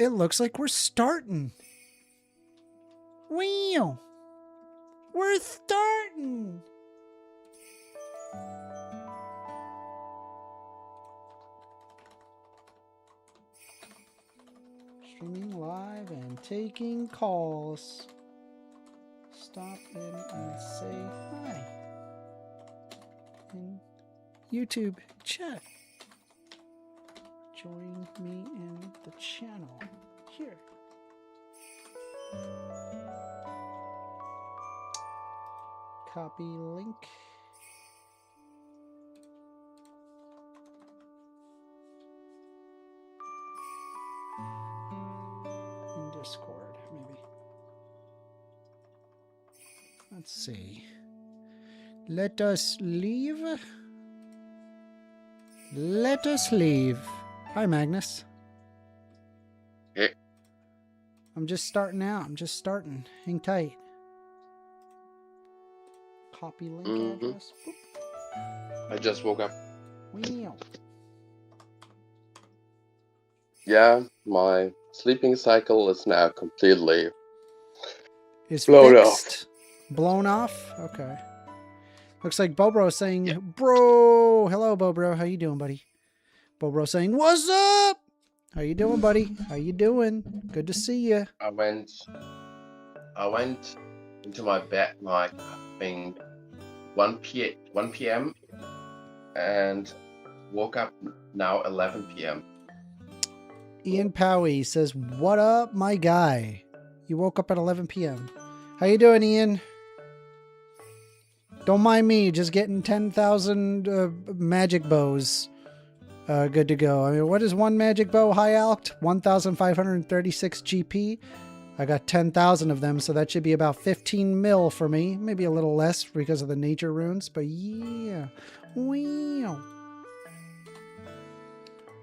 It looks like we're starting. Wow. We're starting. Streaming live and taking calls. Stop in and say hi. In YouTube chat. Join me in the channel here. Copy link. In Discord, maybe. Let's see. Let us leave. Let us leave. Hi, Magnus. Hey. I'm just starting out. I'm just starting. Hang tight. Copy link address. Boop. I just woke up. Wow. Yeah, my sleeping cycle is now completely Is blown fixed. Blown off? Okay. Looks like Bobro saying, yeah. Bro. Hello, Bobro. How you doing, buddy? Bobro saying, what's up? How you doing, buddy? How you doing? Good to see you. I went into my bed like I think 1 p.m. and woke up now 11 p.m. Ian Powie says, what up, my guy? You woke up at 11 p.m. How you doing, Ian? Don't mind me, just getting 10,000 magic bows. Good to go. I mean, what is one magic bow high alked? 1,536 GP. I got 10,000 of them, so that should be about 15 mil for me. Maybe a little less because of the nature runes, but yeah. Wow.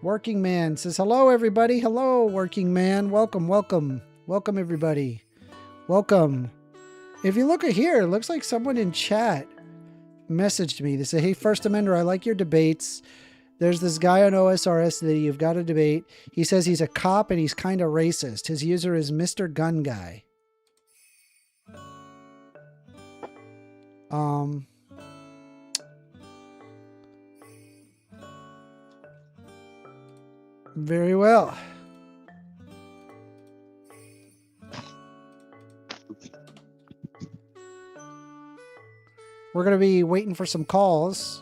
Working Man says, hello, everybody. Hello, Working Man. Welcome, welcome. Welcome, everybody. Welcome. If you look at here, it looks like someone in chat messaged me. They say, hey, First Amender, I like your debates. There's this guy on OSRS that you've got to debate. He says he's a cop and he's kind of racist. His user is Mr. Gun Guy. Very well. We're going to be waiting for some calls.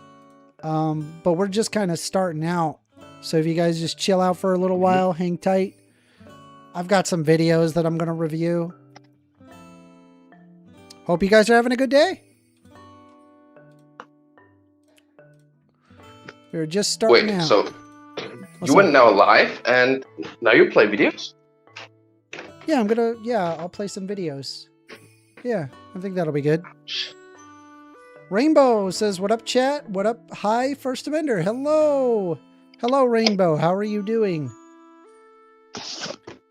But we're just kind of starting out. So if you guys just chill out for a little while, hang tight. I've got some videos that I'm going to review. Hope you guys are having a good day. We're just starting out. So you went now live and now you play videos? Yeah, I'll play some videos. Yeah, I think that'll be good. Rainbow says, what up, chat? What up? Hi, First Amender. Hello. Hello, Rainbow. How are you doing?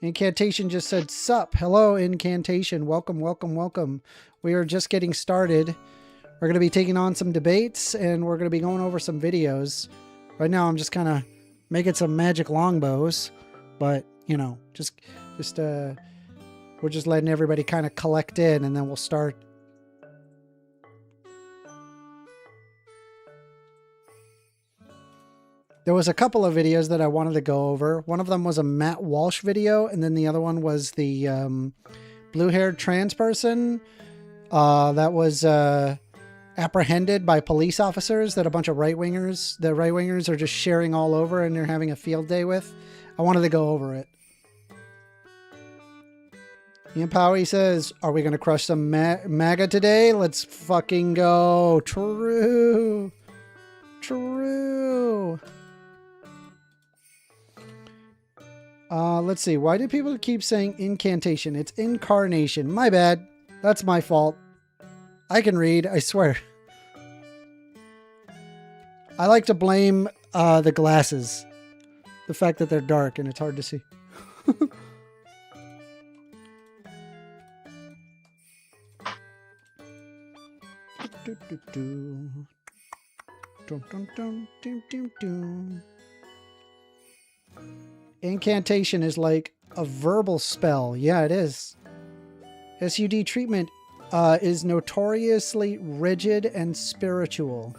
Incantation just said, sup. Hello, Incantation. Welcome, welcome, welcome. We are just getting started. We're going to be taking on some debates, and we're going to be going over some videos. Right now, I'm just kind of making some magic longbows. But, you know, we're just letting everybody kind of collect in, and then we'll start. There was a couple of videos that I wanted to go over. One of them was a Matt Walsh video, and then the other one was the blue-haired trans person that was apprehended by police officers that a bunch of right-wingers are just sharing all over and they're having a field day with. I wanted to go over it. Ian Powie says, are we going to crush some MAGA today? Let's fucking go. True. True. Let's see. Why do people keep saying incantation? It's incarnation. My bad. That's my fault. I can read, I swear. I like to blame the glasses. The fact that they're dark and it's hard to see. Incantation is like a verbal spell. Yeah, it is. SUD treatment is notoriously rigid and spiritual.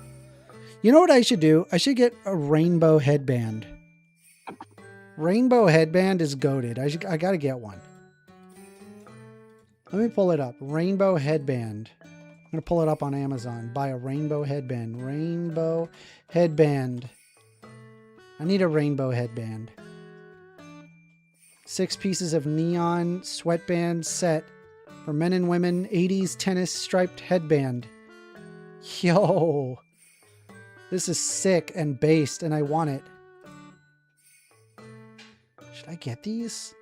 You know what I should do? I should get a rainbow headband. Rainbow headband is goated. I gotta get one. Let me pull it up. Rainbow headband. I'm gonna pull it up on Amazon. Buy a rainbow headband. Rainbow headband. I need a rainbow headband. 6 pieces of neon sweatband set for men and women. 80s tennis striped headband. Yo. This is sick and based, and I want it. Should I get these?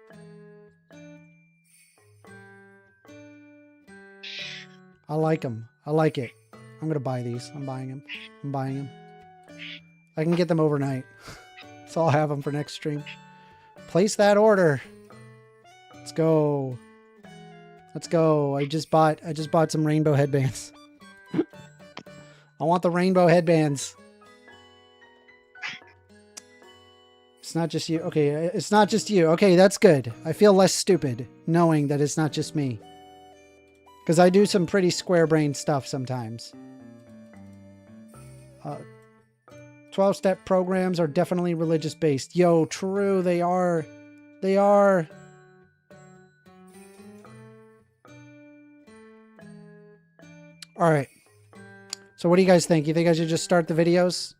I like them. I like it. I'm going to buy these. I'm buying them. I'm buying them. I can get them overnight. So I'll have them for next stream. Place that order. Let's go. Let's go. I just bought some rainbow headbands. I want the rainbow headbands. It's not just you. Okay, it's not just you. Okay, that's good. I feel less stupid knowing that it's not just me. Because I do some pretty square-brained stuff sometimes. 12-step programs are definitely religious-based. Yo, true, they are. They are. All right. So what do you guys think? You think I should just start the videos?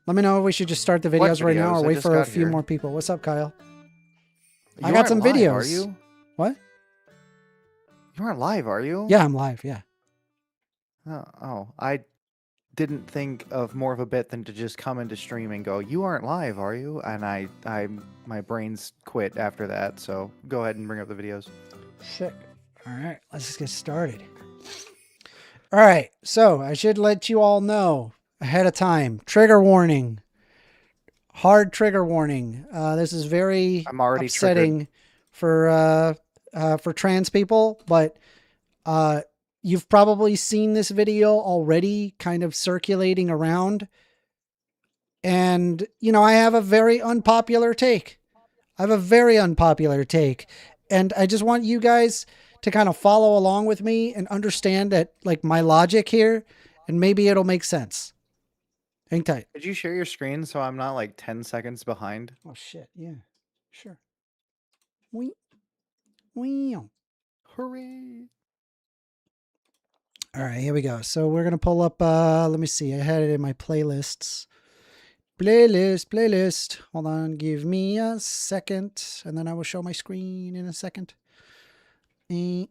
Let me know if we should just start the videos right now or wait for a few more people. What's up, Kyle? I got some videos. Are you? What? You aren't live, are you? Yeah, I'm live. Yeah. Oh, I didn't think of more of a bit than to just come into stream and go, "You aren't live, are you?" And my brains quit after that. So go ahead and bring up the videos. Sick. All right, let's just get started. All right, so I should let you all know ahead of time. Trigger warning. Hard trigger warning. This is very upsetting for trans people, but you've probably seen this video already kind of circulating around. And, you know, I have a very unpopular take. And I just want you guys to kind of follow along with me and understand that, like, my logic here, and maybe it'll make sense. Hang tight. Could you share your screen so I'm not like 10 seconds behind? Oh, shit. Yeah, sure. Hooray. All right, here we go. So we're going to pull up, let me see. I had it in my playlists. Playlist. Hold on. Give me a second. And then I will show my screen in a second. Where?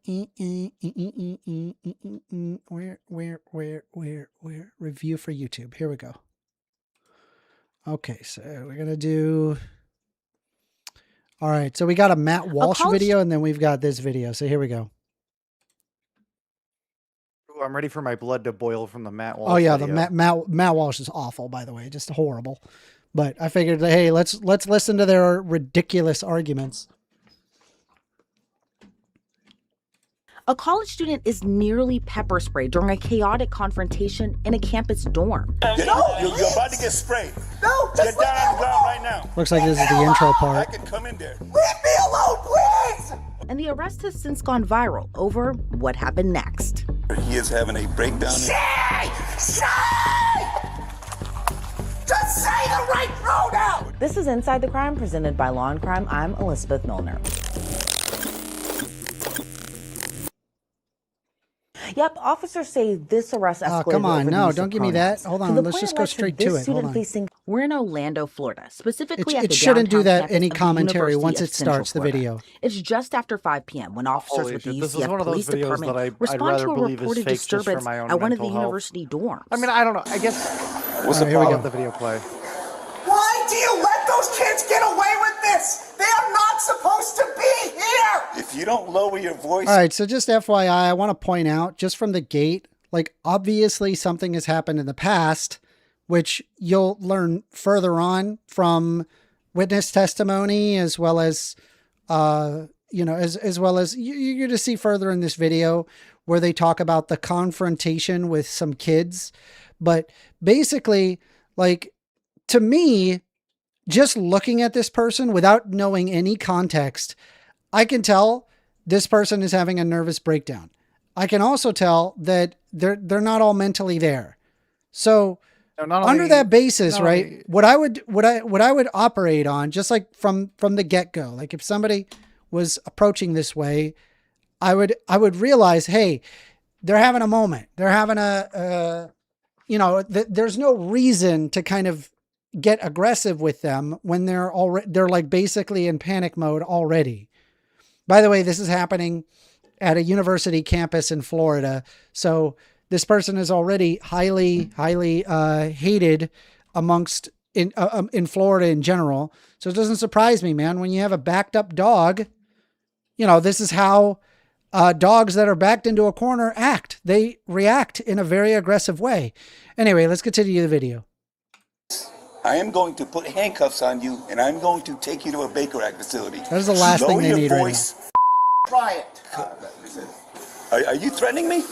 Review for YouTube. Here we go. Okay, so we're going to do... All right, so we got a Matt Walsh video, and then we've got this video. So here we go. Ooh, I'm ready for my blood to boil from the Matt Walsh. Oh yeah, video. the Matt Walsh is awful, by the way, just horrible. But I figured, hey, let's listen to their ridiculous arguments. A college student is nearly pepper sprayed during a chaotic confrontation in a campus dorm. You're about to get sprayed. No, get down on the ground right now. Looks like this is the intro part. I can come in there. Leave me alone, please. And the arrest has since gone viral over what happened next. He is having a breakdown. Say! Just say the right pronoun. This is Inside the Crime, presented by Law and Crime. I'm Elizabeth Milner. Yep, officers say this arrest escalated. Oh, come on. Over No, the use don't of give me that. pronouns. Hold To on. the Let's point just it go led straight this to it. Hold student on. facing- We're in Orlando, Florida, specifically at It the shouldn't do downtown that any campus of the commentary University once of it Central starts the Florida. video. It's just after 5 p.m. when officers Holy with the shit, this is UCF one of those Police videos Department that I'd respond rather to a believe is reported fake just for disturbance my own at one of the mental health. university dorms. I mean, I don't know. I guess. What's Here the we problem? got the video play. Why do you let those kids get away with this? They are not supposed to be here! If you don't lower your voice. All right, so just FYI, I want to point out, just from the gate, like, obviously something has happened in the past, which you'll learn further on from witness testimony, as well as, as well as you're going to see further in this video where they talk about the confrontation with some kids. But basically, like, to me, just looking at this person without knowing any context, I can tell this person is having a nervous breakdown. I can also tell that they're not all mentally there. So under that basis, right, what I would operate on, just like from the get-go, like if somebody was approaching this way, I would realize, hey, they're having a moment. They're having there's no reason to kind of get aggressive with them when they're like basically in panic mode already. By the way, this is happening at a university campus in Florida. So this person is already highly hated amongst in Florida in general. So it doesn't surprise me, man. When you have a backed up dog, this is how dogs that are backed into a corner act. They react in a very aggressive way. Anyway, let's continue the video. I am going to put handcuffs on you, and I'm going to take you to a Baker Act facility. That is the last thing they need right now. Try it. Are you threatening me?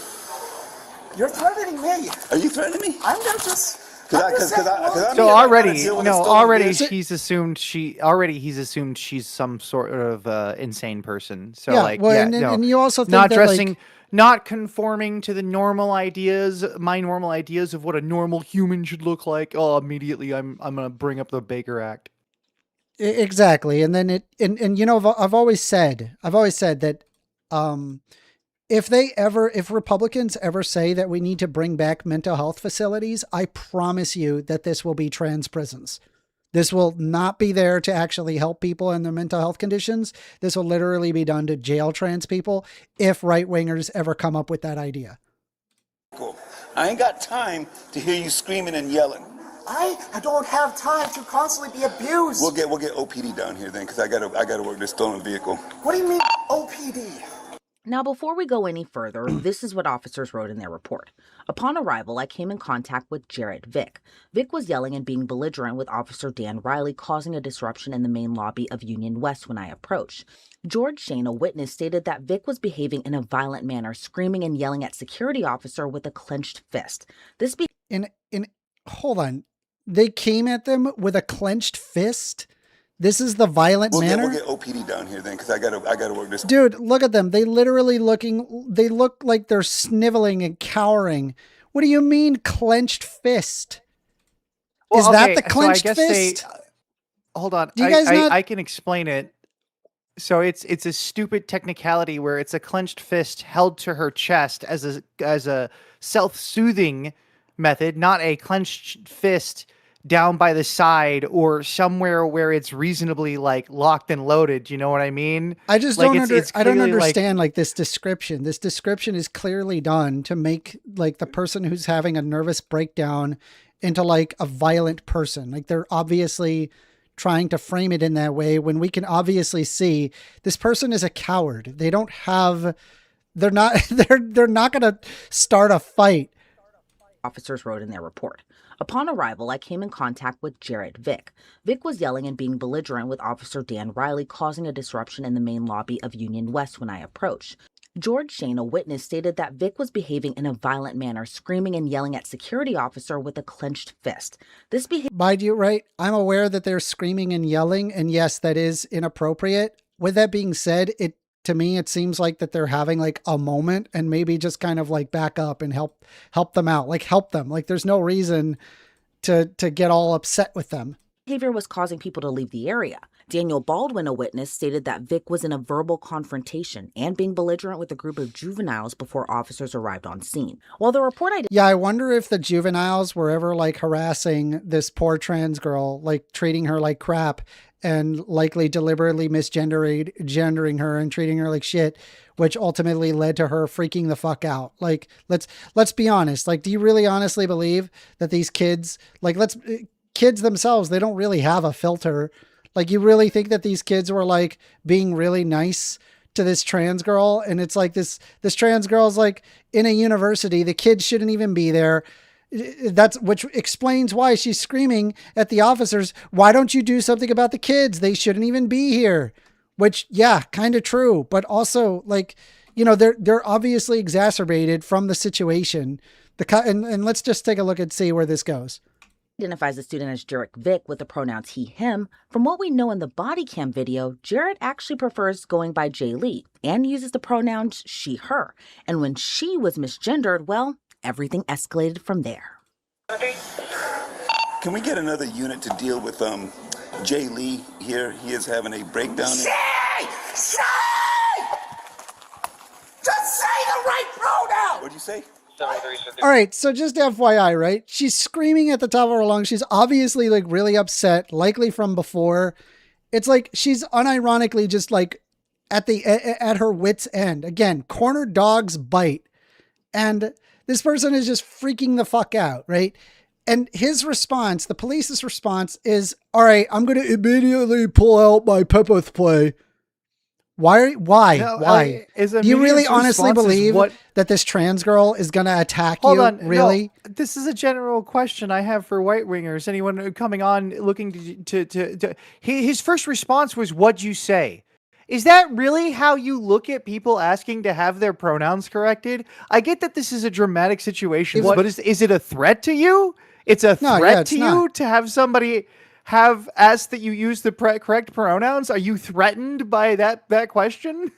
You're threatening me. Are you threatening me? I'm just. So already he's assumed she's some sort of insane person. So and you also think not that, dressing, not conforming to the my normal ideas of what a normal human should look like. Oh, immediately I'm gonna bring up the Baker Act. Exactly, and then I've always said that if Republicans ever say that we need to bring back mental health facilities, I promise you that this will be trans prisons. This will not be there to actually help people in their mental health conditions. This will literally be done to jail trans people if right-wingers ever come up with that idea. Cool. I ain't got time to hear you screaming and yelling. I don't have time to constantly be abused. We'll get OPD down here then, because I gotta work this stolen vehicle. What do you mean OPD? Now, before we go any further, this is what officers wrote in their report. Upon arrival, I came in contact with Jarrett Vick. Vick was yelling and being belligerent with Officer Dan Riley, causing a disruption in the main lobby of Union West when I approached. George Shane, a witness, stated that Vick was behaving in a violent manner, screaming and yelling at security officer with a clenched fist. Hold on. They came at them with a clenched fist? This is the violent manner? We'll get OPD down here then, because I gotta work this. Dude, look at them. They look like they're sniveling and cowering. What do you mean clenched fist? Is that the clenched fist? Hold on. Do you guys I can explain it. So it's a stupid technicality where it's a clenched fist held to her chest as a self-soothing method, not a clenched fist down by the side or somewhere where it's reasonably like locked and loaded. You know what I mean? I just don't understand like this description. This description is clearly done to make like the person who's having a nervous breakdown into like a violent person. Like they're obviously trying to frame it in that way when we can obviously see this person is a coward. They're not going to start a fight. Officers wrote in their report. Upon arrival, I came in contact with Jarrett Vick. Vick was yelling and being belligerent with Officer Dan Riley, causing a disruption in the main lobby of Union West when I approached. George Shane, a witness, stated that Vick was behaving in a violent manner, screaming and yelling at security officer with a clenched fist. This behavior... Mind you, right? I'm aware that they're screaming and yelling, and yes, that is inappropriate. With that being said, to me, it seems like that they're having like a moment and maybe just kind of like back up and help them out, like help them. Like there's no reason to get all upset with them. Behavior was causing people to leave the area. Daniel Baldwin, a witness, stated that Vick was in a verbal confrontation and being belligerent with a group of juveniles before officers arrived on scene. While the report I wonder if the juveniles were ever like harassing this poor trans girl, like treating her like crap and likely deliberately misgendering her and treating her like shit, which ultimately led to her freaking the fuck out. Like, let's be honest. Like, do you really honestly believe that these kids, like, kids themselves, they don't really have a filter. Like, you really think that these kids were like being really nice to this trans girl? And it's like this trans girl's like in a university. The kids shouldn't even be there. Which explains why she's screaming at the officers. Why don't you do something about the kids? They shouldn't even be here. Which, yeah, kind of true. But also, like, you know, they're obviously exacerbated from the situation. And let's just take a look and see where this goes. Identifies the student as Jarrett Vick with the pronouns he, him. From what we know in the body cam video, Jarrett actually prefers going by Jay Lee and uses the pronouns she, her. And when she was misgendered, well, everything escalated from there. Can we get another unit to deal with Jay Lee here? He is having a breakdown. Say! Just say the right pronoun! What'd you say? All right, so just FYI, right? She's screaming at the top of her lungs. She's obviously like really upset, likely from before. It's like she's unironically just like at her wit's end. Again, cornered dogs bite. And this person is just freaking the fuck out, right? And his response, the police's response is, all right, I'm going to immediately pull out my pepper spray. Why? No, Why? his Do you really immediate honestly response is believe what- that this trans girl is going to attack Hold you? on, Really? no, this is a general question I have for white wingers. Anyone coming on looking to his first response was, "What'd you say?" Is that really how you look at people asking to have their pronouns corrected? I get that this is a dramatic situation, but is it a threat to you? It's a threat to you to have somebody have asked that you use the correct pronouns? Are you threatened by that question?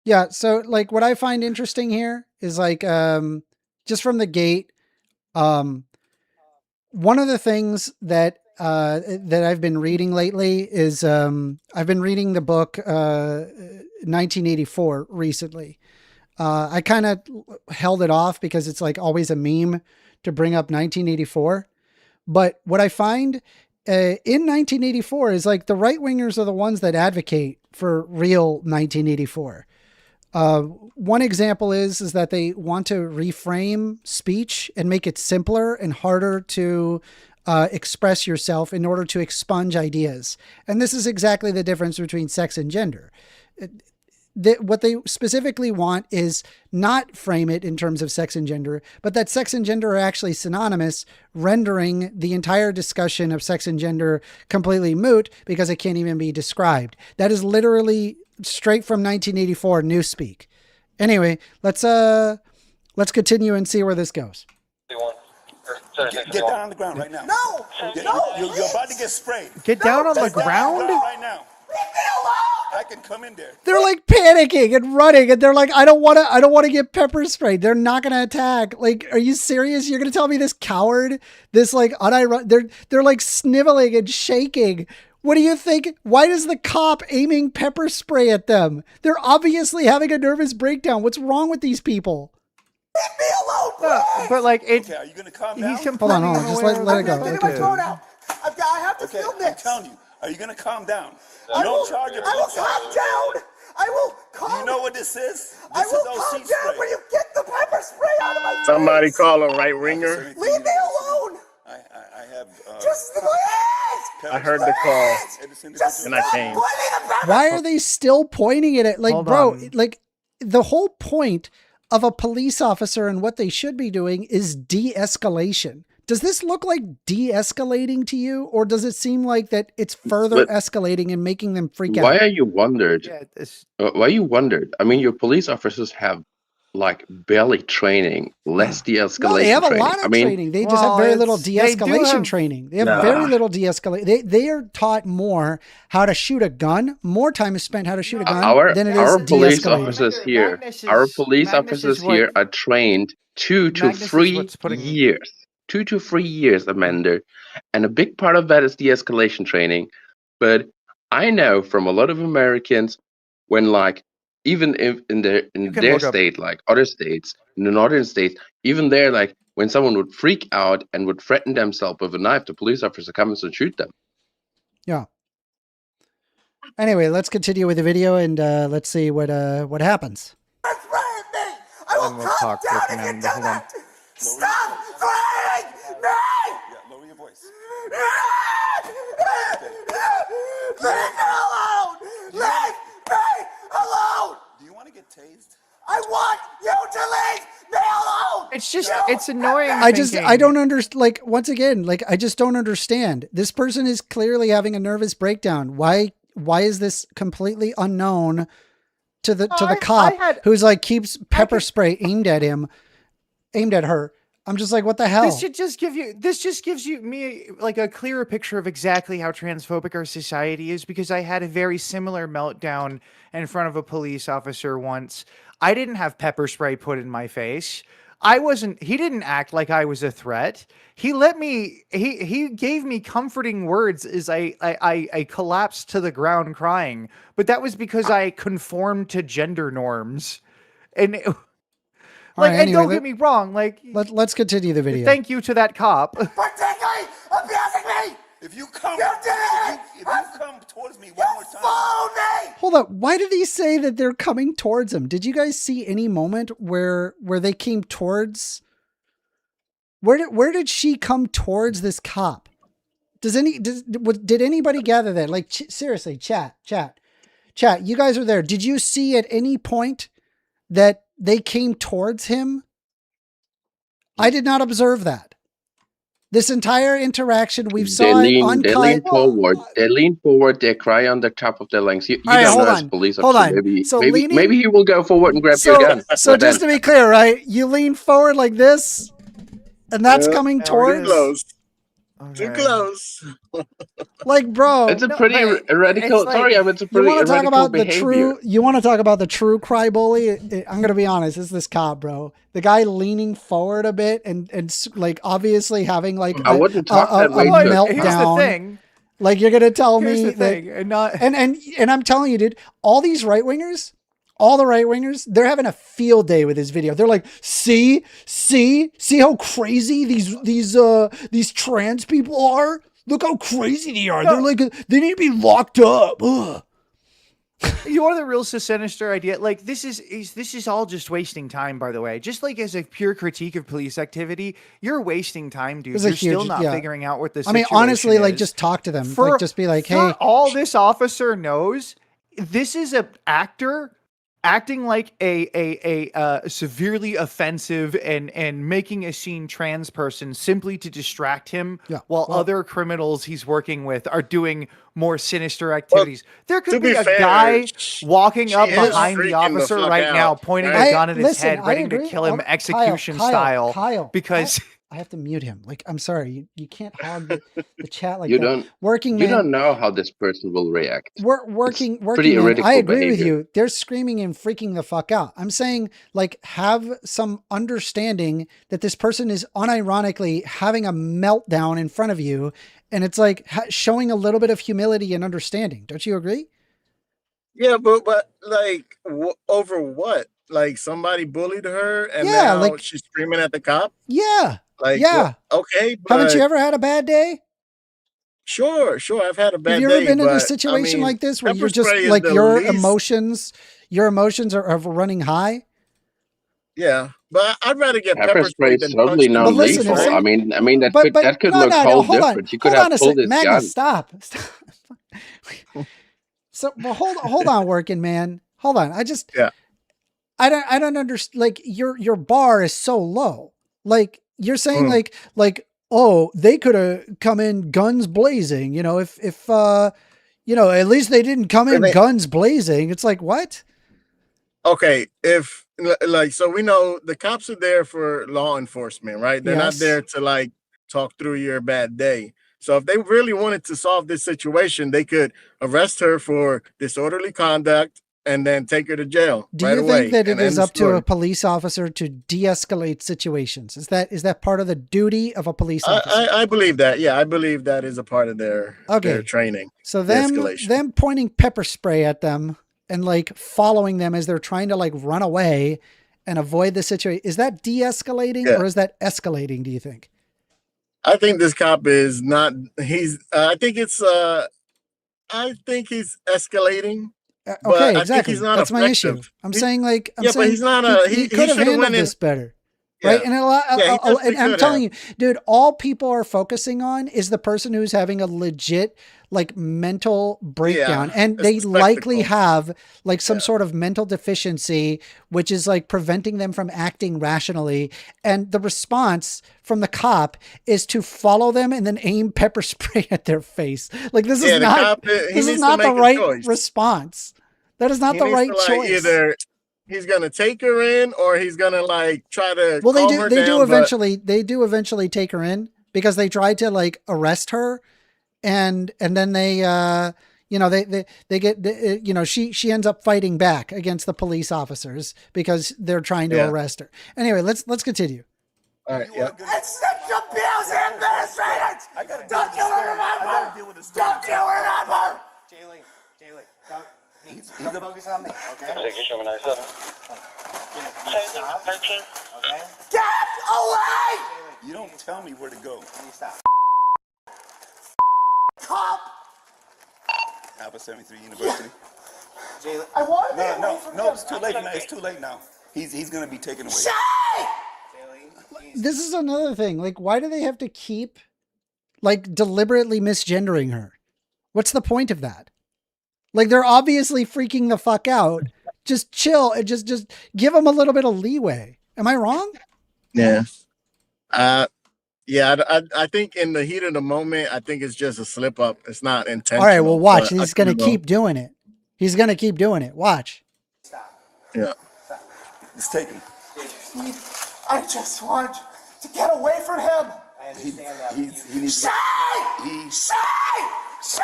Yeah. So like what I find interesting here is like, just from the gate, one of the things that I've been reading lately is, I've been reading the book, 1984 recently. I kind of held it off because it's like always a meme to bring up 1984. But what I find in 1984 is like the right wingers are the ones that advocate for real 1984. One example is that they want to reframe speech and make it simpler and harder to express yourself in order to expunge ideas. And this is exactly the difference between sex and gender. What they specifically want is not frame it in terms of sex and gender, but that sex and gender are actually synonymous, rendering the entire discussion of sex and gender completely moot because it can't even be described. That is literally straight from 1984 newspeak. Anyway, let's continue and see where this goes. Get down on the ground right now. No! You're about to get sprayed. Get down on the ground? Right now. Leave me alone! I can come in there. They're like panicking and running, and they're like, I don't want to get pepper sprayed. They're not going to attack. Like, are you serious? You're going to tell me this coward, this like they're like sniveling and shaking. What do you think? Why is the cop aiming pepper spray at them? They're obviously having a nervous breakdown. What's wrong with these people? Leave me alone, please! But like it, Okay, are you gonna calm down? he's completely Hold on. Just let it go. Look at Okay. my phone out. I have to Okay, film I'm this. telling you. Are you gonna calm down? I You don't will charge your calm police down. I will calm Do you know what this is? I This will is calm OC down spray. when you get the pepper spray out of my Somebody face. call a right winger. Leave me alone. I have. Just please. I heard the call. Just And I stop came. pointing the pepper. Why are they still pointing at it? Like, Hold bro, on. like the whole point of a police officer and what they should be doing is de-escalation. Does this look like de-escalating to you, or does it seem like that it's further But escalating and making them freak out? Why are you wondered? yeah, this, Why you wondered? I mean, your police officers have like barely training, less de-escalation No, they have a training. lot of I mean, training. They just have very little they do de-escalation have- training. They have Nah. very little de-escalation. They are taught more how to shoot a gun. More time is spent how to shoot a gun our than it is our police de-escalating. officers here, Magnus our is- police Magnus officers is what- here are trained 2 to Magnus is 3 what's putting- years. 2 to 3 years, Amanda, and a big part of that is de-escalation training. But I know from a lot of Americans, when like even if in their can their look up- state, like other states, in the northern states, even there, like when someone would freak out and would threaten themselves with a knife, the police officer comes and shoot them. Yeah. Anyway, let's continue with the video and let's see what happens. Stop threatening me. I will And we'll calm talk down with if you him, do hold on. that. Stop threatening me. Yeah, lower your voice. Leave me alone. Leave me alone. Do you want to get tased? I want you to leave me alone. it's just, You it's annoying. I thinking- don't understand. Like, once again, like, I just don't understand. This person is clearly having a nervous breakdown. Why is this completely unknown to the I cop had- who's like keeps pepper spray aimed at her? I'm just like, what the hell? This just gives you me like a clearer picture of exactly how transphobic our society is, because I had a very similar meltdown in front of a police officer once. I didn't have pepper spray put in my face. He didn't act like I was a threat. He gave me comforting words as I collapsed to the ground crying, but that was because I conformed to gender norms. And like, right, and don't anyway, get me wrong, like, let's continue the video. thank you to that cop. Particularly abusing me! If you come, You did it! if you come towards me one more time, Phony! Hold up. Why did he say that they're coming towards him? Did you guys see any moment where they came towards? Where did she come towards this cop? Did anybody gather that? Like, seriously, chat. You guys are there. Did you see at any point that they came towards him? I did not observe that. This entire interaction, we've saw it uncut. They lean forward. They lean forward. They cry on the top of their lungs. You right, don't hold know on, as a police hold officer. on. So Maybe he will go forward and grab your gun. So But just then- to be clear, right? You lean forward like this, and that's coming There it towards. is. Too close. Like, bro, it's a No, pretty but radical. it's like- Sorry, it's a you pretty want to talk radical about behavior. the true? You want to talk about the true cry bully? I'm gonna be honest. It's this cop, bro. The guy leaning forward a bit and like obviously having like I wouldn't talk that way Well, to a here's the meltdown. thing. Like, you're gonna tell Here's me the that, thing. and I'm telling you, dude, all these right wingers, all the right wingers, they're having a field day with this video. They're like, see how crazy these trans people are. Look how crazy they are. No. They're like, they need to be locked up. Ugh. You want the real sinister idea? Like, this is all just wasting time, by the way. Just like as a pure critique of police activity, you're wasting time, dude. It's a You're still huge- not yeah. figuring out what this I mean, honestly, like, just talk to them. Like, just be like, hey, all this officer knows, this is a actor acting like a severely offensive and making a scene trans person simply to distract him, Yeah, while well- other criminals he's working with are doing more sinister activities. There to could be be a fair, guy walking she up is behind the freaking the officer fuck right out, now, pointing right? a gun at his listen, head, I ready agree. to kill him Kyle, execution style. Kyle, because I have to mute him. Like, I'm sorry, you can't hog the chat like You that. don't. Working You man, don't know how this person will react. working pretty man, heretical I agree with behavior. you. They're screaming and freaking the fuck out. I'm saying, like, have some understanding that this person is unironically having a meltdown in front of you, and it's like showing a little bit of humility and understanding. Don't you agree? Yeah, but like over what? Like somebody bullied her, and Yeah, now like- she's screaming at the cop. Yeah. Like, Yeah. okay, but Haven't you ever had a bad day? Sure, I've had a bad Have you ever day, been in a but, situation I mean, like this where pepper you're just spray is like the your least- emotions are running high? Yeah, but I'd rather get Pepper spray is than totally punch But listen, non-lethal. if some- I mean that But could no, look no, whole hold on. different. You could Hold on have a pulled second. his Magnus, gun. stop. So, well, hold on, working man. Hold on. Yeah. I don't understand. Like, your bar is so low. Like, you're saying like, oh, they could have come in guns blazing, if at least they didn't come in guns blazing. It's like, what? Okay, if like, so we know the cops are there for law enforcement, right? They're not Yes. there to like talk through your bad day. So if they really wanted to solve this situation, they could arrest her for disorderly conduct and then take her to jail. Do right you away think that it and is end the up to a story. police officer to de-escalate situations? Is that part of the duty of a police officer? I believe that. Yeah, I believe that is a part of their training. So de-escalation. them pointing pepper spray at them and like following them as they're trying to like run away and avoid the situation, is that de-escalating Yeah. or is that escalating, do you think? I think this cop is not. I think he's escalating. But I Okay, think exactly. he's not That's my issue. effective. I'm He- saying like, but he's not he could have should've handled went in- this better. Yeah. Right. And Yeah, he definitely and I'm could telling have. you, dude, all people are focusing on is the person who's having a legit like mental breakdown. And it's they a likely spectacle. have like some sort of mental deficiency, which is like preventing them from acting rationally. And the response from the cop is to follow them and then aim pepper spray at their face. Like, this Yeah, is the not, cop, he this needs is to not the make a right choice. response. That is not He the needs right to, like, choice. he's gonna take her in, or he's gonna like try to. Well, calm her they down, do eventually. They do eventually take her in because they tried to like arrest her, and then they they get she ends up fighting back against the police officers because they're trying to arrest her. Anyway, let's continue. All right, yeah. Accept your bills, administrators! Don't you remember? Don't you remember? Jaylee, he's focus on me, okay? Okay? Get away! You don't tell me where to go. Stop. Cop! Alpha 73 University. Jaylee. I want to be away from No, him. it's too late now. It's too late now. He's gonna be taken away. Shay! This is another thing. Like, why do they have to keep like deliberately misgendering her? What's the point of that? Like, they're obviously freaking the fuck out. Just chill and just give them a little bit of leeway. Am I wrong? Yeah. Yeah, I think in the heat of the moment, I think it's just a slip up. It's not intentional. All right, well, watch. but He's going to I keep doing it. He's going to keep doing it. Watch. Yeah. It's taken. I just want to get away from him. I understand that. He needs. Shay! He. Shay!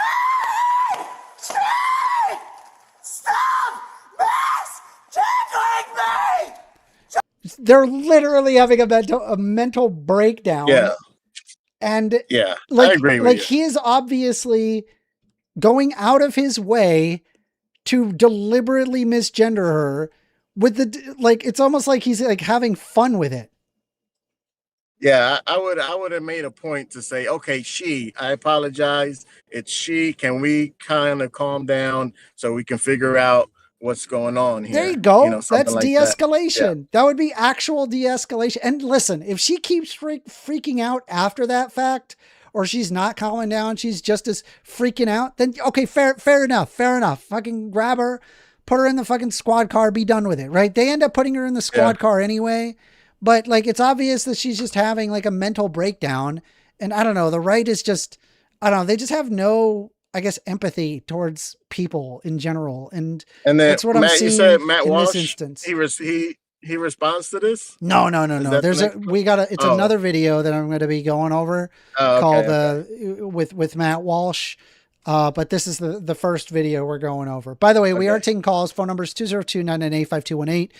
Stop misgendering me! They're literally having a mental breakdown. Yeah. And Yeah. like, I agree with like you. he is obviously going out of his way to deliberately misgender her with the, like, it's almost like he's like having fun with it. Yeah, I would have made a point to say, okay, I apologize. It's she. Can we kind of calm down so we can figure out what's going on here? There you go. Something That's like de-escalation. That would be actual de-escalation. And listen, if she keeps freaking out after that fact, or she's not calming down, she's just as freaking out, then okay, fair enough. Fucking grab her, put her in the fucking squad car, be done with it, right? They end up putting her in the squad car anyway. But like, it's obvious that she's just having like a mental breakdown. And I don't know, the right is just, I don't know, they just have no, I guess, empathy towards people in general. And then that's what Matt, I'm seeing you said Matt in Walsh, this instance. he responds to this? No. that There's the next- it's another video that I'm going to be going over called with Matt Walsh. But this is the first video we're going over. By the way, we are taking calls. Phone number is 202-998-5218.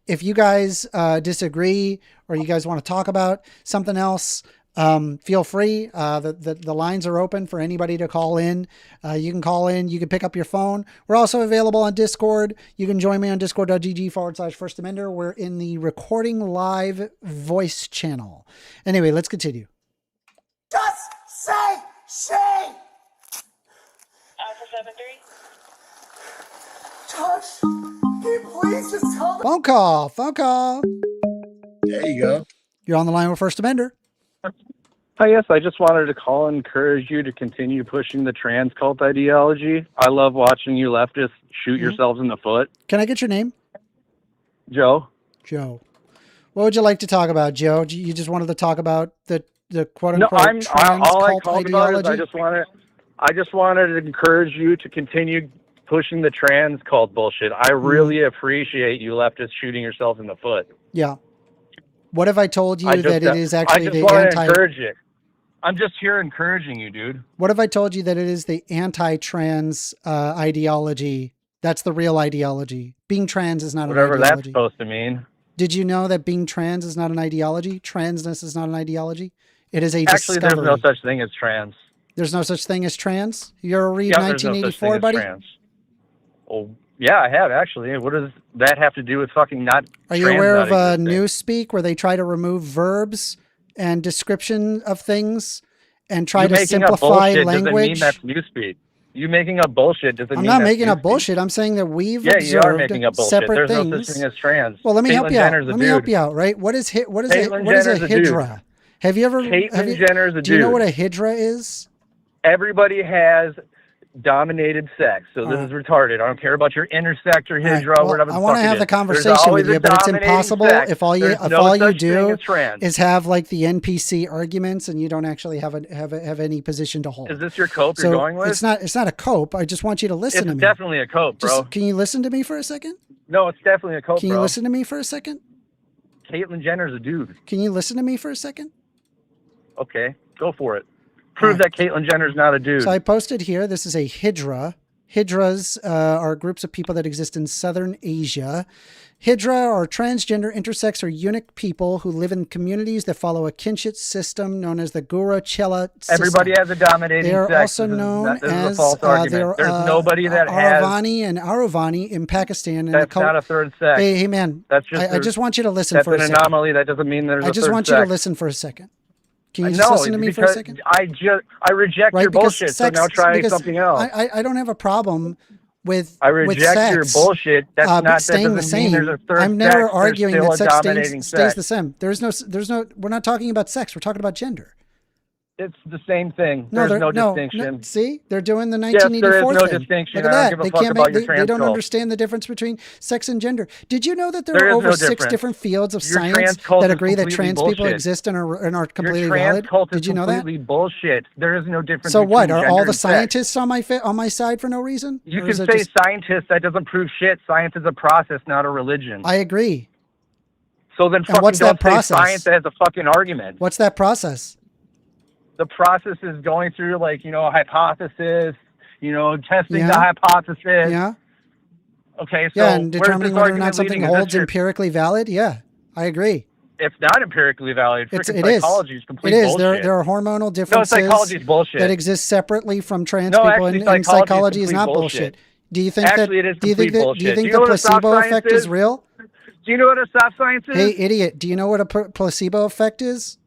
If you guys disagree or you guys want to talk about something else, feel free. The lines are open for anybody to call in. You can call in. You can pick up your phone. We're also available on Discord. You can join me on discord.gg/First Amender. We're in the recording live voice channel. Anyway, let's continue. Just say Shay! Alpha 73. Josh, can you please just tell me? Phone call. There you go. You're on the line with First Amender. Hi, yes, I just wanted to call and encourage you to continue pushing the trans cult ideology. I love watching you leftists shoot yourselves in the foot. Can I get your name? Joe. Joe. What would you like to talk about, Joe? You just wanted to talk about the quote unquote trans all I cult called ideology? about is I just wanted to encourage you to continue pushing the trans cult bullshit. I really appreciate you leftists shooting yourselves in the foot. Yeah. What have I told you that it is actually the want to encourage you. I'm just here encouraging you, dude. What have I told you that it is the anti-trans ideology? That's the real ideology. Being trans is not Whatever an ideology. that's supposed to mean. Did you know that being trans is not an ideology? Transness is not an ideology. It is a Actually, discovery. there's no such thing as trans. There's no such thing as trans? You ever read Yeah, there's no such 1984, thing as buddy? trans. Oh, yeah, I have actually. What does that have to do with fucking not? Are you aware of Newspeak, where they try to remove verbs and description of things and try to simplify language? Doesn't mean that's Newspeak. You making up bullshit doesn't mean I'm not that's making up Newspeak. bullshit. I'm saying that we've Yeah, you are observed making up bullshit. separate There's things. no such thing as trans. Well, let me help you out. Jenner's a Let me help dude. you out, right? What is a Jenner's a dude. hydra? Have you ever? Jenner's a do you know dude. what a hydra is? Everybody has dominated sex, so this is retarded. I don't care about your intersect or hydra or whatever. I want to have the conversation with you, but it's impossible if all you do is have like the NPC arguments and you don't actually have any position to hold. Is this your cope you're going with? It's not a cope. I just want you to listen to me. It's definitely a cope, bro. Can you listen to me for a second? No, it's definitely a cult, Can you bro. listen to me for a second? Caitlyn Jenner's a dude. Can you listen to me for a second? Okay, go for it. Prove that Caitlyn Jenner's not a dude. So I posted here, this is a Hydra. Hydras are groups of people that exist in Southern Asia. Hydra are transgender, intersex, or eunuch people who live in communities that follow a kinship system known as the Guru Chela system. Everybody has a dominating They are sex. also known this is as a false argument. There's nobody that has... Aravani and Aravani in Pakistan. And That's not a third sex. Hey, man, That's just I just want you to listen for a second. That's an anomaly. That doesn't mean there's a third sex. I just want you to listen for a second. Can you just listen to me for a second? I reject your bullshit, so now try something else. I don't have a problem with I reject your bullshit. That's not staying the same. There's a third I'm never sex. arguing There's that still sex stays the same. There's no, we're not talking about sex. We're talking about gender. It's the same thing. No, There's no distinction. No, see, they're doing the Yes, 1984 there is no thing. distinction. Look at that. I don't give a fuck about your trans They don't cult. understand the difference between sex and gender. Did you know that there There are is over no 6 difference. different fields of Your science trans cult that is agree that completely trans people bullshit. exist and are completely Your trans valid? cult is Did you know that? completely bullshit. There is no difference. So what? between Are gender all the and sex. scientists on my side for no reason? You Or can is say it just- scientists. That doesn't prove shit. Science is a process, not a religion. I agree. So then fucking what's don't that process? say science as a fucking argument. What's that process? The process is going through, like, a hypothesis, testing Yeah. the hypothesis. Yeah. Okay, so Yeah, and where's this determining whether or argument not something leading? Is this holds your- empirically valid. Yeah, I agree. It's not empirically valid. It Freaking is. psychology is complete It is. bullshit. There are hormonal No, differences psychology is bullshit. that exist separately from trans No, people, actually, and psychology is complete not bullshit. Do you think Actually, it is do you think complete that? Do you bullshit. think Do you the know what a soft placebo science effect is is? real? Do you know what a soft science is? Hey, idiot! Do you know what a placebo effect is?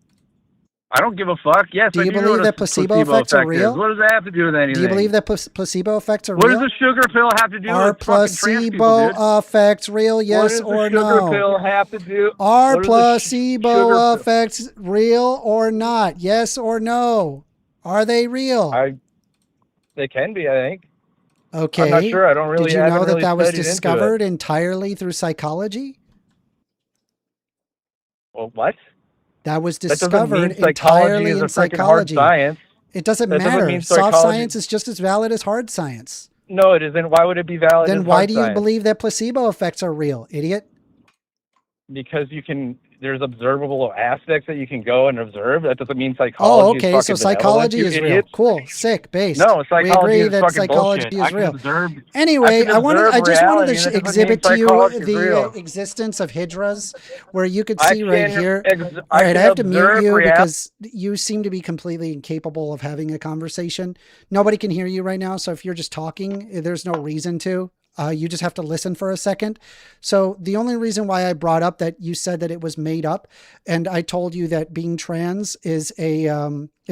I don't give a fuck. Yes, Do I you know believe what that a placebo effects are effect is. real? What does that have to do with anything? Do you believe that placebo effects are What real? does a sugar pill have to do Are with fucking trans people, dude? placebo effects real? Yes or What does a sugar no? pill have to do? Are what does a placebo sugar pill- effects real or not? Yes or no? Are they real? They can be, I think. Okay. I'm not sure. I don't really. Did you I know haven't that really that was studied into it. discovered entirely through psychology? Well, what? That was That doesn't discovered mean psychology entirely is in a freaking psychology. hard science. It doesn't That doesn't matter. mean Soft psychology- science is just as valid as hard science. No, it isn't. Why would it be valid? Then as why hard do you science? believe that placebo effects are real, idiot? Because there's observable aspects that you can go and observe. That doesn't mean psychology. Oh, is okay. fucking So psychology benevolent, is you real. idiot. Cool. Sick. Based. No, psychology we agree is that fucking psychology bullshit. is I can real. observe- Anyway, I can just wanted observe to reality, and that doesn't exhibit mean to you psychology is the real. existence of hydras, where you could I see right can here. ex- All I right, can I have to mute observe you reality. because you seem to be completely incapable of having a conversation. Nobody can hear you right now, so if you're just talking, there's no reason to. You just have to listen for a second. So the only reason why I brought up that you said that it was made up, and I told you that being trans is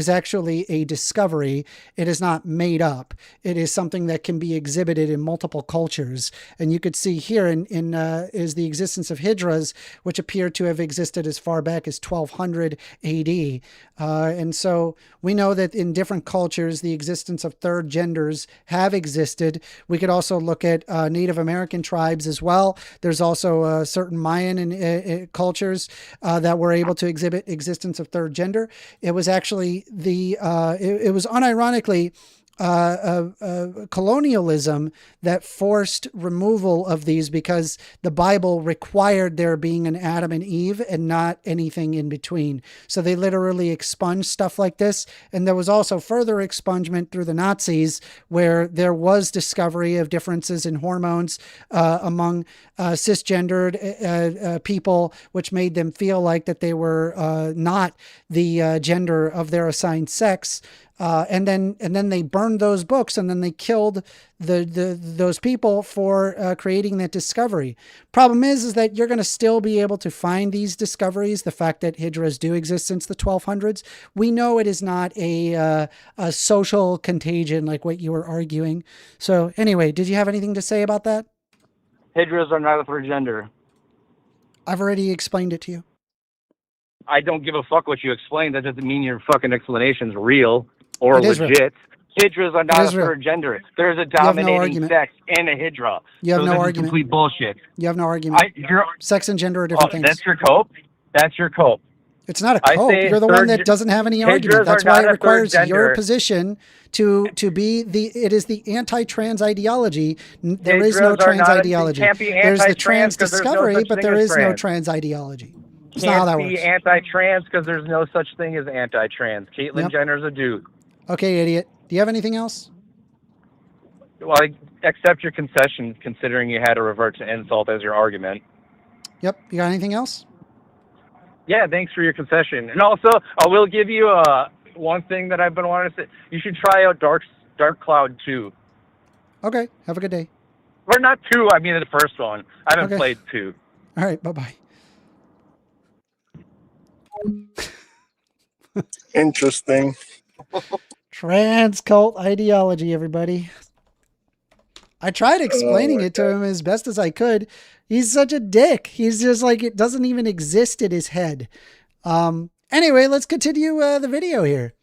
actually a discovery. It is not made up. It is something that can be exhibited in multiple cultures. And you could see here is the existence of hydras, which appear to have existed as far back as 1200 AD. And so we know that in different cultures, the existence of third genders have existed. We could also look at Native American tribes as well. There's also certain Mayan and cultures that were able to exhibit existence of third gender. It was actually it was unironically colonialism that forced removal of these because the Bible required there being an Adam and Eve and not anything in between. So they literally expunged stuff like this. And there was also further expungement through the Nazis where there was discovery of differences in hormones among cisgendered people, which made them feel like that they were not the gender of their assigned sex. And then they burned those books, and then they killed those people for creating that discovery. Problem is that you're going to still be able to find these discoveries. The fact that hydras do exist since the 1200s, we know it is not a social contagion like what you were arguing. So anyway, did you have anything to say about that? Hydras are not a third gender. I've already explained it to you. I don't give a fuck what you explained. That doesn't mean your fucking explanation's real or It is legit. real. Hydras are not It a is real. third gender. There's a have no dominating argument. sex in a hydra. You have so no this argument. Is complete bullshit. You have no argument. Sex and gender are different things. That's your cope. That's your cope. It's not a I cope. say You're the one third that ge- doesn't have any Hedgerows argument. That's are why not it a requires third your gender. position to be it is the anti-trans ideology. There is no Hedgerows are trans not. ideology. Can't be There's the anti-trans trans because there's no discovery, such but thing there as is no trans. trans ideology. It's not how that Can't be works. anti-trans because there's no such thing as anti-trans. Caitlyn Yep. Jenner's a dude. Okay, idiot. Do you have anything else? Well, I accept your concession, considering you had to revert to insult as your argument. Yep. You got anything else? Yeah, thanks for your concession. And also, I will give you one thing that I've been wanting to say. You should try out Dark Cloud 2. Okay. Have a good day. Or not 2, I mean the first one. I haven't Okay. played 2. All right. Bye-bye. Interesting. Trans cult ideology, everybody. I tried explaining it to him as best as I could. He's such a dick. He's just like, it doesn't even exist in his head. Anyway, let's continue the video here.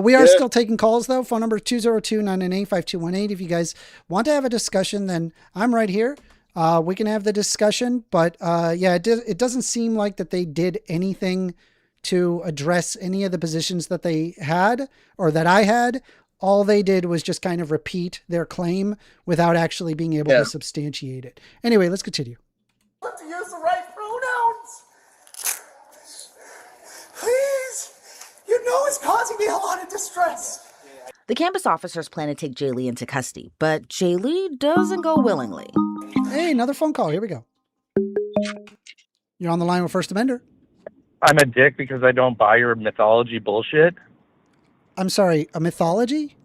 We are still taking calls, though. Phone number 202-998-5218. If you guys want to have a discussion, then I'm right here. We can have the discussion. But yeah, it doesn't seem like that they did anything to address any of the positions that they had or that I had. All they did was just kind of repeat their claim without actually being able to substantiate it. Anyway, let's continue. Have to use the right pronouns. Please. You know it's causing me a lot of distress. The campus officers plan to take Jaylee into custody, but Jaylee doesn't go willingly. Hey, another phone call. Here we go. You're on the line with First Amender. I'm a dick because I don't buy your mythology bullshit. I'm sorry, a mythology?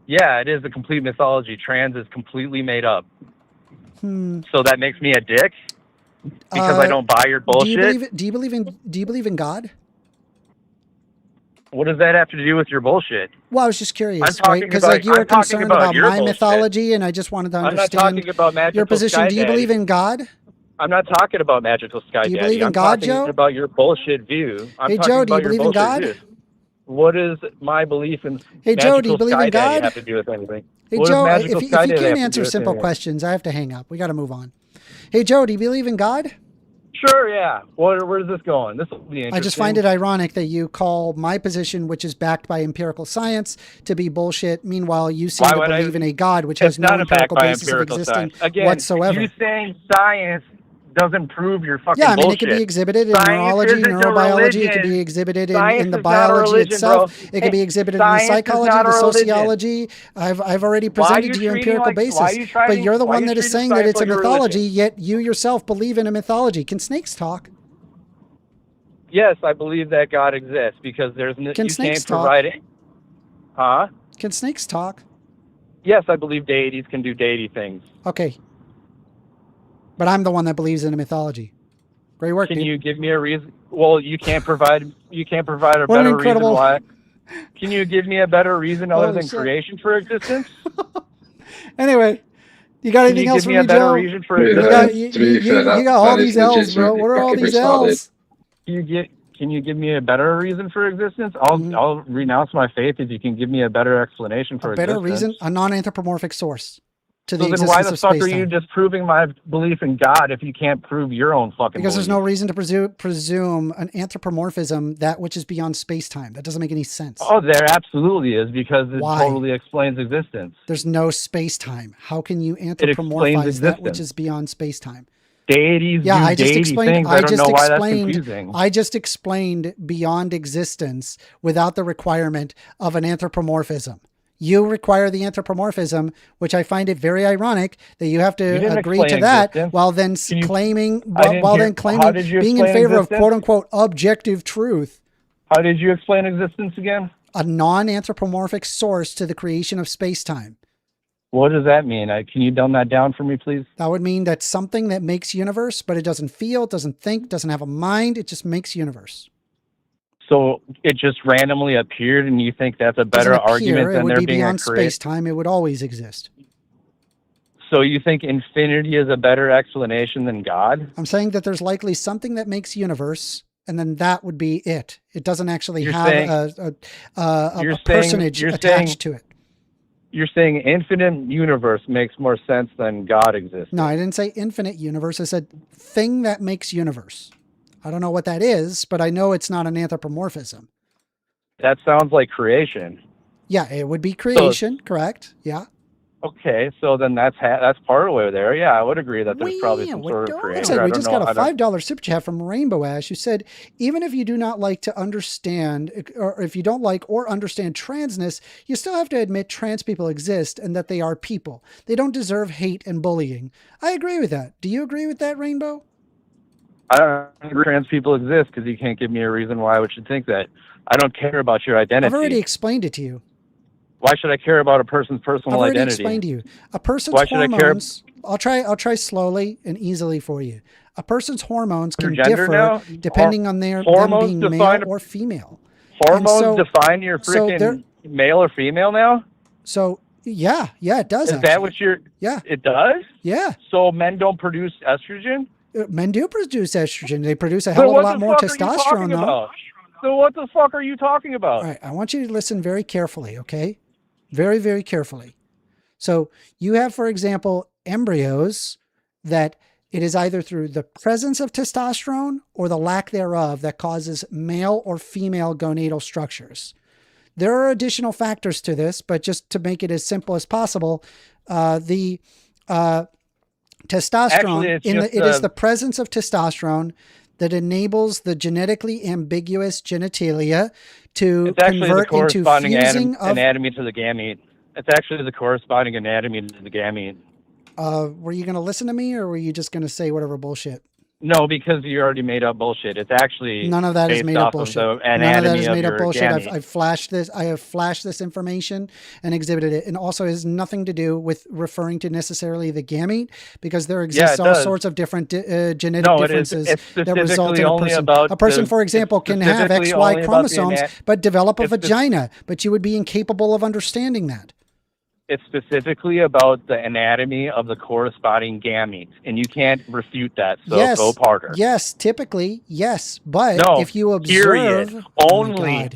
Yeah, it is a complete mythology. Trans is completely made up. So that makes me a dick because I don't buy your bullshit. Do you believe in God? What does that have to do with your bullshit? Well, I was just curious, I'm talking right? Because about- like you were I'm talking concerned about about your my bullshit. mythology, and I just wanted to I'm not understand talking about magical your position. sky Do you daddy. believe in God? I'm not talking about magical sky Do you daddy. believe in I'm God, talking Joe? about your bullshit view. I'm Hey, talking Joe, do you about your believe in bullshit God? view. What does my belief in Hey, Joe, do you magical believe sky in daddy God? have to do with anything? Hey, What does Joe, magical if you sky daddy have can't to answer do with simple anything? questions, I have to hang up. We got to move on. Hey, Joe, do you believe in God? Sure, yeah. Where's this going? This will be interesting. I just find it ironic that you call my position, which is backed by empirical science, to be bullshit. Meanwhile, you seem Why to would I- believe in a God which It's has no not backed empirical by basis of empirical existing science. Again, whatsoever. you saying science doesn't prove your fucking Yeah, I mean, bullshit. it could be exhibited in Science neurology, isn't a neurobiology. It could be religion. exhibited Science in the is not a biology religion, itself. bro. It could Hey, be exhibited in the science is psychology, not the a religion. sociology. I've already Why are presented you to you treating empirical like- why are basis. you trying- But you're the why are one you that is treating saying that science it's a like a mythology, religion? yet you yourself believe in a mythology. Can snakes talk? Yes, I believe that God exists because there's no, Can you snakes can't talk? provide it. Huh? Can snakes talk? Yes, I believe deities can do deity things. Okay. But I'm the one that believes in a mythology. Great work, Can dude. you give me a reason? Well, you can't provide a What an better reason incredible- why. Can you give me a better reason other Holy than shit. creation for existence? Anyway, you got Can anything you else give for me me, a better Joe? reason for You existence? got, you got all these L's, bro. What are all these L's? Can you give me a better reason for existence? I'll renounce my faith if you can give me a better explanation for A better existence. reason? A non-anthropomorphic source to the So then existence why the of fuck are space-time. you disproving my belief in God if you can't prove your own fucking Because there's no belief? reason to presume an anthropomorphism that which is beyond space-time. That doesn't make any sense. Oh, there absolutely is because it Why? totally explains existence. There's no space-time. How can you explains anthropomorphize that which existence. is beyond space-time? Deities Yeah, do I just deity explained. things. I I don't just know why that's explained. confusing. I just explained beyond existence without the requirement of an anthropomorphism. You require the anthropomorphism, which I find it very ironic that you have You to didn't agree to explain that, existence. while then Can you- claiming, I didn't while hear- then how claiming did you being in explain favor of existence? quote unquote objective truth, How did you explain existence again? a non-anthropomorphic source to the creation of space-time. What does that mean? Can you dumb that down for me, please? That would mean that something that makes universe, but it doesn't feel, doesn't think, doesn't have a mind. It just makes universe. So it just randomly appeared, and you think that's a better Doesn't appear, argument it than would there be being a beyond creation? space-time. It would always exist. So you think infinity is a better explanation than God? I'm saying that there's likely something that makes universe, and then that would be it. It doesn't actually You're have saying- a you're saying- personage you're attached saying- to it. You're saying infinite universe makes more sense than God exists. No, I didn't say infinite universe. I said thing that makes universe. I don't know what that is, but I know it's not an anthropomorphism. That sounds like creation. Yeah, it would be creation, correct? Yeah. Okay, so then that's part of the way there. Yeah, I would agree that there's probably some sort of creation. Looks like we just got a $5 super chat from Rainbow Ash, who said, even if you do not like to understand, or if you don't like or understand transness, you still have to admit trans people exist and that they are people. They don't deserve hate and bullying. I agree with that. Do you agree with that, Rainbow? I don't agree trans people exist because you can't give me a reason why I should think that. I don't care about your identity. I've already explained it to you. Why should I care about a person's personal identity? I've already explained to you. A person's hormones, I'll try slowly and easily for you. A person's hormones can differ depending on them being male or female. Hormones define your freaking male or female now? So, yeah, it does. Is that what you're... Yeah. It does? Yeah. So men don't produce estrogen? Men do produce estrogen. They produce a hell of a lot more testosterone, though. So what the fuck are you talking about? All right, I want you to listen very carefully, okay? Very, very carefully. So you have, for example, embryos that it is either through the presence of testosterone or the lack thereof that causes male or female gonadal structures. There are additional factors to this, but just to make it as simple as possible, the testosterone, it is the presence of testosterone that enables the genetically ambiguous genitalia to convert into fusing of anatomy to the gamete. It's actually the corresponding anatomy to the gamete. Were you going to listen to me, or were you just going to say whatever bullshit? No, because you already made up bullshit. It's actually none of that is made up bullshit. None of that is made up bullshit. I've flashed this. I have flashed this information and exhibited it, and also has nothing to do with referring to necessarily the gamete, because there exists all sorts of different genetic differences that result in a person. A person, for example, can have XY chromosomes but develop a vagina, but you would be incapable of understanding that. It's specifically about the anatomy of the corresponding gametes, and you can't refute that. So go harder. Yes, typically, yes. But if you observe... Only.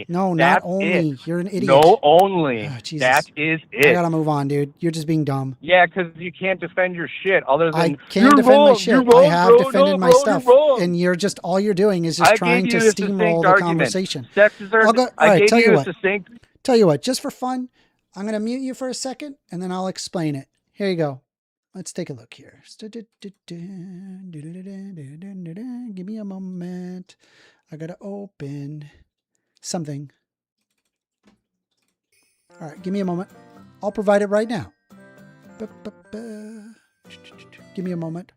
No, not only. You're an idiot. No, only. Oh, that is it. I gotta move on, dude. You're just being dumb. Yeah, because you can't defend your shit other than... I can't defend my shit. I have defended my stuff. And you're just... All you're doing is just trying to steamroll the conversation. Tell you what, just for fun... I'm going to mute you for a second, and then I'll explain it. Here you go. Let's take a look here. Give me a moment. I got to open something. All right, give me a moment. I'll provide it right now. Give me a moment.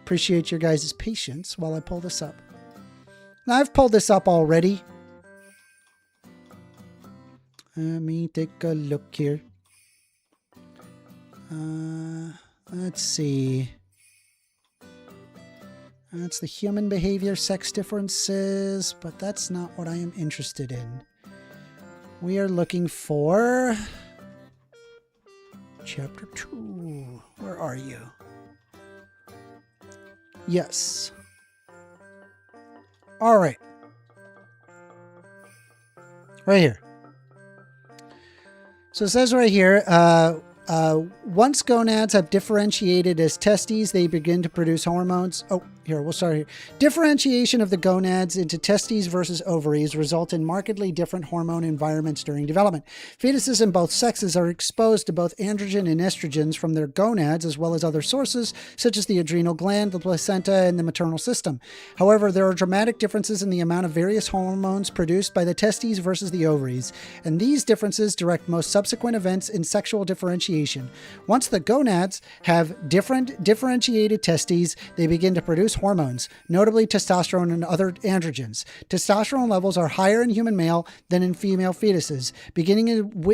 Appreciate your guys' patience while I pull this up. Now, I've pulled this up already. Let me take a look here. Let's see. That's the human behavior, sex differences, but that's not what I am interested in. We are looking for Chapter 2. Where are you? Yes. All right. Right here. So it says right here, once gonads have differentiated as testes, they begin to produce hormones. Oh, here, we'll start here. Differentiation of the gonads into testes versus ovaries result in markedly different hormone environments during development. Fetuses in both sexes are exposed to both androgen and estrogens from their gonads, as well as other sources, such as the adrenal gland, the placenta, and the maternal system. However, there are dramatic differences in the amount of various hormones produced by the testes versus the ovaries, and these differences direct most subsequent events in sexual differentiation. Once the gonads have differentiated testes, they begin to produce hormones, notably testosterone and other androgens. Testosterone levels are higher in human male than in female fetuses, beginning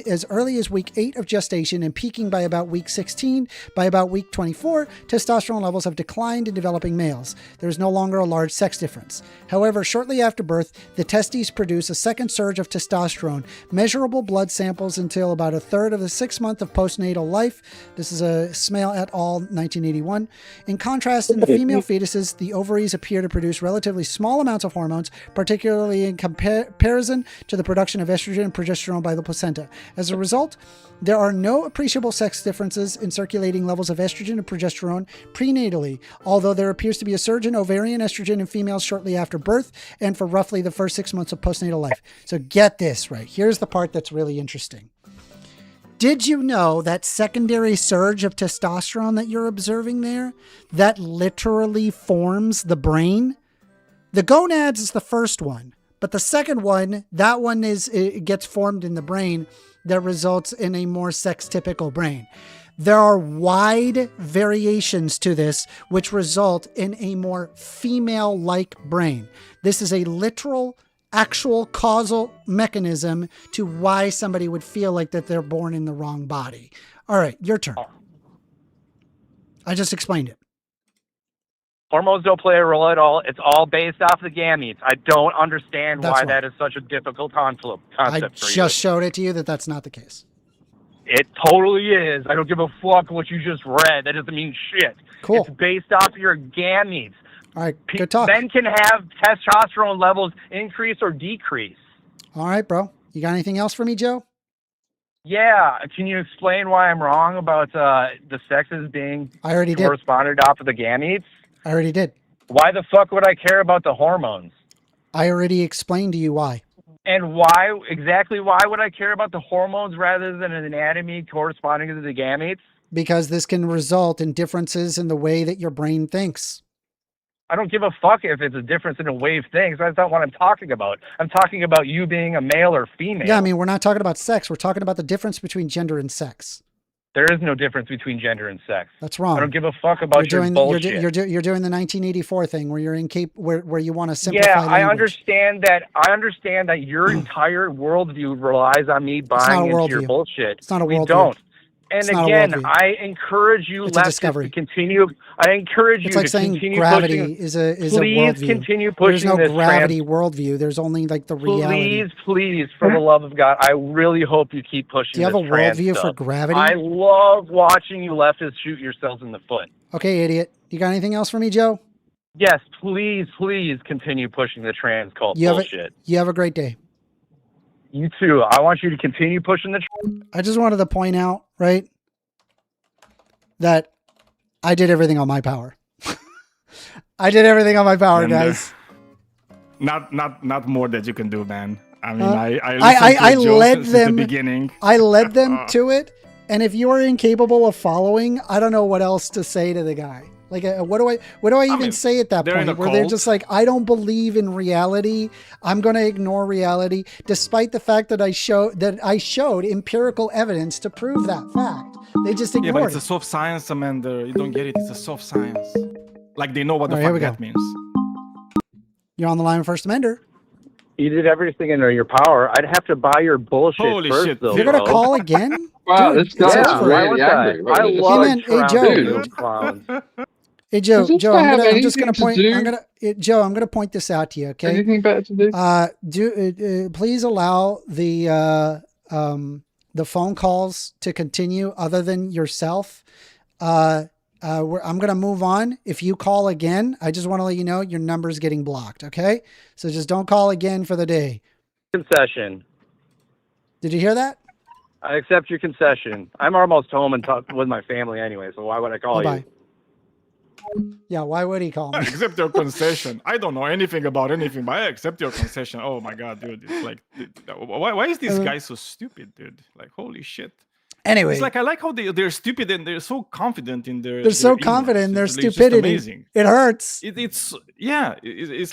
as early as week 8 of gestation and peaking by about week 16. By about week 24, testosterone levels have declined in developing males. There is no longer a large sex difference. However, shortly after birth, the testes produce a second surge of testosterone, measurable blood samples until about a third of the 6th month of postnatal life. This is a Smale et al. 1981. In contrast, in the female fetuses, fetus, the ovaries appear to produce relatively small amounts of hormones, particularly in comparison to the production of estrogen and progesterone by the placenta. As a result, there are no appreciable sex differences in circulating levels of estrogen and progesterone prenatally, although there appears to be a surge in ovarian estrogen in females shortly after birth and for roughly the first 6 months of postnatal life. So get this right. Here's the part that's really interesting. Did you know that secondary surge of testosterone that you're observing there, that literally forms the brain? The gonads is the first one, but the second one, that one it gets formed in the brain that results in a more sex-typical brain. There are wide variations to this, which result in a more female-like brain. This is a literal, actual causal mechanism to why somebody would feel like that they're born in the wrong body. All right, your turn. I just explained it. Hormones don't play a role at all. It's all based off the gametes. I don't understand why that is such a difficult concept I for you. just showed it to you that that's not the case. It totally is. I don't give a fuck what you just read. That doesn't mean shit. Cool. It's based off your gametes. All right, good talk. Men can have testosterone levels increase or decrease. All right, bro. You got anything else for me, Joe? Yeah. Can you explain why I'm wrong about the sexes being corresponded off of the gametes? I already did. Why the fuck would I care about the hormones? I already explained to you why. And why would I care about the hormones rather than an anatomy corresponding to the gametes? Because this can result in differences in the way that your brain thinks. I don't give a fuck if it's a difference in the way of things. That's not what I'm talking about. I'm talking about you being a male or female. Yeah, I mean, we're not talking about sex. We're talking about the difference between gender and sex. There is no difference between gender and sex. That's wrong. I don't give a fuck about your bullshit. You're doing the 1984 thing where you're where you want to simplify Yeah, language. I understand that your entire worldview relies on me buying into your bullshit. It's not a worldview. We don't. And again, I encourage you leftists to continue. I encourage you to continue gravity pushing. is a please worldview. Continue pushing There's no this gravity worldview. There's only like the reality. Please, for the love of God, I really hope you keep pushing. Do you have this a worldview stuff. for gravity? I love watching you leftists shoot yourselves in the foot. Okay, idiot. You got anything else for me, Joe? Yes, please continue pushing the trans cult bullshit. You have a great day. You too. I want you to continue pushing the. I just wanted to point out, right, that I did everything on my power. I did everything on my power, guys. Not more that you can do, man. I mean, I led them since the beginning. I led them to it, and if you are incapable of following, I don't know what else to say to the guy. Like, what do I even say at that point where they're just like, I don't believe in reality. I'm going to ignore reality, despite the fact that I showed empirical evidence to prove that fact. They just ignored it. Yeah, but it's a soft science, Amanda. You don't get it. It's a soft science. Like they know what the fuck that means. You're on the line with First Amender. You did everything in your power. I'd have to buy your bullshit first, shit. though. You're going to call again? Wow, this guy is really angry. I love Joe. Hey Joe, I'm just going to point. I'm going to point this out to you. Okay. Anything better to do? Please allow the phone calls to continue, other than yourself. I'm going to move on. If you call again, I just want to let you know your number is getting blocked. Okay, so just don't call again for the day. Concession. Did you hear that? I accept your concession. I'm almost home and with my family anyway, so why would I call you? Yeah, why would he call me? I accept your concession. I don't know anything about anything, but I accept your concession. Oh my god, dude! It's like, why is this guy so stupid, dude? Like, holy shit. Anyway, it's like I like how they're stupid and they're so confident in their. They're so confident in their stupidity. Amazing. It hurts. It's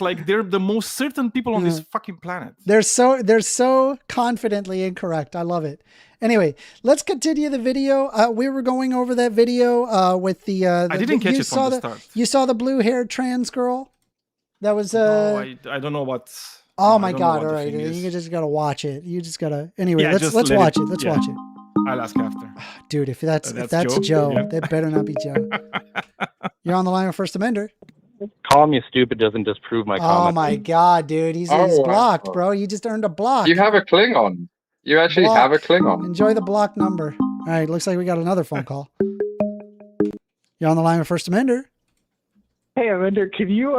like they're the most certain people on this fucking planet. They're so confidently incorrect. I love it. Anyway, let's continue the video. We were going over that video with the. I didn't catch it from the start. You saw the blue-haired trans girl. That was. No, I don't know what. Oh my god! All right, you just gotta watch it. You just gotta. Anyway, let's watch it. Let's watch it. I'll ask after. Dude, if that's Joe, that better not be Joe. You're on the line with First Amender. Calling me stupid doesn't disprove my comment. Oh my god, dude, he's blocked, bro. You just earned a block. You have a Klingon. You actually have a Klingon. Enjoy the block number. All right, looks like we got another phone call. You're on the line with First Amender. Hey, Amanda, can you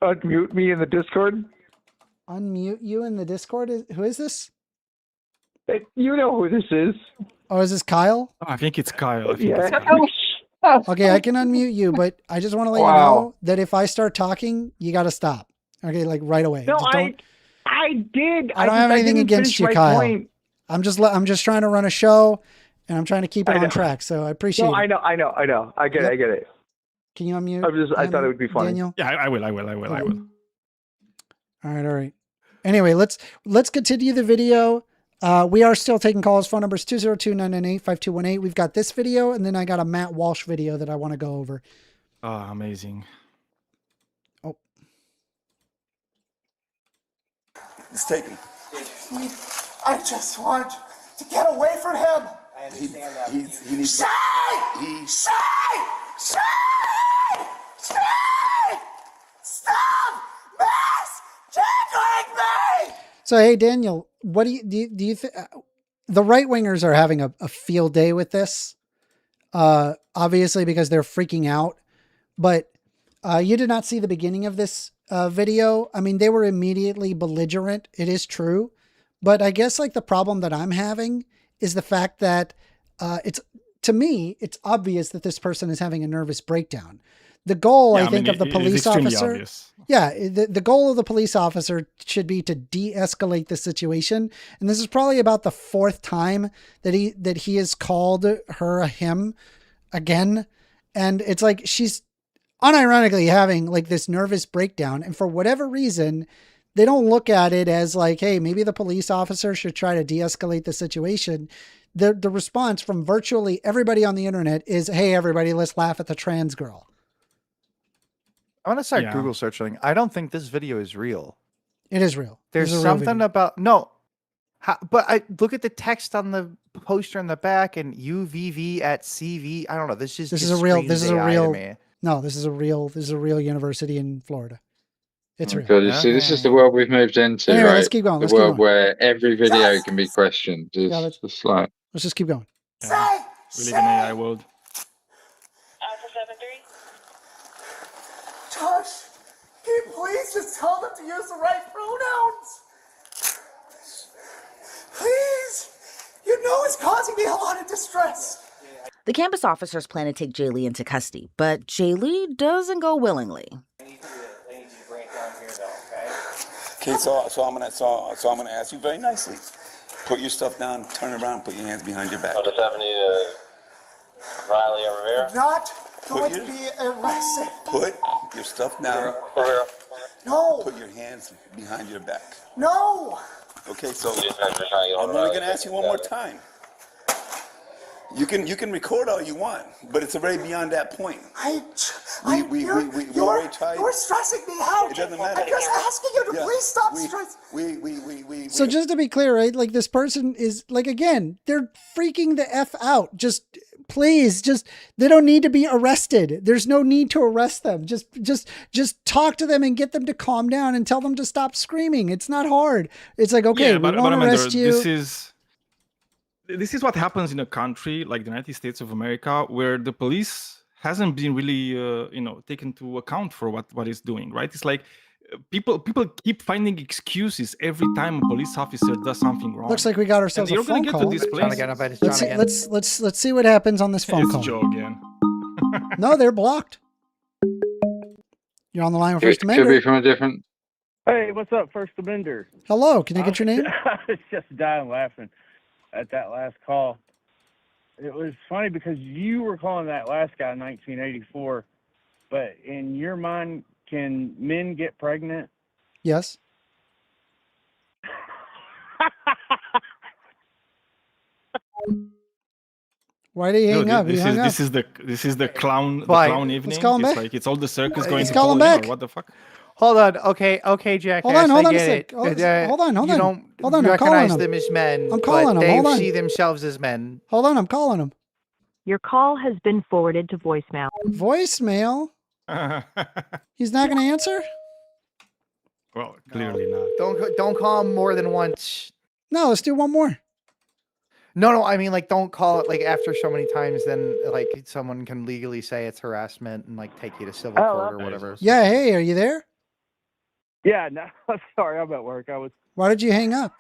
unmute me in the Discord? Unmute you in the Discord? Who is this? You know who this is. Oh, is this Kyle? I think it's Kyle. I think Yeah. it's Kyle. Okay, I can unmute you, but I just want to let you know that if I start talking, you got to stop. Okay, like right away. No, Just don't, I did. I don't have anything didn't against finish you, my Kyle. point. I'm just trying to run a show, and I'm trying to keep it on track. So I appreciate No, it. I know. I get it. Can you unmute? I thought it would be funny. Daniel? Yeah, I will. All right. Anyway, let's continue the video. We are still taking calls. Phone number is 202-998-5218. We've got this video, and then I got a Matt Walsh video that I want to go over. Oh, amazing. Oh. It's taken. I just want to get away from him. I understand that. He needs Shay! Stop misgendering me! So, hey, Daniel, what do you think? The right wingers are having a field day with this, obviously because they're freaking out. But you did not see the beginning of this video. I mean, they were immediately belligerent. It is true. But I guess like the problem that I'm having is the fact that to me, it's obvious that this person is having a nervous breakdown. The goal, I think, of the police officer. Obvious. Yeah, the goal of the police officer should be to de-escalate the situation. And this is probably about the fourth time that he has called her a him again. And it's like she's unironically having like this nervous breakdown. And for whatever reason, they don't look at it as like, hey, maybe the police officer should try to de-escalate the situation. The response from virtually everybody on the internet is, hey, everybody, let's laugh at the trans girl. I'm going to start Google searching. I don't think this video is real. It is real. There's something about, no. But I look at the text on the poster in the back and UVV at CV. I don't know. This is a real university in Florida. It's real. God, you see, this is the world we've moved into. Anyway, right? let's keep going. The world where every video can be questioned. Let's just keep going. We live in an AI world. Josh, can you please just tell them to use the right pronouns? Please! You know it's causing me a lot of distress. The campus officers plan to take Jaylee into custody, but Jaylee doesn't go willingly. Okay, so I'm gonna ask you very nicely. Put your stuff down, turn around, put your hands behind your back. What does that mean to Riley over here? Not going to be arrested. Put your stuff down. No. Put your hands behind your back. No. Okay, so I'm only gonna ask you one more time. You can record all you want, but it's already beyond that point. We already tried. You're stressing me out. It doesn't matter. I'm just asking you to please stop stressing. So just to be clear, right? Like this person is like, again, they're freaking the F out. Just please, they don't need to be arrested. There's no need to arrest them. Just talk to them and get them to calm down and tell them to stop screaming. It's not hard. It's like, okay, we won't arrest you. This is what happens in a country like the United States of America, where the police hasn't been really, taken into account for what it's doing, right? It's like people keep finding excuses every time a police officer does something wrong. Looks like we got ourselves a phone call. Let's see what happens on this phone call. It's Joe again. No, they're blocked. You're on the line with First Amender. Could be from a different. Hey, what's up, First Amender? Hello, can I get your name? I was just dying laughing at that last call. It was funny because you were calling that last guy 1984, but in your mind, can men get pregnant? Yes. Why did he hang up? This is the clown evening. Let's call him back. It's like it's all the circus going to call him back. What the fuck? Hold on. Okay, Jack. Hold on I a get sec. it. Hold on. You don't Hold on, recognize them as men. I'm calling but them. Hold on. They see themselves as men. Hold on, I'm calling him. Your call has been forwarded to voicemail. Voicemail? He's not going to answer? Well, clearly not. Don't call him more than once. No, let's do one more. No, I mean, like, don't call it, like, after so many times, then, like, someone can legally say it's harassment and, like, take you to civil court or whatever. Yeah, hey, are you there? Yeah, no, sorry, I'm at work. Why did you hang up?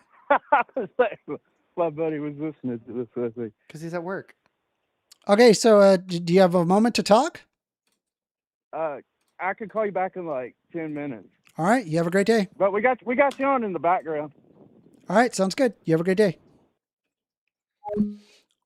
My buddy was listening to this with me. Because he's at work. Okay, so do you have a moment to talk? I could call you back in like 10 minutes. All right, you have a great day. But we got you on in the background. All right, sounds good. You have a great day.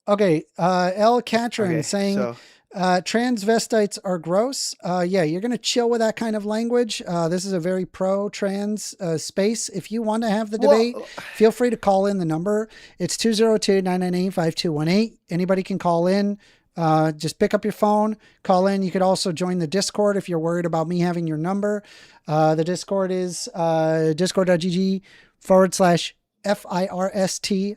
Okay, L. Catron saying transvestites are gross. Yeah, you're going to chill with that kind of language. This is a very pro-trans space. If you want to have the debate, feel free to call in the number. It's 202-998-5218. Anybody can call in. Just pick up your phone, call in. You could also join the Discord if you're worried about me having your number. The Discord is discord.gg/FIRST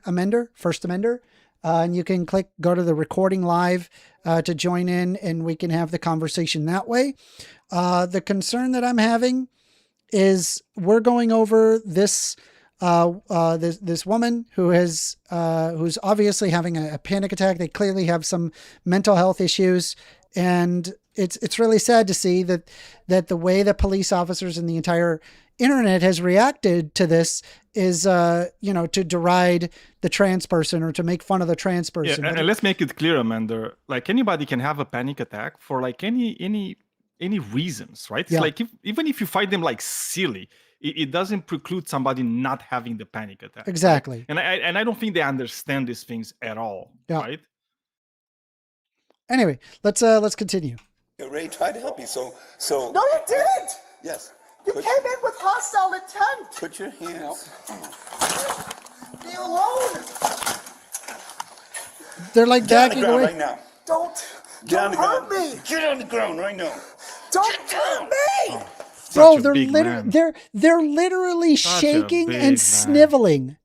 amender, first amender. And you can go to the recording live to join in, and we can have the conversation that way. The concern that I'm having is we're going over this this woman who's obviously having a panic attack. They clearly have some mental health issues, and it's really sad to see that the way that police officers and the entire internet has reacted to this is to deride the trans person or to make fun of the trans person. Yeah, and let's make it clear, Amanda. Like, anybody can have a panic attack for like any reasons, right? It's like even if you find them like silly, it doesn't preclude somebody not having the panic attack. Exactly. Right? And I don't think they understand these things at all. Yeah. Right? Anyway, let's continue. Ray tried to help you, so. No, you didn't. Yes. You came in with hostile intent. Put your hands. Be alone. They're like Get on the backing ground away. right now. Don't hurt me. Get on the ground right now. Don't hurt me. Bro, they're literally shaking and sniveling.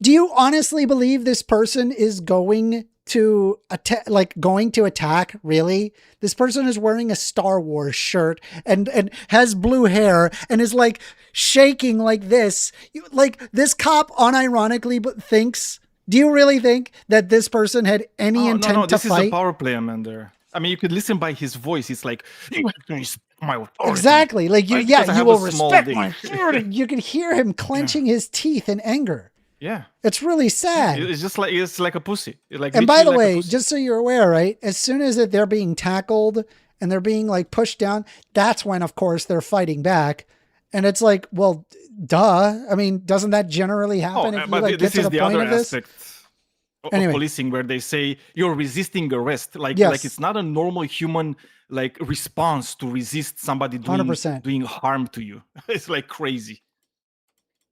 Do you honestly believe this person is going to attack? Really? This person is wearing a Star Wars shirt and has blue hair and is like shaking like this. Like, this cop unironically thinks, do you really think that this person had any intent to fight? This is a power play, Amanda. I mean, you could listen by his voice. It's like, you have to respect my authority. Exactly. Like, you will respect my dick. authority. You can hear him clenching his teeth in anger. Yeah. It's really sad. It's like a pussy. And by the way, just so you're aware, right? As soon as they're being tackled and they're being like pushed down, that's when, of course, they're fighting back. And it's like, well, duh. I mean, doesn't that generally happen if you get to the point of this? Of policing, where they say you're resisting arrest, like it's not a normal human like response to resist somebody doing harm to you. It's like crazy.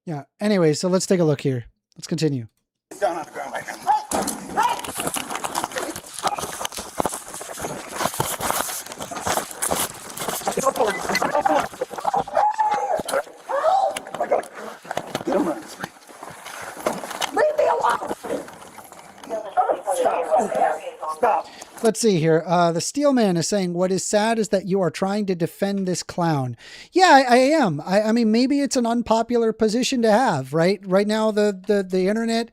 Yeah. Anyway, so let's take a look here. Let's continue. Down on the ground right now. Get him right. Leave me alone. Stop. Let's see here. The Steel Man is saying, what is sad is that you are trying to defend this clown. Yeah, I am. I mean, maybe it's an unpopular position to have, right? Right now, the internet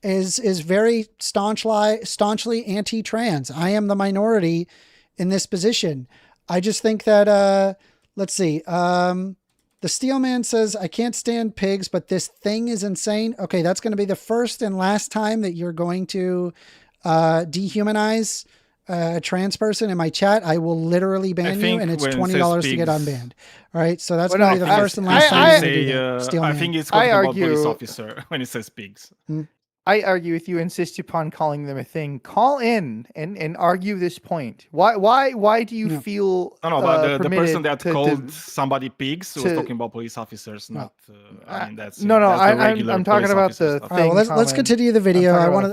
is very staunchly anti-trans. I am the minority in this position. I just think that, let's see. The Steel Man says, I can't stand pigs, but this thing is insane. Okay, that's going to be the first and last time that you're going to dehumanize a trans person in my chat. I will literally ban you, and it's $20 to get unbanned. All right, so that's going to be the first and last time. I think it's talking about police officer when it says pigs. I argue if you insist upon calling them a thing, call in and argue this point. Why do you feel but the person that called somebody pigs was talking about police officers, not I mean that's I'm talking about the thing. Right, well, let's continue the video. I wanted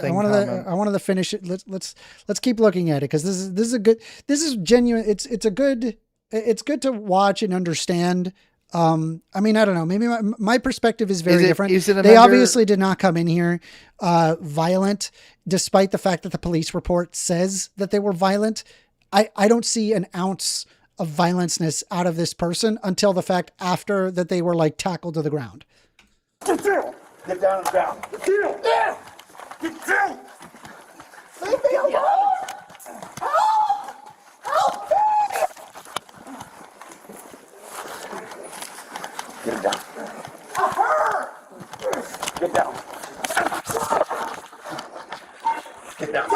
to finish it. Let's keep looking at it, because this is genuine. It's good to watch and understand. I mean, I don't know. Maybe my perspective is very different. They obviously did not come in here violent, despite the fact that the police report says that they were violent. I don't see an ounce of violenceness out of this person until the fact after that they were like tackled to the ground. Get down. Get down on the ground. Get down. Get down. Leave me alone! Help! Help me! Get down. Her! Get down. Get down.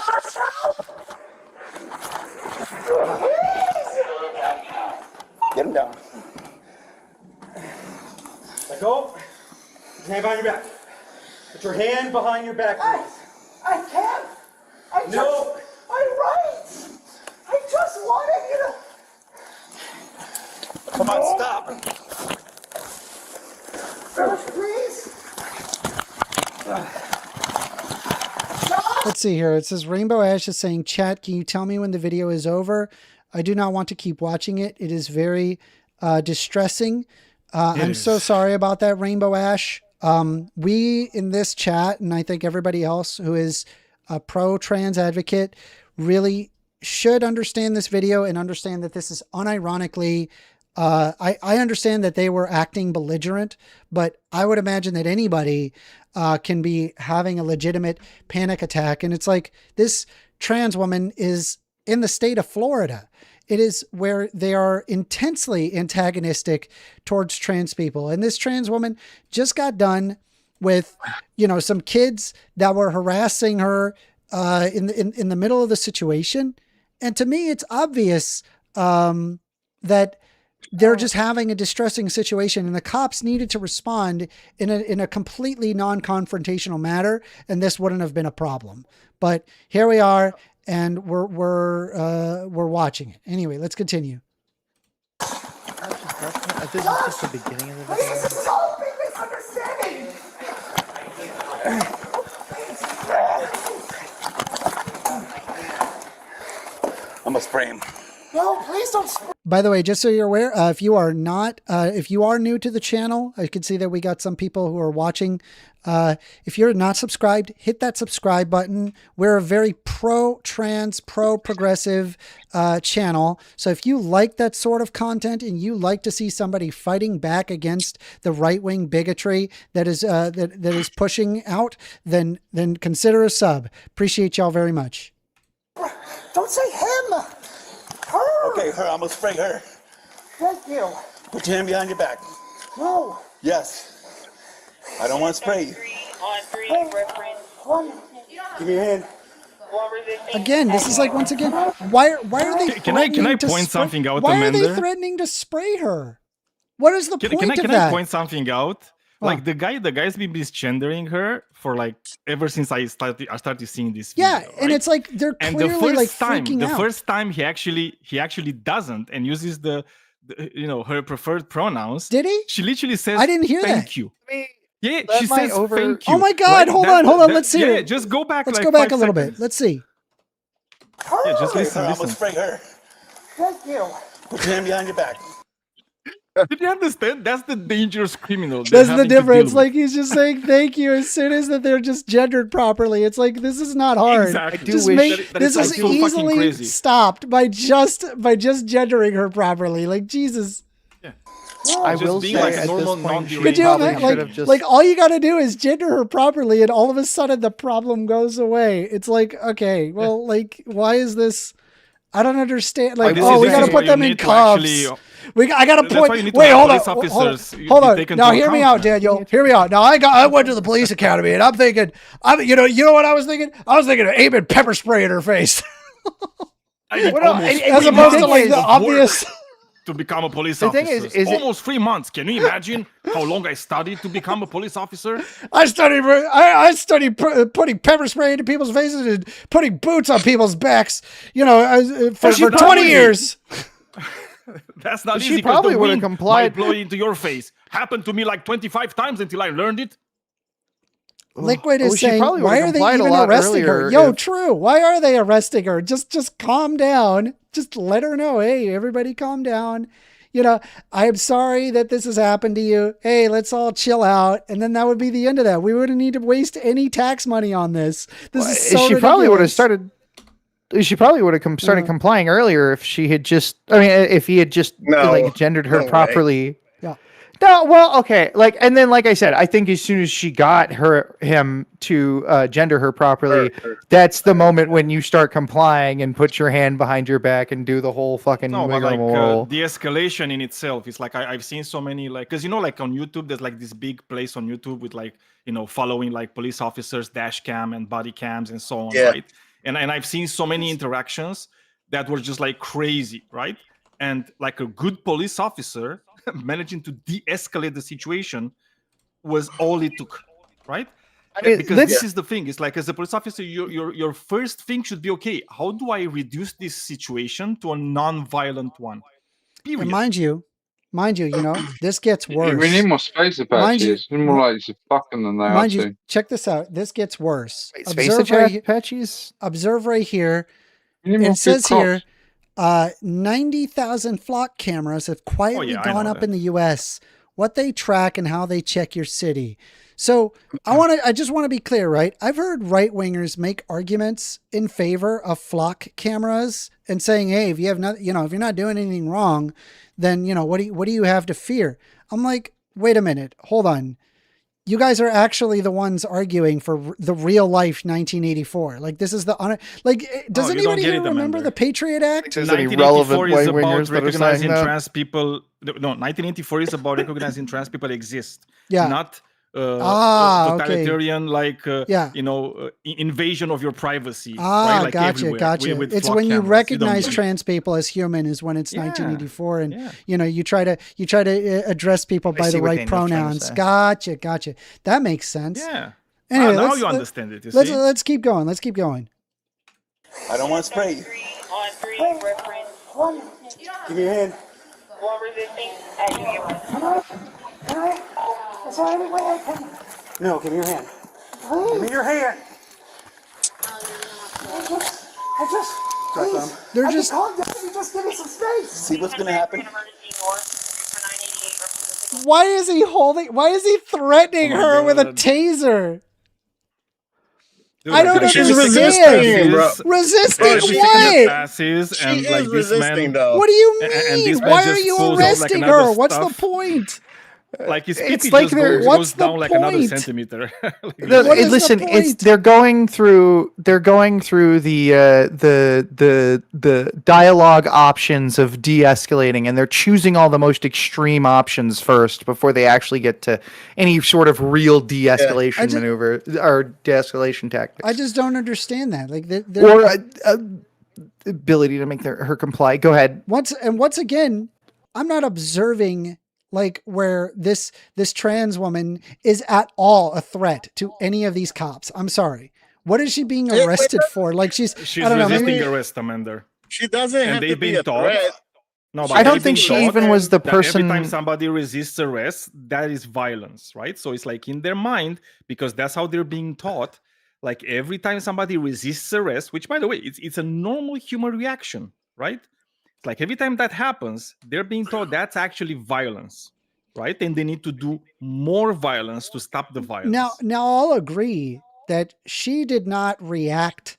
Get him down. Let go. Put your hand behind your back. Put your hand behind your back, please. I can't. No. My rights. I just wanted you to. Come on, stop. Please. Let's see here. It says Rainbow Ash is saying, chat, can you tell me when the video is over? I do not want to keep watching it. It is very distressing. I'm so sorry about that, Rainbow Ash. We in this chat, and I think everybody else who is a pro-trans advocate, really should understand this video and understand that this is unironically, I understand that they were acting belligerent, but I would imagine that anybody can be having a legitimate panic attack. And it's like, this trans woman is in the state of Florida. It is where they are intensely antagonistic towards trans people. And this trans woman just got done with, you know, some kids that were harassing her in the middle of the situation. And to me, it's obvious that they're just having a distressing situation, and the cops needed to respond in a completely non-confrontational manner, and this wouldn't have been a problem. But here we are, and we're watching it. Anyway, let's continue. This is just the beginning of the video. This is all a big misunderstanding. I'm gonna spray him. No, please don't. By the way, just so you're aware, if you are new to the channel, I can see that we got some people who are watching. If you're not subscribed, hit that subscribe button. We're a very pro-trans, pro-progressive channel. So if you like that sort of content and you like to see somebody fighting back against the right-wing bigotry that is that is pushing out, then consider a sub. Appreciate y'all very much. Don't say him. Her. Okay, her. I'm gonna spray her. Thank you. Put your hand behind your back. No. Yes. I don't want to spray you. Give me your hand. Again, this is like, once again, why are they? Can I point something out, Why are they Amanda? threatening to spray her? What is the point of Can that? I point something out? Like the guy's been misgendering her for like ever since I started seeing this video. Yeah, and it's like they're clearly like freaking out. The first time he actually doesn't and uses the her preferred pronouns. Did he? She literally says, I didn't hear thank that. you. Yeah, she says thank you. Oh my God! Right? Hold on. Let's see. Yeah, just go back. Let's like go back 5 a little seconds. bit. Let's see. Yeah, just listen. I'm gonna spray her. Thank you. Put your hand behind your back. Did you understand? That's the dangerous criminal. That's the difference. Like, he's just saying thank you as soon as that they're just gendered properly. It's like, this is not hard. Exactly. Just this is so easily crazy. stopped by just gendering her properly. Like, Jesus. Yeah. I will being say like a at normal this point, she Could you probably imagine, should have just like all you got to do is gender her properly, and all of a sudden the problem goes away. It's like, okay, well, like, why is this? I don't understand. Like, This oh, is- we this got is to why put you them in need to cuffs. actually- I got to That's point. why you need to Wait, have hold on. police officers Hold be on. taken Now to hear me account, out, Daniel. Hear me out. Now I went to the police academy, and I'm thinking, you know what I was thinking? I was thinking of aiming pepper spray in her face, I Well, almost as 3 opposed to months like the of obvious. work to become a police The thing officer. is it- almost 3 months. Can you imagine how long I studied to become a police officer? I studied putting pepper spray into people's faces and putting boots on people's backs. You know, for That's not 20 easy. years. That's not She easy. 'cause probably the would have wind complied. might blow into your face. Happened to me like 25 times until I learned it. Liquid is she saying, probably why would've are they complied a even lot arresting her? earlier Yo, if- true. Why are they arresting her? Just calm down. Just let her know, hey, everybody calm down. You know, I'm sorry that this has happened to you. Hey, let's all chill out. And then that would be the end of that. We wouldn't need to waste any tax money on this. This is so she probably would have ridiculous. started. She probably would have started complying earlier if she had just. I mean, if he had just No, like gendered her no way. properly. Yeah. No, well, okay. Like, and then, like I said, I think as soon as she got him to gender her properly, that's the moment when you start complying and put your hand behind your back and do the whole fucking No, but like rigmarole. the escalation in itself is like I've seen so many like because like on YouTube there's like this big place on YouTube with like following like police officers, dash cam and body cams and so on, right? And I've seen so many interactions that were just like crazy, right? And like a good police officer managing to de-escalate the situation was all it took, right? Because this is the thing. It's like as a police officer, your first thing should be, okay, how do I reduce this situation to a non-violent one? Period. And mind you, this gets worse. We need more space Apaches. More likely to fuck them than they are to. Check this out. This gets worse. Apaches? Observe right here. It says here, 90,000 flock cameras have quietly gone up in the U.S. What they track and how they check your city. So I just want to be clear, right? I've heard right-wingers make arguments in favor of flock cameras and saying, hey, if you have not, if you're not doing anything wrong, then, what do you have to fear? I'm like, wait a minute, hold on. You guys are actually the ones arguing for the real life 1984. Like this is the does anybody here remember the Patriot Act? 1984 is about recognizing trans people. No, 1984 is about recognizing trans people exist. Yeah. Not totalitarian okay. Invasion of your privacy. Ah, right? Like gotcha. It's when you recognize trans people as human is when it's 1984, and you try to address people by the right pronouns. Gotcha. That makes sense. Yeah. Anyway, now you understand it. Let's keep going. I don't want to spray you. Give me your hand. One resisting. As you Is there any way I can? No, give me your hand. Please. Give me your hand. They're just. Calm down. You just give me some space. See what's gonna happen? Why is he threatening her with a taser? Dude, I don't understand. Resisting what? She is resisting, though. What do you mean? Why are you arresting her? What's the point? Like his it's like just goes down like another centimeter. Listen, they're going through the dialogue options of de-escalating, and they're choosing all the most extreme options first before they actually get to any sort of real de-escalation maneuver or de-escalation tactics. I just don't understand that. Like or ability to make her comply. Go ahead. Once again, I'm not observing like where this trans woman is at all a threat to any of these cops. I'm sorry. What is she being arrested for? Like she's I don't resisting know, arrest, Amanda. She doesn't have to be a threat. No, but I don't think she even was the person. Every time somebody resists arrest, that is violence, right? So it's like in their mind, because that's how they're being taught. Like every time somebody resists arrest, which by the way, it's a normal human reaction, right? It's like every time that happens, they're being taught that's actually violence, right? And they need to do more violence to stop the violence. Now I'll agree that she did not react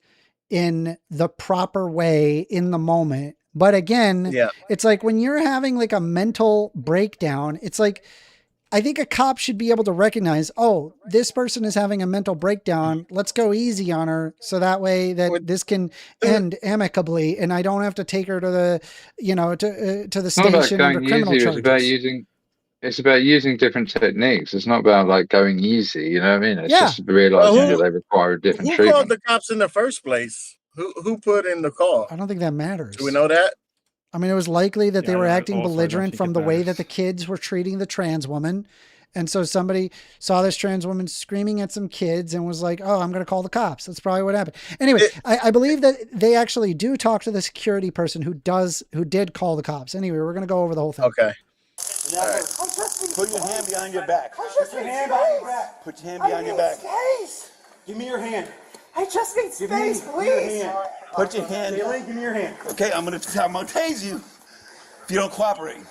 in the proper way in the moment. But again, it's like when you're having like a mental breakdown, it's like, I think a cop should be able to recognize, oh, this person is having a mental breakdown. Let's go easy on her. So that way that this can end amicably and I don't have to take her to the, to the station under criminal charges. It's about using different techniques. It's not about like going easy. You know what I mean? It's just realizing that they require a different treatment. Who called the cops in the first place? Who put in the call? I don't think that matters. Do we know that? I mean, it was likely that they were acting belligerent from the way that the kids were treating the trans woman. And so somebody saw this trans woman screaming at some kids and was like, oh, I'm going to call the cops. That's probably what happened. Anyway, I believe that they actually do talk to the security person who did call the cops. Anyway, we're going to go over the whole thing. Okay. Right. Put your hand behind your back. Put your hand behind your back. Put your hand behind your back. Space. Give me your hand. I just need space, please. Put your hand. Jalen, give me your hand. Okay, I'm gonna tase you if you don't cooperate.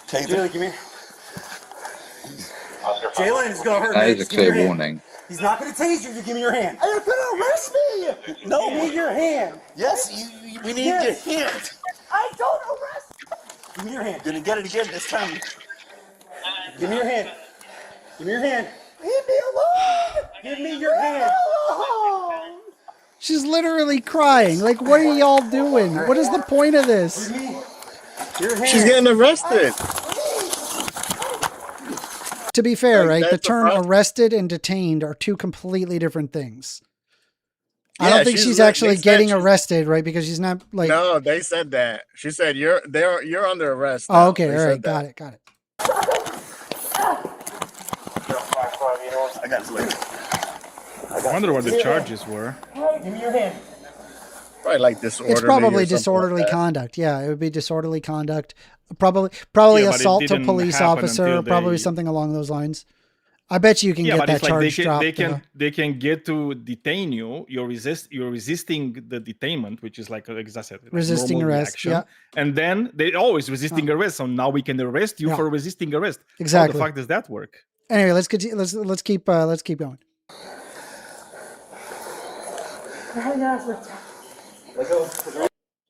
Jalen, give me. Jalen is gonna hurt me. That is a clear warning. He's not gonna tase you. You give me your hand. You're gonna arrest me. No, give me your hand. Yes, we need your hand. I don't arrest. Give me your hand. Gonna get it again this time. Give me your hand. Give me your hand. Leave me alone! Give me your hand. Alone! She's literally crying. Like, what are y'all doing? What is the point of this? Your hand. She's getting arrested. To be fair, Like, right? The that's the term problem. arrested and detained are two completely different things. I Yeah, don't think she's like- actually they said getting she's- arrested, right? Because she's not like. No, they said that. She said you're under arrest. Oh, now." okay. They All said right. that. Got it. I got this later. I wonder what the charges were. Give me your hand. Probably like disorderly. It's probably or something disorderly like that. conduct. Yeah, it would be disorderly conduct. Probably Yeah, but it assault to didn't police happen officer. until Probably they- something along those lines. I bet you can Yeah, get but that it's like charge dropped. they can get to detain you. You're resisting the detainment, which is like exactly like Resisting normal arrest, reaction. yeah. And then they always resisting arrest. So now we can arrest you Yeah. for resisting arrest. Exactly. How the fuck does that work? Anyway, let's continue. Let's keep going.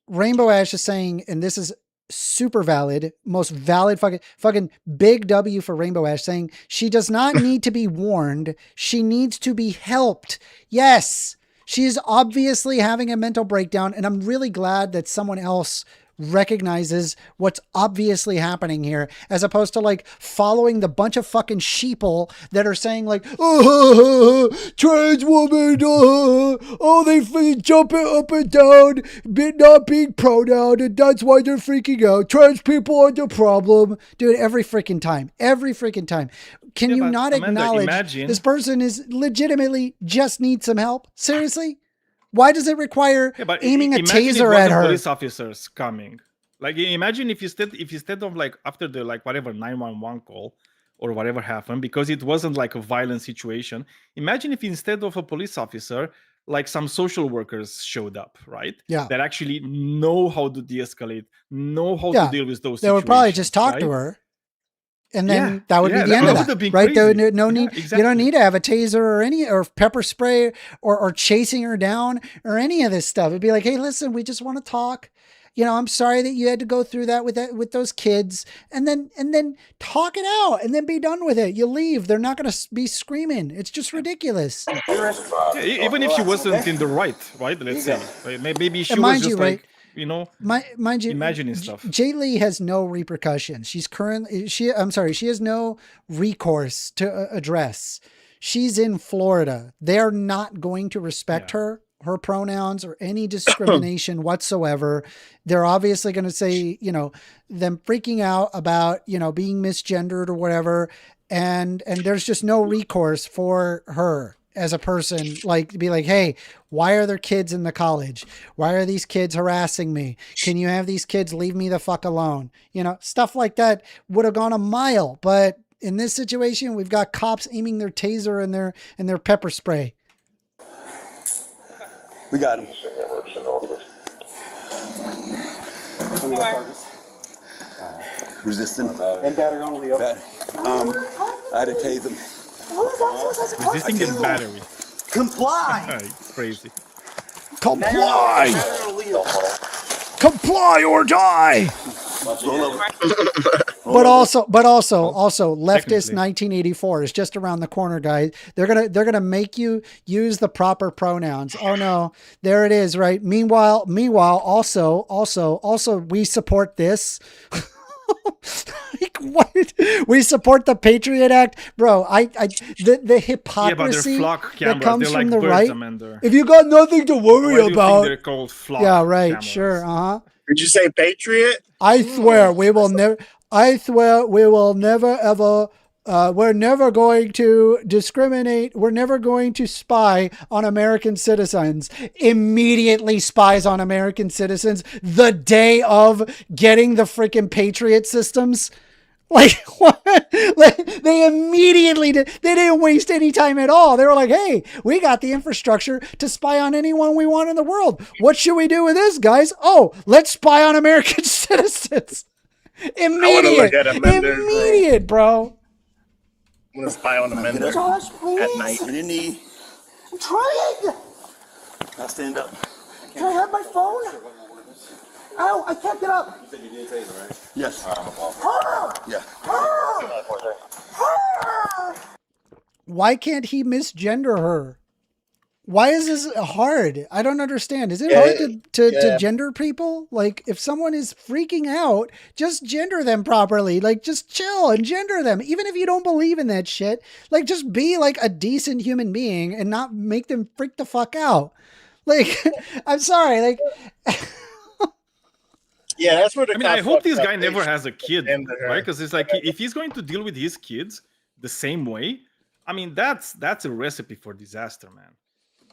Rainbow Ash is saying, and this is super valid, most valid fucking big W for Rainbow Ash, saying she does not need to be warned. She needs to be helped. Yes, she is obviously having a mental breakdown, and I'm really glad that someone else recognizes what's obviously happening here, as opposed to like following the bunch of fucking sheeple that are saying like, trans woman, oh, they jump it up and down, not being pronoun, and that's why they're freaking out. Trans people are the problem. Dude, every freaking time. Can you but not Amanda, acknowledge imagine- this person is legitimately just needs some help? Seriously? Why does it require aiming a imagine it taser at wasn't her? Police officers coming. Like imagine if instead of like after the like whatever 911 call or whatever happened, because it wasn't like a violent situation. Imagine if instead of a police officer, like some social workers showed up, right? Yeah. That actually know how to de-escalate, know how Yeah. to deal with those They situations. would probably just talk right? to her. And then Yeah, that would yeah, be the that end of would that, have been right? There would crazy. no Yeah, need. You exactly. don't need to have a taser or pepper spray or chasing her down or any of this stuff. It'd be like, hey, listen, we just want to talk. You know, I'm sorry that you had to go through that with those kids, and then talk it out, and then be done with it. You leave. They're not going to be screaming. It's just ridiculous. Yeah, even if she wasn't in the right? Let's say right? Maybe she And was mind just you, like right, mind you, imagining stuff. Jaylee has no repercussions. She has no recourse to address. She's in Florida. They're not going to respect her pronouns or any discrimination whatsoever. They're obviously going to say, them freaking out about, being misgendered or whatever. And there's just no recourse for her as a person, like to be like, hey, why are there kids in the college? Why are these kids harassing me? Can you have these kids leave me the fuck alone? Stuff like that would have gone a mile. But in this situation, we've got cops aiming their taser and their pepper spray. We got him. Resisting. And battery on Leo. I had to tase him. Resisting and battery. Comply. Crazy. Comply or die. But also, leftist 1984 is just around the corner, guys. They're gonna make you use the proper pronouns. Oh no, there it is, right? Meanwhile, also, we support this. Like, what? We support the Patriot Act, bro. The hypocrisy that comes from the right. If you got nothing to worry about, they're called flock yeah, right, cameras? sure, Did you say Patriot? I swear we will never. Ever. We're never going to discriminate. We're never going to spy on American citizens. Immediately spies on American citizens the day of getting the freaking Patriot systems. Like, what? Like, they immediately did. They didn't waste any time at all. They were like, hey, we got the infrastructure to spy on anyone we want in the world. What should we do with this, guys? Oh, let's spy on American citizens. Immediate, bro. I'm gonna spy on Amanda Josh, please. at night. In your knee. I'm trying. I'll stand up. Can I have my phone? Ow, I can't get up. You said you did taser, right? Yes. Yeah. Why can't he misgender her? Why is this hard? I don't understand. Is it hard to gender people? Like, if someone is freaking out, just gender them properly. Like, just chill and gender them. Even if you don't believe in that shit, like, just be like a decent human being and not make them freak the fuck out. Like, I'm sorry. Like, yeah, that's where the. I mean, I hope this guy never has a kid, right? Because it's like, if he's going to deal with his kids the same way, I mean, that's a recipe for disaster, man.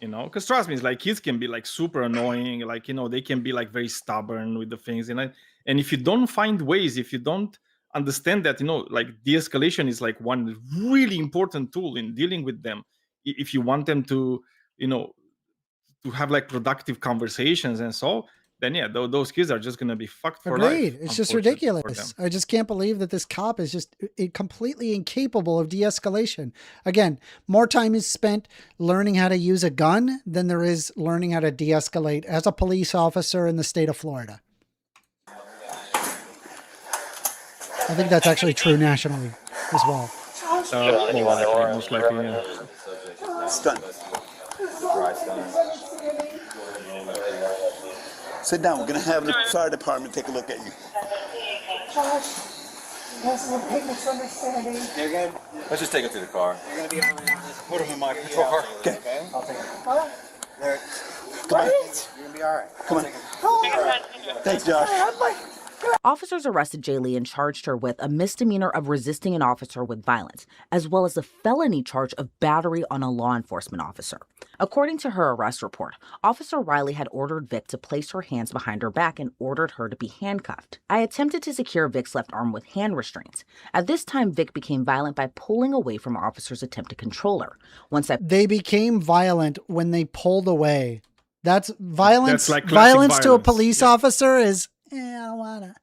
You know, because trust me, it's like kids can be like super annoying, like, you know, they can be like very stubborn with the things, and if you don't find ways, if you don't understand that, you know, like de-escalation is like one really important tool in dealing with them. If you want them to, you know, to have like productive conversations and so, then yeah, those kids are just gonna be fucked for life. Agreed. It's just ridiculous. I just can't believe that this cop is just completely incapable of de-escalation. Again, more time is spent learning how to use a gun than there is learning how to de-escalate as a police officer in the state of Florida. I think that's actually true nationally as well. Most likely, yeah. Stun. Sit down. We're going to have the fire department take a look at you. Josh, this is a big misunderstanding. You're good? Let's just take it to the car. You're going to be on put him in my patrol car. Okay. I'll take it. What? There. Come on. You're going to be all right. Come on. Thanks, Josh. Officers arrested Jaylee and charged her with a misdemeanor of resisting an officer with violence, as well as a felony charge of battery on a law enforcement officer. According to her arrest report, Officer Riley had ordered Vic to place her hands behind her back and ordered her to be handcuffed. I attempted to secure Vic's left arm with hand restraints. At this time, Vic became violent by pulling away from officers' attempt to control her. They became violent when they pulled away. That's violence. That's like violence to a police officer is, I don't wanna.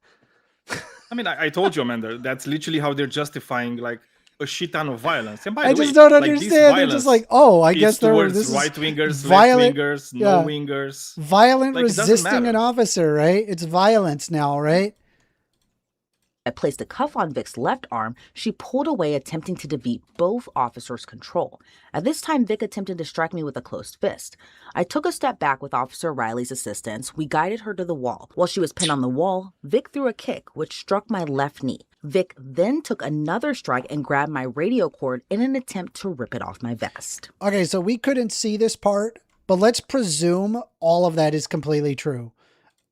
I mean, I told you, Amanda, that's literally how they're justifying like a shit ton of violence. And by I the just way, don't like, understand. They're just like, oh, I guess there were this right wingers, violent, left wingers, no wingers. Violent like, resisting an officer, right? It's violence now, right? I placed a cuff on Vic's left arm. She pulled away, attempting to defeat both officers' control. At this time, Vic attempted to strike me with a closed fist. I took a step back with Officer Riley's assistance. We guided her to the wall. While she was pinned on the wall, Vic threw a kick, which struck my left knee. Vic then took another strike and grabbed my radio cord in an attempt to rip it off my vest. Okay, so we couldn't see this part, but let's presume all of that is completely true.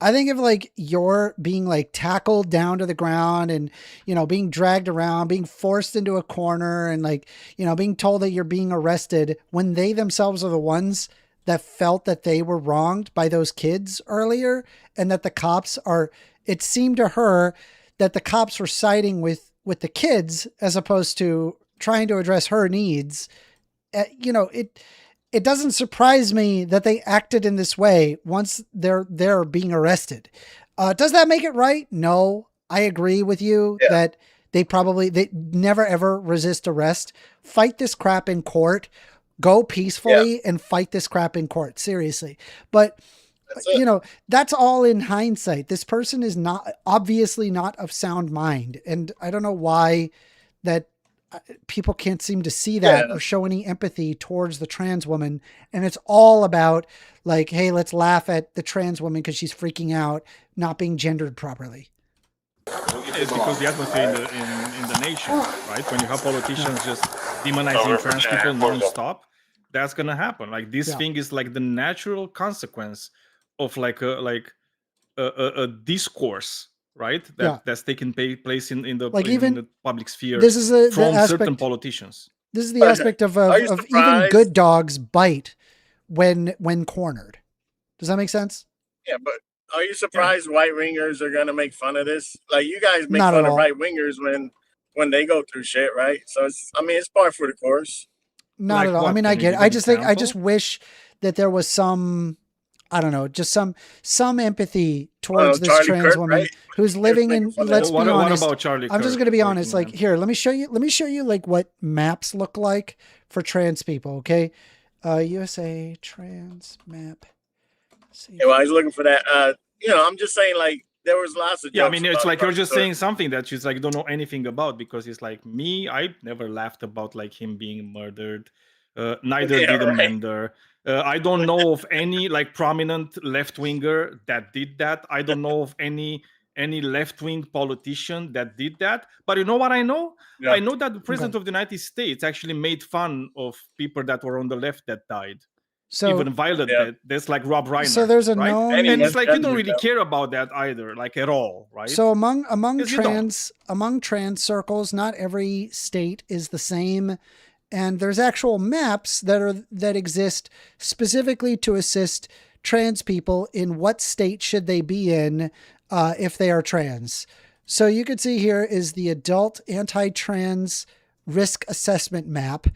I think if like you're being like tackled down to the ground and, you know, being dragged around, being forced into a corner and like, you know, being told that you're being arrested when they themselves are the ones that felt that they were wronged by those kids earlier and that the cops are, it seemed to her that the cops were siding with the kids as opposed to trying to address her needs. You know, it doesn't surprise me that they acted in this way once they're being arrested. Does that make it right? No, I agree with you that they never ever resist arrest. Fight this crap in court. Go peacefully and fight this crap in court. Seriously. But you know, that's all in hindsight. This person is obviously not of sound mind. And I don't know why that people can't seem to see that or show any empathy towards the trans woman. And it's all about like, hey, let's laugh at the trans woman because she's freaking out, not being gendered properly. It's because the atmosphere in the nation, right? When you have politicians just demonizing trans people non-stop, that's going to happen. Like this thing is like the natural consequence of like a discourse, right? That's taken place in the public sphere. This is from certain politicians. This is the aspect of even good dogs bite when cornered. Does that make sense? Yeah, but are you surprised right wingers are gonna make fun of this? Like you guys make fun of right wingers when they go through shit, right? So it's par for the course. Not at all. I mean, I get it. I just wish that there was some, I don't know, just some empathy towards this Charlie trans Kirk, woman who's living in, let's be honest. What about Charlie I'm just going to be honest. Like here, let me show you like what maps look like for trans people. Okay. USA trans map. Yeah, well, I was looking for that. I'm just saying, like, there was lots of Yeah, I jokes mean, it's about like you're just Merck. saying something that she's like don't know anything about, because it's like me, I never laughed about like him being murdered. Neither Yeah, did right. Amanda. I don't know of any like prominent left winger that did that. I don't know of any left wing politician that did that. But you know what I know? Yeah. I know that the president of the United States actually made fun of people that were on the left that died. So even violent death. That's like Rob Reiner. So there's a right? known, and it's like you don't really care about that either, like at all, right? So among 'Cause you don't. trans circles, not every state is the same, and there's actual maps that exist specifically to assist trans people in what state should they be in if they are trans. So you can see here is the adult anti-trans risk assessment map,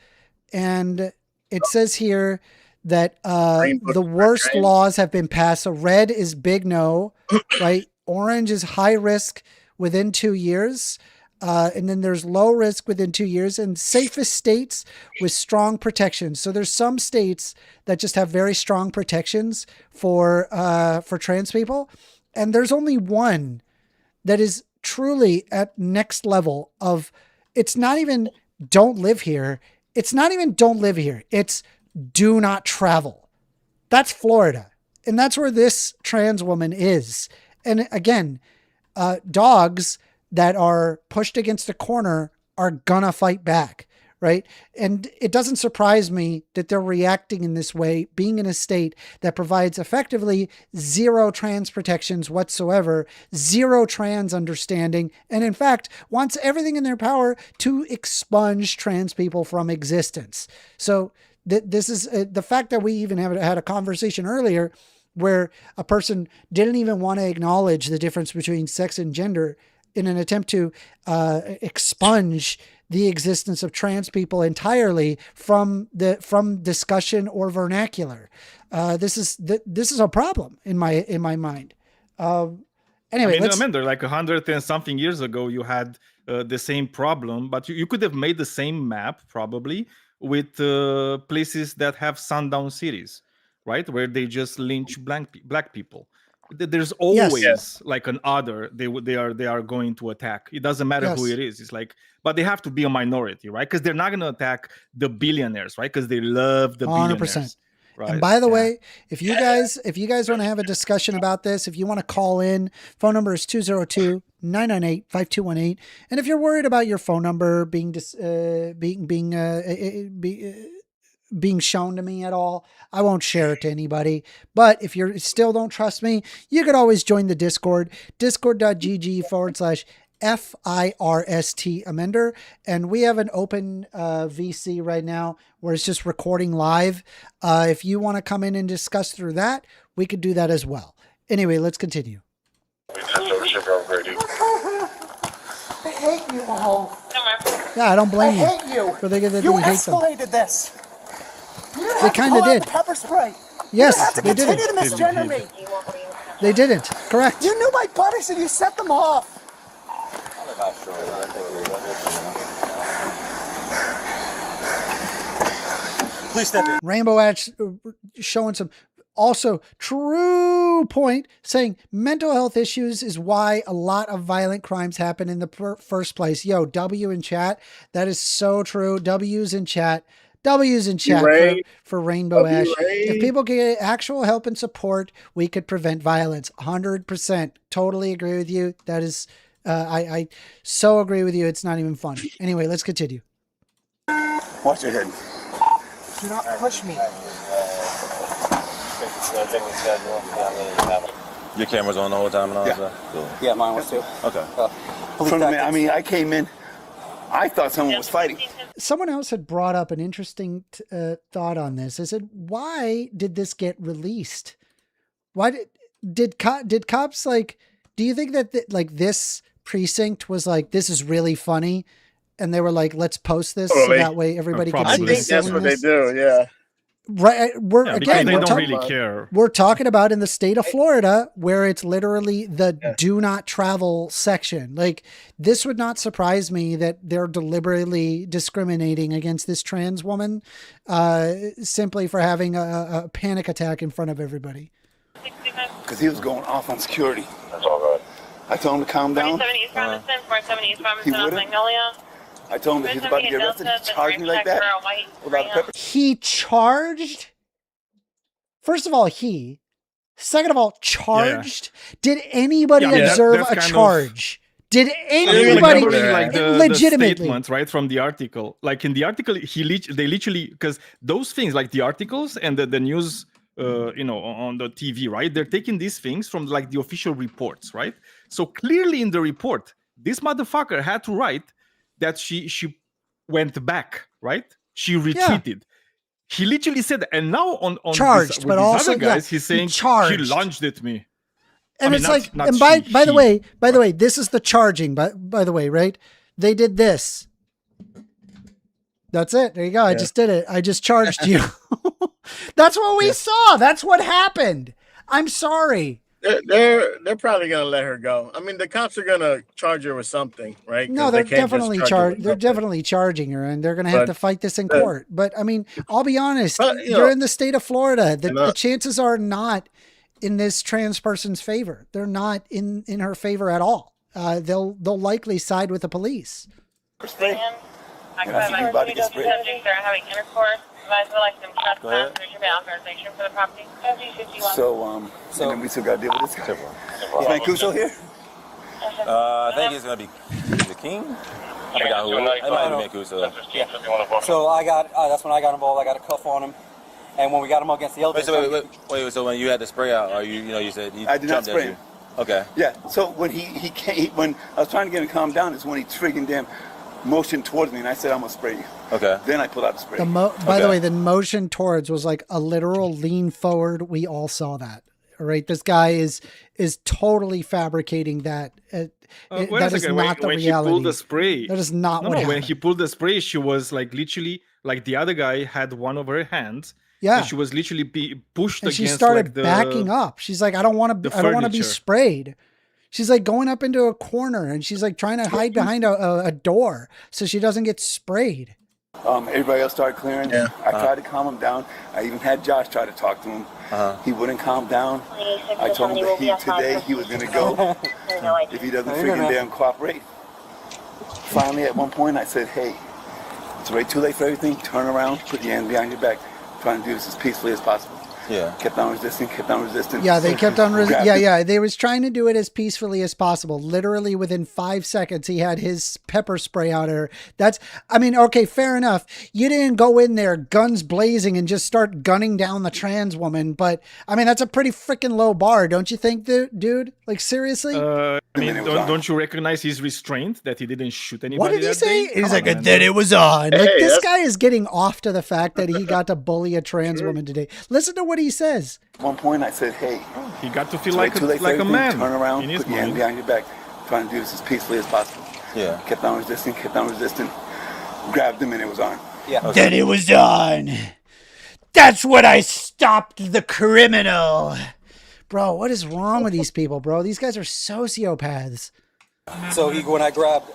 and it says here that the worst laws have been passed. So red is big no, right? Orange is high risk within 2 years. And then there's low risk within 2 years, and safest states with strong protections. So there's some states that just have very strong protections for trans people. And there's only one that is truly at next level of, it's not even don't live here. It's not even don't live here. It's do not travel. That's Florida. And that's where this trans woman is. And again, dogs that are pushed against a corner are gonna fight back, right? And it doesn't surprise me that they're reacting in this way, being in a state that provides effectively zero trans protections whatsoever, zero trans understanding, and in fact, wants everything in their power to expunge trans people from existence. So this is the fact that we even had a conversation earlier where a person didn't even want to acknowledge the difference between sex and gender in an attempt to expunge the existence of trans people entirely from discussion or vernacular. This is a problem in my mind. Anyway, I mean, remember, like 100 and something years ago, you had the same problem, but you could have made the same map probably with places that have sundown cities, right, where they just lynch black people. There's always like an other they are going to attack. It doesn't matter who it is. It's like, but they have to be a minority, right? Because they're not going to attack the billionaires, right? Because they love the 100%. billionaires. Right? And by the way, if you guys want to have a discussion about this, if you want to call in, phone number is 202-998-5218. And if you're worried about your phone number being shown to me at all, I won't share it to anybody. But if you still don't trust me, you could always join the Discord, discord.gg/FIRST Amender. And we have an open VC right now where it's just recording live. If you want to come in and discuss through that, we could do that as well. Anyway, let's continue. I hate you all. Yeah, I don't blame you. I hate you. For thinking that You we hate them. escalated this. You didn't They have to kinda pull out did. the pepper spray. Yes, you have to they continue didn't. to misgender me. They didn't. Correct. You knew my buddies and you set them off. Please step in. Rainbow Ash showing some also true point, saying mental health issues is why a lot of violent crimes happen in the first place. Yo, W in chat. That is so true. W's in chat. W's in chat for Rainbow Ash. If people get actual help and support, we could prevent violence. 100%. Totally agree with you. That is, I so agree with you. It's not even funny. Anyway, let's continue. Watch your head. Do not push me. Your camera's on the whole time and all that? Cool. Yeah, mine was too. Okay. I came in, I thought someone was fighting. Someone else had brought up an interesting thought on this. I said, why did this get released? Why did cops like, do you think that this precinct was like, this is really funny? And they were like, let's post this so that way everybody can see. I think that's what they do. Yeah. Right. They don't really care. We're talking about in the state of Florida, where it's literally the do not travel section. Like, this would not surprise me that they're deliberately discriminating against this trans woman simply for having a panic attack in front of everybody. because he was going off on security. That's all good. I told him to calm down. 47 East Robinson, 47 East He Robinson on wouldn't. Magnolia. I told him that he was about to get arrested. He charged me like that without a pepper. He charged. First of all, he. Second of all, charged. Did anybody observe a charge? Did anybody the legitimately statement, right, from the article? Like in the article, they literally, because those things, like the articles and the news, on the TV, right? They're taking these things from like the official reports, right? So clearly in the report, this motherfucker had to write that she went back, right? She retreated. He literally said that. And now on charged, with but these also other guys, he's saying she lunged at me. And it's like, and by the way, this is the charging. By the way, right? They did this. That's it. There you go. I just did it. I just charged you. That's what we saw. That's what happened. I'm sorry. They're probably gonna let her go. I mean, the cops are gonna charge her with something, right? No, they're definitely They're definitely charging her, and they're gonna have to fight this in court. But I mean, I'll be honest. You're in the state of Florida. The chances are not in this trans person's favor. They're not in her favor at all. They'll likely side with the police. Subjects are having intercourse. Authorization for the property. So then we still got to deal with this guy. Is Mancuso here? I think he's going to be the king. I forgot who. It might be Mancuso. Yeah. So I got, that's when I got involved. I got a cuff on him. And when we got him against the elevator. Wait. So when you had the spray out, or you said he I did not spray him. Okay. Yeah. So when he came, when I was trying to get him to calm down, is when he friggin' damn motioned towards me, and I said, "I'm gonna spray you." Okay. Then I pulled out the spray. By the way, the motion towards was like a literal lean forward. We all saw that. All right. This guy is totally fabricating that. That is not the reality. When he pulled the spray, that is not what happened. When he pulled the spray, she was like literally like the other guy had one of her hands. Yeah. And she was literally pushed and against. She started like, backing up. She's like, I don't want to be sprayed. She's like going up into a corner, and she's like trying to hide behind a door so she doesn't get sprayed. Everybody else started clearing. Yeah. I tried to calm him down. I even had Josh try to talk to him. He wouldn't calm down. I told him that today he was going to go if he doesn't freaking damn cooperate. Finally, at one point, I said, "Hey, it's way too late for everything. Turn around, put your hand behind your back. Trying to do this as peacefully as possible." Yeah. Kept on resisting. Yeah, they kept on resisting. Yeah. They was trying to do it as peacefully as possible. Literally within 5 seconds, he had his pepper spray out her. Okay, fair enough. You didn't go in there guns blazing and just start gunning down the trans woman. But I mean, that's a pretty freaking low bar, don't you think, dude? Like, seriously? Don't you recognize his restraint that he didn't shoot anybody? What did he say? Day? He's like, then it was on. Like, this guy is getting off to the fact that he got to bully a trans woman today. Listen to what he says. At one point, I said, "Hey, he got to feel like a man. Turn around, put your hand behind your back, trying to do this as peacefully as possible." Yeah. Kept on resisting. Grabbed him, and it was on. Yeah. Okay. Then it was on. That's when I stopped the criminal. Bro, what is wrong with these people, bro? These guys are sociopaths. So when I grabbed,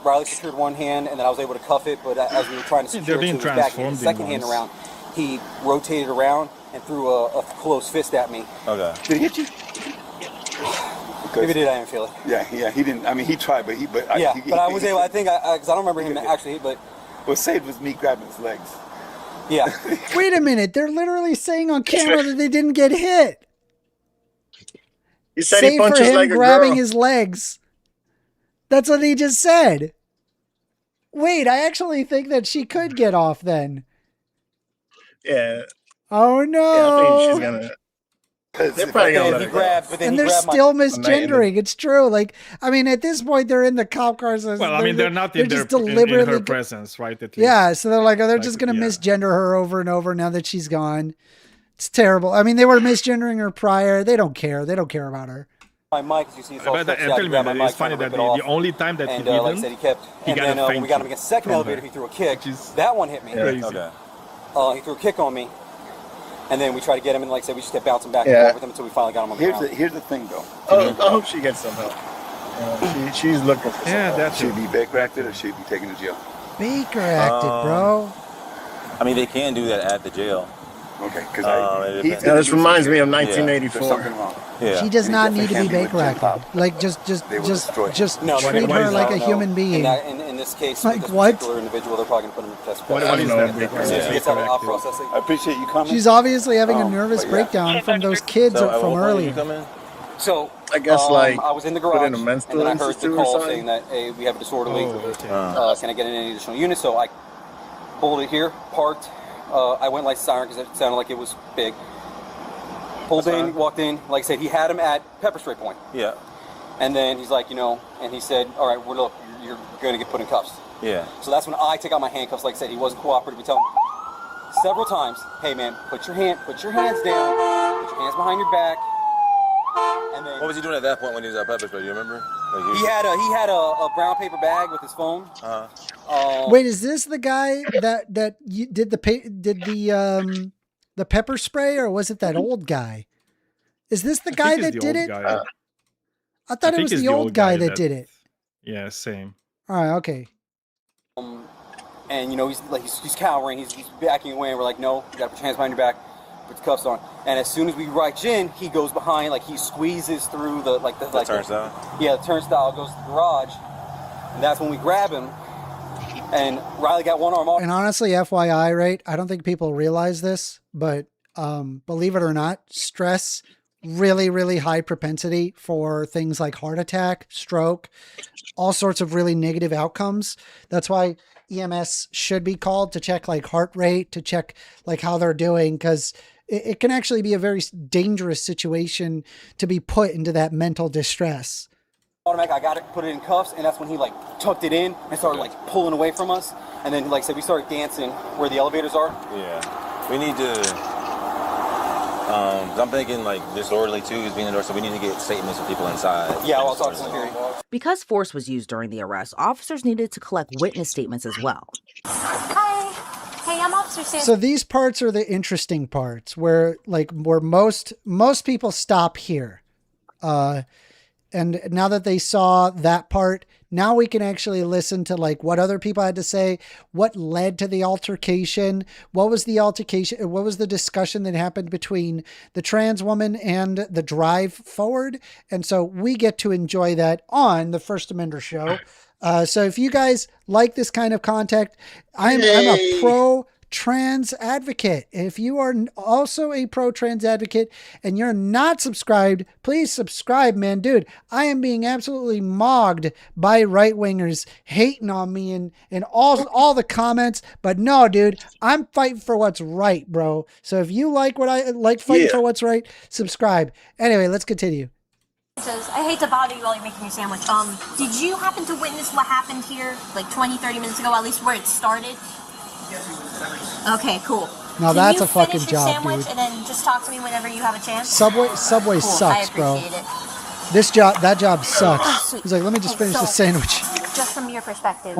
Riley secured one hand, and then I was able to cuff it. But as we were trying to secure it to his back, the second hand around, he rotated around and threw a closed fist at me. Okay. Did he hit you? If he did, I didn't feel it. Yeah, he didn't. I mean, he tried, but I was able. I think because I don't remember him actually hit, but what saved was me grabbing his legs. Yeah. Wait a minute, they're literally saying on camera that they didn't get hit. He said he punches for him like a grabbing girl. his legs. That's what he just said. Wait, I actually think that she could get off then. Yeah. Oh no. Yeah, I think she's gonna. They're probably gonna let her go. And they're still misgendering. It's true. Like, I mean, at this point, they're in the cop cars. Well, I mean, they're not in just in her presence, right? At least. Yeah, so they're like, they're just going to misgender her over and over now that she's gone. It's terrible. I mean, they were misgendering her prior. They don't care. They don't care about her. My mic, as you see, it's all But it's funny that the only time that he didn't, like I said, he kept. And then when we got him against the second elevator, he threw a kick. That one hit me. Crazy. Okay. He threw a kick on me. And then we tried to get him, and like I said, we just kept bouncing back and forth with him until we finally got him on the ground. Here's the thing, though. I hope she gets some help. She's looking for some help. That should be Baker acted or should be taken to jail. Baker acted, bro. I mean, they can do that at the jail. Okay, because this reminds me of 1984. There's something wrong. She does not need to be Baker-acted. Like, just treat her like a human being. In this case, like with this what? particular individual, they're probably going to put him in test. What is that? Processing. I appreciate you coming. She's obviously having a nervous breakdown from those kids from earlier. So I guess I was in the garage, in a mental and then I heard the institute or call something? saying that, hey, we have a disorderly. Can I get in any additional units? So I pulled it here, parked. I went like siren because it sounded like it was big. Pulled in, walked in. Like I said, he had him at pepper spray point. Yeah. And then he's like, and he said, all right, look, you're going to get put in cuffs. Yeah. So that's when I take out my handcuffs. Like I said, he wasn't cooperative. We tell him several times, hey man, put your hands down, put your hands behind your back. And then What was he doing at that point when he was at pepper spray? Do you remember? Like he had a brown paper bag with his phone. Wait, is this the guy that you did the pepper spray, or was it that old guy? Is this the guy that did it? I thought it was the old guy that did it. Yeah, same. All right, okay. And he's cowering, he's backing away, and we're like, no, you gotta put your hands behind your back, put your cuffs on. And as soon as we right in, he goes behind, like he squeezes through the turnstile. The turnstile goes to the garage, and that's when we grab him. And Riley got one arm off. And honestly, FYI, right? I don't think people realize this, but believe it or not, stress, really, really high propensity for things like heart attack, stroke, all sorts of really negative outcomes. That's why EMS should be called to check like heart rate, to check like how they're doing, because it can actually be a very dangerous situation to be put into that mental distress. Automatic, I got it, put it in cuffs, and that's when he like tucked it in and started like pulling away from us. And then, like I said, we started dancing where the elevators are. Yeah, we need to. I'm thinking like disorderly too is being indoors, so we need to get statements of people inside. Yeah, I'll talk to them. Because force was used during the arrest, officers needed to collect witness statements as well. Hi. Hey, I'm Officer Sam. So these parts are the interesting parts where most people stop here. And now that they saw that part, now we can actually listen to like what other people had to say, what led to the altercation, what was the altercation, what was the discussion that happened between the trans woman and the drive forward. And so we get to enjoy that on the First Amender Show. So if you guys like this kind of content, I'm a pro trans advocate. If you are also a pro trans advocate and you're not subscribed, please subscribe, man. Dude, I am being absolutely mogged by right wingers hating on me and all the comments. But no, dude, I'm fighting for what's right, bro. So if you like what I like, fighting for what's right, subscribe. Anyway, let's continue. I hate to bother you while you're making your sandwich. Did you happen to witness what happened here like 20, 30 minutes ago, at least where it started? Okay, cool. Now that's a fucking job, dude. And then just talk to me whenever you have a chance. Subway cool. sucks, bro. That job sucks. He's like, let me just finish the sandwich. Just from your perspective,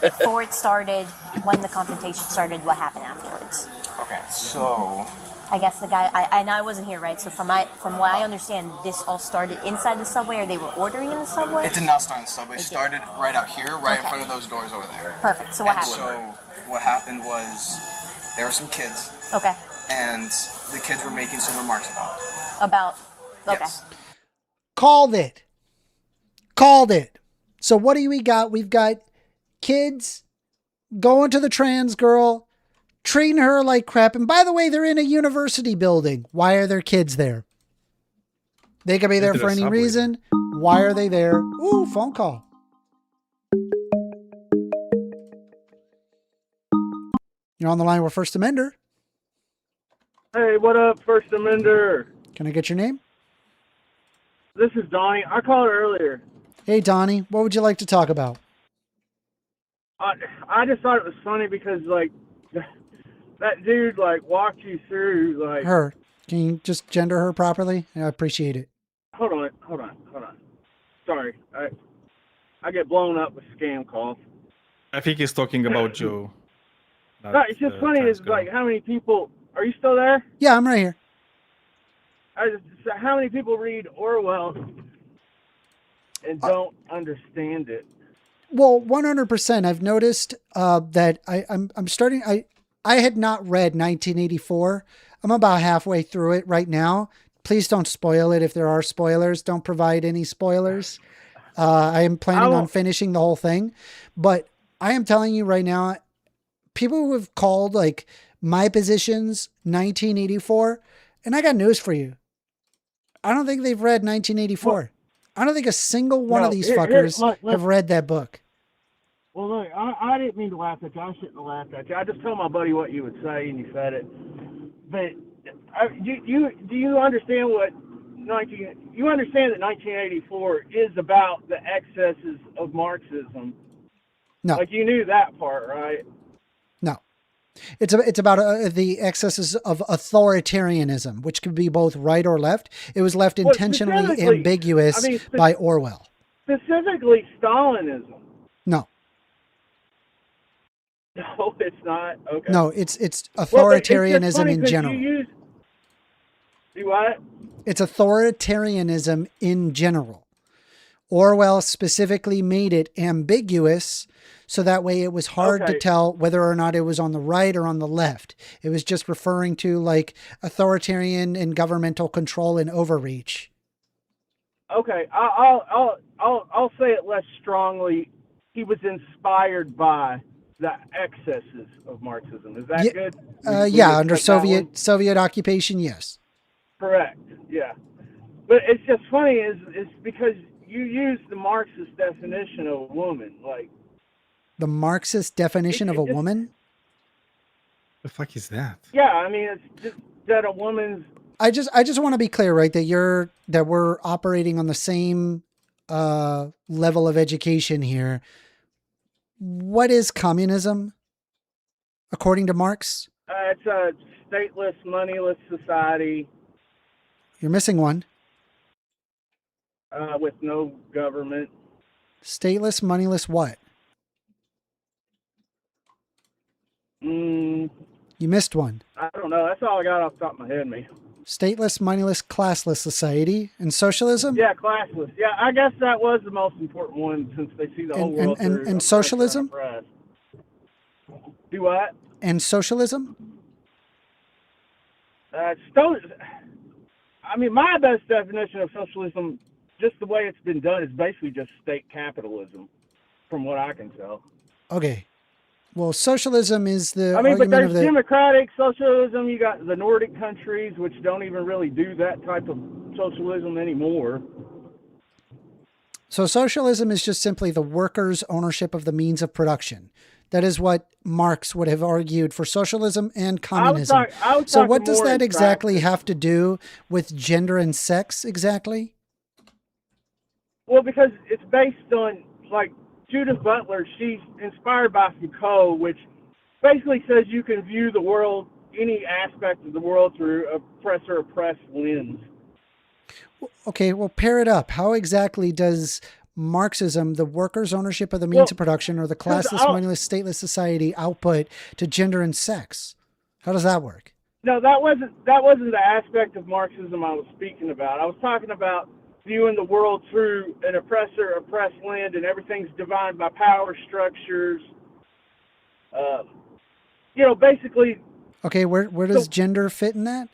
before it started, when the confrontation started, what happened afterwards? Okay, so I guess the guy, I wasn't here, right? So from what I understand, this all started inside the subway, or they were ordering in the subway? It did not start in the subway. It started right out here, right in front of those doors over there. Perfect. So what happened? So what happened was there were some kids. Okay. And the kids were making some remarks Okay. Yes. Called it. So what do we got? We've got kids going to the trans girl, treating her like crap. And by the way, they're in a university building. Why are there kids there? They could be there for any reason. Why are they there? Ooh, phone call. You're on the line with First Amender. Hey, what up, First Amender? Can I get your name? This is Donny. I called earlier. Hey, Donny. What would you like to talk about? I just thought it was funny because, like, that dude, like, walked you through, like... Her. Can you just gender her properly? I appreciate it. Hold on. Sorry. I get blown up with scam calls. I think he's talking about Joe. No, it's just funny. It's like, how many people... Are you still there? Yeah, I'm right here. How many people read Orwell and don't understand it? Well, 100%. I've noticed that I'm starting. I had not read 1984. I'm about halfway through it right now. Please don't spoil it. If there are spoilers, don't provide any spoilers. I am planning on finishing the whole thing, but I am telling you right now, people who have called like my positions 1984, and I got news for you. I don't think they've read 1984. Well, I don't think a single one of these fuckers have read that book. Well, look, I didn't mean to laugh at you. I shouldn't have laughed at you. I just told my buddy what you would say, and you said it. But do you understand what you understand that 1984 is about the excesses of Marxism? No. Like, you knew that part, right? No. It's about the excesses of authoritarianism, which could be both right or left. It was left intentionally ambiguous by Orwell. Specifically Stalinism. No. No, it's not. Okay. No, it's authoritarianism in general. Do what? It's authoritarianism in general. Orwell specifically made it ambiguous, so that way it was hard to tell whether or not it was on the right or on the left. It was just referring to like authoritarian and governmental control and overreach. Okay, I'll say it less strongly. He was inspired by the excesses of Marxism. Is that good? Yeah, under Soviet occupation, yes. Correct. Yeah, but it's just funny is because you use the Marxist definition of a woman, like the Marxist definition of a woman. The fuck is that? Yeah, I mean it's just that a woman's. I just want to be clear, right? That we're operating on the same level of education here. What is communism, according to Marx? It's a stateless, moneyless society. You're missing one. With no government. Stateless, moneyless what? You missed one. I don't know. That's all I got off the top of my head, man. Stateless, moneyless, classless society and socialism? Yeah, classless. Yeah, I guess that was the most important one since they see the whole world through. And socialism? Do what? And socialism? I mean, my best definition of socialism, just the way it's been done, is basically just state capitalism, from what I can tell. Okay. Well, socialism is the but there's democratic socialism. You got the Nordic countries, which don't even really do that type of socialism anymore. So socialism is just simply the workers' ownership of the means of production. That is what Marx would have argued for socialism and communism. So what does that exactly have to do with gender and sex exactly? Well, because it's based on, like, Judith Butler, she's inspired by Foucault, which basically says you can view the world, any aspect of the world, through oppressor-oppressed lens. Okay, well, pair it up. How exactly does Marxism, the workers' ownership of the means of production, or the classless, moneyless, stateless society output to gender and sex? How does that work? No, that wasn't the aspect of Marxism I was speaking about. I was talking about viewing the world through an oppressor-oppressed lens, and everything's defined by power structures. Basically. Okay, where does gender fit in that?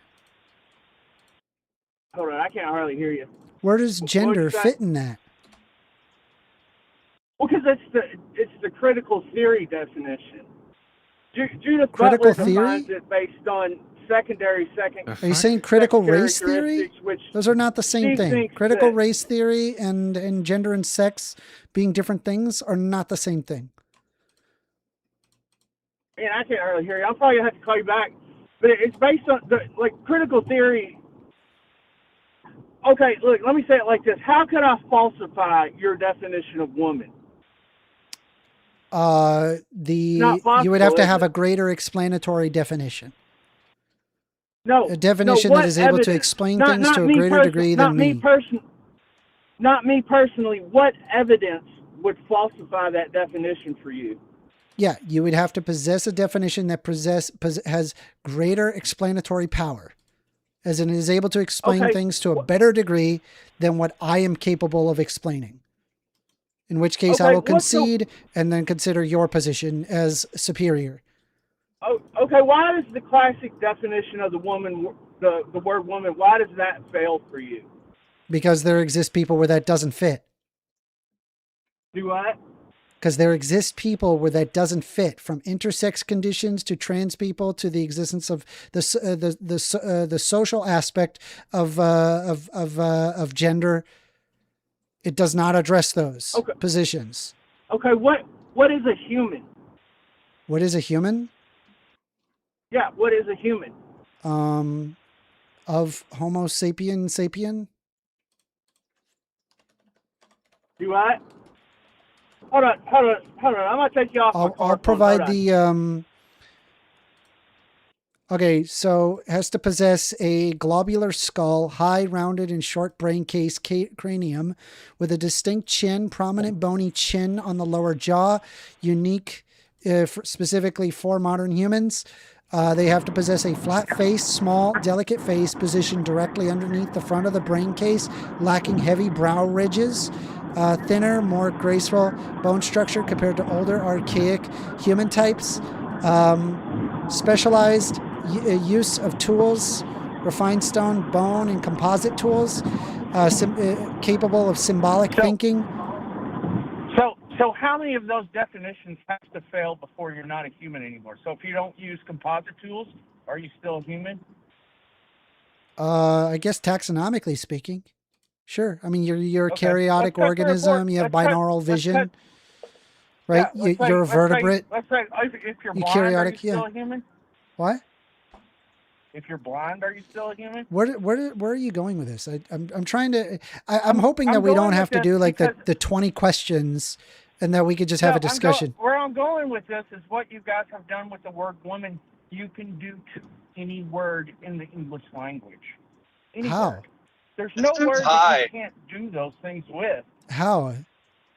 Hold on, I can't hardly hear you. Where does gender fit in that? Well, because it's the critical theory definition. Judith Critical Butler theory? defines it based on secondary. Are you saying critical race theory? Those are not the same thing. Critical race theory and gender and sex being different things are not the same thing. Man, I can't hardly hear you. I'm probably going to have to call you back. But it's based on, critical theory. Okay, look, let me say it like this. How could I falsify your definition of woman? You would have to have a greater explanatory definition. No, a definition that is able to explain things to a greater degree than me. Not me personally. What evidence would falsify that definition for you? Yeah, you would have to possess a definition that has greater explanatory power, as in is able to explain things to a better degree than what I am capable of explaining. In which case I will concede and then consider your position as superior. Oh, Okay, why does the classic definition of the word woman, why does that fail for you? Because there exist people where that doesn't fit. Do what? Because there exist people where that doesn't fit, from intersex conditions to trans people to the existence of the social aspect of gender. It does not address those positions. Okay, what is a human? What is a human? Yeah, what is a human? Of Homo sapien. Do what? Hold on. I'm gonna take you off. I'll provide the Okay, so has to possess a globular skull, high, rounded, and short brain case cranium, with a distinct chin, prominent bony chin on the lower jaw, unique specifically for modern humans. They have to possess a flat face, small, delicate face positioned directly underneath the front of the brain case, lacking heavy brow ridges. Thinner, more graceful bone structure compared to older, archaic human types. Specialized use of tools, refined stone, bone, and composite tools, capable of symbolic thinking. So how many of those definitions have to fail before you're not a human anymore? So if you don't use composite tools, are you still a human? I guess taxonomically speaking. Sure. I mean, you're a karyotic organism. You have binaural vision, right? Yeah, you're a vertebrate. Let's say if you're blind, karyotic, are you still a human? What? If you're blind, are you still a human? Where are you going with this? I'm trying to. I'm hoping that we don't have to do like the 20 questions, and that we could just have a discussion. Where I'm going with this is what you guys have done with the word woman. You can do to any word in the English language. Any How? word. There's no word that you can't do those things with. How?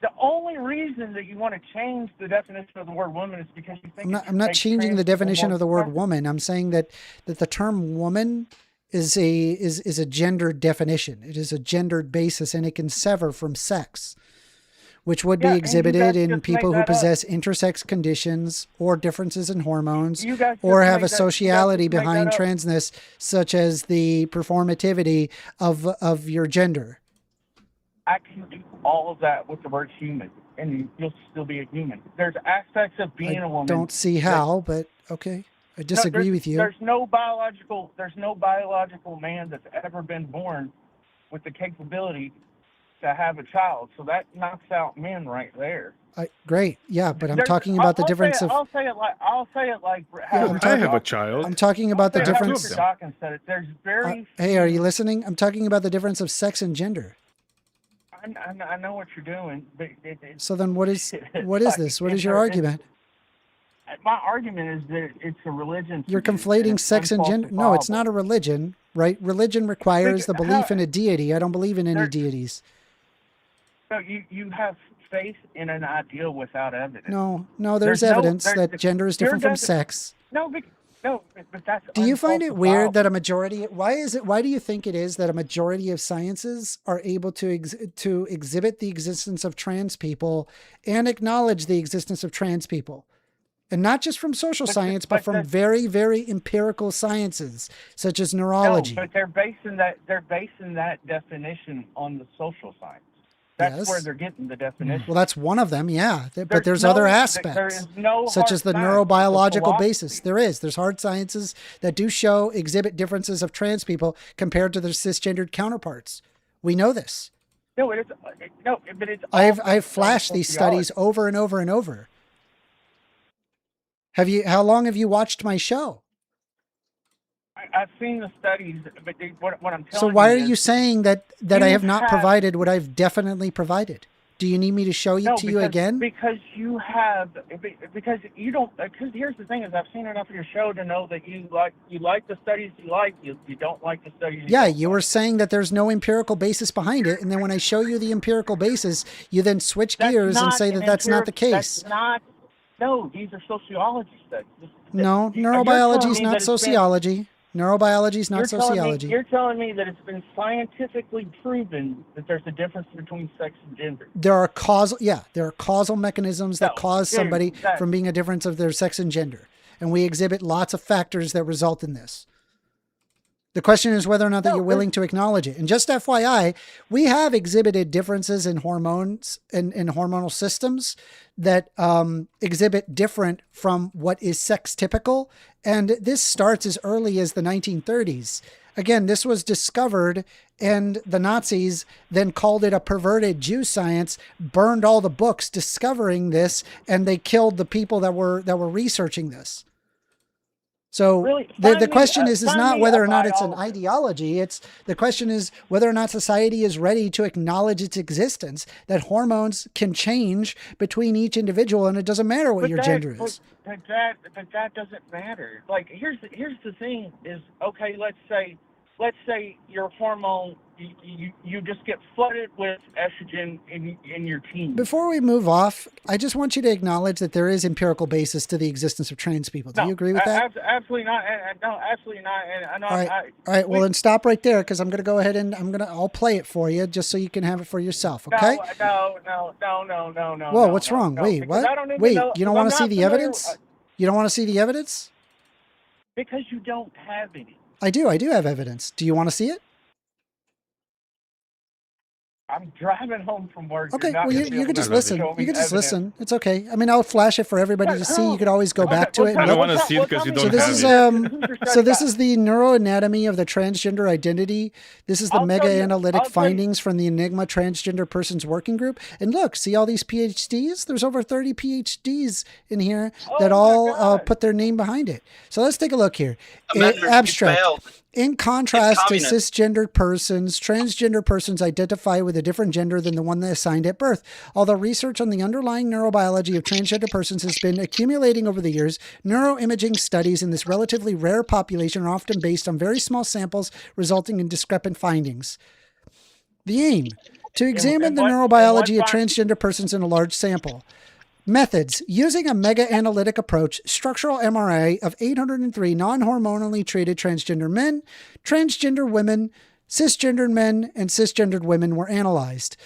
The only reason that you want to change the definition of the word woman is because you think I'm not changing the definition of the word woman. I'm saying that the term woman is a gendered definition. It is a gendered basis, and it can sever from sex, which would be exhibited in people who possess intersex conditions or differences in hormones, or have a sociality behind transness, such as the performativity of your gender. I can do all of that with the word human, and you'll still be a human. There's aspects of being a woman. Don't see how, but okay. I disagree with you. There's no biological man that's ever been born with the capability to have a child. So that knocks out men right there. Great. Yeah, but I'm talking about the difference of... I'll say it like I have a child. I'm talking about the difference... There's very... hey, are you listening? I'm talking about the difference of sex and gender. I know what you're doing, but so then what is this? What is your argument? My argument is that it's a religion. You're conflating sex and gender. No, it's not a religion, right? Religion requires the belief in a deity. I don't believe in any deities. No, you have faith in an ideal without evidence. No, there's evidence that gender is different from sex. No, but that's... Do you find it weird that a majority... Why do you think it is that a majority of sciences are able to exhibit the existence of trans people and acknowledge the existence of trans people? And not just from social science, but from very, very empirical sciences, such as neurology. No, but they're basing that definition on the social science. That's where they're getting the definition. Well, that's one of them, yeah. But there's other aspects, such as the neurobiological basis. There's hard sciences that do exhibit differences of trans people compared to their cisgendered counterparts. We know this. But it's... I've flashed these studies over and over and over. How long have you watched my show? I've seen the studies, but what I'm telling you... So why are you saying that I have not provided what I've definitely provided? Do you need me to show you again? Because you don't... Because here's the thing is I've seen enough of your show to know that you like the studies you don't like the studies you were saying that there's no empirical basis behind it, and then when I show you the empirical basis, you then switch gears and say that that's not the case. No, these are sociology studies. No, neurobiology is not sociology. Neurobiology is not sociology. You're telling me that it's been scientifically proven that there's a difference between sex and gender. There are causal mechanisms that cause somebody from being a difference of their sex and gender. and we exhibit lots of factors that result in this. The question is whether or not that you're willing to acknowledge it. And just FYI, we have exhibited differences in hormones and in hormonal systems that exhibit different from what is sex typical. And this starts as early as the 1930s. Again, this was discovered, and the Nazis then called it a perverted Jew science, burned all the books discovering this, and they killed the people that were researching this. So really, the question is not whether or not it's an ideology. It's the question is whether or not society is ready to acknowledge its existence, that hormones can change between each individual, and it doesn't matter what your gender is. But that doesn't matter. Like, here's the thing is, okay, let's say your hormone, you just get flooded with estrogen in your teens. Before we move off, I just want you to acknowledge that there is empirical basis to the existence of trans people. Do you agree with that? Absolutely not. No, absolutely not. And all right. Well, then stop right there, because I'm going to go ahead and I'll play it for you just so you can have it for yourself. Okay? No. Whoa, what's wrong? Wait, what? Wait, you don't want to see the evidence? You don't want to see the evidence? Because you don't have any. I do have evidence. Do you want to see it? I'm driving home from work. Okay, well, you could just listen. You could just listen. It's okay. I mean, I'll flash it for everybody to see. You could always go back to it. I don't want to see it because you don't have it. So this is the neuroanatomy of the transgender identity. This is the mega-analytic findings from the Enigma Transgender Persons Working Group. And look, see all these PhDs? There's over 30 PhDs in here that all put their name behind it. So let's take a look here. Abstract. In contrast to cisgendered persons, transgender persons identify with a different gender than the one they assigned at birth. Although research on the underlying neurobiology of transgender persons has been accumulating over the years, neuroimaging studies in this relatively rare population are often based on very small samples, resulting in discrepant findings. The aim: to examine the neurobiology of transgender persons in a large sample. Methods: using a mega-analytic approach, structural MRI of 803 non-hormonally treated transgender men, transgender women, cisgendered men, and cisgendered women were analyzed.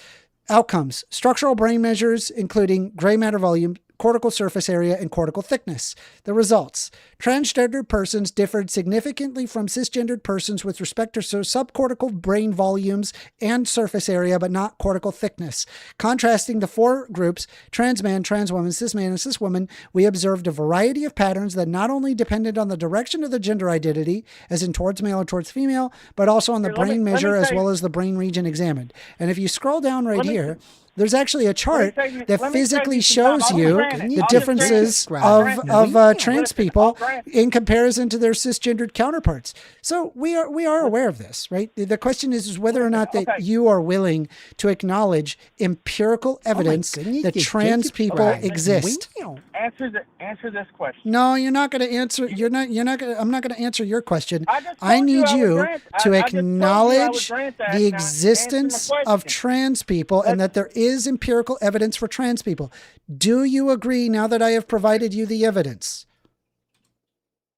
Outcomes: structural brain measures, including gray matter volume, cortical surface area, and cortical thickness. The results: transgendered persons differed significantly from cisgendered persons with respect to subcortical brain volumes and surface area, but not cortical thickness. Contrasting the four groups, trans man, trans woman, cis man, and cis woman, we observed a variety of patterns that not only depended on the direction of the gender identity, as in towards male or towards female, but also on the brain measure as well as the brain region examined. And if you scroll down right here, there's actually a chart that physically shows you the differences of trans people in comparison to their cisgendered counterparts. So we are aware of this, right? The question is whether or not that you are willing to acknowledge empirical evidence that trans people exist. Answer this question. No, you're not going to answer. I'm not going to answer your question. I need you to acknowledge the existence of trans people and that there is empirical evidence for trans people. Do you agree now that I have provided you the evidence?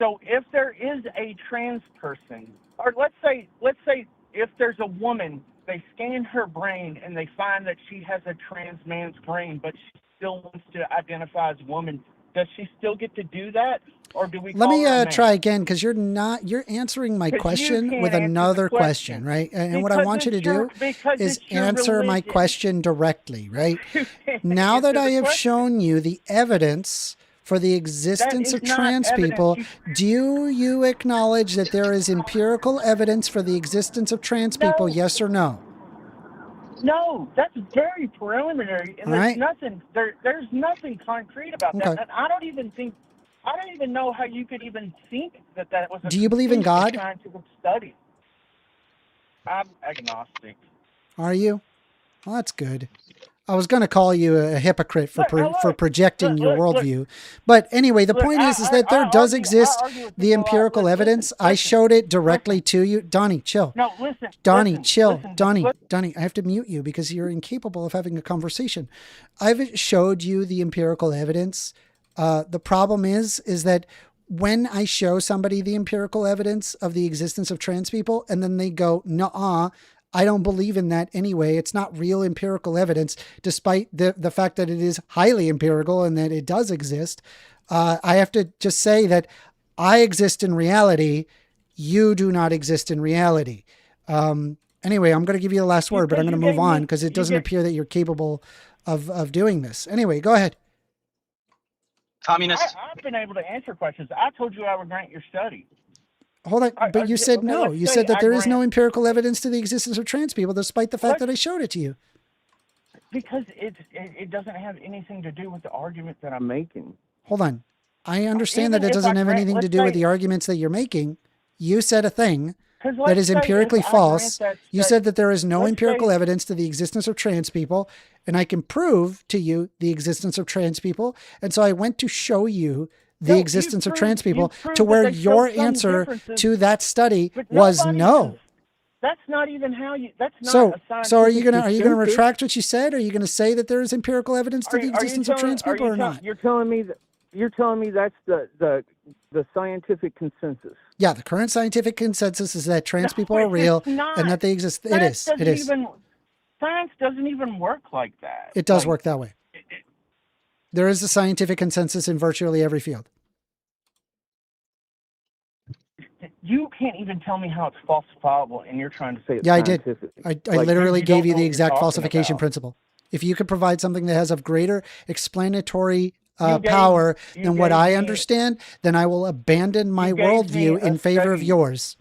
So if there is a trans person, or let's say if there's a woman, they scan her brain and they find that she has a trans man's brain, but she still wants to identify as a woman, does she still get to do that? Or do we Let me try again, because you're answering my question with another question, right? And what I want you to do is answer my question directly, right? Now that I have shown you the evidence for the existence of trans people, do you acknowledge that there is empirical evidence for the existence of trans people, yes or no? No, that's very preliminary, and there's nothing concrete about that. And I don't even know how you could even think that was. Do you believe in God? Scientific study. I'm agnostic. Are you? Well, that's good. I was going to call you a hypocrite for projecting your worldview. But anyway, the point is that there does exist the empirical evidence. I showed it directly to you. Donny, chill. No, listen. Donny, chill. Donny, I have to mute you because you're incapable of having a conversation. I've showed you the empirical evidence. The problem is that when I show somebody the empirical evidence of the existence of trans people and then they go, nuh-uh, I don't believe in that anyway. It's not real empirical evidence, despite the fact that it is highly empirical and that it does exist. I have to just say that I exist in reality. You do not exist in reality. Anyway, I'm going to give you the last word, but I'm going to move on because it doesn't appear that you're capable of doing this. Anyway, go ahead. Communist. I've been able to answer questions. I told you I would grant your study. Hold on, but you said no. You said that there is no empirical evidence to the existence of trans people, despite the fact that I showed it to you. Because it doesn't have anything to do with the argument that I'm making. Hold on. I understand that it doesn't have anything to do with the arguments that you're making. You said a thing that is empirically false. You said that there is no empirical evidence to the existence of trans people, and I can prove to you the existence of trans people. And so I went to show you the existence of trans people to where your answer to that study was no. That's not even how you. That's not a scientific. So are you gonna retract what you said? Are you gonna say that there is empirical evidence to the existence of trans people or not? You're telling me that's the scientific consensus. Yeah, the current scientific consensus is that trans people are real and that they exist. It is. Science doesn't even work like that. It does work that way. There is a scientific consensus in virtually every field. You can't even tell me how it's falsifiable, and you're trying to say it's scientific. I did. I literally gave you the exact falsification about. Principle. If you could provide something that has a greater explanatory power than what I understand, then I will abandon my worldview in favor of yours.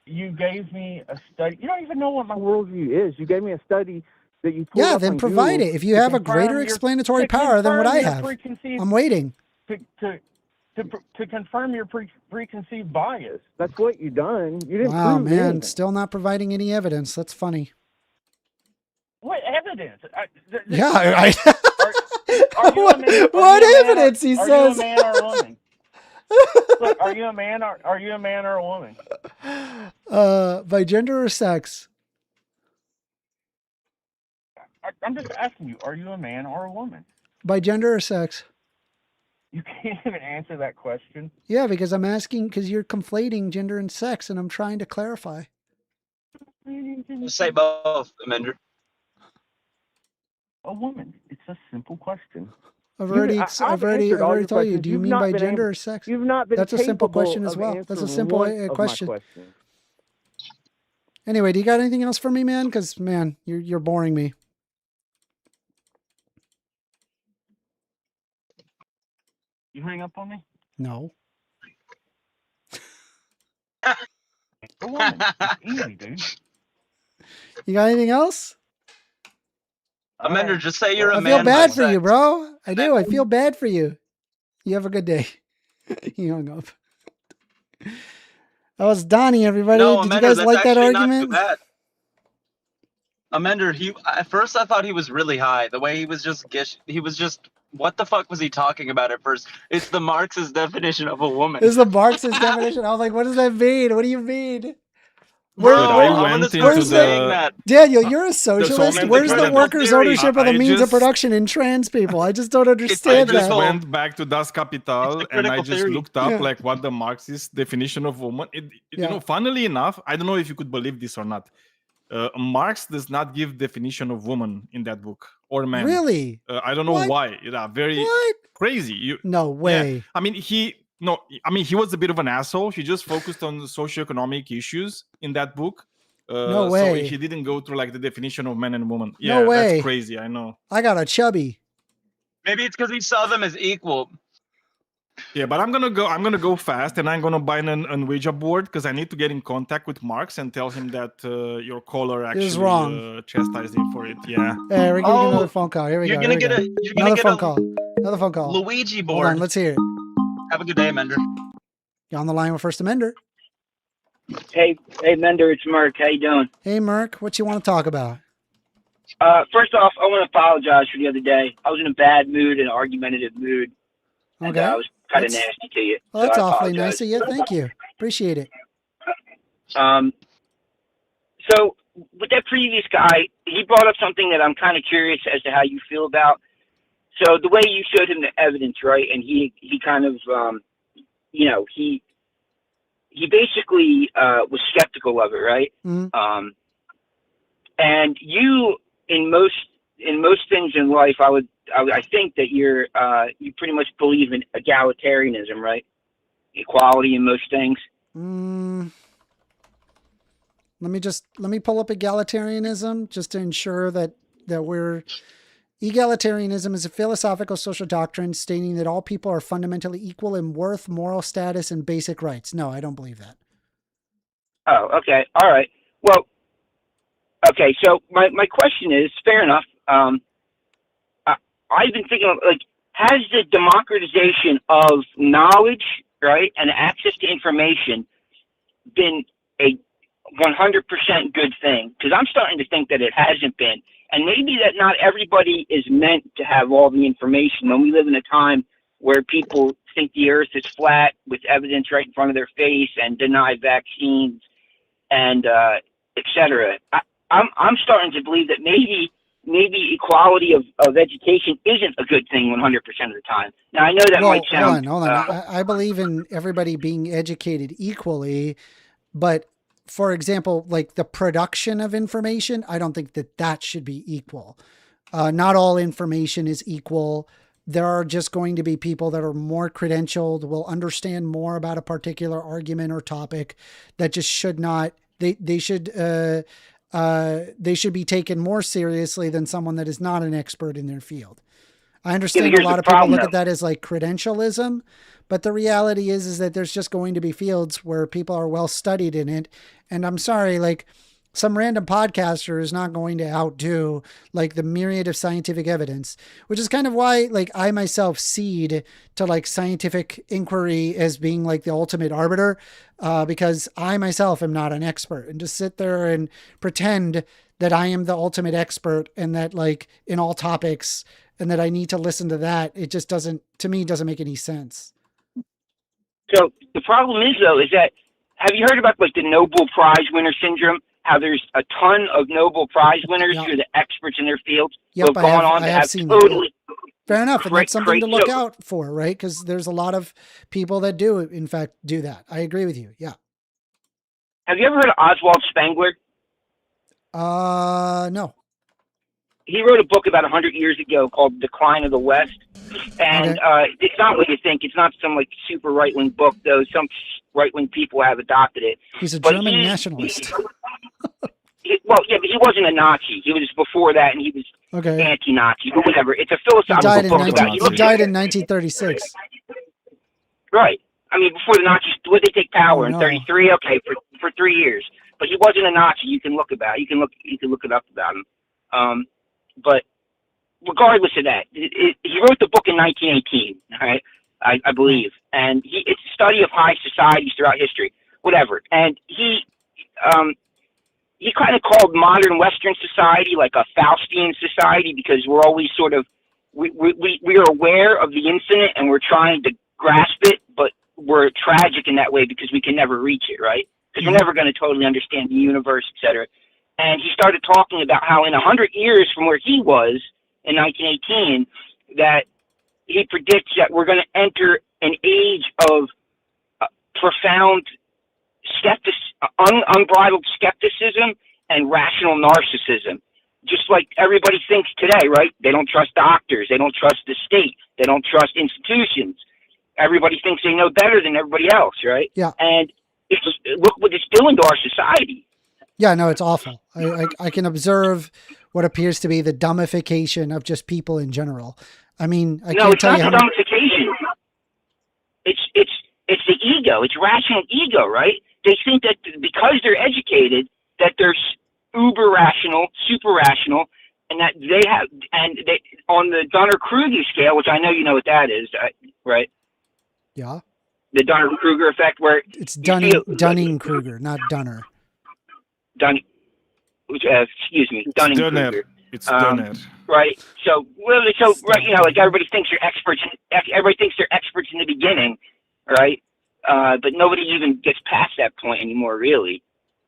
You gave me a study. You don't even know what my worldview is. You gave me a study that you pulled up then on provide Google it. If you have a greater explanatory power than what I have, I'm waiting. To confirm your preconceived bias. That's what you done. You didn't Wow, prove man, anything. still not providing any evidence. That's funny. What evidence? What evidence? He says. Are you a man or a woman? Look, are you a man or a woman? By gender or sex? I'm just asking you. Are you a man or a woman? By gender or sex? You can't even answer that question. Yeah, because I'm asking because you're conflating gender and sex, and I'm trying to clarify. Say both, Amender. A woman. It's a simple question. I've already told you. Do you mean by gender or sex? You've not been. That's a simple question as well. That's a simple question. Anyway, do you got anything else for me, man? Because man, you're boring me. You hang up on me? No. Easy, dude. You got anything else? Amender, just say you're a man. I feel bad for you, bro. I do. I feel bad for you. You have a good day. He hung up. That was Donny, everybody. No, Did Amender, you guys like that not argument? too bad. Amender, at first I thought he was really high. The way he was just what the fuck was he talking about at first? It's the Marxist definition of a woman. This is the Marxist definition. I was like, what does that mean? What do you mean? Daniel, you're a socialist. Where's the workers' ownership of the means of production in trans people? I just don't understand I just that. went back to Das Kapital and I just looked up like what the Marxist definition of woman. You know, funnily enough, I don't know if you could believe this or not. Marx does not give definition of woman in that book or man. Really? I don't know why. Yeah, very crazy. No way. Yeah. I mean, he was a bit of an asshole. He just focused on the socioeconomic issues in that book. No way. So he didn't go through like the definition of man and woman. No Yeah, way. That's crazy. I know. I got a chubby. Maybe it's because he saw them as equal. Yeah, but I'm gonna go fast, and I'm gonna buy an Ouija board because I need to get in contact with Marx and tell him that your caller actually chastised him for it. Yeah. Hey, we're getting another phone call. Here we go. Another phone call. Another phone call. Luigi board. Hold on, let's hear it. Have a good day, Amender. You're on the line with First Amender. Hey, Mender, it's Merck. How you doing? Hey, Merck. What you want to talk about? First off, I want to apologize for the other day. I was in a bad mood, an argumentative mood. And Okay. I was kind of nasty to you. Well, that's so I awfully apologize. nice of you. Thank you. Appreciate it. So with that previous guy, he brought up something that I'm kind of curious as to how you feel about. So the way you showed him the evidence, right? And he kind of, he basically was skeptical of it, right? And you, in most things in life, I would I think that you pretty much believe in egalitarianism, right? Equality in most things. Let me pull up egalitarianism just to ensure that egalitarianism is a philosophical social doctrine stating that all people are fundamentally equal in worth, moral status, and basic rights. No, I don't believe that. Oh, okay. All right. Well, okay. So my question is, fair enough. I've been thinking of, like, has the democratization of knowledge, right, and access to information been a 100% good thing? Because I'm starting to think that it hasn't been. And maybe that not everybody is meant to have all the information. When we live in a time where people think the earth is flat with evidence right in front of their face and deny vaccines and et cetera, I'm starting to believe that maybe equality of education isn't a good thing 100% of the time. Now, I know that might sound... Hold on. I believe in everybody being educated equally, but for example, like the production of information, I don't think that should be equal. Not all information is equal. There are just going to be people that are more credentialed, will understand more about a particular argument or topic that just should not, they should be taken more seriously than someone that is not an expert in their field. I understand a lot of people look at that as like credentialism, but the reality is that there's just going to be fields where people are well studied in it. And I'm sorry, like some random podcaster is not going to outdo like the myriad of scientific evidence, which is kind of why like I myself cede to like scientific inquiry as being like the ultimate arbiter, because I myself am not an expert, and just sit there and pretend that I am the ultimate expert and that like in all topics and that I need to listen to that. It just doesn't make any sense. So the problem is, though, is that, have you heard about like the Nobel Prize winner syndrome? How there's a ton of Nobel Prize winners who are the experts in their fields who have gone on to have totally... Fair enough. And that's something to look out for, right? Because there's a lot of people that do, in fact, do that. I agree with you. Yeah. Have you ever heard of Oswald Spengler? No. He wrote a book about 100 years ago called Decline of the West. And it's not what you think. It's not some like super right-wing book, though. Some right-wing people have adopted it. He's a German nationalist. But he wasn't a Nazi. He was before that, and he was anti-Nazi, but whatever. It's a philosophical book about... He died in 1936. Right. I mean, before the Nazis, would they take power in 33? Okay, for 3 years. But he wasn't a Nazi. You can look about it. You can look it up about him. But regardless of that, he wrote the book in 1918, all right, I believe. And it's a study of high societies throughout history, whatever. And he kind of called modern Western society like a Faustian society, because we're always sort of, we are aware of the infinite and we're trying to grasp it, but we're tragic in that way because we can never reach it, right? Because we're never going to totally understand the universe, et cetera. And he started talking about how in 100 years from where he was in 1918, that he predicts that we're going to enter an age of profound unbridled skepticism and rational narcissism. Just like everybody thinks today, right? They don't trust doctors. They don't trust the state. They don't trust institutions. Everybody thinks they know better than everybody else, right? Yeah. And look what it's doing to our society. Yeah, no, it's awful. I can observe what appears to be the dumbification of just people in general. I mean, I can't tell you how much... dumbification. It's the ego. It's rational ego, right? They think that because they're educated, that they're uber rational, super rational, and that they have, and they on the Dunner-Kruger scale, which I know you know what that is, right? Yeah. The Dunner-Kruger effect, where it's Dunning-Kruger, not Dunner. Dunning-Kruger. It's Donner. Right. So right, you know, like everybody thinks they're experts. Everybody thinks they're experts in the beginning, right? But nobody even gets past that point anymore, really.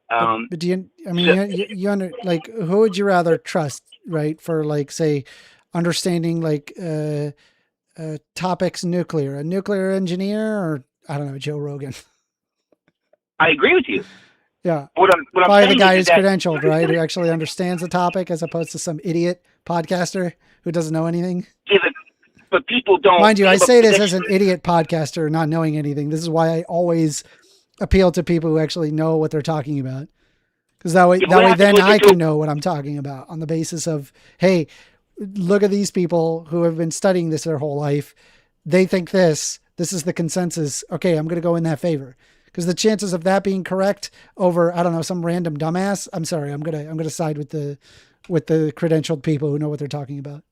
But do you? I mean, like, who would you rather trust, right? For like, say, understanding like topics nuclear, a nuclear engineer, or I don't know, Joe Rogan. I agree with you. Yeah. What I'm Probably saying the guy is who's credentialed, right? Who actually understands the topic as opposed to some idiot podcaster who doesn't know anything. Yeah, but people don't. Mind you, I say this as an idiot podcaster, not knowing anything. This is why I always appeal to people who actually know what they're talking about. Because that way then I can know what I'm talking about on the basis of, hey, look at these people who have been studying this their whole life. They think this is the consensus. Okay, I'm going to go in that favor. Because the chances of that being correct over, I don't know, some random dumbass, I'm sorry, I'm gonna side with the credentialed people who know what they're talking about.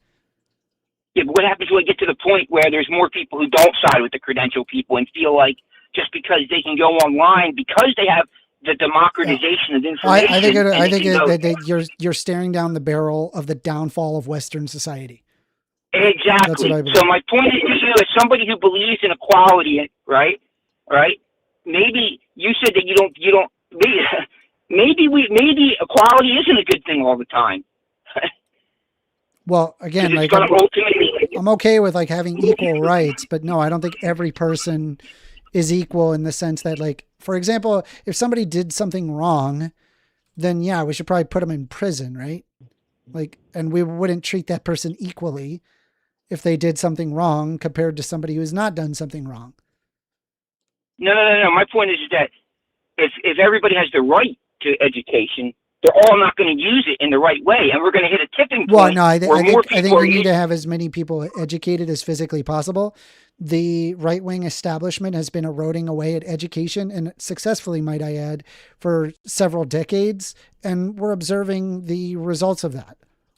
Yeah, but what happens when we get to the point where there's more people who don't side with the credentialed people and feel like just because they can go online because they have the democratization of information? I think that you're staring down the barrel of the downfall of Western society. Exactly. So my point is to you, as somebody who believes in equality, right? Maybe you said that you don't. Maybe equality isn't a good thing all the time. Well, again, like I'm okay with like having equal rights, but no, I don't think every person is equal in the sense that, like, for example, if somebody did something wrong, then yeah, we should probably put them in prison, right? Like, and we wouldn't treat that person equally if they did something wrong compared to somebody who has not done something wrong. No. My point is that if everybody has the right to education, they're all not going to use it in the right way, and we're going to hit a tipping point. Well, no, I think we need to have as many people educated as physically possible. The right-wing establishment has been eroding away at education, and successfully, might I add, for several decades, and we're observing the results of that.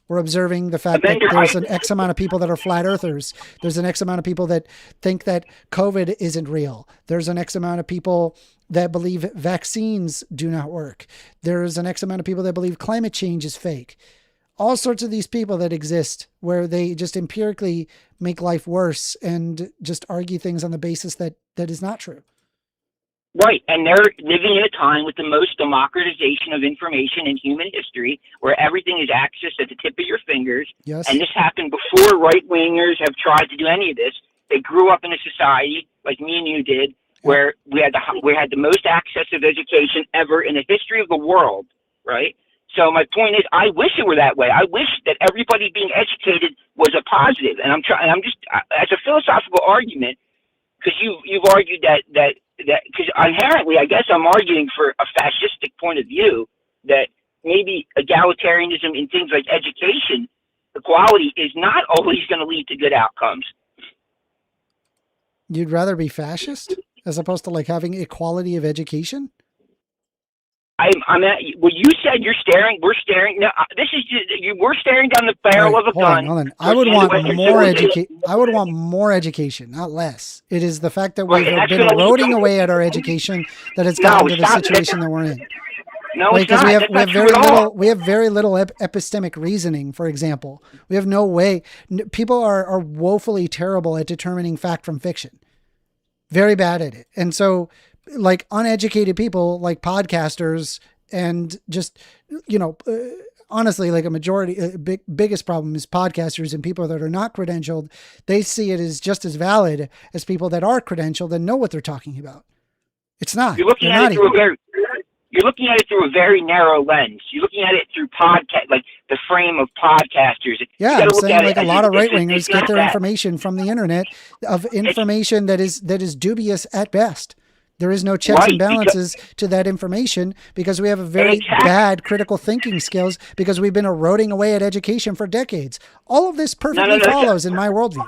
We're observing the fact that there's an X amount of people that are flat earthers. There's an X amount of people that think that COVID isn't real. There's an X amount of people that believe vaccines do not work. There's an X amount of people that believe climate change is fake. All sorts of these people that exist where they just empirically make life worse and just argue things on the basis that is not true. Right, and they're living in a time with the most democratization of information in human history, where everything is accessed at the tip of your fingers. Yes. And this happened before right-wingers have tried to do any of this. They grew up in a society, like me and you did, where we had the most access of education ever in the history of the world, right? So my point is, I wish it were that way. I wish that everybody being educated was a positive. And I'm just, as a philosophical argument, because you've argued that because inherently, I guess I'm arguing for a fascistic point of view, that maybe egalitarianism in things like education, equality, is not always going to lead to good outcomes. You'd rather be fascist as opposed to like having equality of education? I'm at, well, you said we're staring. No, this is we're staring down the barrel of a gun. Hold on. I would want more education, not less. It is the fact that we've been eroding away at our education that has gotten to the situation that we're in. No, like, it's not. We have very little epistemic reasoning, for example. We have no way. People are woefully terrible at determining fact from fiction. Very bad at it. And so, like, uneducated people, like podcasters, and just, honestly, like a majority, biggest problem is podcasters and people that are not credentialed. They see it as just as valid as people that are credentialed and know what they're talking about. It's not. You're looking at it through a very narrow lens. You're looking at it through like the frame of podcasters. Yeah, I'm saying like a lot of right-wingers get their information from the internet, of information that is dubious at best. There is no checks and balances to that information because we have a very bad critical thinking skills because we've been eroding away at education for decades. All of this perfectly follows in my worldview.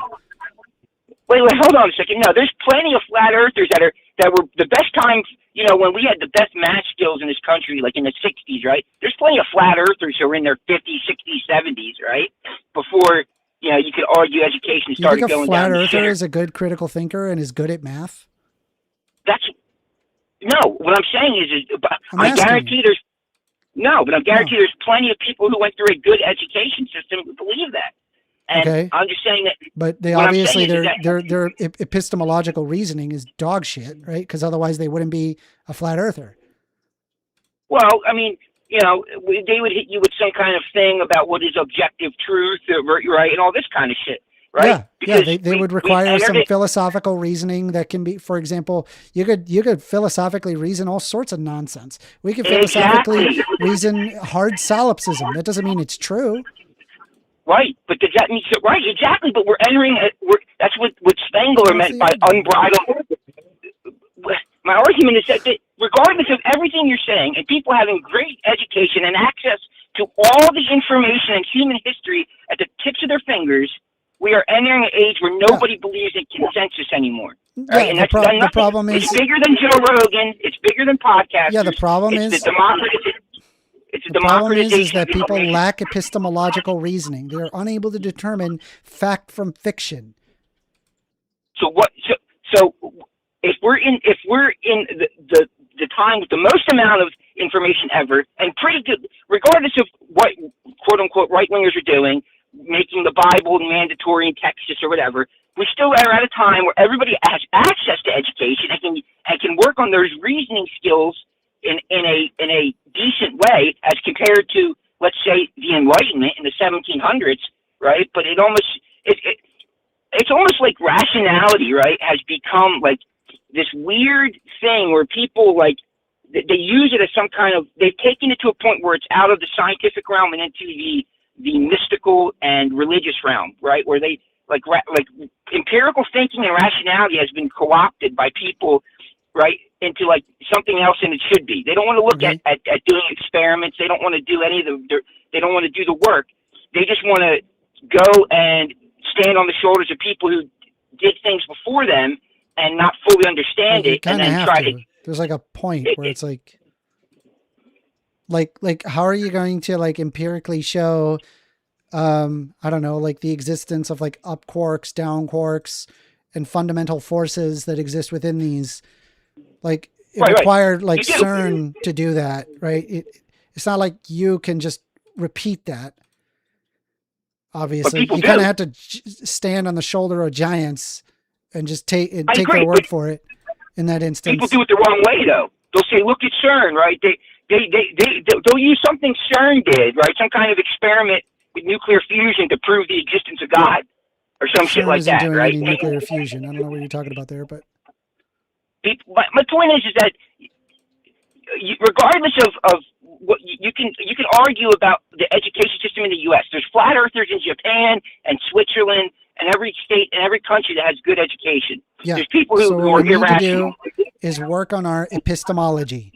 Wait, hold on a second. No, there's plenty of flat earthers that were the best times, when we had the best math skills in this country, like in the 60s, right? There's plenty of flat earthers who are in their 50s, 60s, 70s, right? Before, you could argue education started going down. You think a flat earther is a good critical thinker and is good at math? No, what I'm saying is I guarantee there's plenty of people who went through a good education system who believe that. And I'm just saying that. But they obviously their epistemological reasoning is dog shit, right? Because otherwise they wouldn't be a flat earther. Well, I mean, they would hit you with some kind of thing about what is objective truth, right, and all this kind of shit. Right? Yeah, they would require some philosophical reasoning that can be, for example, you could philosophically reason all sorts of nonsense. We could philosophically reason hard solipsism. That doesn't mean it's true. Right, but does that mean right? Exactly, but we're entering. That's what Spengler meant by unbridled. My argument is that regardless of everything you're saying, and people having great education and access to all the information in human history at the tips of their fingers, we are entering an age where nobody believes in consensus anymore. Right? And the problem is it's bigger than Joe Rogan. It's bigger than podcasters. Yeah, the problem it's is the democratization. The problem is that people lack epistemological reasoning. They are unable to determine fact from fiction. So what? So if we're in the time with the most amount of information ever, and pretty good, regardless of what quote unquote right wingers are doing, making the Bible mandatory in Texas or whatever, we still are at a time where everybody has access to education and can work on those reasoning skills in a decent way as compared to, let's say, the Enlightenment in the 1700s, right? But it's almost like rationality, right, has become like this weird thing where people like they use it as some kind of, they've taken it to a point where it's out of the scientific realm and into the mystical and religious realm, right? Where they like empirical thinking and rationality has been co-opted by people, right, into like something else than it should be. They don't want to look at doing experiments. They don't want to do any of they don't want to do the work. They just want to go and stand on the shoulders of people who did things before them and not fully understand it, and then try to. There's like a point where it's like how are you going to like empirically show I don't know, like the existence of like up quarks, down quarks, and fundamental forces that exist within these? Like it required like CERN to do that, right? It's not like you can just repeat that. Obviously, you kind of have to stand on the shoulder of giants and just take their word for it. In that instance, people do it the wrong way, though. They'll say, "Look at CERN," right? They'll use something CERN did, right? Some kind of experiment with nuclear fusion to prove the existence of God, or some shit like that, doing right? Any nuclear fusion. I don't know what you're talking about there, but my point is that regardless of what you can argue about the education system in the U.S. There's flat earthers in Japan and Switzerland and every state and every country that has good education. Yeah. There's people who So are what we need irrational. to do is work on our epistemology.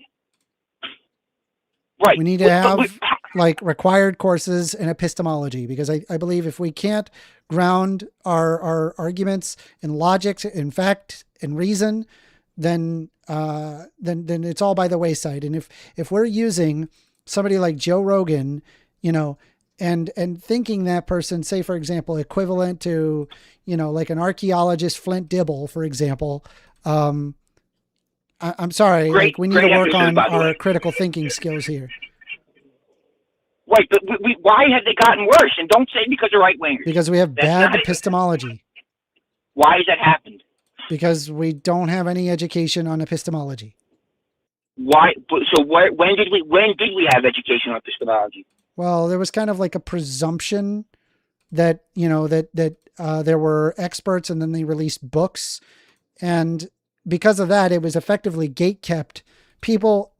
Right. We need to have like required courses in epistemology, because I believe if we can't ground our arguments in logic, in fact, and reason, then it's all by the wayside. And if we're using somebody like Joe Rogan, you know, and thinking that person, say for example, equivalent to, you know, like an archaeologist Flint Dibble, for example, I'm sorry, like we need to work on our critical thinking skills here. Right, but why have they gotten worse? And don't say because they're right wingers. Because we have bad epistemology. Why has that happened? Because we don't have any education on epistemology. Why? So when did we have education on epistemology? Well, there was kind of like a presumption that, you know, that there were experts, and then they released books. And because of that, it was effectively gatekept.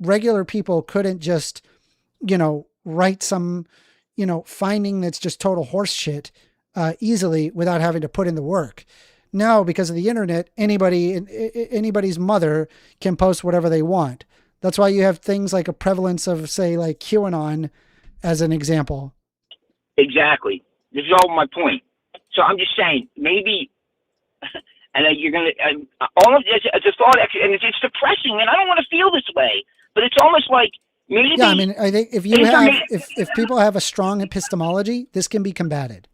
Regular people couldn't just, you know, write some, you know, finding that's just total horse shit easily without having to put in the work. Now, because of the internet, anybody's mother can post whatever they want. That's why you have things like a prevalence of, say, like QAnon as an example. Exactly. This is all my point. So I'm just saying, maybe, and you're going to, all of this as a thought, and it's depressing, and I don't want to feel this way, but it's almost like maybe. Yeah, I mean, I think if people have a strong epistemology, this can be combated.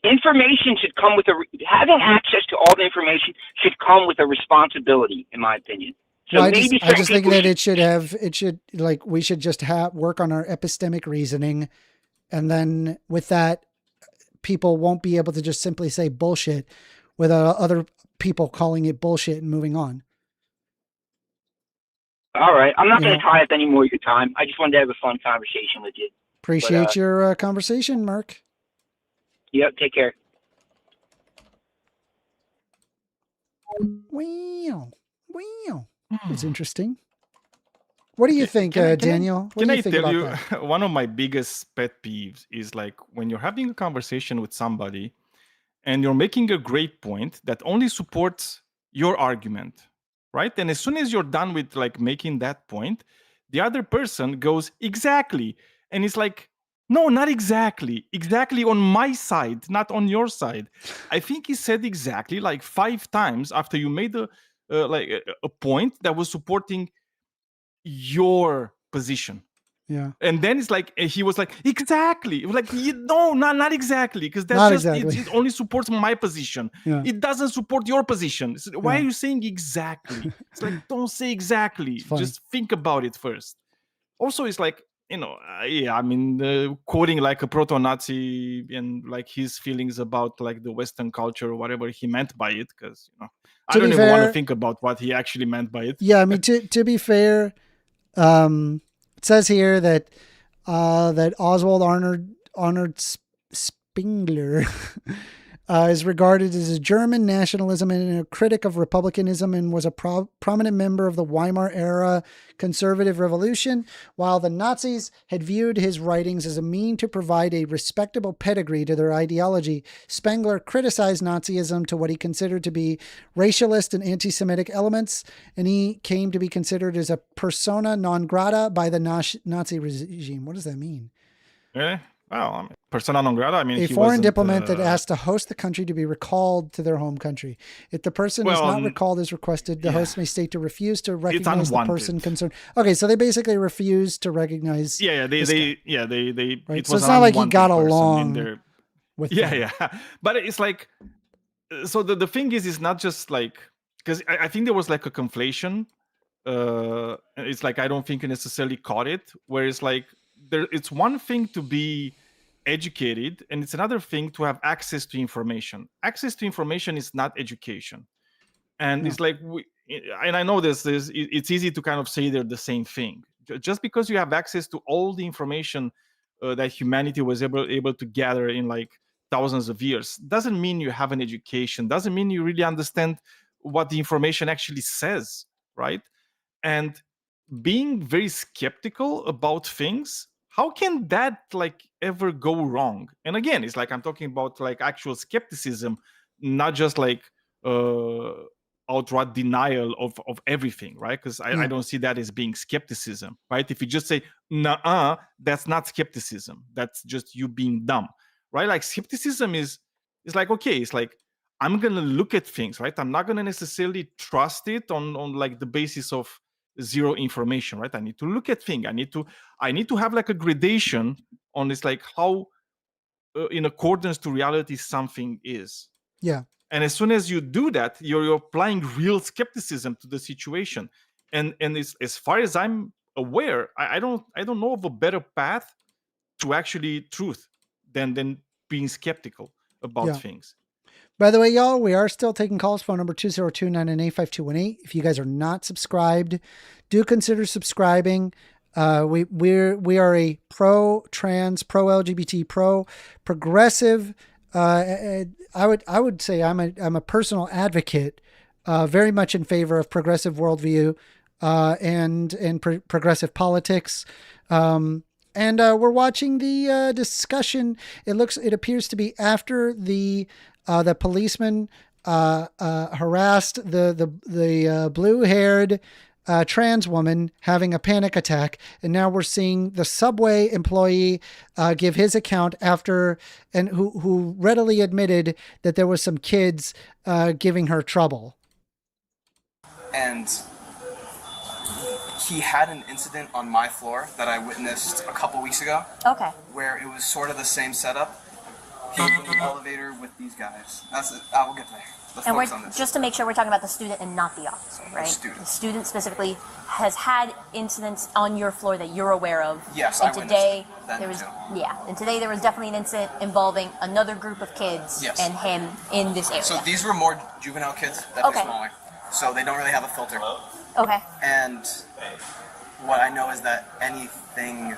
Information should come with having access to all the information should come with a responsibility, in my opinion. So well, I just think that we should just work on our epistemic reasoning. And then with that, people won't be able to just simply say bullshit without other people calling it bullshit and moving on. All right. I'm not going to tie up any more of your time. I just wanted to have a fun conversation with you. Appreciate your conversation, Merck. Yep. Take care. Wow. It's interesting. What do you think, Daniel? What Can do I you think tell about you, that? one of my biggest pet peeves is like when you're having a conversation with somebody and you're making a great point that only supports your argument, right? And as soon as you're done with like making that point, the other person goes, exactly. And it's like, no, not exactly. Exactly on my side, not on your side. I think he said exactly like 5 times after you made a point that was supporting your position. Yeah. And then it's like he was like, exactly. It was like, no, not exactly, because that's Not just exactly. it only supports my position. Yeah. It doesn't support your position. So why Yeah. are you saying exactly? It's like, don't say exactly. funny. Just think about it first. Also, it's like, quoting like a proto-Nazi and like his feelings about like the Western culture or whatever he meant by it, because I To don't be even want to fair- think about what he actually meant by it. Yeah, I mean, to be fair, it says here that that Oswald Arnold Spengler is regarded as a German nationalism and a critic of republicanism, and was a prominent member of the Weimar era conservative revolution. While the Nazis had viewed his writings as a mean to provide a respectable pedigree to their ideology, Spengler criticized Nazism to what he considered to be racialist and anti-Semitic elements, and he came to be considered as a persona non grata by the Nazi regime. What does that mean? Really? Well, persona non grata. I mean, A he foreign wasn't, diplomat that asked to host the country to be recalled to their home country. If the person is not recalled as requested, the host may state to refuse to recognize the unwanted. person concerned. Okay, so they basically refused to recognize. They Right? It So was it's an not like he unwanted got person in along their- with yeah them. yeah but it's like, so the thing is, it's not just like, because I think there was like a conflation. It's like, I don't think you necessarily caught it, where it's like it's one thing to be educated and it's another thing to have access to information. Access to information is not education. And it's like, and I know it's easy to kind of say they're the same thing. Just because you have access to all the information that humanity was able to gather in like thousands of years doesn't mean you have an education, doesn't mean you really understand what the information actually says, right? And being very skeptical about things, how can that like ever go wrong? And again, it's like, I'm talking about like actual skepticism, not just like outright denial of everything, right? Because I don't see that as being skepticism, right? If you just say nah, that's not skepticism, that's just you being dumb, right? Like skepticism is like, okay, it's like, I'm gonna look at things, right? I'm not gonna necessarily trust it on like the basis of zero information, right? I need to look at things. I need to have like a gradation on this, like how in accordance to reality something is. Yeah. And as soon as you do that, you're applying real skepticism to the situation. And it's, as far as I'm aware, I don't know of a better path to actually truth than being skeptical about things. By the way, y'all, we are still taking calls. Phone number 202-998-5218. If you guys are not subscribed, do consider subscribing. We are a pro-trans, pro-LGBT, pro-progressive. I would say I'm a personal advocate, very much in favor of progressive worldview and progressive politics. And we're watching the discussion. It appears to be after the policeman harassed the blue-haired trans woman having a panic attack, and now we're seeing the subway employee give his account after, and who readily admitted that there was some kids giving her trouble. And he had an incident on my floor that I witnessed a couple weeks ago. Okay. Where it was sort of the same setup. He was in the elevator with these guys. That's it. I will get there. Let's And focus on this. just to make sure we're talking about the student and not the officer, right? Student. The student specifically has had incidents on your floor that you're aware of. Yes, and I witnessed today that there was too. and today there was definitely an incident involving another group of kids Yes. and him in this area. So these were more juvenile kids that Okay. they're smaller. So they don't really have a filter. Okay. And what I know is that anything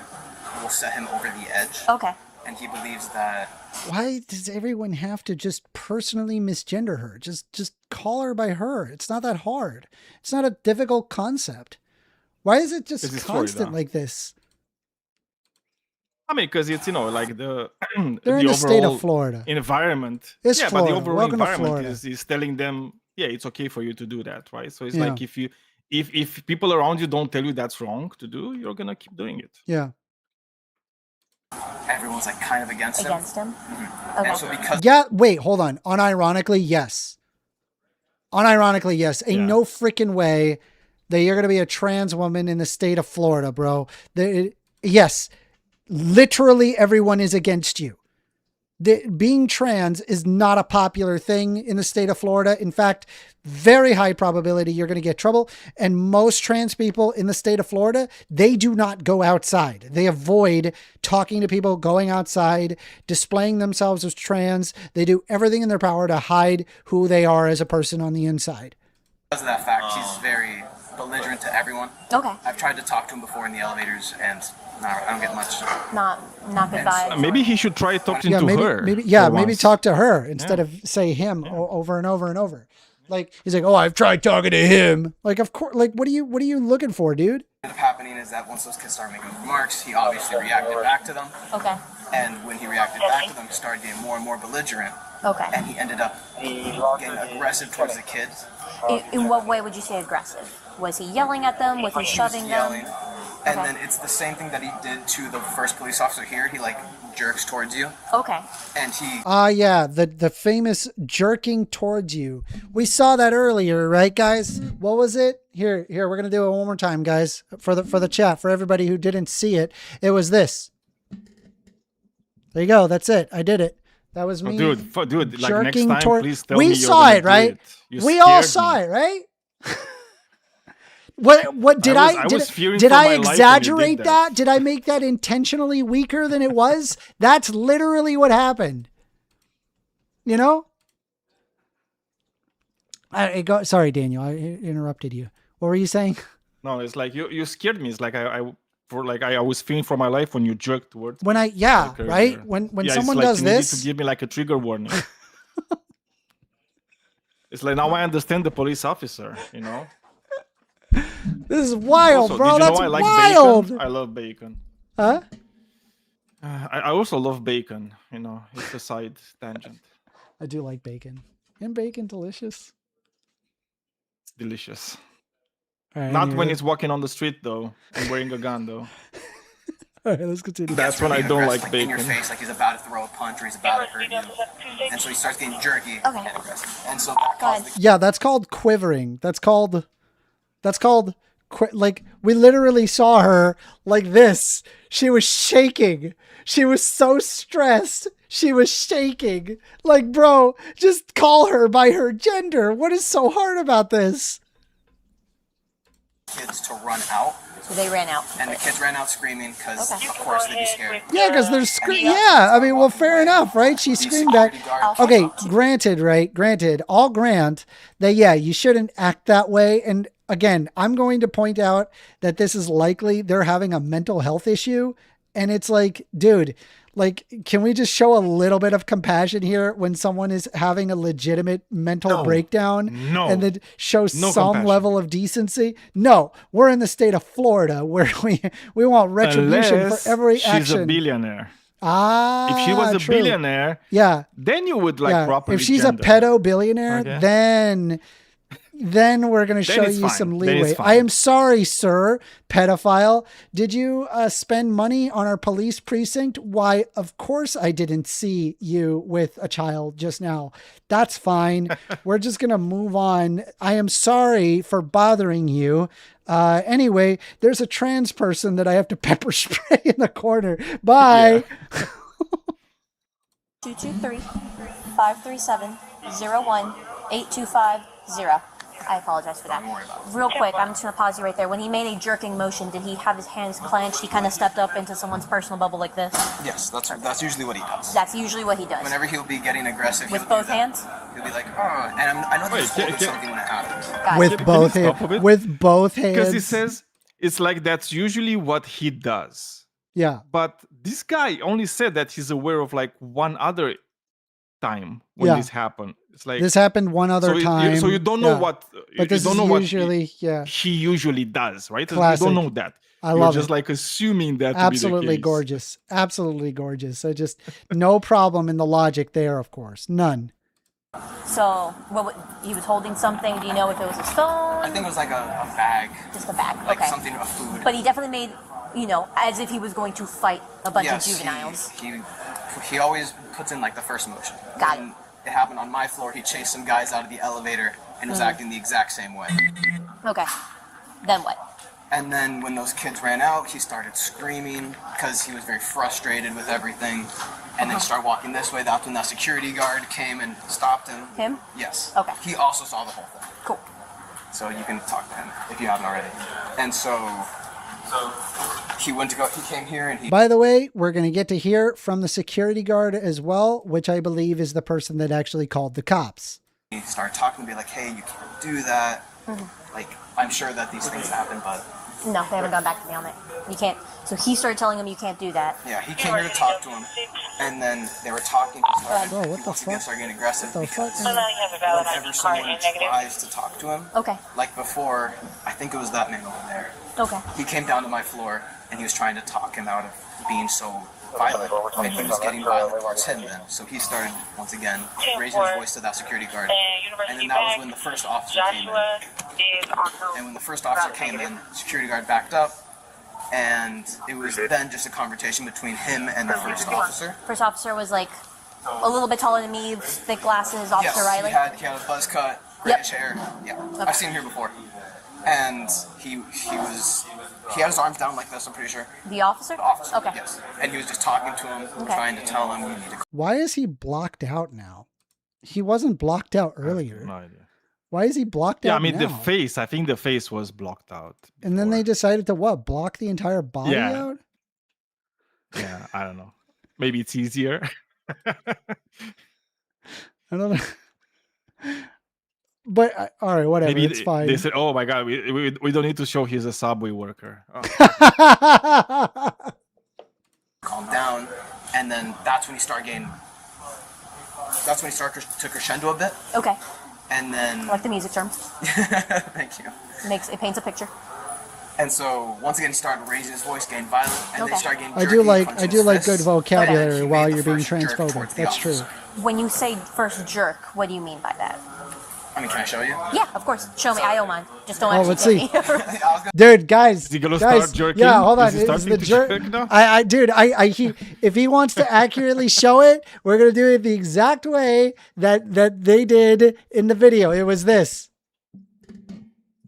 will set him over the edge. Okay. And he believes that. Why does everyone have to just personally misgender her? Just call her by her. It's not that hard. It's not a difficult concept. Why is it just It's constant Florida. like this? I mean, because it's like the They're in the state of Florida. environment. It's yeah, Florida. but the overall Welcome to environment Florida. is telling them, yeah, it's okay for you to do that, right? So it's Yeah. like if people around you don't tell you that's wrong to do, you're gonna keep doing it. Yeah. Everyone's like kind of against him. Mm-hmm. Okay. And so because Yeah, wait, hold on. Unironically, yes. Unironically, yes. Ain't no freaking way that you're going to be a trans woman in the state of Florida, bro. Yes, literally everyone is against you. Being trans is not a popular thing in the state of Florida. In fact, very high probability you're going to get trouble. And most trans people in the state of Florida, they do not go outside. They avoid talking to people, going outside, displaying themselves as trans. They do everything in their power to hide who they are as a person on the inside. of that fact, he's very belligerent to everyone. Okay. I've tried to talk to him before in the elevators, and I don't get much. Not good vibes. Maybe he should try talking to maybe, her. Maybe for maybe once. talk to her instead of say him over and over and over. Like he's like, oh, I've tried talking to him. Like, of course. Like, what are you looking for, dude? What ended up happening is that once those kids started making remarks, he obviously reacted back to them. Okay. And when he reacted back to them, he started getting more and more belligerent. Okay. And he ended up getting aggressive towards the kids. In what way would you say aggressive? Was he yelling at them? Was he shoving yelling. them? And Okay. then it's the same thing that he did to the first police officer here. He like jerks towards you. Okay. And he Yeah, the famous jerking towards you. We saw that earlier, right, guys? What was it? Here, we're gonna do it one more time, guys, for the chat, for everybody who didn't see it. It was this. There you go. That's it. I did it. That was me. Dude, like next jerking time, please tell me We you're saw gonna it, do right? it. You We all scared saw me. it, right? What did I was fearing did for I my life when you did exaggerate that. that? Did I make that intentionally weaker than it was? That's literally what happened. You know? Sorry, Daniel, I interrupted you. What were you saying? No, it's like you scared me. It's like I was fearing for my life when you jerked towards When me, I like, right? earlier. When Yeah, someone it's like does you needed this, to give me like a trigger warning. It's like now I understand the police officer, you know. this is wild, Also, bro. did you That's know I like wild. bacon? I love bacon. Huh? I also love bacon. You know, it's a side tangent. I do like bacon. Isn't bacon delicious? It's delicious. All right, Not when anyway. it's walking on the street though and wearing a gun though. All right, let's continue. That's when I don't like in your bacon. face, like he's about to throw a punch or he's about to hurt you. And so he starts getting jerky and aggressive. And so that caused the Yeah, that's called quivering. That's called like we literally saw her like this. She was shaking. She was so stressed. She was shaking. Like, bro, just call her by her gender. What is so hard about this? kids to run out. So they ran out. And the kids ran out screaming because, of course, they'd be scared. Yeah, because they're screaming. Yeah, I mean, well, fair enough, right? She screamed back. Okay, granted, right? Granted, I'll grant that, yeah, you shouldn't act that way. And again, I'm going to point out that this is likely they're having a mental health issue. And it's like, dude, like, can we just show a little bit of compassion here when someone is having a legitimate mental breakdown? No. And then show some compassion. level of decency? No, we're in the state of Florida where we want retribution Unless for every she's action. a billionaire. Ah, If she was a true. billionaire, yeah, then you would like properly. If she's gender. a pedo billionaire, Okay. then we're going to Then show it's you fine. some Then it's leeway. fine. I am sorry, sir, pedophile. Did you spend money on our police precinct? Why, of course I didn't see you with a child just now. That's fine. We're just going to move on. I am sorry for bothering you. Anyway, there's a trans person that I have to pepper spray in the corner. Bye. 223-537-01-8250. I apologize for that. Real quick, I'm just going to pause you right there. When he made a jerking motion, did he have his hands clenched? He kind of stepped up into someone's personal bubble like this? Yes, that's usually what he does. That's usually what he does. Whenever he'll be getting aggressive, With he'll both do that. hands? He'll be like, oh, and I know Wait, he's can- holding can- something when it happens. With both hands. With both hands. Because he says it's like that's usually what he does. Yeah. But this guy only said that he's aware of like one other time when Yeah. this happened. It's like This happened one other time. So you don't know Yeah. what. But this you don't is know usually, what he usually does, right? Classic. You don't know that. I You're love just it. like assuming that Absolutely to be the case. gorgeous. Absolutely gorgeous. So just no problem in the logic there, of course. None. So, he was holding something. Do you know if it was his phone? I think it was like a bag. Just a bag. Like okay. something of food. But he definitely made, as if he was going to fight a bunch of juveniles. He always puts in like the first motion. Got it. It happened on my floor. He chased some guys out of the elevator and was acting the exact same way. Okay. Then what? And then when those kids ran out, he started screaming because he was very frustrated with everything. And then he started walking this way. That's when that security guard came and stopped him. Him? Yes. Okay. He also saw the whole thing. Cool. So you can talk to him if you haven't already. And so he came here and he... By the way, we're going to get to hear from the security guard as well, which I believe is the person that actually called the cops. He started talking to me like, hey, you can't do that. Like, I'm sure that these things happen, but... No, they haven't gone back to me on it. You can't. So he started telling him you can't do that. Yeah, he came here to talk to him, and then they were talking. Bro, what the fuck? Started getting aggressive because Oh, whenever someone tries to talk to him, okay. like before, I think it was that man over there. Okay. He came down to my floor, and he was trying to talk him out of being so violent, and he was getting violent towards him then. So he started, once again, raising his voice to that security guard, and then that was when the first officer came in. And when the first officer came in, the security guard backed up, and it was then just a confrontation between him and the first officer. First officer was like a little bit taller than me, thick glasses, Officer Riley. He had a buzz cut, reddish hair. Yeah, Okay. I've seen him here before. And he had his arms down like this, I'm pretty sure. The officer? The officer, Okay. yes. And he was just talking to him, Okay. trying to tell him you need to... Why is he blocked out now? He wasn't blocked out earlier. No idea. Why is he blocked Yeah, out I mean now? I think the face was blocked out. And then they decided to what? Block the entire body Yeah. out? Yeah, I don't know. Maybe it's easier. I don't know. But all right, whatever. Maybe It's fine. they said, "Oh my God, we don't need to show he's a subway worker." Oh. calm down, and then that's when he started getting... That's when he started to crescendo a bit, Okay. and then... I like the music term. Thank you. It paints a picture. And so once again, he started raising his voice, getting violent, and Okay. they started getting I jerky, do like punching good fists. vocabulary He while made the you're being first jerk transphobic. towards the That's true. officer. When you say first jerk, what do you mean by that? I mean, can I show you? Yeah, of course. Show me. I don't mind. Just don't Oh, actually let's show see. me. Dude, guys, Is he gonna guys, start jerking? yeah, hold on. Is he It's starting the to jerk. jerk now? If he wants to accurately show it, we're gonna do it the exact way that they did in the video. It was this.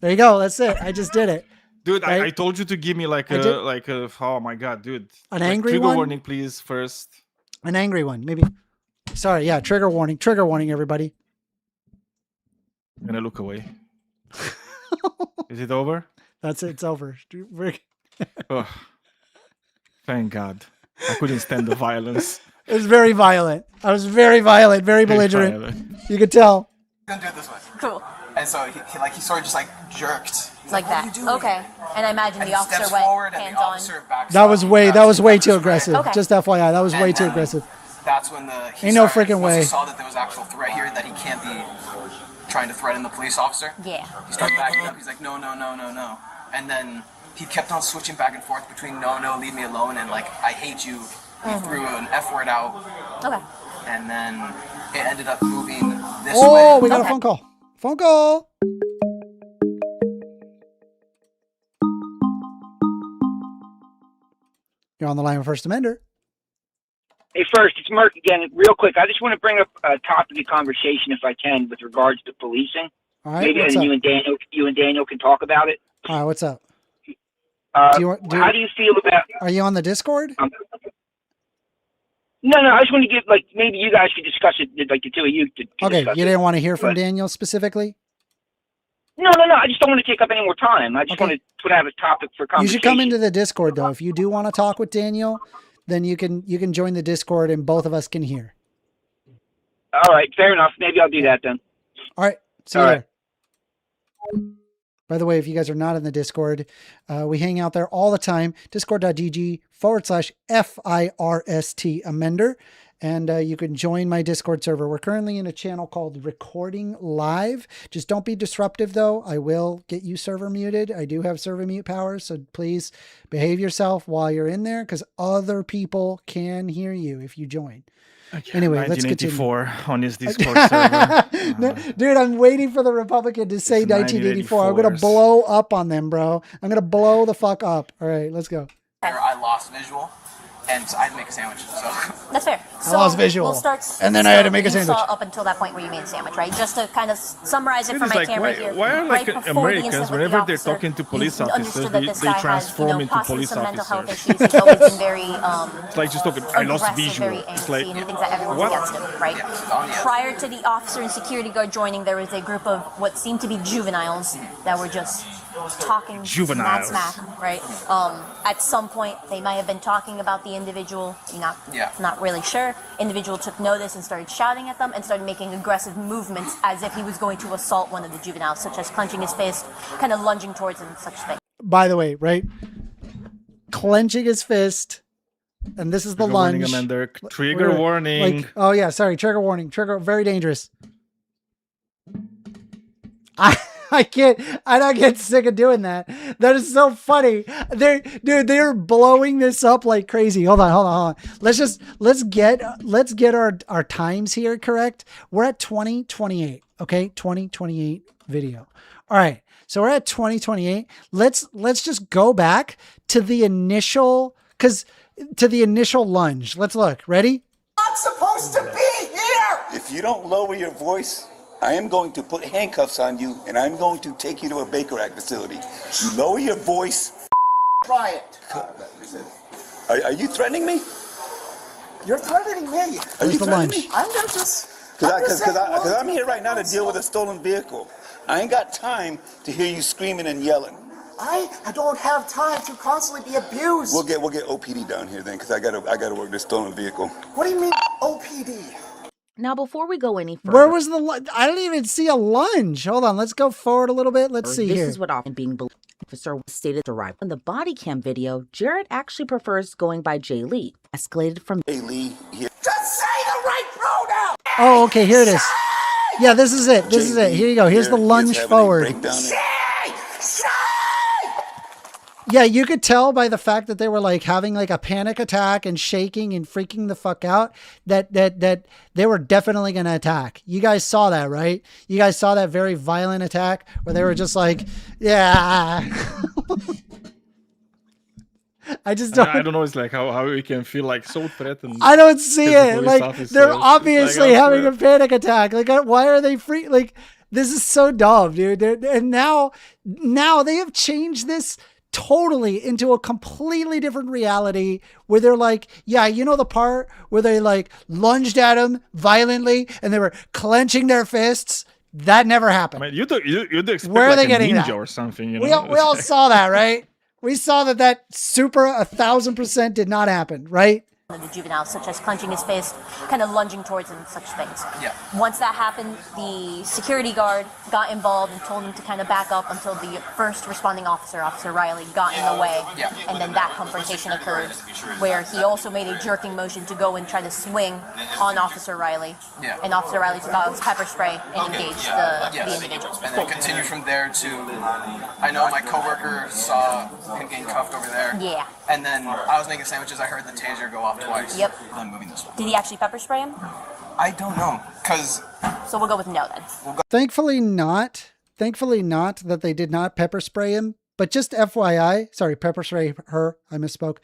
There you go. That's it. I just did it. Dude, Right? I told you to give me like I did- a oh my God, dude. An Like, angry trigger one? warning, please, first. An angry one, maybe. Sorry, yeah. Trigger warning. Trigger warning, everybody. I'm gonna look away. Is it over? That's it. It's over. Oh, thank God. I couldn't stand the violence. It was very violent. I was very violent, very belligerent. violent. You could tell. Gonna do it this way. Cool. And so he sort of just like jerked. He's Like "What are that. you doing?" Okay. And I imagine And the he officer steps went forward, and hands the on. officer backs That up, was he way grabs too his aggressive. Okay. Just FYI, that was way And too then aggressive. That's when he Ain't no started- freaking once way. he saw that there was actual threat here, that he can't be trying to threaten the police officer. Yeah. He started backing up. He's like, no, no, no, no, no. And then he kept on switching back and forth between no, no, leave me alone, and like, I hate you. He threw an F word out, Okay. and then it ended up moving this Oh, way. we got a phone call. Phone call. You're on the line with First Amender. Hey, first, it's Merck again. Real quick, I just want to bring up a topic of conversation, if I can, with regards to policing. All right, Maybe what's and up? you and Daniel can talk about it. All right, what's up? How do you feel about? Are you on the Discord? No, I just want to give maybe you guys could discuss it, like the two of you. To Okay, discuss you it. didn't want to hear from But- Daniel specifically? No. I just don't want to take up any more time. I just want to have a topic for You conversation. should come into the Discord though. If you do want to talk with Daniel, then you can join the Discord and both of us can hear. All right, fair enough. Maybe I'll do that then. All right. See you All there. By the way, if you guys are not in the Discord, we hang out there all the time. Discord.gg/FIRST Amender. and you can join my Discord server. We're currently in a channel called Recording Live. Just don't be disruptive, though. I will get you server muted. I do have server mute powers, so please behave yourself while you're in there, because other people can hear you if you join. Okay, Anyway, let's continue. 1984 on his Discord server. No, dude, I'm waiting for the Republican to say 1984. I'm going to blow up on them, bro. I'm going to blow the fuck up. All right, let's go. I lost visual, and so I had to make a sandwich. So That's fair. I lost visual. We'll start, and then I had to make a you sandwich. saw up until that point where you made a sandwich, right? Just to kind of summarize it It from is my like, camera here. why are right like before the Americans, incident with the whenever they're officer, talking to police you officers, understood that they this guy transform has, into possibly police some mental health officers. issues. He's always been very It's like just talking, I lost aggressive, visual. very It's angsty, like, and he thinks that everyone's what? against him, right? Prior to the officer and security guard joining, there was a group of what seemed to be juveniles that were just talking Juveniles. smack, right? At some point, they might have been talking about the individual. You're not really sure. Individual took notice and started shouting at them and started making aggressive movements as if he was going to assault one of the juveniles, such as clenching his fist, kind of lunging towards him, such thing. By the way, right? Clenching his fist. And this is the Trigger warning, lunge. Amanda. Trigger warning. Like, oh yeah, sorry. Trigger warning. Trigger, very dangerous. I don't get sick of doing that. That is so funny. They're blowing this up like crazy. Hold on. Let's get our times here correct. We're at 2028. Okay, 2028 video. All right. So we're at 2028. Let's just go back to the initial lunge. Let's look. Ready? Not supposed to be here! If you don't lower your voice, I am going to put handcuffs on you, and I'm going to take you to a Baker Act facility. You lower your voice. Try it. Are you threatening me? You're threatening me. Are you Where's the threatening lunge? me? I'm just... Because I'm here right now to deal with a stolen vehicle. I ain't got time to hear you screaming and yelling. I don't have time to constantly be abused. We'll get OPD down here then, because I gotta work this stolen vehicle. What do you mean OPD? Now, before we go any further, Where was the? I don't even see a lunge. Hold on. Let's go forward a little bit. Let's see this here. is what often being believed. Officer stated to arrive. In the body cam video, Jared actually prefers going by Jay Lee. Escalated from Hey Lee, here. Just say the right pronoun! Oh, okay. Here it is. Yeah, this is it. This is it. Here you go. Here's the lunge forward. Yeah, you could tell by the fact that they were like having like a panic attack and shaking and freaking the fuck out that they were definitely going to attack. You guys saw that, right? You guys saw that very violent attack where they were just like, yeah. I just don't. I don't know. It's like how we can feel like so threatened. I don't see it. Like officers. they're obviously like, having a panic attack. Like why are they free? Like this is so dumb, dude. And now they have changed this totally into a completely different reality where they're like, yeah, you know the part where they like lunged at him violently and they were clenching their fists? That never happened. I mean, you'd expect Where are like they a getting ninja that? or something. You We know? all saw that, right? We saw that super 1,000% did not happen, right? The juveniles, such as clenching his fist, kind of lunging towards him, such things. Yeah. Once that happened, the security guard got involved and told him to kind of back up until the first responding officer, Officer Riley, got in the way. Yeah. And then that confrontation occurred, where he also made a jerking motion to go and try to swing on Officer Riley. Yeah. And Officer Riley took out his pepper spray and engaged the individual. And then continue from there to, I know my coworker saw him getting cuffed over there. Yeah. And then I was making sandwiches. I heard the taser go off twice. Yep. Then moving this way. Did he actually pepper spray him? I don't know, because... So we'll go with no then. Thankfully not that they did not pepper spray him, but just FYI, sorry, pepper spray her, I misspoke.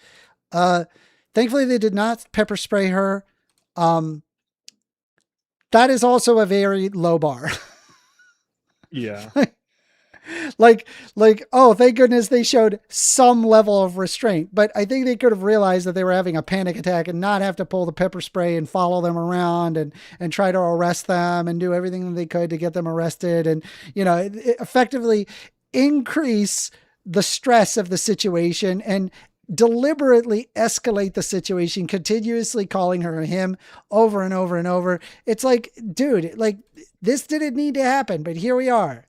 Thankfully they did not pepper spray her. That is also a very low bar. Yeah. like, oh, thank goodness they showed some level of restraint, but I think they could have realized that they were having a panic attack and not have to pull the pepper spray and follow them around and try to arrest them and do everything that they could to get them arrested. And, you know, it effectively increase the stress of the situation and deliberately escalate the situation, continuously calling her him over and over and over. It's like, dude, like this didn't need to happen, but here we are.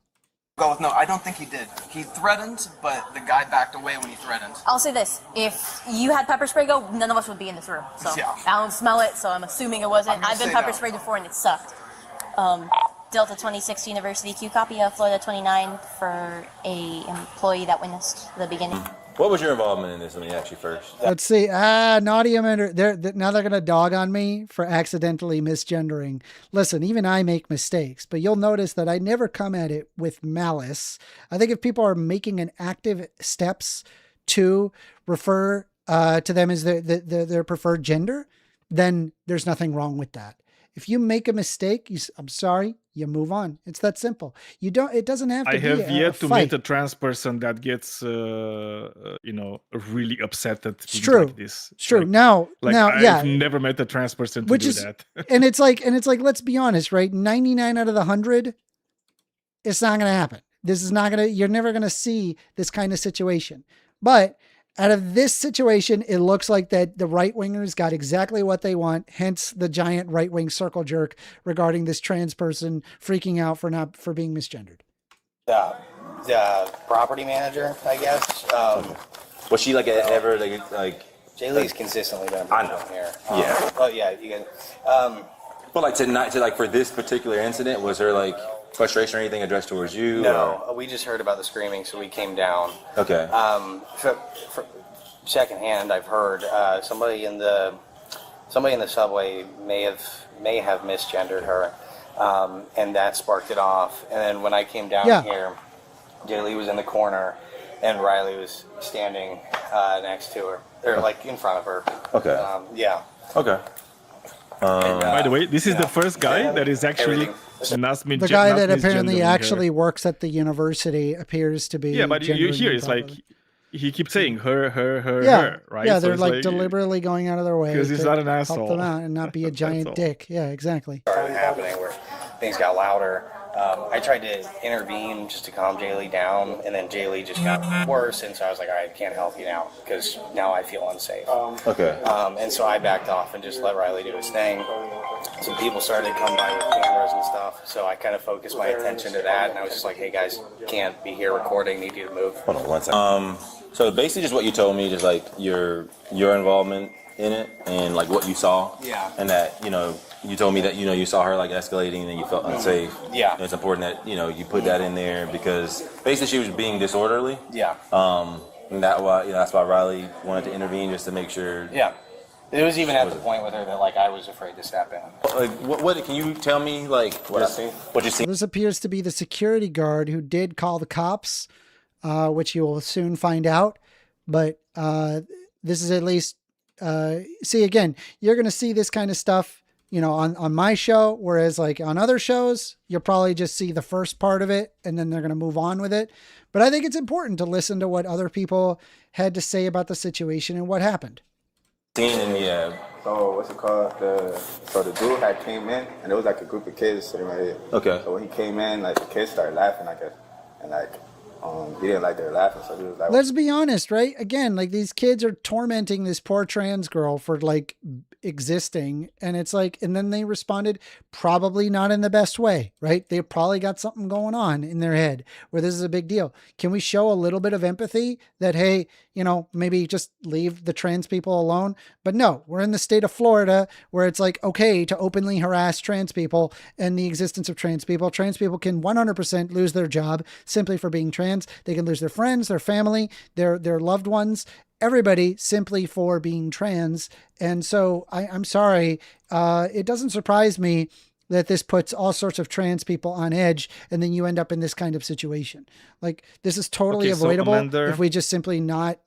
Go with no. I don't think he did. He threatened, but the guy backed away when he threatened. I'll say this: if you had pepper spray go, none of us would be in this room. So Yeah. I don't smell it, so I'm assuming it wasn't. I've been say pepper no. sprayed before and it sucked. Delta 26 University Q copy of Florida 29 for a employee that witnessed the beginning. What was your involvement in this? Let me ask you first. Let's see. Naughty Amender. Now they're going to dog on me for accidentally misgendering. Listen, even I make mistakes, but you'll notice that I never come at it with malice. I think if people are making an active steps to refer to them as their preferred gender, then there's nothing wrong with that. If you make a mistake, I'm sorry, you move on. It's that simple. You don't. It doesn't have to I be have yet to fight. meet a trans person that gets, really upset at things true. like this. It's true. Like, Now, yeah. I've never met a trans person to Which do is, that. and it's like, let's be honest, right? 99 out of the 100, it's not going to happen. You're never going to see this kind of situation. But out of this situation, it looks like that the right wingers got exactly what they want. Hence the giant right wing circle jerk regarding this trans person freaking out for being misgendered. The property manager, I guess. Was she like ever like? Jay Lee's consistently been a problem here. Yeah. Oh yeah, you guys. But like to for this particular incident, was there like frustration or anything addressed towards you? No, we just heard about the screaming, so we came down. Okay. For secondhand, I've heard somebody in the subway may have misgendered her, and that sparked it off. And then when I came down here, Jay Lee was in the corner, and Riley was standing next to her, or like in front of her. Okay. Yeah. Okay. By the way, this is the first guy that is actually not The guy that apparently actually works at the university appears to be. Yeah, but you hear it's like he keeps saying her, right? Yeah, So they're it's like deliberately going out of their way because he's not an help asshole. them out and not be a giant dick. Yeah, exactly. Started happening where things got louder. I tried to intervene just to calm Jay Lee down, and then Jay Lee just got worse, and so I was like, all right, I can't help you now, because now I feel unsafe. Okay. And so I backed off and just let Riley do his thing. Some people started to come by with cameras and stuff, so I kind of focused my attention to that, and I was just like, hey guys, can't be here recording, need you to move. Hold on one second. So basically just what you told me, just like your involvement in it and like what you saw. Yeah. And that, you told me that, you saw her like escalating and you felt unsafe. Yeah. And it's important that, you put that in there because basically she was being disorderly. Yeah. And that's why Riley wanted to intervene just to make sure. Yeah. It was even at the point with her that like I was afraid to step in. Like what can you tell me like what you see? This appears to be the security guard who did call the cops, which you will soon find out. But this is at least see again, you're gonna see this kind of stuff, on my show, whereas like on other shows, you'll probably just see the first part of it and then they're gonna move on with it. But I think it's important to listen to what other people had to say about the situation and what happened. Yeah. So what's it called? So the dude had came in and there was like a group of kids sitting right here. Okay. So when he came in, like the kids started laughing, I guess, and like he didn't like they were laughing, so he was like, let's be honest, right? Again, like these kids are tormenting this poor trans girl for like existing, and it's like, and then they responded probably not in the best way, right? They probably got something going on in their head where this is a big deal. Can we show a little bit of empathy that, hey, maybe just leave the trans people alone? But no, we're in the state of Florida where it's like, okay to openly harass trans people and the existence of trans people. Trans people can 100% lose their job simply for being trans. They can lose their friends, their family, their loved ones, everybody simply for being trans. And so I'm sorry. It doesn't surprise me that this puts all sorts of trans people on edge, and then you end up in this kind of situation. Like this is totally avoidable if we just simply not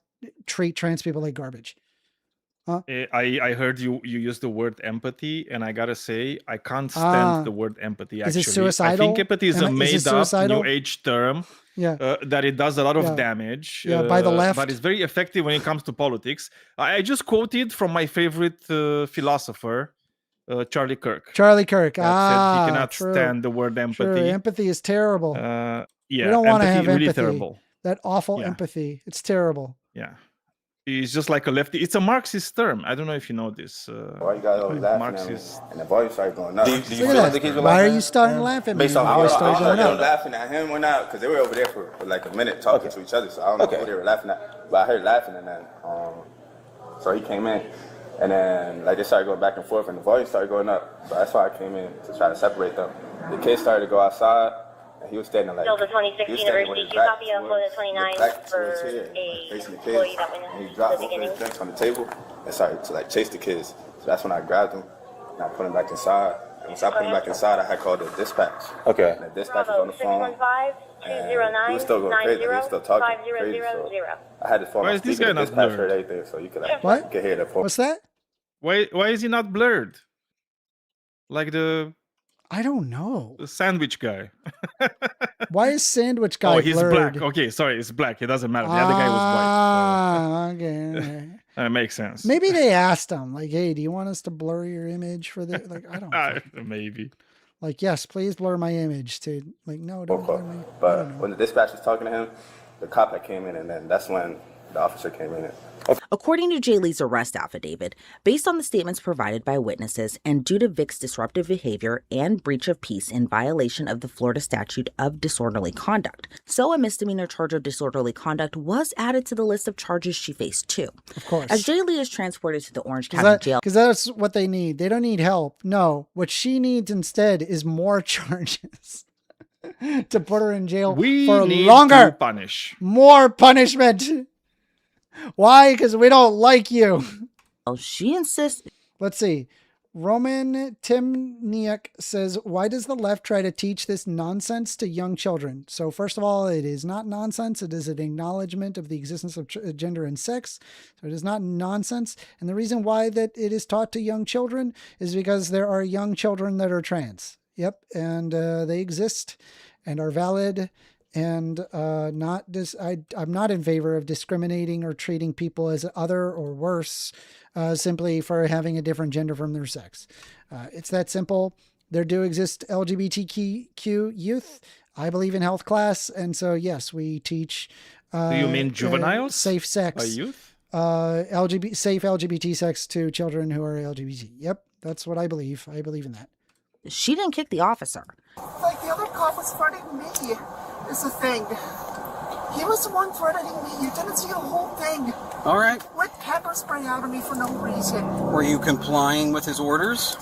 treat trans people like garbage. Huh? I heard you use the word empathy, and I gotta say I can't stand the word empathy. Actually, is it suicidal? I think empathy is a made-up New Age term. Yeah, that it does a lot of damage. By the left, but it's very effective when it comes to politics. I just quoted from my favorite philosopher, Charlie Kirk. Charlie Kirk. Said he cannot stand the word empathy. True. Empathy is terrible. Yeah, we don't want to have really empathy. Terrible. That awful empathy. It's terrible. Yeah. He's just like a lefty. It's a Marxist term. I don't know if you know this. Why you guys always laughing at me? And the voice started going up. Do you feel like the kids were Why laughing? are you starting to laugh at me? Based on Your voice I started don't know if going they were up. laughing at him or not, because they were over there for like a minute talking to each other. So I don't know who they were laughing at. But I heard laughing, and then so he came in, and then like they started going back and forth, and the volume started going up. So that's why I came in to try to separate them. The kids started to go outside, and he was standing like. Delta 26 University, you copy on Florida 29 for facing the employee kids, that went and in he dropped the both of his beginning. drinks on the table and started to like chase the kids. So that's when I grabbed him and I put him back inside. And once I put him back inside, I had called the dispatch. Okay. And the dispatch was on the phone. And he was still going crazy. He was still talking crazy. So I had to phone Why on is this speaker. guy The not dispatch heard blurred? everything, so you could like What? you could hear the phone. What's that? Why is he not blurred? Like the I don't know. sandwich guy. Why is Sandwich Guy Oh, he's blurred? black. Okay, sorry, it's black. It doesn't matter. The other guy was Ah, okay. white. That makes sense. Maybe they asked him, like, "Hey, do you want us to blur your image for the?" Like, I don't. Maybe. Like, yes, please blur my image. To like, no, don't blur my. But when the dispatch was talking to him, the cop had came in, and then that's when the officer came in. According to Jay Lee's arrest affidavit, based on the statements provided by witnesses and due to Vic's disruptive behavior and breach of peace in violation of the Florida statute of disorderly conduct, so a misdemeanor charge of disorderly conduct was added to the list of charges she faced too. Of course. As Jay Lee is transported to the Orange County jail. Because that's what they need. They don't need help. No, what she needs instead is more charges to put her in jail We for need longer. to punish. More punishment. Why? Because we don't like you. Oh, she insists. Let's see. Roman Timniak says, why does the left try to teach this nonsense to young children? So first of all, it is not nonsense. It is an acknowledgement of the existence of gender and sex. So it is not nonsense. And the reason why that it is taught to young children is because there are young children that are trans. Yep. And they exist and are valid. And I'm not in favor of discriminating or treating people as other or worse simply for having a different gender from their sex. It's that simple. There do exist LGBTQ youth. I believe in health class. And so, yes, we teach... Do you mean juveniles? Safe sex. A youth? Safe LGBT sex to children who are LGBT. Yep, that's what I believe. I believe in that. She didn't kick the officer. Like the other cop was threatening me, is the thing. He was the one threatening me. You didn't see the whole thing. All right. With pepper spray out of me for no reason. Were you complying with his orders?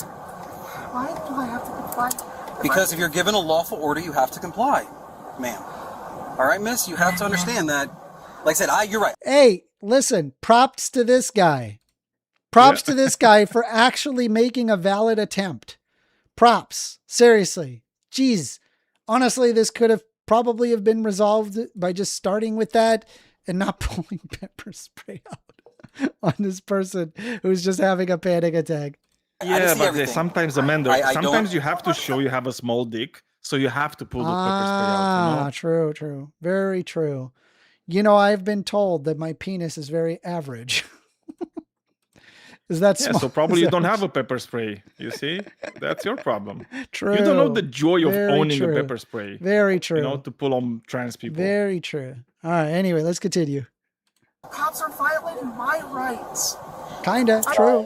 Why do I have to comply? Because if you're given a lawful order, you have to comply, ma'am. All right, miss, you have to understand that. Like I said, you're right. Hey, listen, props to this guy. Props to this guy for actually making a valid attempt. Props. Seriously. Jeez. Honestly, this could have probably have been resolved by just starting with that and not pulling pepper spray out on this person who's just having a panic attack. Yeah, but sometimes, Amanda, sometimes you have to show you have a small dick, so you have to pull the pepper spray out. You know? True. Very true. You know, I've been told that my penis is very average. Is that small? So probably you don't have a pepper spray. You see, that's your problem. True. You don't know the joy of Very owning true. a pepper spray. Very true. You know, to pull on trans people. Very true. All right. Anyway, let's continue. Cops are violating my rights. Kinda true.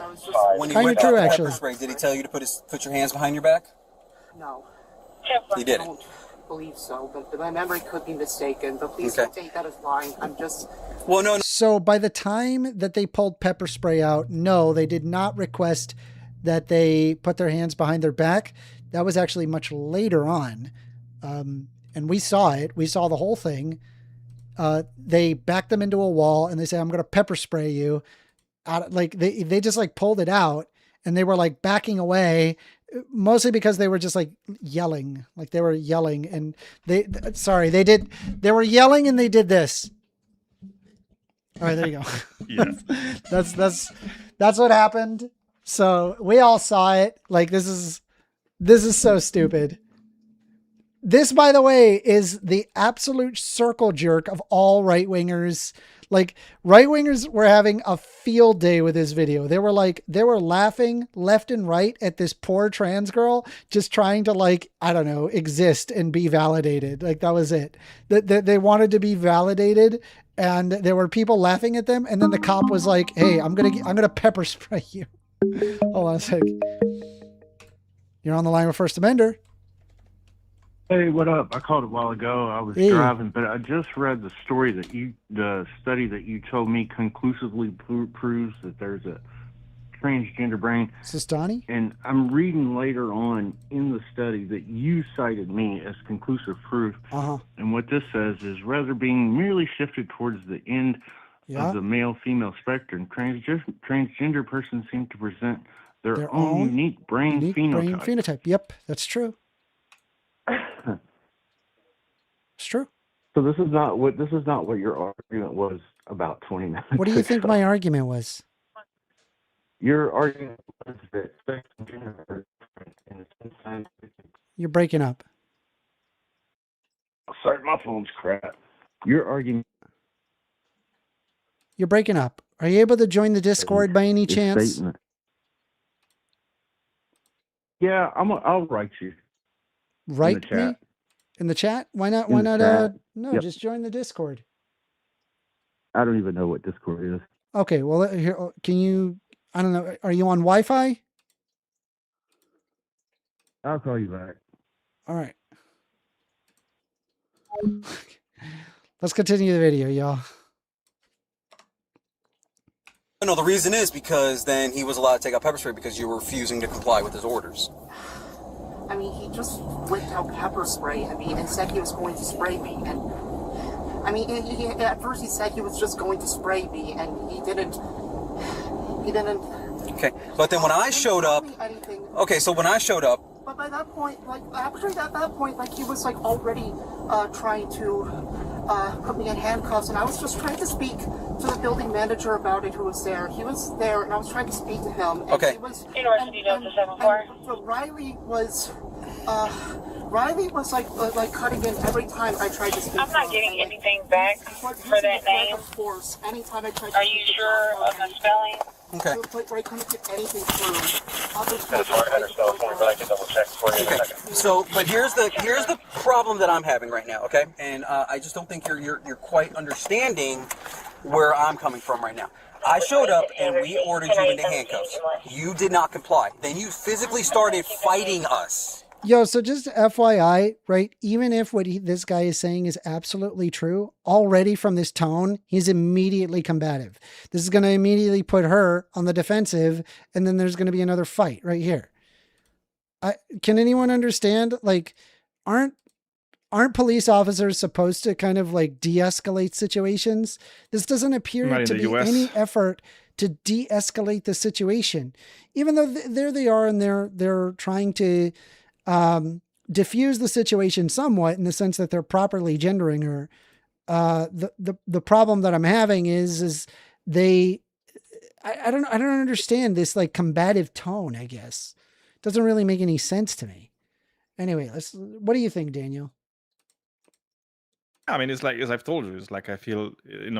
When you Kinda went true, back to actually. pepper spray, did he tell you to put your hands behind your back? No. He didn't. I don't believe so, but my memory could be mistaken. But please don't take that as lying. I'm just... Well, no. So by the time that they pulled pepper spray out, no, they did not request that they put their hands behind their back. That was actually much later on. And we saw it. We saw the whole thing. They backed them into a wall and they said, I'm going to pepper spray you. Like they just like pulled it out and they were like backing away, mostly because they were just like yelling, like they were yelling and they were yelling and they did this. All right, there you go. Yeah. That's what happened. So we all saw it. Like this is so stupid. This, by the way, is the absolute circle jerk of all right-wingers. Like right-wingers were having a field day with this video. They were laughing left and right at this poor trans girl just trying to like, I don't know, exist and be validated. Like that was it. They wanted to be validated and there were people laughing at them, and then the cop was like, "Hey, I'm gonna pepper spray you." Hold on a sec. You're on the line with First Amender. Hey, what up? I called a while ago. I was driving, but I just read the study that you told me conclusively proves that there's a transgender brain. Is this Donny? And I'm reading later on in the study that you cited me as conclusive proof. And what this says is, rather being merely shifted towards the end of the male-female spectrum, transgender persons seem to present their own unique brain phenotype. Yep, that's true. It's true. So this is not what your argument was about 20 minutes What do you think my argument was? Your argument was that sex and gender are different, and sometimes You're breaking up. sorry, my phone's crap. Your argument. You're breaking up. Are you able to join the Discord by any chance? Statement. Yeah, I'll write you. Write me in the chat. Why not? No, just join the Discord. I don't even know what Discord is. Okay, well, here, can you? I don't know. Are you on Wi-Fi? I'll call you back. All right. Let's continue the video, y'all. No, the reason is because then he was allowed to take out pepper spray because you were refusing to comply with his orders. I mean, he just whipped out pepper spray, and said he was going to spray me. And, at first he said he was just going to spray me, and he didn't. Okay, but then when I showed up... Okay, so when I showed up... But by that point, he was, already trying to put me in handcuffs, and I was just trying to speak to the building manager about it who was there. He was there, and I was trying to speak to him. And okay. He was, University Delta 74. So Riley was cutting in every time I tried to speak. I'm not getting anything back for that name. Of course, anytime I tried to Are you sure of the spelling? Okay. I couldn't get anything through. Okay. So, but here's the problem that I'm having right now. Okay, and I just don't think you're quite understanding where I'm coming from right now. I showed up and we ordered you into handcuffs. You did not comply. Then you physically started fighting us. Yo, so just FYI, right? Even if this guy is saying is absolutely true, already from this tone, he's immediately combative. This is going to immediately put her on the defensive, and then there's going to be another fight right here. Can anyone understand? Aren't police officers supposed to kind of de-escalate situations? This doesn't appear to be any effort to de-escalate the situation, even though there they are and they're trying to diffuse the situation somewhat in the sense that they're properly gendering her. The problem that I'm having is I don't understand this combative tone, I guess. Doesn't really make any sense to me. Anyway, what do you think, Daniel? I mean, it's like, as I've told you, it's like I feel,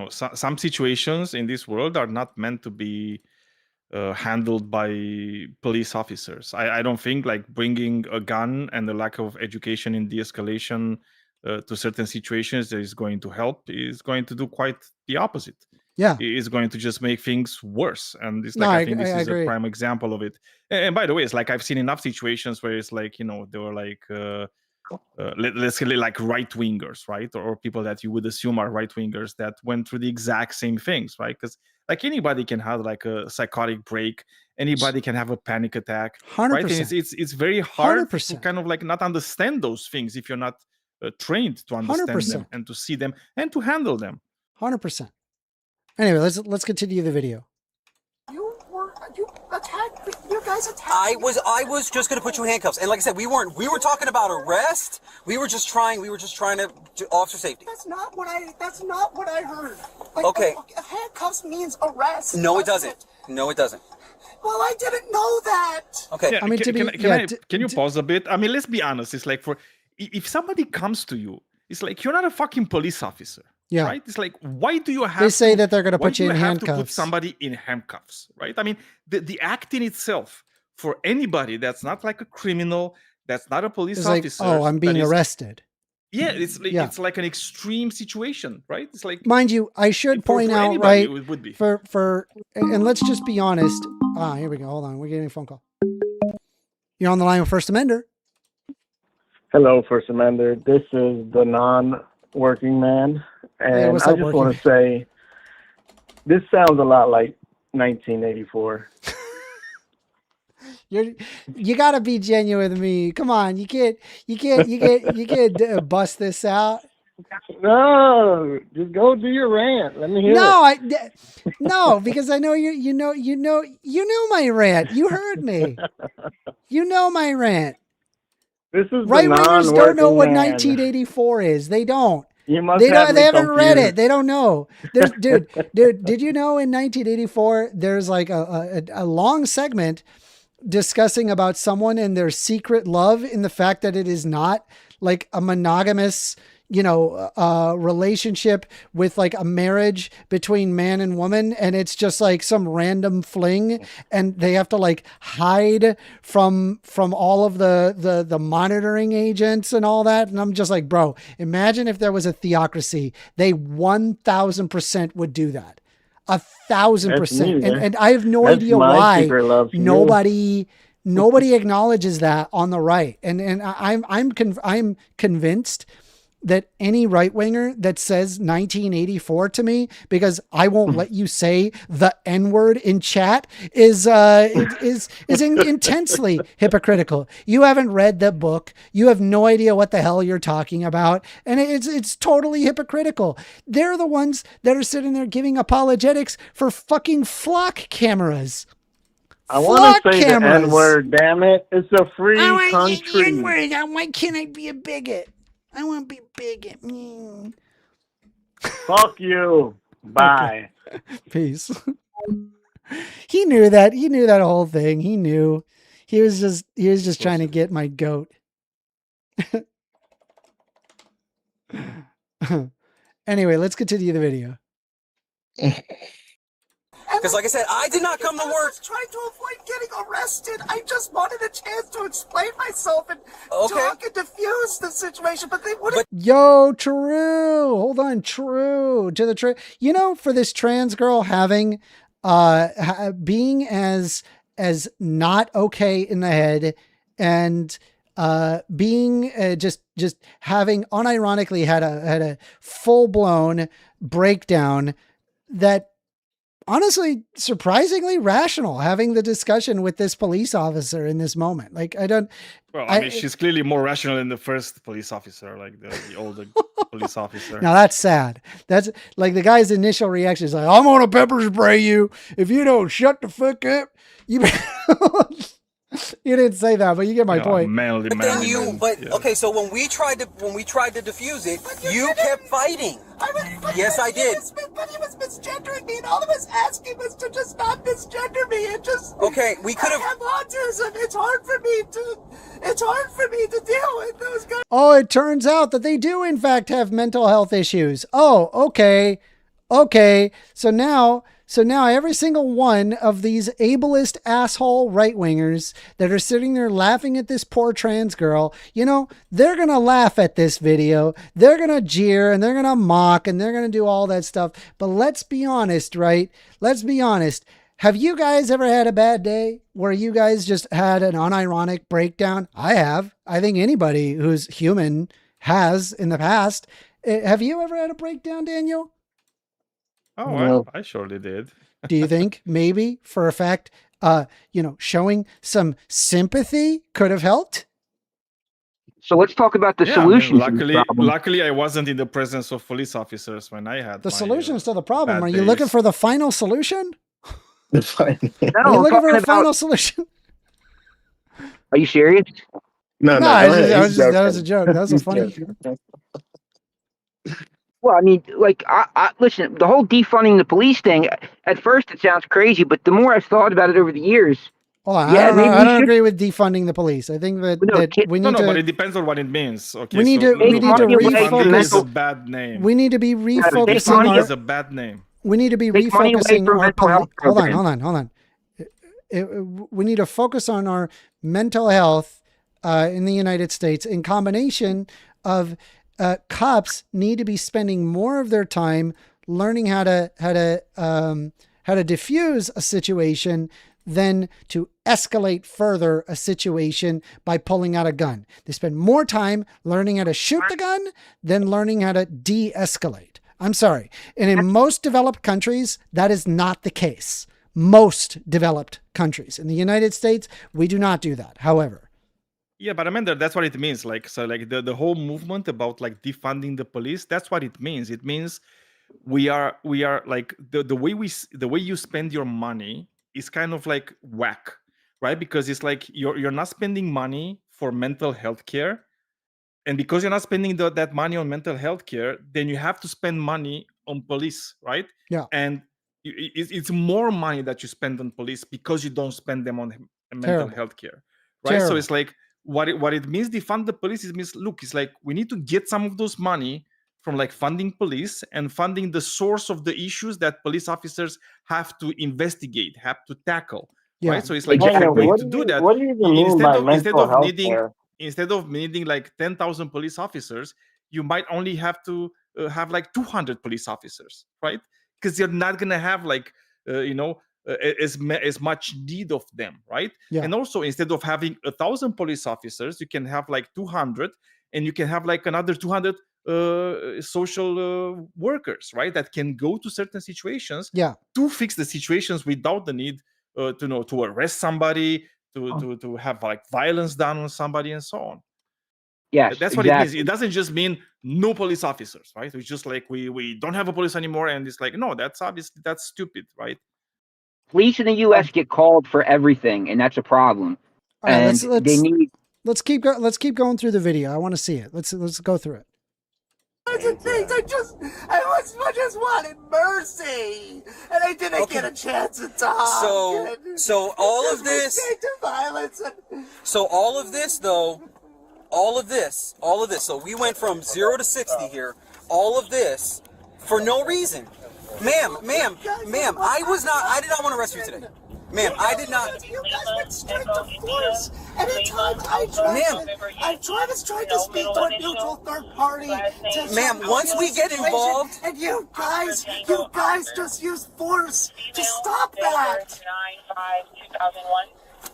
some situations in this world are not meant to be handled by police officers. I don't think bringing a gun and the lack of education in de-escalation to certain situations that is going to help. Is going to do quite the opposite. Yeah, it's going to just make things worse. And it's I think this is a prime example of it. And by the way, it's I've seen enough situations where it's they were let's say right wingers, right, or people that you would assume are right wingers that went through the exact same things, right? Because anybody can have a psychotic break, anybody can have a panic attack, 100%. Right? And it's very hard 100%. to kind of not understand those things if you're not trained to understand 100%. them and to see them and to handle them. 100%. Anyway, let's continue the video. You attacked. You guys attacked. I was just going to put you in handcuffs, and like I said, we were talking about arrest. We were just trying to do officer safety. That's not what I heard. Okay. Handcuffs means arrest. No, it doesn't. No, it doesn't. Well, I didn't know that. Okay. Yeah, can you pause a bit? I mean, let's be honest. It's if somebody comes to you, it's you're not a fucking police officer. Yeah. Right? It's why do you have They say that they're going to put you in handcuffs. handcuffs. To put somebody in handcuffs, right? I mean, the act in itself for anybody that's not a criminal, that's not a police officer. I'm being arrested. Yeah, it's like an extreme situation, right? It's like, mind you, I should point out, anybody, right? it would be. And let's just be honest. Here we go. Hold on, we're getting a phone call. You're on the line with First Amender. Hello, First Amender. This is the non-working man, and what's I up, just working want to say this sounds a lot like 1984. You gotta be genuine with me. Come on, you can't bust this out. No, just go do your rant. Let me hear it. No, because I know you know my rant. You heard me. You know my rant. This is right wingers don't know what man. 1984 is. They don't. You must they have don't. They haven't confused. read it. They don't know. Dude. Did you know in 1984 there's like a long segment discussing about someone and their secret love in the fact that it is not like a monogamous, relationship with like a marriage between man and woman. And it's just like some random fling and they have to like hide from all of the monitoring agents and all that. And I'm just like, bro, imagine if there was a theocracy, they 1000% would do that. 1000%. And I have no idea why nobody acknowledges that on the right. And I'm convinced that any right winger that says 1984 to me, because I won't let you say the N-word in chat, is intensely hypocritical. You haven't read the book. You have no idea what the hell you're talking about. And it's totally hypocritical. They're the ones that are sitting there giving apologetics for fucking flock cameras. I want to say the N-word, damn it. It's a free country. N-word. Why can't I be a bigot? I want to be bigot. Fuck you. Bye. Okay. Peace. He knew that. He knew that whole thing. He knew. He was just trying to get my goat. Anyway, let's continue the video. Because like I said, I did not come to work. I was trying to avoid getting arrested. I just wanted a chance to explain myself and talk and diffuse the situation, but they wouldn't. Yo, true. Hold on, true. To the for this trans girl having being as not okay in the head and being just having unironically had a full-blown breakdown that honestly, surprisingly rational, having the discussion with this police officer in this moment. Like, I mean, she's clearly more rational than the first police officer, like the older police officer. Now that's sad. That's like the guy's initial reaction is like, I'm gonna pepper spray you if you don't shut the fuck up. You didn't say that, but you get my point. Okay, so when we tried to defuse it, you kept fighting. Yes, I did. But he was misgendering me, and all he was asking was to just not misgender me. And just we could have. I have autism. It's hard for me to deal with those guys. Oh, it turns out that they do in fact have mental health issues. Oh, okay. So now every single one of these ableist asshole right-wingers that are sitting there laughing at this poor trans girl, they're going to laugh at this video. They're going to jeer and they're going to mock and they're going to do all that stuff. But let's be honest, right? Let's be honest. Have you guys ever had a bad day where you guys just had an unironic breakdown? I have. I think anybody who's human has in the past. Have you ever had a breakdown, Daniel? Oh, no. I surely did. Do you think maybe for a fact, showing some sympathy could have helped? So let's talk about the solutions. I mean, luckily, I wasn't in the presence of police officers when I had the solutions to the problem. Are you days. looking for the final solution? No, Are you looking for a final solution? Are you serious? No, that was a joke. That was a funny. Well, I mean, like, I listen, the whole defunding the police thing, at first it sounds crazy, but the more I've thought about it over the years. Hold on, I don't agree with defunding the police. I think that we need to. But it depends on what it means. Okay, we need to refocus. Is a bad name. We need to be refocusing. Is a bad name. We need to be refocusing our. Hold on. We need to focus on our mental health in the United States in combination of cops need to be spending more of their time learning how to diffuse a situation than to escalate further a situation by pulling out a gun. They spend more time learning how to shoot the gun than learning how to de-escalate. I'm sorry. And in most developed countries, that is not the case. Most developed countries. In the United States, we do not do that. However. Yeah, but I mean, that's what it means. Like, so like the whole movement about like defunding the police, that's what it means. It means we are like the way you spend your money is kind of like whack, right? Because it's like you're not spending money for mental health care. And because you're not spending that money on mental health care, then you have to spend money on police, right? Yeah. And it's more money that you spend on police because you don't spend them on mental health care, right? Terrible. So it's like what it means defund the police is means, look, it's like we need to get some of those money from like funding police and funding the source of the issues that police officers have to investigate, have to tackle, right? So it's like if you're going to do that, what do you mean by mental health care? Instead of needing like 10,000 police officers, you might only have to have like 200 police officers, right? Because you're not going to have like, as much need of them, right? Yeah. And also, instead of having 1,000 police officers, you can have like 200, and you can have like another 200 social workers, right? That can go to certain situations to fix the situations without the need to arrest somebody, to have like violence done on somebody and so on. Yes, that's what it means. It doesn't just mean no police officers, right? It's just like we don't have a police anymore, and it's like, no, that's obviously that's stupid, right? Police in the U.S. get called for everything, and that's a problem. All right, and they need. Let's keep going through the video. I want to see it. Let's go through it. Things. I just wanted mercy, and I didn't get a chance to talk. So all of this. Violence. So all of this, though, all of this. So we went from 0 to 60 here. All of this for no reason, ma'am. I did not want to arrest you today. Ma'am, I did not. You guys went straight to force. Anytime I tried to speak to a neutral third party. Ma'am, once we get involved, and you guys just use force to stop that.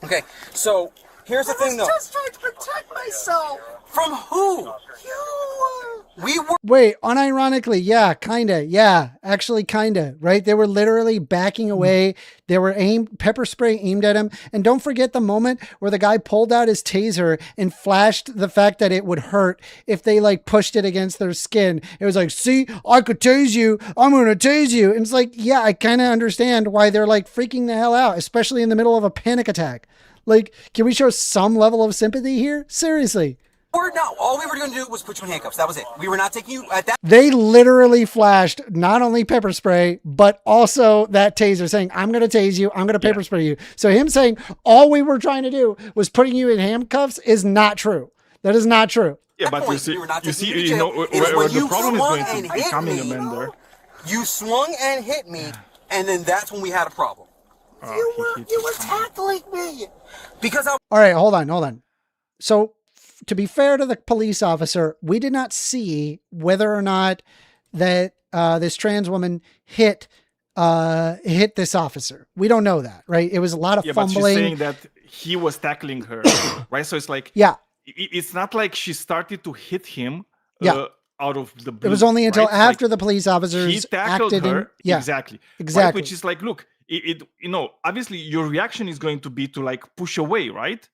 Okay, so here's the thing, though. I was just trying to protect myself. From who? We were. Wait, unironically, yeah, kinda, yeah, actually, kinda, right? They were literally backing away. They were pepper spray aimed at him. And don't forget the moment where the guy pulled out his taser and flashed the fact that it would hurt if they like pushed it against their skin. It was like, see, I could tase you. I'm going to tase you. And it's like, yeah, I kind of understand why they're like freaking the hell out, especially in the middle of a panic attack. Like, can we show some level of sympathy here? Seriously. Or no, all we were going to do was put you in handcuffs. That was it. We were not taking you at that. They literally flashed not only pepper spray, but also that taser saying, I'm going to tase you. I'm going to pepper spray you. So him saying all we were trying to do was putting you in handcuffs is not true. That is not true. Yeah, but where the problem is going to be coming, Amanda. You swung and hit me, and then that's when we had a problem. You were tackling me. Because All right, hold on. So to be fair to the police officer, we did not see whether or not that this trans woman hit this officer. We don't know that, right? It was a lot of fumbling. But she's saying that he was tackling her, right? So it's like, it's not like she started to hit him out of the blue. It was only until right? after the police officers he tackled acted her. Exactly. Right? Which is like, look, obviously your reaction is going to be to like push away, right?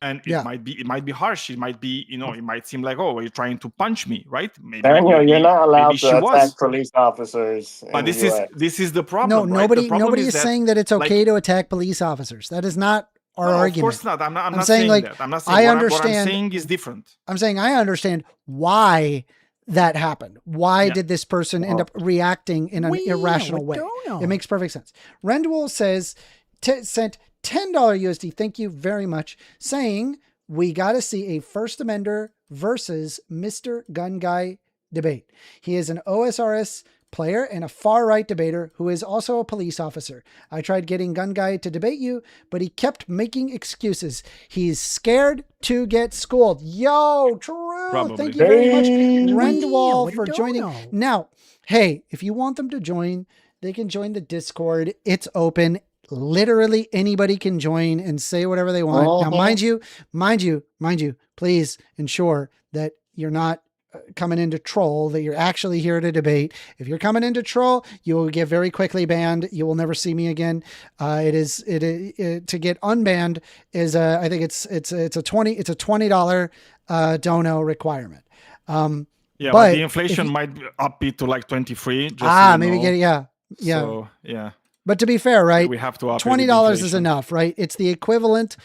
And it might be harsh. It might be, it might seem like, oh, you're trying to punch me, right? Maybe, Daniel, you're not allowed to attack police officers. But this is the problem. No, nobody is saying that it's okay to attack police officers. That is not our argument. Of course not. I'm not saying that. I'm not saying I understand. What I'm saying is different. I'm saying I understand why that happened. Why did this person end up reacting in an irrational way? It makes perfect sense. Rendwell says, sent $10 USD. Thank you very much. Saying we got to see a First Amender versus Mr. Gun Guy debate. He is an OSRS player and a far-right debater who is also a police officer. I tried getting Gun Guy to debate you, but he kept making excuses. He's scared to get schooled. Yo, true. Probably. Thank you very much, Rendwall, for joining. Now, hey, if you want them to join, they can join the Discord. It's open. Literally anybody can join and say whatever they want. Now, mind you, please ensure that you're not coming into troll, that you're actually here to debate. If you're coming into troll, you will get very quickly banned. You will never see me again. To get unbanned is I think it's a $20 dono requirement. Yeah, but the inflation might up it to like 23. Maybe get it. Yeah. So, yeah. But to be fair, right? We have to $20 is enough, right? It's the equivalent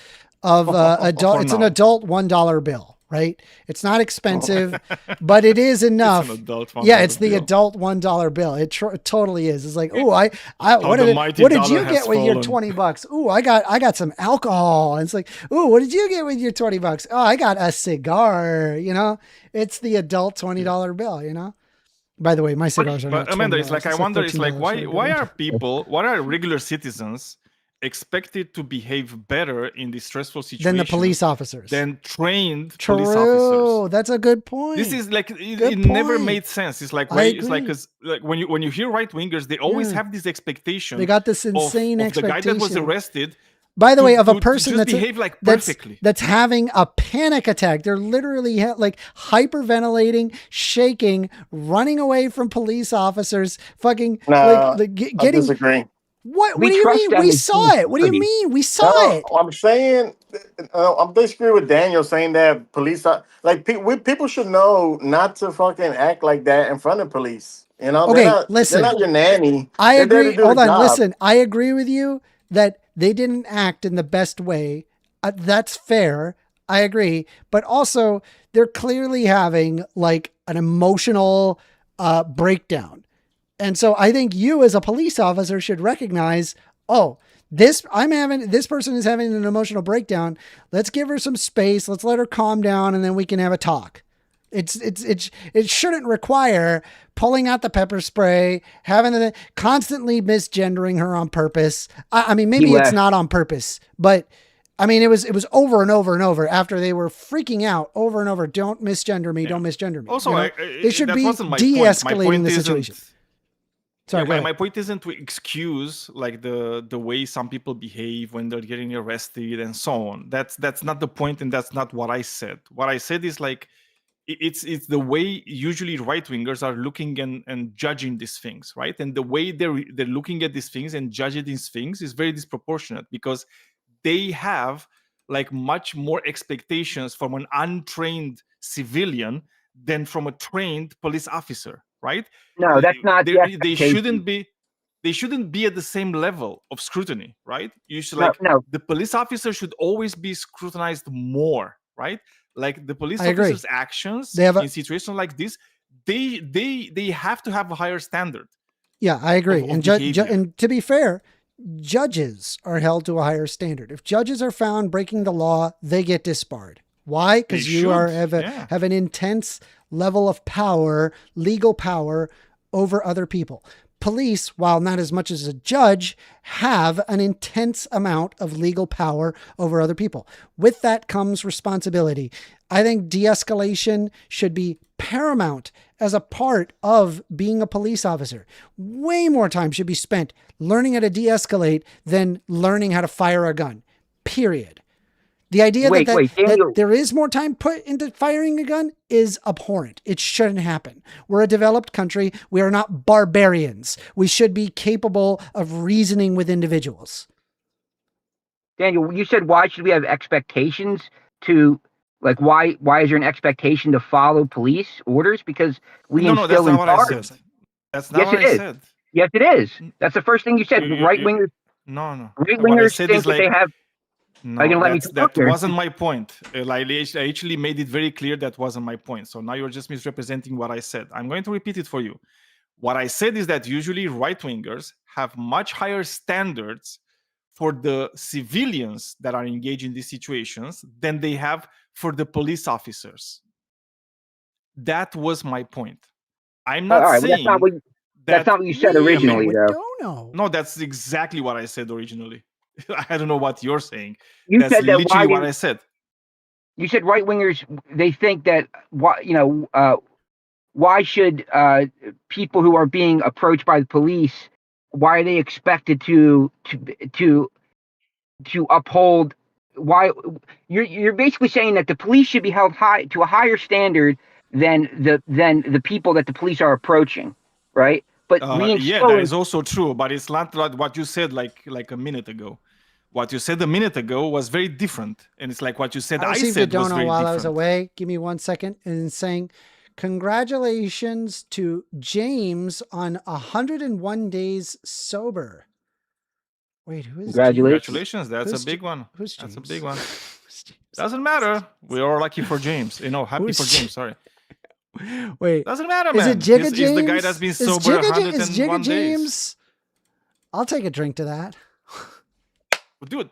of adult. It's an adult $1 bill. Right? It's not expensive, but it is enough. It's an adult it's the adult $1 bill. It totally is. It's like, what did you get with your $20? Ooh, I got some alcohol. And it's like, ooh, what did you get with your $20? Oh, I got a cigar. It's the adult $20 bill. By the way, my cigars are not. But Amanda, it's like, I wonder, it's like, $13 why are regular citizens expected to behave better in this stressful situation than the police officers, than trained police officers? That's a good point. This is like it never made sense. It's like when you hear right wingers, they always have this expectation. They got this insane of expectation. the guy that was arrested. By the way, of a person that's behave like perfectly. That's having a panic attack. They're literally like hyperventilating, shaking, running away from police officers, fucking getting. I disagree. What do you mean? We saw it. What do you mean? We saw it. I'm saying, I'm disagreeing with Daniel saying that police are people should know not to fucking act like that in front of police. Okay, listen. They're not your nanny. I agree. Hold on, listen. I agree with you that they didn't act in the best way. That's fair. I agree. But also, they're clearly having like an emotional breakdown. And so I think you as a police officer should recognize, this person is having an emotional breakdown. Let's give her some space. Let's let her calm down and then we can have a talk. It shouldn't require pulling out the pepper spray, constantly misgendering her on purpose. I mean, maybe it's not on purpose, but I mean, it was over and over and over after they were freaking out over and over. Don't misgender me. Yeah. Don't misgender me. Also, they should be de-escalating the situation. Sorry, my point isn't to excuse like the way some people behave when they're getting arrested and so on. That's not the point, and that's not what I said. What I said is like it's the way usually right wingers are looking and judging these things, right? And the way they're looking at these things and judging these things is very disproportionate because they have like much more expectations from an untrained civilian than from a trained police officer. Right? No, that's not. They shouldn't be. They shouldn't be at the same level of scrutiny, right? You should the police officer should always be scrutinized more, right? Like the police officer's actions in situations like this, they have to have a higher standard. Yeah, I agree. And to be fair, judges are held to a higher standard. If judges are found breaking the law, they get disbarred. Why? Because you have an intense level of power, legal power over other people. Police, while not as much as a judge, have an intense amount of legal power over other people. With that comes responsibility. I think de-escalation should be paramount as a part of being a police officer. Way more time should be spent learning how to de-escalate than learning how to fire a gun. Period. The idea that there is more time put into firing a gun is abhorrent. It shouldn't happen. We're a developed country. We are not barbarians. We should be capable of reasoning with individuals. Daniel, you said, why should we have expectations to, like, why is there an expectation to follow police orders? Because we instill in cars. That's not what I said. Yes, it is. That's the first thing you said. Right-wingers. No. Right-wingers think that they have. No, that wasn't my point. I actually made it very clear that wasn't my point. So now you're just misrepresenting what I said. I'm going to repeat it for you. What I said is that usually right-wingers have much higher standards for the civilians that are engaged in these situations than they have for the police officers. That was my point. I'm not saying That's not what you said originally, though. No, that's exactly what I said originally. I don't know what you're saying. You That's said that literally what I said. You said right wingers, they think that why should people who are being approached by the police, why are they expected to uphold? Why you're basically saying that the police should be held high to a higher standard than the people that the police are approaching, right? But that is also true, but it's not what you said like a minute ago. What you said a minute ago was very different, and it's like what you said. I I received said a was dono very while different. I was away. Give me 1 second, and saying, congratulations to James on 101 days sober. Wait, who is Congratulations? That's who's a big one. Who's That's James? a big one. Doesn't matter. We are lucky for James. Happy for James. Sorry. Wait, doesn't matter, is man. it Jigga He's James? the guy that's been Is sober Jigga 101 days. James? I'll take a drink to that. Dude,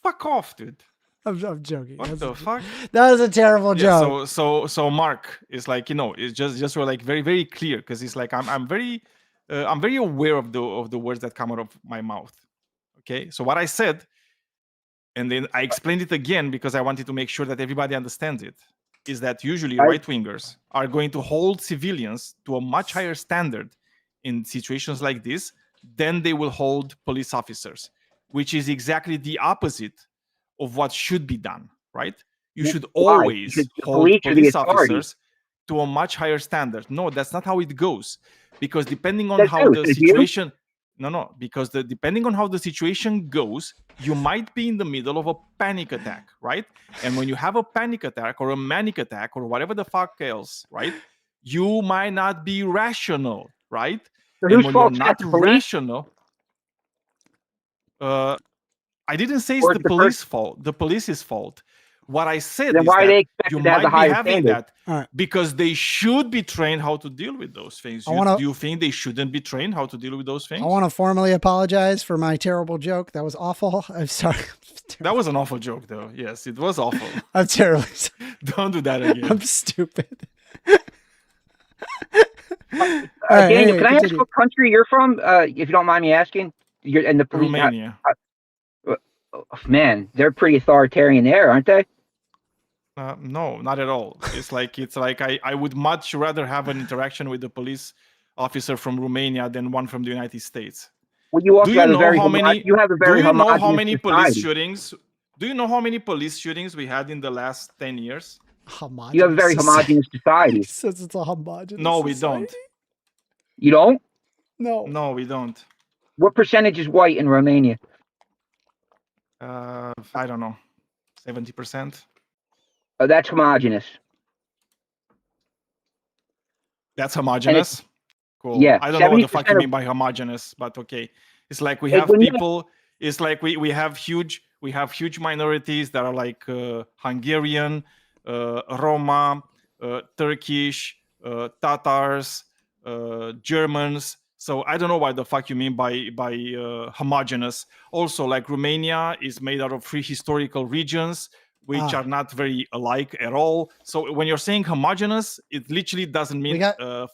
fuck off, dude. I'm joking. What the fuck? That was a terrible joke. So Mark is like, it's just like very, very clear, because he's like, I'm very aware of the words that come out of my mouth. Okay, so what I said, and then I explained it again because I wanted to make sure that everybody understands it, is that usually right-wingers are going to hold civilians to a much higher standard in situations like this than they will hold police officers, which is exactly the opposite of what should be done, right? You should always hold police officers to a much higher standard. No, that's not how it goes, because depending on how the situation... because depending on how the situation goes, you might be in the middle of a panic attack, right? And when you have a panic attack or a manic attack or whatever the fuck else, right? You might not be rational, right? So and whose when fault? you're not rational, I didn't say it's the police fault. The police's fault. What I said is that you might be having that because they should be trained how to deal with those things. Do you think they shouldn't be trained how to deal with those things? I want to formally apologize for my terrible joke. That was awful. I'm sorry. That was an awful joke, though. Yes, it was awful. I'm terribly sorry. Don't do that again. I'm stupid. Daniel, can I ask what country you're from, if you don't mind me asking? You're in the police. Romania. Man, they're pretty authoritarian there, aren't they? No, not at all. It's like I would much rather have an interaction with the police officer from Romania than one from the United States. Well, you also have a very police shootings? Do you know how many police shootings we had in the last 10 years? You have a very homogeneous society. Says it's a homogeneous No, we don't. You don't? No, we don't. What percentage is white in Romania? I don't know, 70%. Oh, that's homogeneous. That's homogeneous. Cool. Yeah. I don't know what the fuck you mean by homogeneous, but okay. It's like we have people. It's like we have huge minorities that are like Hungarian, Roma, Turkish, Tatars, Germans. So I don't know what the fuck you mean by homogeneous. Also, like Romania is made out of 3 historical regions, which are not very alike at all. So when you're saying homogeneous, it literally doesn't mean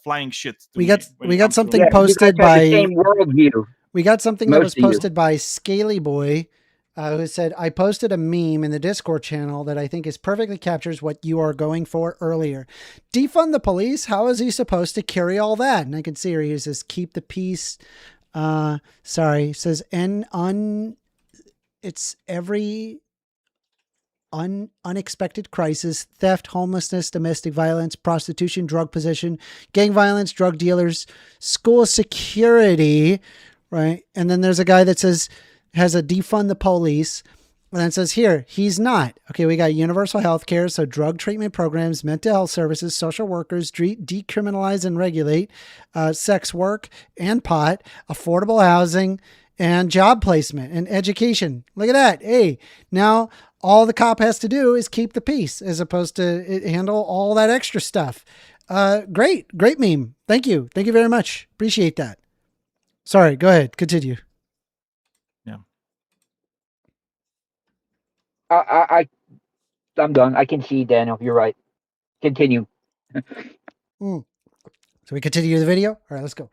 flying shit. We got something posted by the same worldview. We got something that was posted by Scaly Boy, who said, I posted a meme in the Discord channel that I think perfectly captures what you are going for earlier. Defund the police? How is he supposed to carry all that? And I can see here he says, keep the peace. Sorry, he says, it's every unexpected crisis, theft, homelessness, domestic violence, prostitution, drug possession, gang violence, drug dealers, school security, right? And then there's a guy that has a defund the police, and then it says here, he's not. Okay, we got universal health care, so drug treatment programs, mental health services, social workers, decriminalize and regulate, sex work and pot, affordable housing, and job placement and education. Look at that. Hey, now all the cop has to do is keep the peace as opposed to handle all that extra stuff. Great meme. Thank you. Thank you very much. Appreciate that. Sorry, go ahead. Continue. Yeah. I'm done. I can see, Daniel. You're right. Continue. So we continue the video? All right, let's go.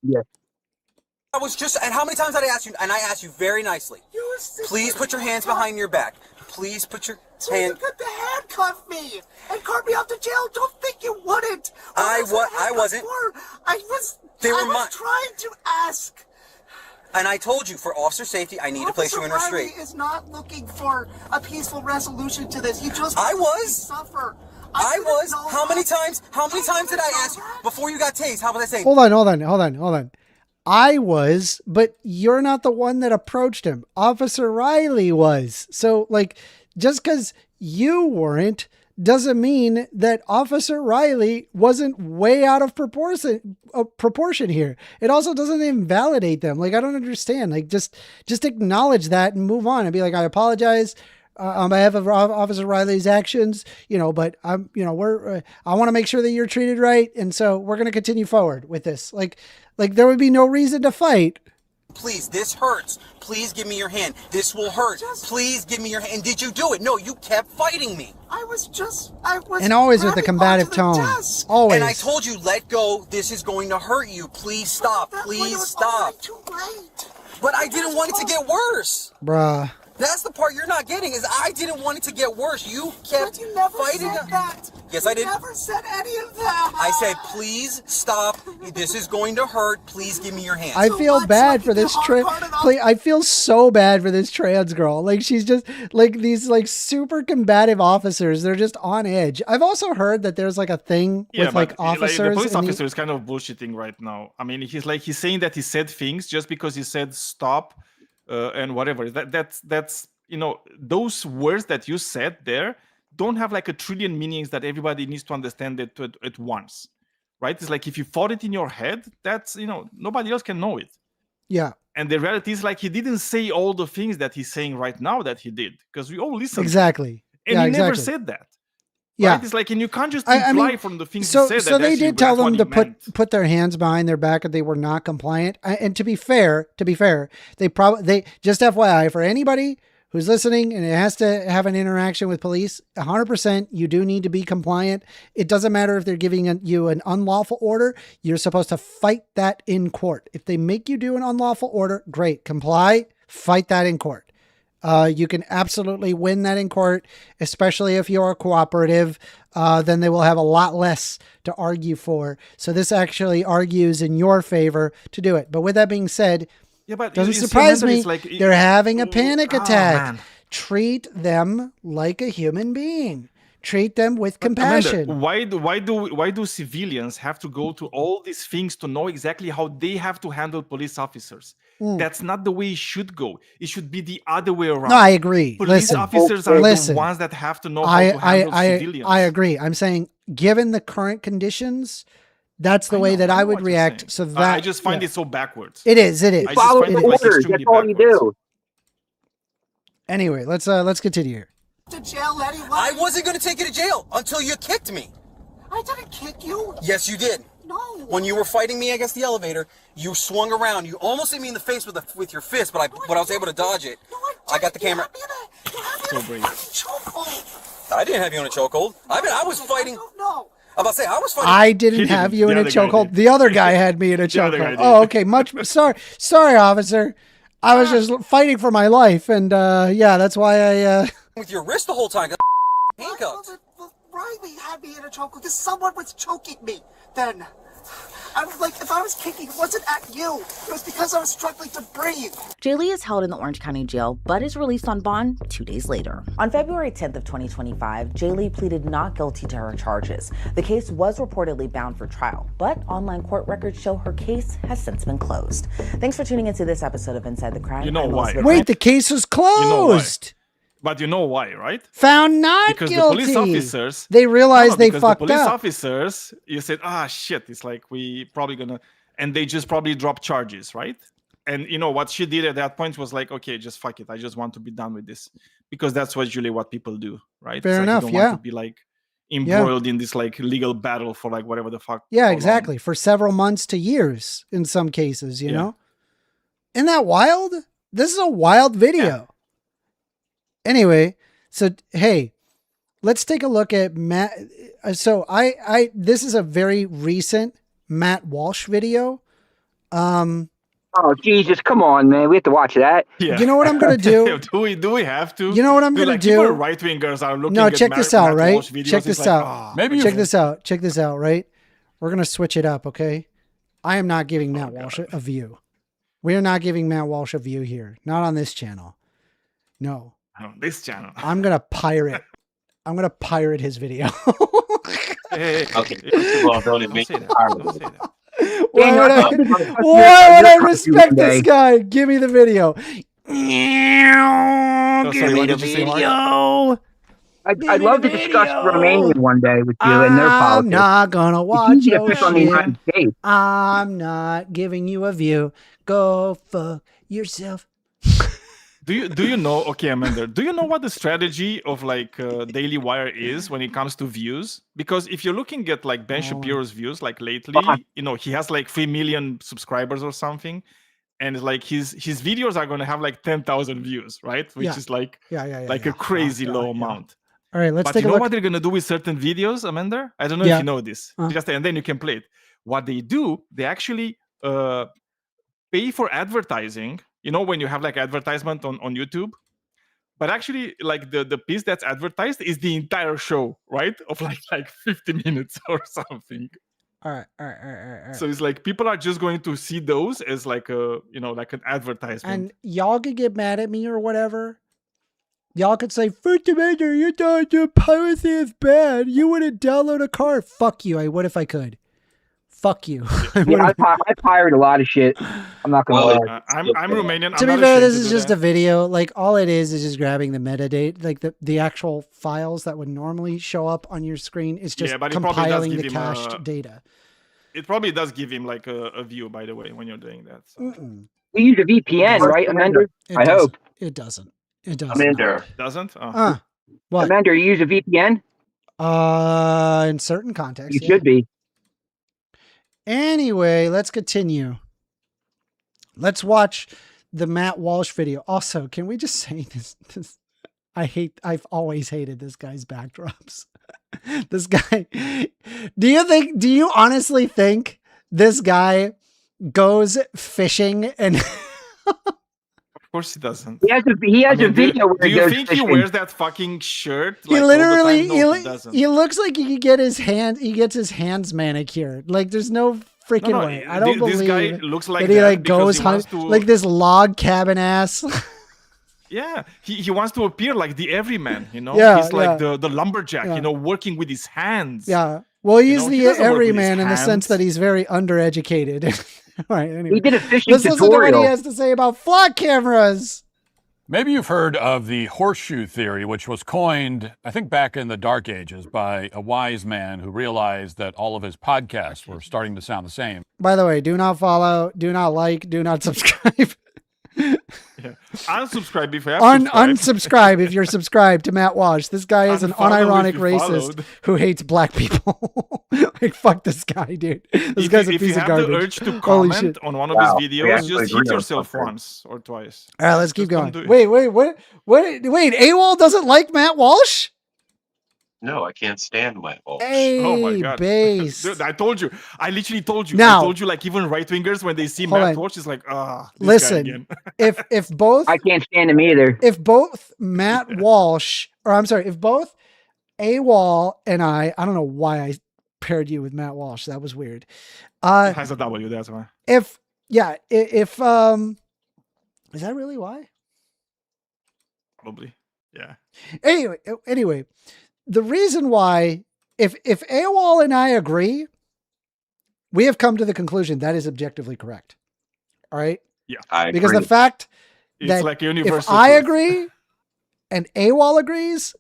Yes. I was just, and how many times did I ask you? And I asked you very nicely. Please put your hands behind your back. Please put your hand. You got to handcuff me and cart me off to jail. Don't think you wouldn't. I wasn't. I was trying to ask. And I told you, for officer safety, I need to place you in restraint. Riley is not looking for a peaceful resolution to this. He just I wants was. to suffer. I was. How many times did I ask you before you got tased? How was I saying? Hold on. I was, but you're not the one that approached him. Officer Riley was. So, like, just because you weren't doesn't mean that Officer Riley wasn't way out of proportion here. It also doesn't invalidate them. Like, I don't understand. Like, just acknowledge that and move on and be like, I apologize on behalf of Officer Riley's actions, but I want to make sure that you're treated right. And so we're going to continue forward with this. Like there would be no reason to fight. Please, this hurts. Please give me your hand. This will hurt. Please give me your hand. And did you do it? No, you kept fighting me. I was. And always with a combative tone. Always. And I told you, let go. This is going to hurt you. Please stop. Please stop. Too late. But I didn't want it to get worse. Bruh. That's the part you're not getting, is I didn't want it to get worse. You kept but you never fighting. Said that. Yes, I did. You never said any of that. I said, please stop. This is going to hurt. Please give me your hand. I feel bad for this I feel so bad for this trans girl. Like, she's just like these like super combative officers. They're just on edge. I've also heard that there's like a thing with like officers. Like, the police officer is kind of bullshitting right now. I mean, he's saying that he said things just because he said stop. And whatever that's those words that you said there don't have like a trillion meanings that everybody needs to understand it at once, right? It's like if you thought it in your head, that's nobody else can know it. Yeah. And the reality is, like, he didn't say all the things that he's saying right now that he did, because we all listened. Exactly. And he never said that. Yeah, right? It's like, and you can't just imply from the things so, he said. So that they did tell them to put their hands behind their back if they were not compliant. And to be fair, they just FYI for anybody who's listening and it has to have an interaction with police, 100%, you do need to be compliant. It doesn't matter if they're giving you an unlawful order. You're supposed to fight that in court. If they make you do an unlawful order, great, comply, fight that in court. You can absolutely win that in court, especially if you're cooperative. Then they will have a lot less to argue for. So this actually argues in your favor to do it. But with that being said, but doesn't surprise me. Like, they're having a panic attack. Man. Treat them like a human being. Treat them with compassion. Amanda, why do civilians have to go to all these things to know exactly how they have to handle police officers? That's not the way it should go. It should be the other way around. No, I agree. Police officers are the ones that have to know how to handle civilians. I agree. I'm saying, given the current conditions, that's the way that I would react. So that I just find it so backwards. It is. Follow the orders. That's all you do. Anyway, let's continue here. To jail anyway. I wasn't going to take you to jail until you kicked me. I didn't kick you. Yes, you did. No. When you were fighting me against the elevator, you swung around. You almost hit me in the face with your fist, but I was able to dodge it. No, I got the camera. So brave. I didn't have you in a chokehold. I was fighting. No. I'm about to say, I was fighting. I didn't have you in a chokehold. The other guy had me in a chokehold. Oh, okay. Sorry, officer. I was just fighting for my life, and that's why I. With your wrist the whole time. Handcuffed. Riley had me in a chokehold because someone was choking me. Then, I was like, if I was kicking, it wasn't at you. It was because I was struggling to breathe. Jay Lee is held in the Orange County Jail, but is released on bond 2 days later. On February 10th of 2025, Jay Lee pleaded not guilty to her charges. The case was reportedly bound for trial, but online court records show her case has since been closed. Thanks for tuning into this episode of Inside the Crime. You know why? Wait, the case was closed. But you know why, right? Found not because guilty. The police officers, they realized they fucked up. The police officers, you said, shit, it's like we probably gonna, and they just probably dropped charges, right? And you know what she did at that point was like, okay, just fuck it. I just want to be done with this, because that's usually what people do, right? Fair enough, you don't want to be like embroiled in this like legal battle for like whatever the fuck. Yeah, exactly. For several months to years in some cases, you know? Isn't that wild? This is a wild video. Yeah. Anyway, so hey, let's take a look at Matt. So this is a very recent Matt Walsh video. Oh Jesus! Come on, man. We have to watch that. Yeah. You know what I'm gonna do? do we have to? You know what I'm gonna do? Even right wingers are looking. No, at check this out, Matt right? Walsh videos, Check this like, out. Maybe check this out. Check this out, right? We're gonna switch it up, okay? I am not giving Matt Walsh a view. We are not giving Matt Walsh a view here. Not on this channel. No. On this channel. I'm gonna pirate. I'm gonna pirate his video. Hey. Okay. First of all, don't make it hard. Why would I respect this guy? Give me the video. Give me the video. I'd love to discuss Romania one day with you and their politics. I'm not gonna watch your on the United States. I'm not giving you a view. Go fuck yourself. Do you know? Okay, Amanda. Do you know what the strategy of like Daily Wire is when it comes to views? Because if you're looking at like Ben Shapiro's views, like lately, you know, he has like 3 million subscribers or something, and like his videos are going to have like 10,000 views, right? Which is like a crazy low amount. All right, let's but take a you know look. what they're going to do with certain videos, Amanda? I don't know if you know this. And then you can play it. What they do, they actually pay for advertising. You know, when you have like advertisement on YouTube, but actually like the piece that's advertised is the entire show, right? Of like 50 minutes or something. All right. So it's like people are just going to see those as like a, you know, like an advertisement. And y'all could get mad at me or whatever. Y'all could say, First Amendment, you thought the piracy is bad. You wouldn't download a car. Fuck you. I would if I could. Fuck you. I pirate a lot of shit. I'm not gonna lie. I'm Romanian. To be fair, this is just a video. Like all it is just grabbing the metadata, like the actual files that would normally show up on your screen. It's just compiling the cached data. It probably does give him like a view, by the way, when you're doing that. So. We use a VPN, right, Amanda? I hope it doesn't. It doesn't. Amanda doesn't. What? Amanda, you use a VPN? In certain contexts, you should be. Anyway, let's continue. Let's watch the Matt Walsh video. Also, can we just say this? I've always hated this guy's backdrops. This guy, do you honestly think this guy goes fishing and Of course he doesn't. He has a video where do he you goes think fishing. he wears that fucking shirt? he like, literally all the time? No, he doesn't. he looks like he gets his hands manicured. Like there's no freaking way. I don't believe this guy looks like that he like because goes he wants to... like this log cabin ass. Yeah, he wants to appear like the everyman, you know? Yeah, he's like the lumberjack, you know, working with his hands. Yeah. Well, he's he the doesn't work with his everyman in the sense hands. that he's very undereducated. All right, anyway. He did a fishing Let's listen to what tutorial. he has to say about flock cameras. Maybe you've heard of the horseshoe theory, which was coined, I think, back in the Dark Ages by a wise man who realized that all of his podcasts were starting to sound the same. By the way, do not follow, do not like, do not subscribe. Yeah. Unsubscribe if you have subscribed. Unsubscribe if you're subscribed to Matt Walsh. This guy is an Unfollow if unironic you racist followed. who hates black people. Like, fuck this guy, dude. This guy's a If piece you of have garbage. the urge to Holy comment shit. on one of his videos, just hit yourself once or twice. All right, let's keep Just going. don't do it. Wait, AWOL doesn't like Matt Walsh? No, I can't stand Matt Walsh. Hey, Oh my god. base. Dude, I told you. I literally told you. Now- I told you like even right wingers when they see Hold Matt on. Walsh, it's like, this guy Listen, again. if both I can't stand him either. if both Matt Walsh, or I'm sorry, if both AWOL and I don't know why I paired you with Matt Walsh. That was weird. It has a W, that's why. If is that really why? Probably. Yeah. Anyway, the reason why, if AWOL and I agree, we have come to the conclusion that is objectively correct. All right. Yeah. Because the fact It's that like if universal I truth. agree and AWOL agrees,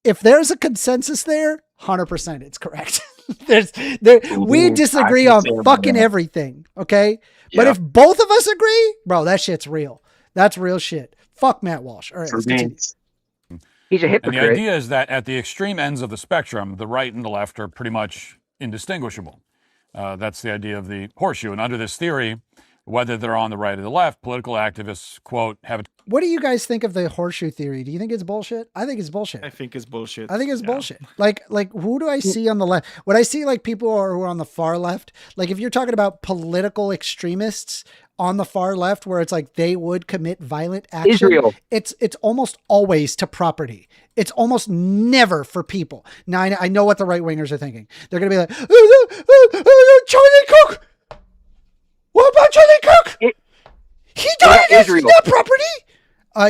if there's a consensus there, 100% it's correct. We disagree I on can say fucking that. everything. Okay. But Yeah. if both of us agree, bro, that shit's real. That's real shit. Fuck Matt Walsh. All right. Let's continue. He's a And hypocrite. the idea is that at the extreme ends of the spectrum, the right and the left are pretty much indistinguishable. That's the idea of the horseshoe. And under this theory, whether they're on the right or the left, political activists, quote, have a... What do you guys think of the horseshoe theory? Do you think it's bullshit? I think it's bullshit. I think it's bullshit. I think it's bullshit. Like who do I see on the left? When I see like people who are on the far left, like if you're talking about political extremists on the far left, where it's like they would commit violent action, Israel. It's almost always to property. It's almost never for people. Now I know what the right wingers are thinking. They're gonna be like, Charlie Cook. What about Charlie Cook? He died against that property.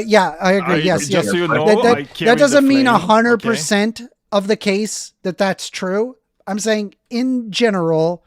Yeah, I agree. Yes. So you know, that doesn't mean 100% of the case that's true. I'm saying in general,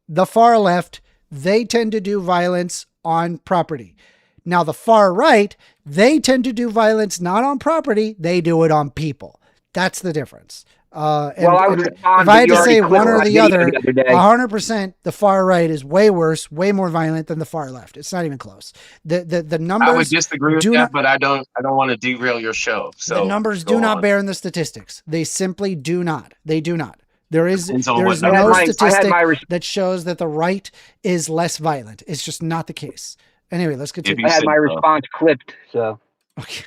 the far left, they tend to do violence on property. Now the far right, they tend to do violence not on property. They do it on people. That's the difference. If I had to say one or the other, 100%, the far right is way worse, way more violent than the far left. It's not even close. The numbers. I would disagree with that, but I don't want to derail your show. So the numbers do not bear in the statistics. They simply do not. They do not. There is no statistic that shows that the right is less violent. It's just not the case. Anyway, let's continue. I had my response clipped, so. Okay.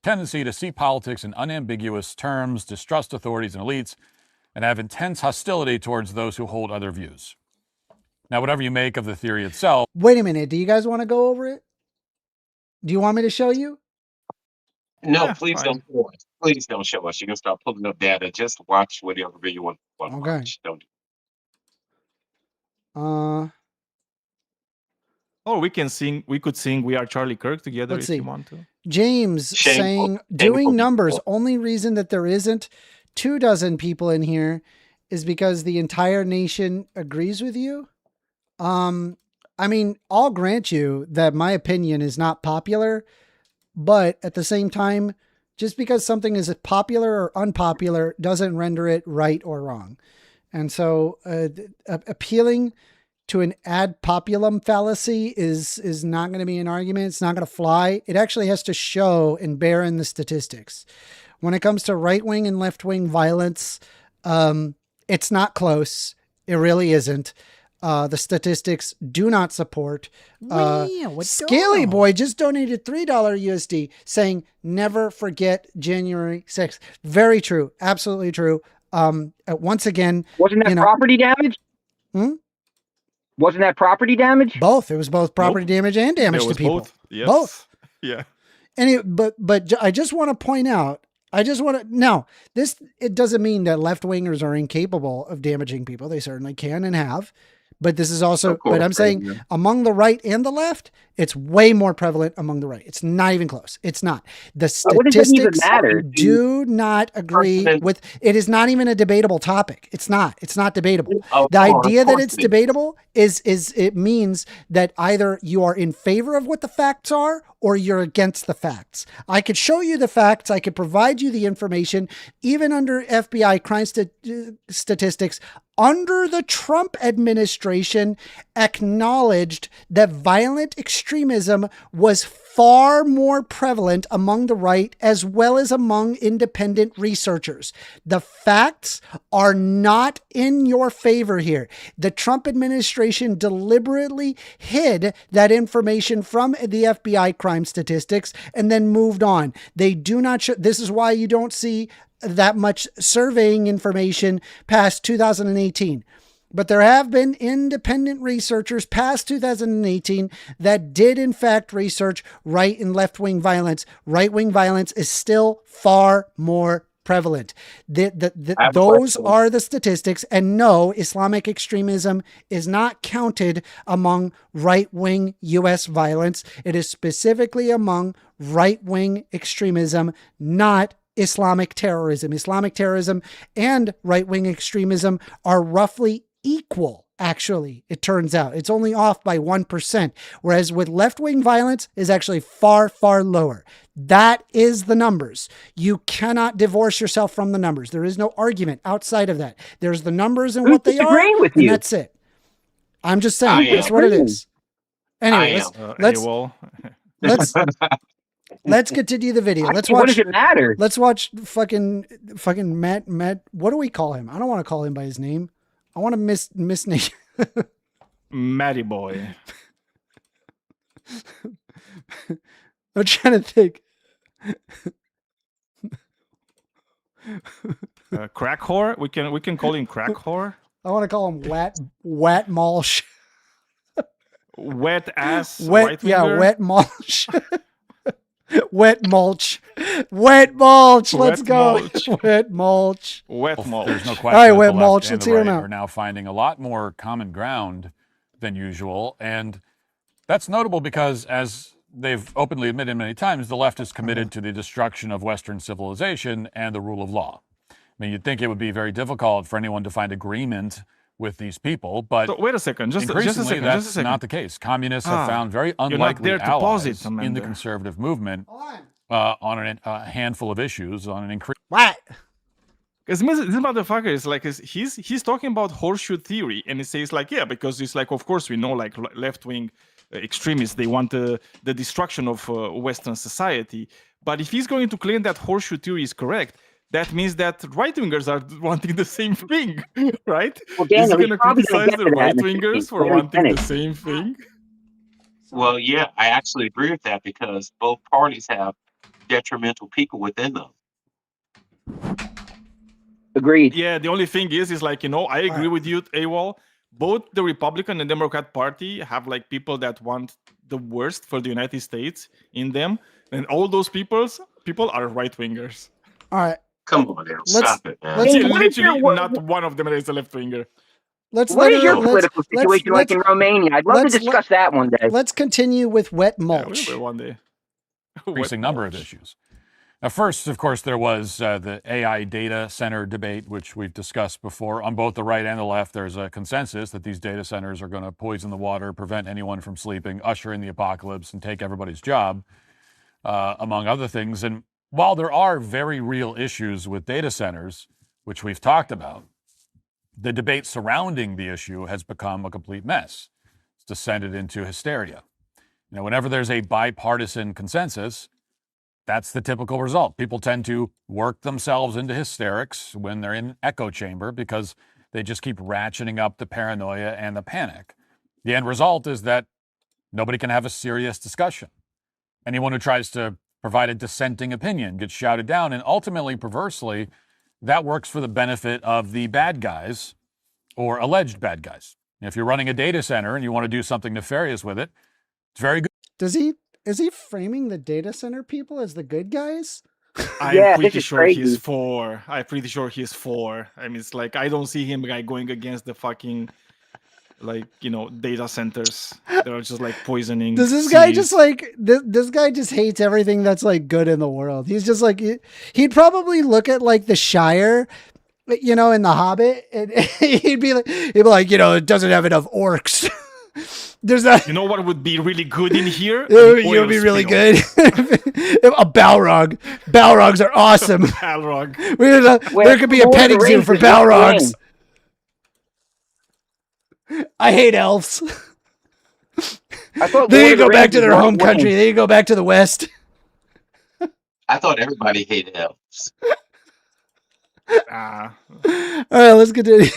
Tendency to see politics in unambiguous terms, distrust authorities and elites, and have intense hostility towards those who hold other views. Now, whatever you make of the theory itself. Wait a minute. Do you guys want to go over it? Do you want me to show you? No, please don't show us. Please don't show us. You can start pulling up data. Just watch whatever video you want to watch. Don't. Or we can sing. We could sing "We Are Charlie Kirk" together if you want to. James saying, doing numbers. Only reason that there isn't 24 people in here is because the entire nation agrees with you. I mean, I'll grant you that my opinion is not popular, but at the same time, just because something is popular or unpopular doesn't render it right or wrong. And so appealing to an ad populum fallacy is not going to be an argument. It's not going to fly. It actually has to show and bear in the statistics. When it comes to right-wing and left-wing violence, it's not close. It really isn't. The statistics do not support. Scaly Boy just donated $3 USD saying, never forget January 6th. Very true. Absolutely true. Once again, wasn't that property damage? Wasn't that property damage? Both. It was both property damage and damage to people. Both. Yes. Both. Yeah. And but I just want to point out, it doesn't mean that left wingers are incapable of damaging people. They certainly can and have. But this is also, but I'm saying among the right and the left, it's way more prevalent among the right. It's not even close. It's not. The statistics do not agree with, it is not even a debatable topic. It's not debatable. The idea that it's debatable is it means that either you are in favor of what the facts are or you're against the facts. I could show you the facts. I could provide you the information, even under FBI crime statistics. Under the Trump administration, acknowledged that violent extremism was far more prevalent among the right as well as among independent researchers. The facts are not in your favor here. The Trump administration deliberately hid that information from the FBI crime statistics and then moved on. They do not show. This is why you don't see that much surveying information past 2018. But there have been independent researchers past 2018 that did in fact research right and left-wing violence. Right-wing violence is still far more prevalent. Those are the statistics. And no, Islamic extremism is not counted among right-wing U.S. violence. It is specifically among right-wing extremism, not Islamic terrorism. Islamic terrorism and right-wing extremism are roughly equal. Actually, it turns out it's only off by 1%, whereas with left-wing violence is actually far, far lower. That is the numbers. You cannot divorce yourself from the numbers. There is no argument outside of that. There's the numbers and what they are, and that's it. I'm just saying that's what it is. Anyway, let's continue the video. Let's watch. What does it matter? Let's watch fucking Matt. What do we call him? I don't want to call him by his name. I want to misname. Matty Boy. I'm trying to think. Crack whore. We can call him crack whore. I want to call him wet mulch. Wet ass. Wet, yeah, right-winger. wet mulch. Wet mulch. Wet mulch. Let's Wet go. mulch. Wet mulch. Wet mulch. There's no question. All right, that wet the left mulch. and Let's the hear right him out. are now finding a lot more common ground than usual, and that's notable because, as they've openly admitted many times, the left is committed to the destruction of Western civilization and the rule of law. I mean, you'd think it would be very difficult for anyone to find agreement with these people, but So wait a second. Just a increasingly second. that's Just a second. not the case. Communists have found very you're not unlikely there to pause it, allies in the Amanda. conservative movement on a handful of issues, on an increase. What? Because this motherfucker is like, he's talking about horseshoe theory, and he says like, yeah, because it's like, of course we know like left wing extremists, they want the destruction of Western society. But if he's going to claim that horseshoe theory is correct, that means that right wingers are wanting the same thing, right? Well, Is he Daniel, going he's to probably gonna criticize get the to that right in a wingers second. for Let me wanting the finish. same thing? Well, yeah, I actually agree with that because both parties have detrimental people within them. Agreed. Yeah, the only thing is like, I agree with you, AWOL. Both the Republican and Democrat Party have like people that want the worst for the United States in them, and all those people are right wingers. All right. Come on now, stop it, man. Literally, not one of them is a left winger. What is your political situation like in Romania? I'd love to discuss that one day. Let's continue with wet mulch. One day. Increasing number of issues. Now, first, of course, there was the AI data center debate, which we've discussed before. On both the right and the left, there's a consensus that these data centers are going to poison the water, prevent anyone from sleeping, usher in the apocalypse, and take everybody's job, among other things. And while there are very real issues with data centers, which we've talked about, the debate surrounding the issue has become a complete mess. It's descended into hysteria. Whenever there's a bipartisan consensus, that's the typical result. People tend to work themselves into hysterics when they're in echo chamber because they just keep ratcheting up the paranoia and the panic. The end result is that nobody can have a serious discussion. Anyone who tries to provide a dissenting opinion gets shouted down, and ultimately, perversely, that works for the benefit of the bad guys or alleged bad guys. If you're running a data center and you want to do something nefarious with it, it's very good. Is he framing the data center people as the good guys? I'm pretty sure he's for. I'm pretty sure he's for. I mean, it's like, I don't see him like going against the fucking, like, data centers that are just like poisoning. Does this guy just like, this guy just hates everything that's like good in the world. He's just like, he'd probably look at like the Shire, in The Hobbit, and he'd be like, it doesn't have enough orcs. There's not. You know what would be really good in here? It would be really good. A Balrog. Balrogs are awesome. Balrog. There could be a petting zoo for Balrogs. I hate elves. They need to go back to their home country. They need to go back to the West. I thought everybody hated elves. All right, let's continue.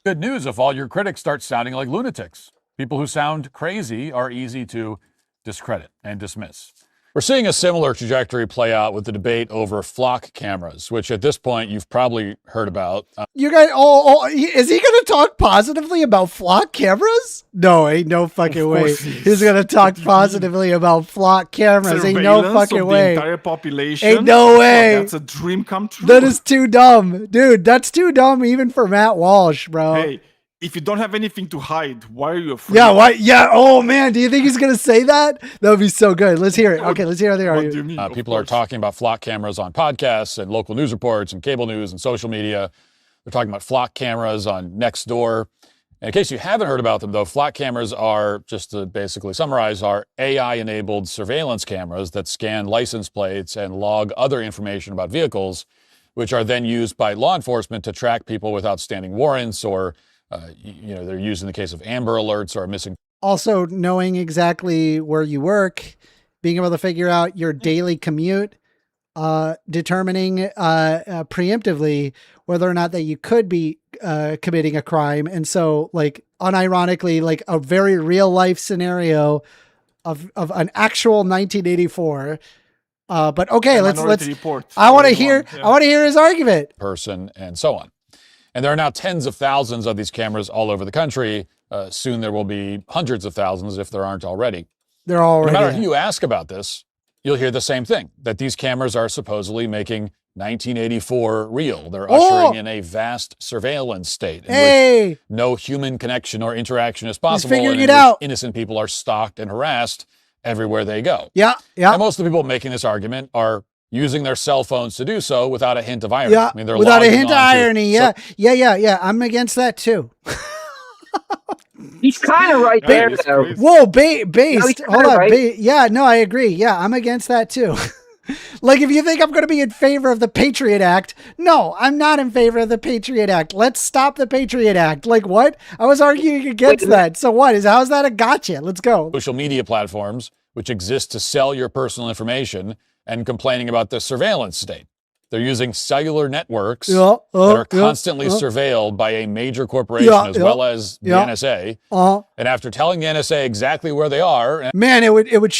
Good news if all your critics start sounding like lunatics. People who sound crazy are easy to discredit and dismiss. We're seeing a similar trajectory play out with the debate over flock cameras, which at this point you've probably heard about. You guys, is he going to talk positively about flock cameras? No, ain't no fucking way. He's going to talk positively about flock cameras. Ain't no fucking way. The entire population. Ain't no way. That's a dream come true. That is too dumb. Dude, that's too dumb even for Matt Walsh, bro. Hey, if you don't have anything to hide, why are you afraid? Yeah, why? Yeah, oh man, do you think he's going to say that? That would be so good. Let's hear it. Okay, let's hear how they are. People are talking about flock cameras on podcasts and local news reports and cable news and social media. They're talking about flock cameras on Nextdoor. And in case you haven't heard about them, though, flock cameras are, just to basically summarize, are AI-enabled surveillance cameras that scan license plates and log other information about vehicles, which are then used by law enforcement to track people with outstanding warrants or they're used in the case of Amber Alerts or missing. Also, knowing exactly where you work, being able to figure out your daily commute, determining preemptively whether or not that you could be committing a crime. And so, like, unironically, like a very real life scenario, of an actual 1984. But okay, let's. Report, I want to hear. Yeah. I want to hear his argument. Person and so on. And there are now tens of thousands of these cameras all over the country. Soon there will be hundreds of thousands if there aren't already. They're already. No matter who you ask about this, you'll hear the same thing, that these cameras are supposedly making 1984 real. They're ushering in a vast surveillance state in which no human connection or interaction is possible, and in which innocent people are stalked and harassed everywhere they go. Yeah. And most of the people making this argument are using their cell phones to do so without a hint of irony. Yeah, I mean, they're without a hint of irony. Yeah. I'm against that too. He's kind of right there, though. Whoa, based. Hold on. Right. Yeah, no, I agree. Yeah, I'm against that too. Like, if you think I'm going to be in favor of the Patriot Act, no, I'm not in favor of the Patriot Act. Let's stop the Patriot Act. Like, what? I was arguing against that. So what? How's that a gotcha? Let's go. Social media platforms, which exist to sell your personal information, and complaining about the surveillance state. They're using cellular networks that are constantly surveilled by a major corporation as well as the NSA. And after telling the NSA exactly where they are, man,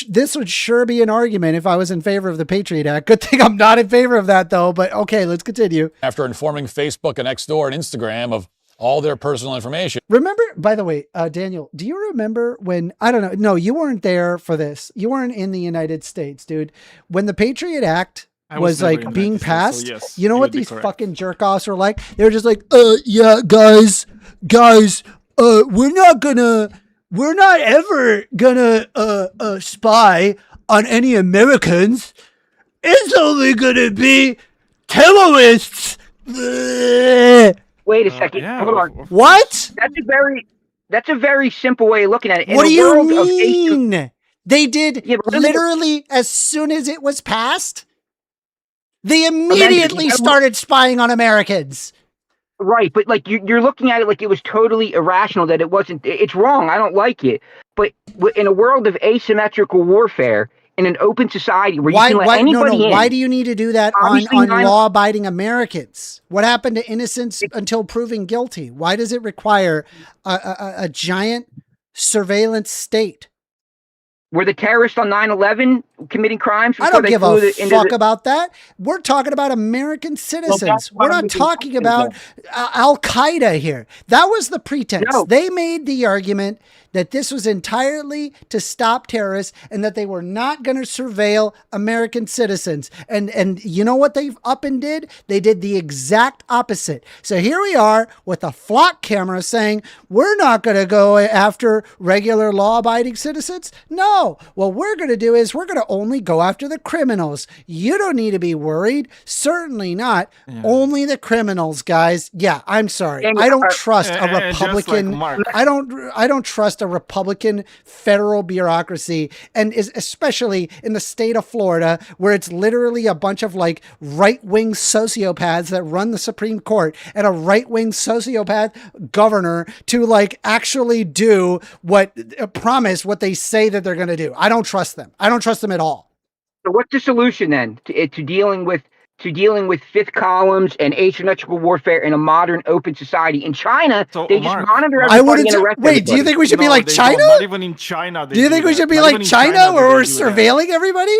this would sure be an argument if I was in favor of the Patriot Act. Good thing I'm not in favor of that though. But okay, let's continue. After informing Facebook and Nextdoor and Instagram of all their personal information. Remember, by the way, Daniel, do you remember when, I don't know, no, you weren't there for this. You weren't in the United States, dude. When the Patriot Act was like being passed, so yes, you know what these fucking jerk-offs were like? They were just like, yeah, guys, we're not ever gonna spy on any Americans. It's only gonna be terrorists. Wait a second. Hold on. What? That's a very simple way of looking at it. What do you mean? They did literally as soon as it was passed. They immediately started spying on Americans. Right, but like you're looking at it like it was totally irrational, that it wasn't. It's wrong. I don't like it. But in a world of asymmetrical warfare, in an open society where you can let anybody in. Why do you need to do that on law-abiding Americans? What happened to innocence until proven guilty? Why does it require a giant surveillance state? Were the terrorists on 9/11 committing crimes? I don't give a fuck about that. We're talking about American citizens. We're not talking about Al-Qaeda here. That was the pretense. No. They made the argument that this was entirely to stop terrorists and that they were not going to surveil American citizens. And you know what they up and did? They did the exact opposite. So here we are with a flock camera saying, we're not going to go after regular law-abiding citizens. No, what we're going to do is we're going to only go after the criminals. You don't need to be worried. Certainly not. Yeah. Only the criminals, guys. Yeah, I'm sorry. I don't trust a Republican. I don't trust a Republican federal bureaucracy, and especially in the state of Florida, where it's literally a bunch of like right-wing sociopaths that run the Supreme Court and a right-wing sociopath governor to like actually do what promise what they say that they're going to do. I don't trust them. I don't trust them at all. So what's the solution then to dealing with fifth columns and asymmetrical warfare in a modern open society? In China, they just monitor everybody and arrest everybody. Do you think we should be like China? Not even in China. Do you think we should be like China where we're surveilling everybody?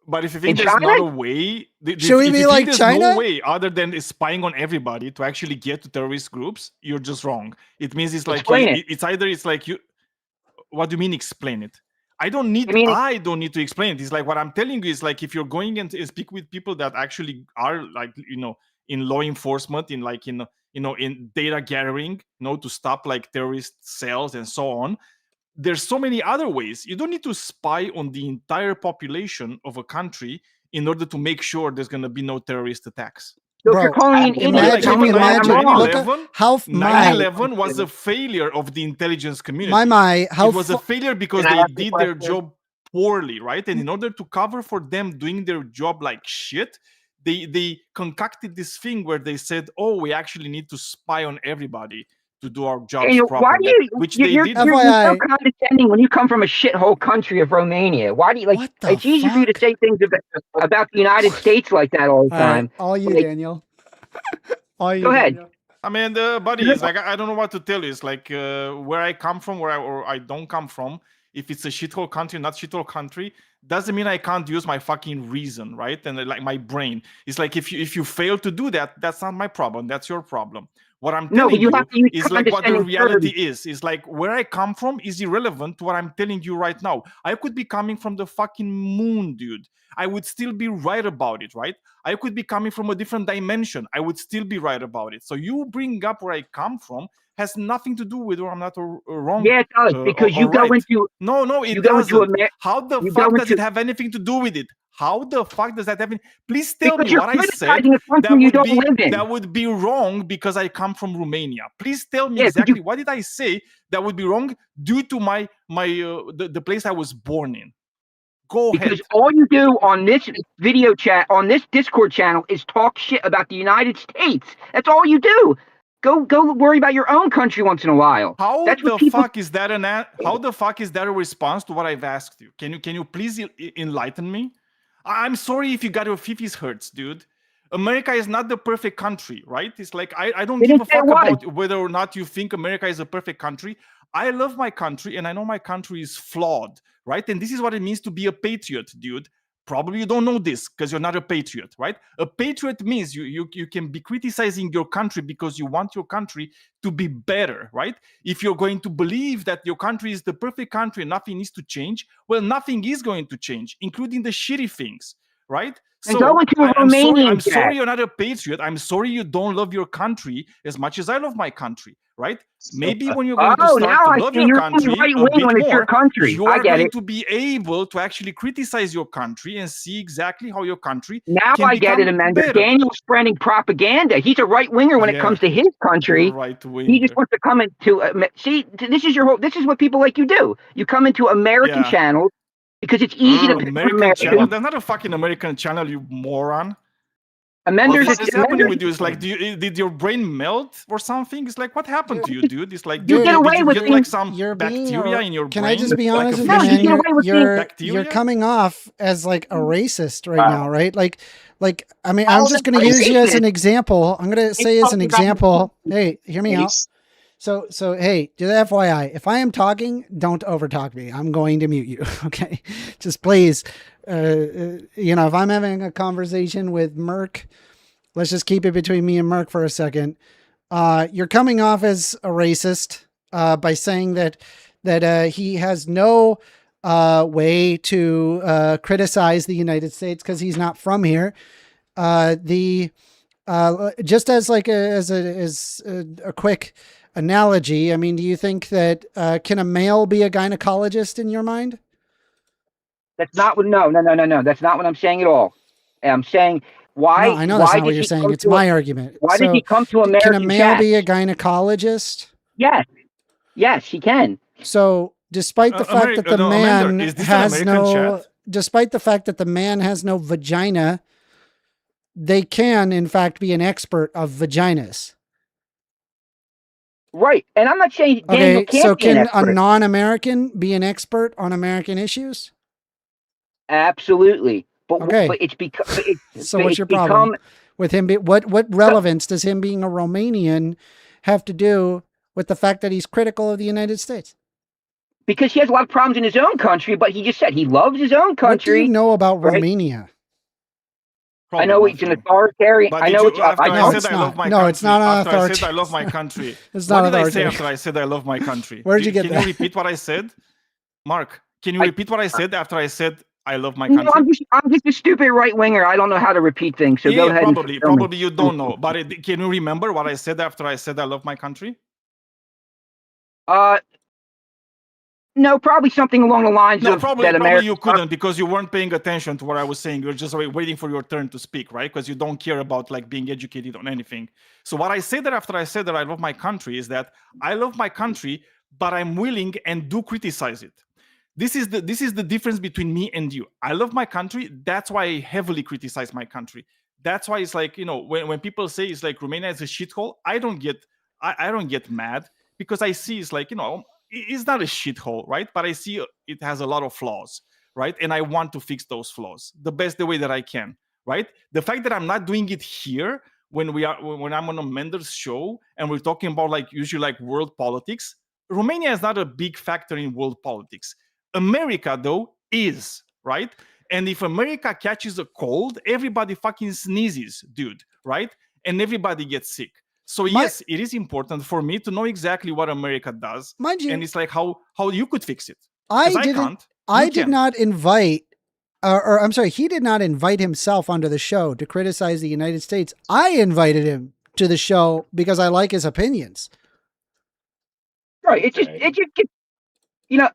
But if you think there's not a way, should we be like China? No way other than spying on everybody to actually get to terrorist groups, you're just wrong. It means it's like what do you mean explain it? I don't need to explain it. It's like what I'm telling you is like if you're going and speak with people that actually are like in law enforcement, in data gathering, to stop like terrorist cells and so on. There's so many other ways. You don't need to spy on the entire population of a country in order to make sure there's going to be no terrorist attacks. So you're calling imagine 9/11 was a failure of the intelligence community. It was a failure because they did their job poorly, right? And in order to cover for them doing their job like shit, they concocted this thing where they said, "Oh, we actually need to spy on everybody to do our jobs properly." Why do you're so condescending when you come from a shithole country of Romania? Why do you it's easy for you to say things about the United States like that all the time. All you, Daniel. All you. Go ahead. Daniel. I mean, buddy, it's like I don't know what to tell you. It's like where I come from, or I don't come from. if it's a shithole country, not shithole country, doesn't mean I can't use my fucking reason, right? And like my brain. It's like if you fail to do that, that's not my problem. That's your problem. What I'm telling you is like what the reality is. It's like where I come from is irrelevant to what I'm telling you right now. I could be coming from the fucking moon, dude. I would still be right about it, right? I could be coming from a different dimension. I would still be right about it. So you bring up where I come from has nothing to do with where I'm not wrong. Yeah, it does, because you go into... No, it doesn't. How the fuck does it have anything to do with it? How the fuck does that happen? Please tell me what I said that would be wrong because I come from Romania. Please tell me exactly what did I say that would be wrong due to the place I was born in. Go ahead. Because all you do on this video chat, on this Discord channel, is talk shit about the United States. That's all you do. Go worry about your own country once in a while. How the fuck is that a response to what I've asked you? Can you please enlighten me? I'm sorry if you got your fifties hurts, dude. America is not the perfect country, right? It's like I don't give a fuck about whether or not you think America is a perfect country. I love my country and I know my country is flawed, right? And this is what it means to be a patriot, dude. Probably you don't know this because you're not a patriot, right? A patriot means you can be criticizing your country because you want your country to be better, right? If you're going to believe that your country is the perfect country and nothing needs to change, well, nothing is going to change, including the shitty things, right? So I'm sorry you're not a patriot. I'm sorry you don't love your country as much as I love my country, right? Maybe when you're going to start to love your country a bit more, you are going to be able to actually criticize your country and see exactly how your country now can I get it, Amanda. Daniel's spreading propaganda. He's a right winger when it comes to his country. He just wants to come into see. This is what people like you do. You come into American channels because it's easy to American channel. There's not a fucking American channel, you moron. Amanda, what is happening with you? It's like, did your brain melt or something? It's like, what happened to you, dude? It's like, you get away with like some bacteria in your brain? Can I just be honest with you, man? You're coming off as like a racist right now, right? Like, I mean, I'm just going to use you as an example. I'm going to say as an example. Hey, hear me out. So, hey, just FYI, if I am talking, don't overtalk me. I'm going to mute you. Okay. Just please, if I'm having a conversation with Merck, let's just keep it between me and Merck for a second. You're coming off as a racist, by saying that he has no, way to, criticize the United States because he's not from here. Just as like a quick analogy, I mean, do you think that can a male be a gynecologist in your mind? That's not what. No. That's not what I'm saying at all. I'm saying why. No, I know that's not what you're saying. It's my argument. Why did he come to American? Can a male be a gynecologist? Yes, he can. So, despite the fact that the man has no, despite the fact that the man has no vagina, they can, in fact, be an expert of vaginas. Right, and I'm not saying Daniel can't so be an can expert. a non-American be an expert on American issues? Absolutely, but okay. But it's because. So what's your problem with him? What relevance does him being a Romanian have to do with the fact that he's critical of the United States? Because he has a lot of problems in his own country, but he just said he loves his own country. What do you know about Romania? I know it's an authoritarian. But I know it's. No, it's not an authoritarian. I said I love my country. It's not what did I say authoritarian. after I said I love my country? Where did you get that? Can you repeat what I said? Mark, can you repeat what I said after I said I love my country? No, I'm just a stupid right winger. I don't know how to repeat things. So go ahead. Probably you don't know. But can you remember what I said after I said I love my country? No, probably something along the lines of probably that America. You couldn't because you weren't paying attention to what I was saying. You're just waiting for your turn to speak, right? Because you don't care about like being educated on anything. So what I said that after I said that I love my country is that I love my country, but I'm willing and do criticize it. This is the difference between me and you. I love my country. That's why I heavily criticize my country. That's why it's like, when people say it's like Romania is a shithole, I don't get mad because I see it's like, it's not a shithole, right? But I see it has a lot of flaws, right? And I want to fix those flaws the way that I can, right? The fact that I'm not doing it here when I'm on a Mender's show and we're talking about like usually like world politics, Romania is not a big factor in world politics. America, though, is, right? And if America catches a cold, everybody fucking sneezes, dude, right? And everybody gets sick. So yes, it is important for me to know exactly what America does. Mind you, and it's like how you could fix it. I Can't. did not invite, or I'm sorry, he did not invite himself onto the show to criticize the United States. I invited him to the show because I like his opinions. Right. It just, you know,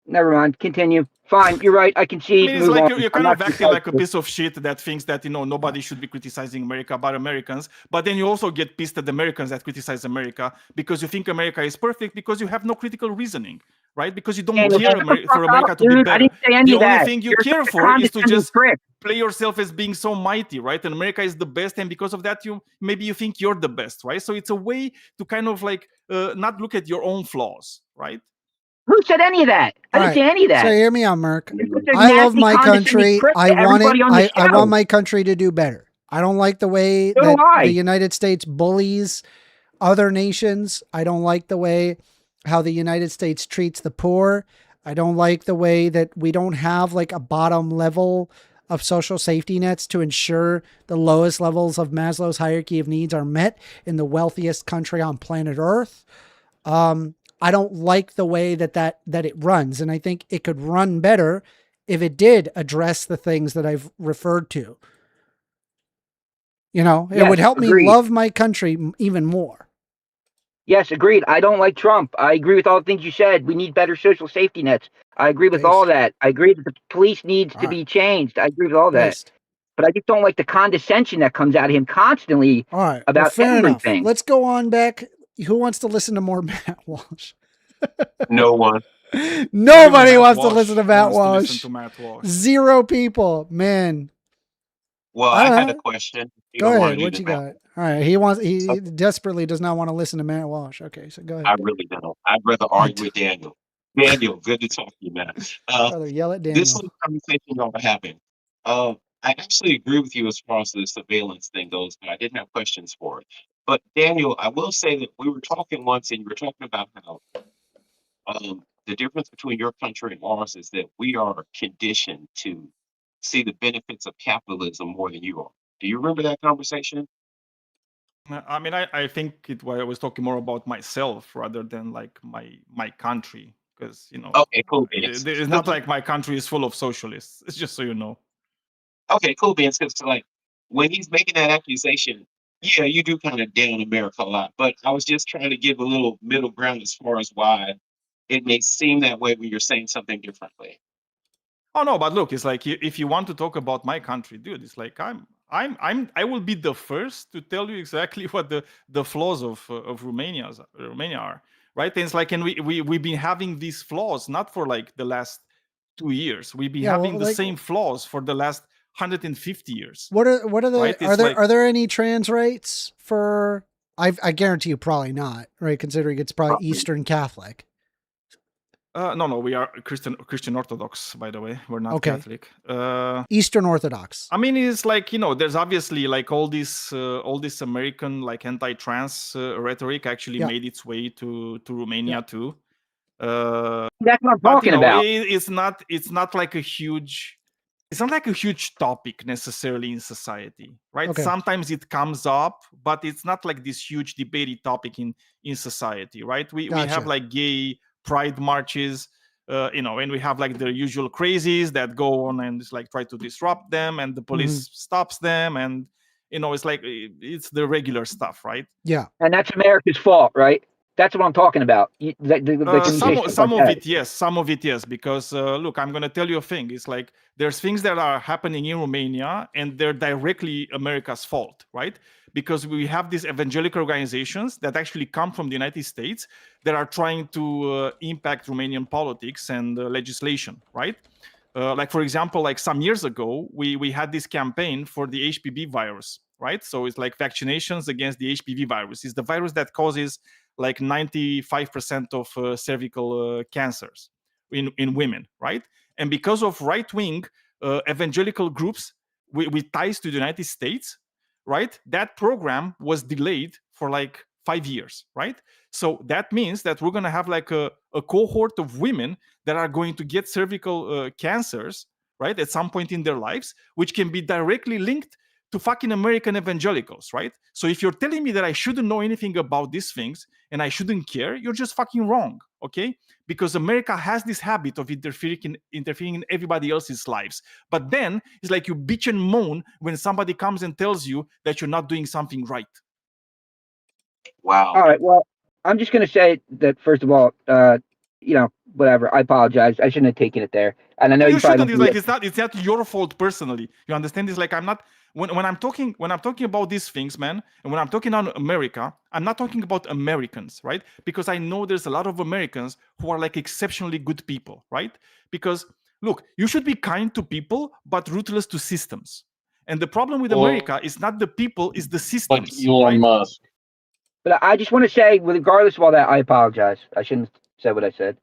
never mind. Continue. Fine. You're right. I can see. I mean, it's like you're kind of acting like a piece of shit that thinks that, nobody should be criticizing America but Americans. But then you also get pissed at Americans that criticize America because you think America is perfect because you have no critical reasoning, right? Because you don't care for America to be better. I didn't say any the of that. only thing you care for is to just play yourself as being so mighty, right? And America is the best, and because of that, maybe you think you're the best, right? So it's a way to kind of like not look at your own flaws, right? Who said any of that? I didn't say any of that. So hear me out, Merck. I love my country. I want my country to do better. I don't like the way that the United States bullies other nations. I don't like the way how the United States treats the poor. I don't like the way that we don't have like a bottom level of social safety nets to ensure the lowest levels of Maslow's hierarchy of needs are met in the wealthiest country on planet Earth. I don't like the way that it runs. And I think it could run better if it did address the things that I've referred to. It would help me love my country even more. Yes, agreed. I don't like Trump. I agree with all the things you said. We need better social safety nets. I agree with all that. I agree that the police needs to be changed. I agree with all that. But I just don't like the condescension that comes out of him constantly about everything. Enough. Let's go on back. Who wants to listen to more Matt Walsh? No one. Nobody wants to listen to Matt Walsh. 0 people, man. Well, I had a question. Go ahead. What you got? All right. He desperately does not want to listen to Matt Walsh. Okay, so go ahead. I really don't. I'd rather argue with Daniel. Daniel, good to talk to you, man. Yell at Daniel. This is a conversation y'all are having. I actually agree with you as far as the surveillance thing goes, but I didn't have questions for it. But Daniel, I will say that we were talking once, and you were talking about how the difference between your country and ours is that we are conditioned to see the benefits of capitalism more than you are. Do you remember that conversation? I mean, I think I was talking more about myself rather than like my country, because Okay, cool. It's not like my country is full of socialists. It's just so you know. Okay, cool, Vince. Because like when he's making that accusation, yeah, you do kind of down America a lot. But I was just trying to give a little middle ground as far as why it may seem that way when you're saying something differently. Oh no, but look, it's like if you want to talk about my country, dude, it's like I will be the first to tell you exactly what the flaws of Romania are, right? And it's like, and we've been having these flaws not for like the last 2 years. We've been having the same flaws for the last 150 years. What are the right? Are there any trans rights for? I guarantee you probably not, right? Considering it's probably Eastern Catholic. No, we are Christian Orthodox, by the way. We're not Catholic. Eastern Orthodox. I mean, it's like, there's obviously like all this American like anti-trans rhetoric actually made its way to Romania too. That's what I'm talking about. It's not like a huge topic necessarily in society, right? Okay. Sometimes it comes up, but it's not like this huge debated topic in society, right? We have like gay pride marches, and we have like the usual crazies that go on and just like try to disrupt them, and the police stops them, and it's like it's the regular stuff, right? Yeah. And that's America's fault, right? That's what I'm talking about. Some of it, yes. Because look, I'm going to tell you a thing. It's like there's things that are happening in Romania, and they're directly America's fault, right? Because we have these evangelical organizations that actually come from the United States that are trying to impact Romanian politics and legislation, right? Like, for example, like some years ago, we had this campaign for the HPV virus, right? So it's like vaccinations against the HPV virus. It's the virus that causes like 95% of cervical cancers in women, right? And because of right-wing evangelical groups with ties to the United States, right, that program was delayed for like 5 years, right? So that means that we're going to have like a cohort of women that are going to get cervical cancers, right, at some point in their lives, which can be directly linked to fucking American evangelicals, right? So if you're telling me that I shouldn't know anything about these things and I shouldn't care, you're just fucking wrong, okay? Because America has this habit of interfering in everybody else's lives. But then it's like you bitch and moan when somebody comes and tells you that you're not doing something right. Wow. All right. Well, I'm just going to say that, first of all, whatever. I apologize. I shouldn't have taken it there. And I know you you probably shouldn't. It's like it's not your fault personally. You understand? It's like I'm not when I'm talking about these things, man, and when I'm talking on America, I'm not talking about Americans, right? Because I know there's a lot of Americans who are like exceptionally good people, right? Because look, you should be kind to people but ruthless to systems. And the problem with America is not the people, it's the systems. Like Elon Musk. But I just want to say, regardless of all that, I apologize. I shouldn't have said what I said.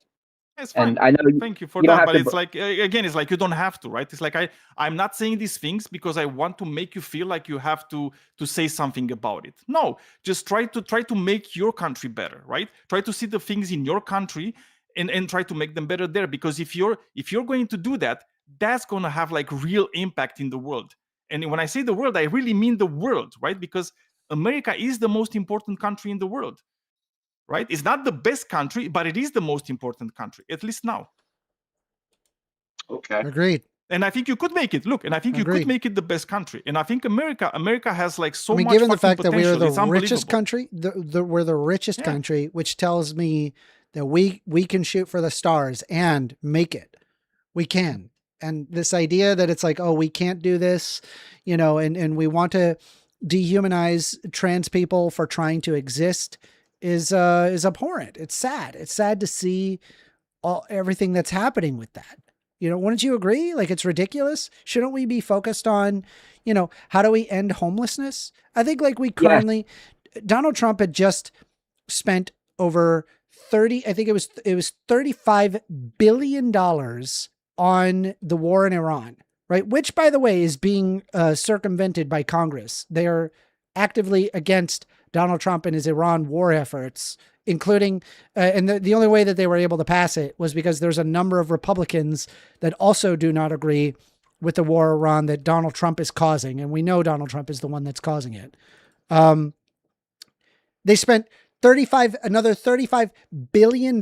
It's fine. And I know Thank you for that. But it's like, again, it's like you don't have to, right? It's like I'm not saying these things because I want to make you feel like you have to say something about it. No, just try to make your country better, right? Try to see the things in your country and try to make them better there. Because if you're going to do that, that's going to have like real impact in the world. And when I say the world, I really mean the world, right? Because America is the most important country in the world. Right? It's not the best country, but it is the most important country, at least now. Okay. Agreed. And I think you could make it. Look, and I think you could make it the best country. And I think America has like so much given the fact potential, that we are the richest country, we're the richest country, which tells me that we can shoot for the stars and make it. We can. And this idea that it's like, oh, we can't do this, and we want to dehumanize trans people for trying to exist is abhorrent. It's sad. It's sad to see everything that's happening with that. Wouldn't you agree? Like, it's ridiculous. Shouldn't we be focused on, how do we end homelessness? I think like we currently, Donald Trump had just spent over $35 billion on the war in Iran, right? Which, by the way, is being circumvented by Congress. They are actively against Donald Trump and his Iran war efforts, including, and the only way that they were able to pass it was because there's a number of Republicans that also do not agree with the war in Iran that Donald Trump is causing. And we know Donald Trump is the one that's causing it. They spent another $35 billion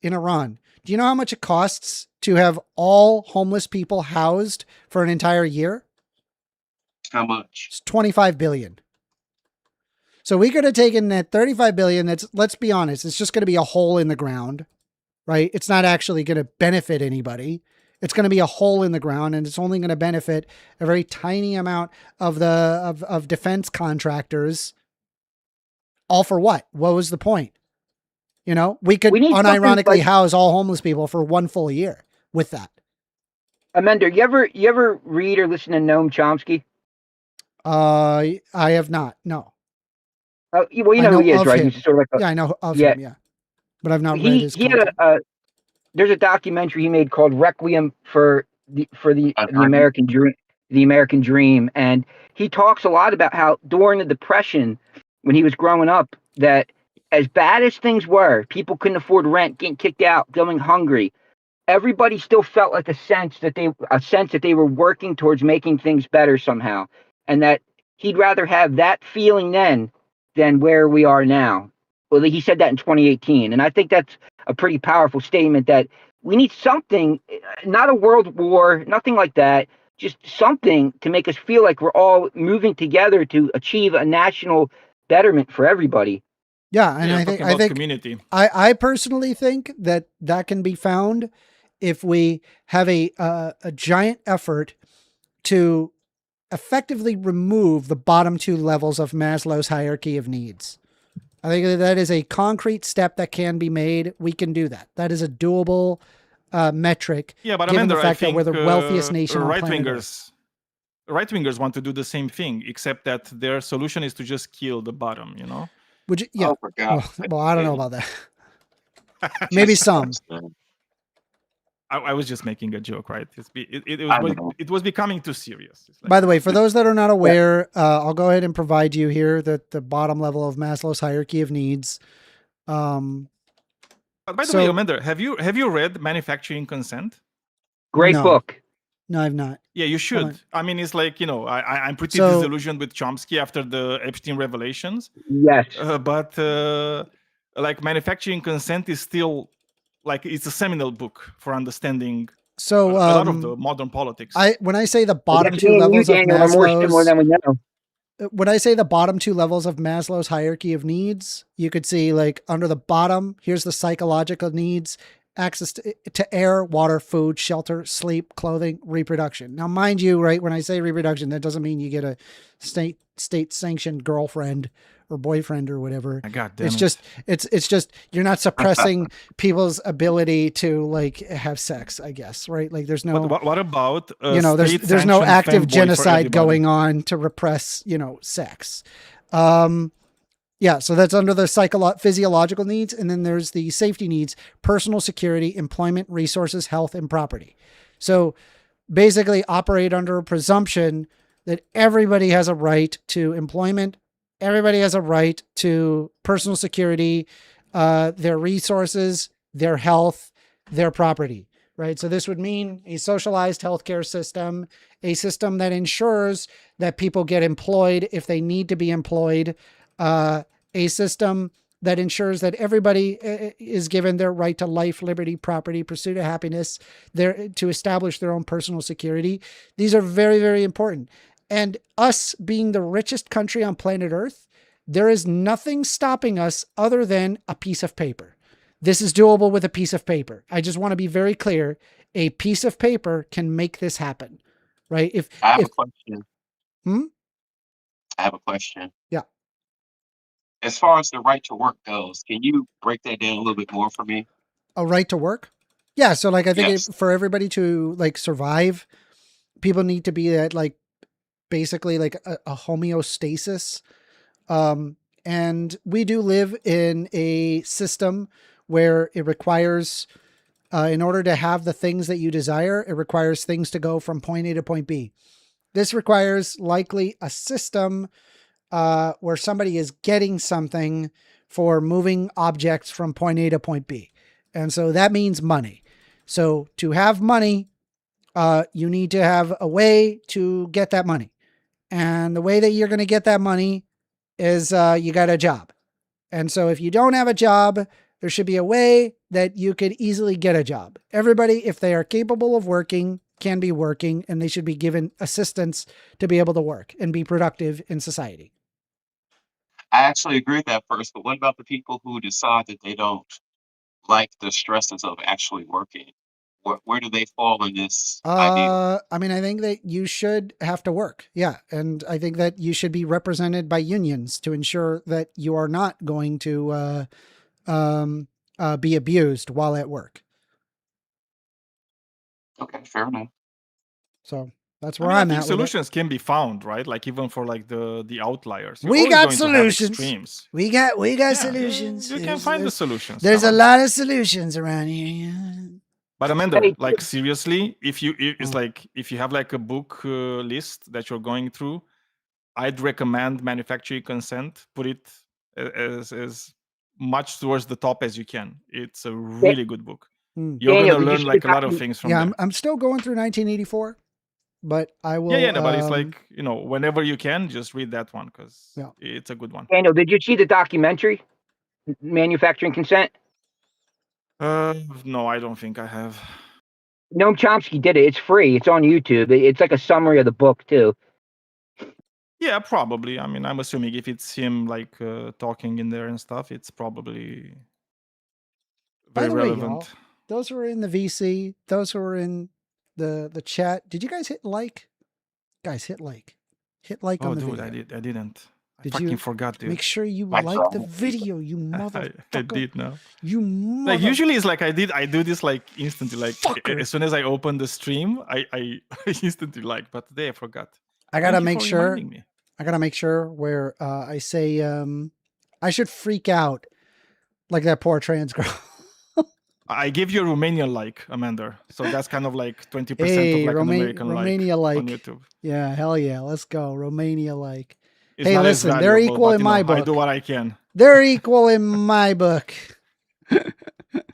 in Iran. Do you know how much it costs to have all homeless people housed for an entire year? How much? It's $25 billion. So we could have taken that $35 billion. That's, let's be honest, it's just going to be a hole in the ground, right? It's not actually going to benefit anybody. It's going to be a hole in the ground, and it's only going to benefit a very tiny amount of of defense contractors. All for what? What was the point? We could unironically house all homeless people for one full year with that. Amender, you ever read or listen to Noam Chomsky? I have not. No. Well, you know who he is, right? Him. He's sort of like I know of him. Yeah, but I've not read his. There's a documentary he made called Requiem for the American Dream. The American Dream, and he talks a lot about how during the Depression, when he was growing up, that as bad as things were, people couldn't afford rent, getting kicked out, going hungry. Everybody still felt like a sense that they were working towards making things better somehow, and that he'd rather have that feeling then than where we are now. Well, he said that in 2018, and I think that's a pretty powerful statement that we need something, not a world war, nothing like that, just something to make us feel like we're all moving together to achieve a national betterment for everybody. Yeah, and I think community. I personally think that can be found if we have a giant effort to effectively remove the bottom two levels of Maslow's hierarchy of needs. I think that is a concrete step that can be made. We can do that. That is a doable metric. Yeah, but given Amender, the fact that we're the wealthiest nation on right-wingers, planet Earth. Right-wingers want to do the same thing, except that their solution is to just kill the bottom, Would you? Yeah. Oh, well, I don't know about that. Maybe some. I was just making a joke, right? It was becoming too serious. By the way, for those that are not aware, I'll go ahead and provide you here the bottom level of Maslow's hierarchy of needs. By the way, Amanda, have you read Manufacturing Consent? Great book. No, I've not. Yeah, you should. I mean, it's like, I'm pretty disillusioned with Chomsky after the Epstein revelations. Yes. But like Manufacturing Consent is still like, it's a seminal book for understanding a lot of the modern politics. When I say the bottom two levels of Maslow's, when I say the bottom two levels of Maslow's hierarchy of needs, you could see like under the bottom, here's the psychological needs, access to air, water, food, shelter, sleep, clothing, reproduction. Now, mind you, right, when I say reproduction, that doesn't mean you get a state sanctioned girlfriend or boyfriend or whatever. It's just you're not suppressing people's ability to like have sex, I guess, right? Like there's no what about there's no active genocide going on to repress, sex. Yeah, so that's under the physiological needs, and then there's the safety needs: personal security, employment, resources, health, and property. So basically operate under a presumption that everybody has a right to employment, everybody has a right to personal security, their resources, their health, their property, right? So this would mean a socialized healthcare system, a system that ensures that people get employed if they need to be employed, a system that ensures that everybody is given their right to life, liberty, property, pursuit of happiness, to establish their own personal security. These are very, very important. And us being the richest country on planet Earth, there is nothing stopping us other than a piece of paper. This is doable with a piece of paper. I just want to be very clear. A piece of paper can make this happen, right? I have a question. I have a question. Yeah. As far as the right to work goes, can you break that down a little bit more for me? A right to work? Yeah. So like, I think for everybody to like survive, people need to be at like basically like a homeostasis. And we do live in a system where it requires, in order to have the things that you desire, it requires things to go from point A to point B. This requires likely a system where somebody is getting something for moving objects from point A to point B. And so that means money. So to have money, you need to have a way to get that money. And the way that you're going to get that money is you got a job. And so if you don't have a job, there should be a way that you could easily get a job. Everybody, if they are capable of working, can be working, and they should be given assistance to be able to work and be productive in society. I actually agree with that first, but what about the people who decide that they don't like the stresses of actually working? Where do they fall in this idea? I mean, I think that you should have to work. Yeah. And I think that you should be represented by unions to ensure that you are not going to be abused while at work. Okay, fair enough. So that's where I'm at. Solutions can be found, right? Like even for like the outliers. We got solutions. We got solutions. You can find the solutions. There's a lot of solutions around here. But Amanda, like seriously, if you have like a book list that you're going through, I'd recommend Manufacturing Consent. Put it as much towards the top as you can. It's a really good book. You're gonna learn like a lot of things from it. Yeah, them. I'm still going through 1984, but I will. Yeah, but it's like, whenever you can, just read that one because it's a good one. Daniel, did you see the documentary, Manufacturing Consent? No, I don't think I have. Noam Chomsky did it. It's free. It's on YouTube. It's like a summary of the book too. Yeah, probably. I mean, I'm assuming if it's him like talking in there and stuff, it's probably very relevant. Y'all, those who are in the VC, those who are in the chat, did you guys hit like? Guys, hit like. Hit like on the video. I didn't. I Did you forgot to make sure you like the video, you motherfucker? I did now. You like usually it's like I do this like instantly, like as soon as I open the stream, I instantly like, but today I forgot. I gotta make sure. I gotta make sure where I say I should freak out like that poor trans girl. I give you a Romanian like, Amanda. So that's kind of like 20% of Hey, like an American Romania like on like. YouTube. Yeah, hell yeah. Let's go. Romania like. It's Hey, not as listen, they're valuable, equal but in my I book. do what I can. They're equal in my book.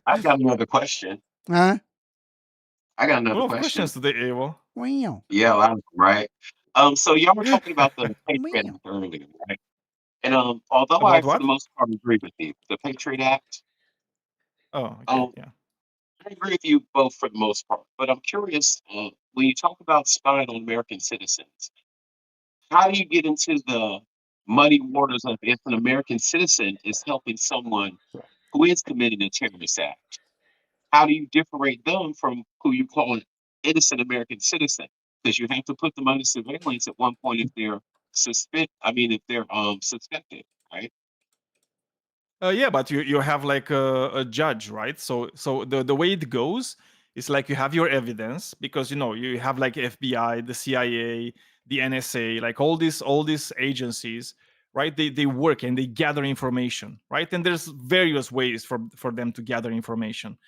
I've got another question. Huh? I got another Full of question. questions today, Abel. Wow. Yeah, right. So y'all were talking about the Patriot Act earlier, right? And although I, About for what? the most part, agree with you, the Patriot Act, Oh, okay, yeah. I agree with you both for the most part. But I'm curious, when you talk about spying on American citizens, how do you get into the muddy waters of if an American citizen is helping someone who is committing a terrorist act? How do you differentiate them from who you call an innocent American citizen? Because you have to put them under surveillance at one point if they're suspected, right? Yeah, but you have like a judge, right? So the way it goes is like you have your evidence because you have like FBI, the CIA, the NSA, like all these agencies, right? They work and they gather information, right? And there's various ways for them to gather information.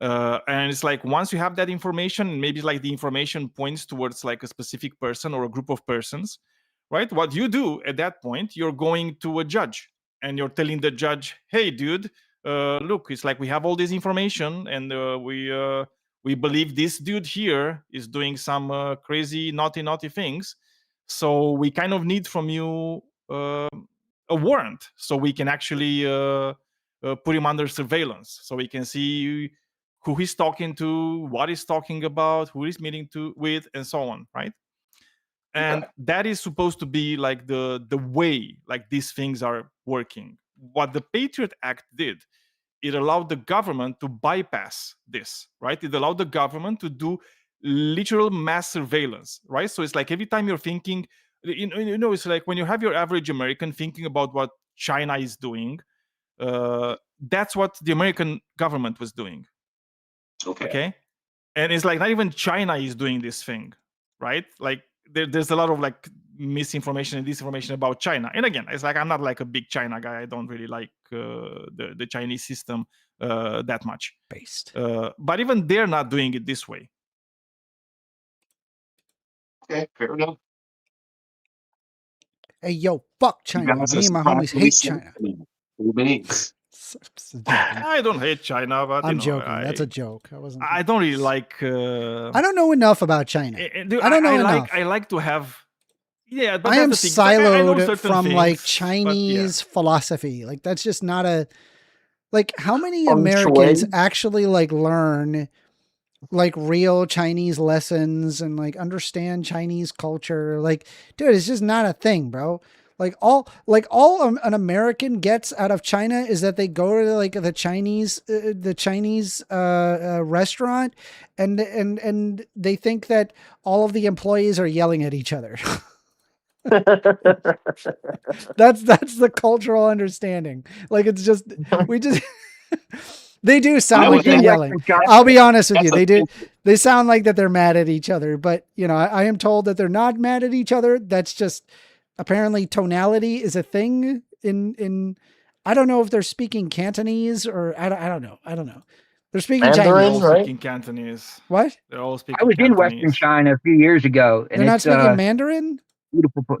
And it's like once you have that information, maybe like the information points towards like a specific person or a group of persons, right? What you do at that point, you're going to a judge and you're telling the judge, hey dude, look, it's like we have all this information and we believe this dude here is doing some crazy naughty things, so we kind of need from you a warrant so we can actually put him under surveillance, so we can see who he's talking to, what he's talking about, who he's meeting with, and so on, right? And that is supposed to be like the way like these things are working. What the Patriot Act did, it allowed the government to bypass this, right? It allowed the government to do literal mass surveillance, right? So it's like every time you're thinking, it's like when you have your average American thinking about what China is doing, that's what the American government was doing. Okay. And it's like not even China is doing this thing, right? Like there's a lot of like misinformation and disinformation about China. And again, it's like I'm not like a big China guy. I don't really like the Chinese system that much. But even they're not doing it this way. Okay, fair enough. Hey, yo, fuck China. Me and my homies hate China. I don't hate China, but I'm joking. That's a joke. I don't really like. I don't know enough about China. I don't know enough. I like to have. Yeah, but I am siloed from things, like Chinese philosophy. Like that's just not a. Like how many Feng Americans shui? actually like learn like real Chinese lessons and like understand Chinese culture? Like, dude, it's just not a thing, bro. Like all an American gets out of China is that they go to like the Chinese restaurant and they think that all of the employees are yelling at each other. That's the cultural understanding. Like it's just they do sound like they're yelling. I'll be honest with you. They sound like that they're mad at each other, but I am told that they're not mad at each other. That's just apparently tonality is a thing in I don't know if they're speaking Cantonese or I don't know. They're speaking Chinese. Right? Speaking Cantonese. What? They're all speaking I was Cantonese. in Western China a few years ago. And they're not speaking Mandarin? Beautiful.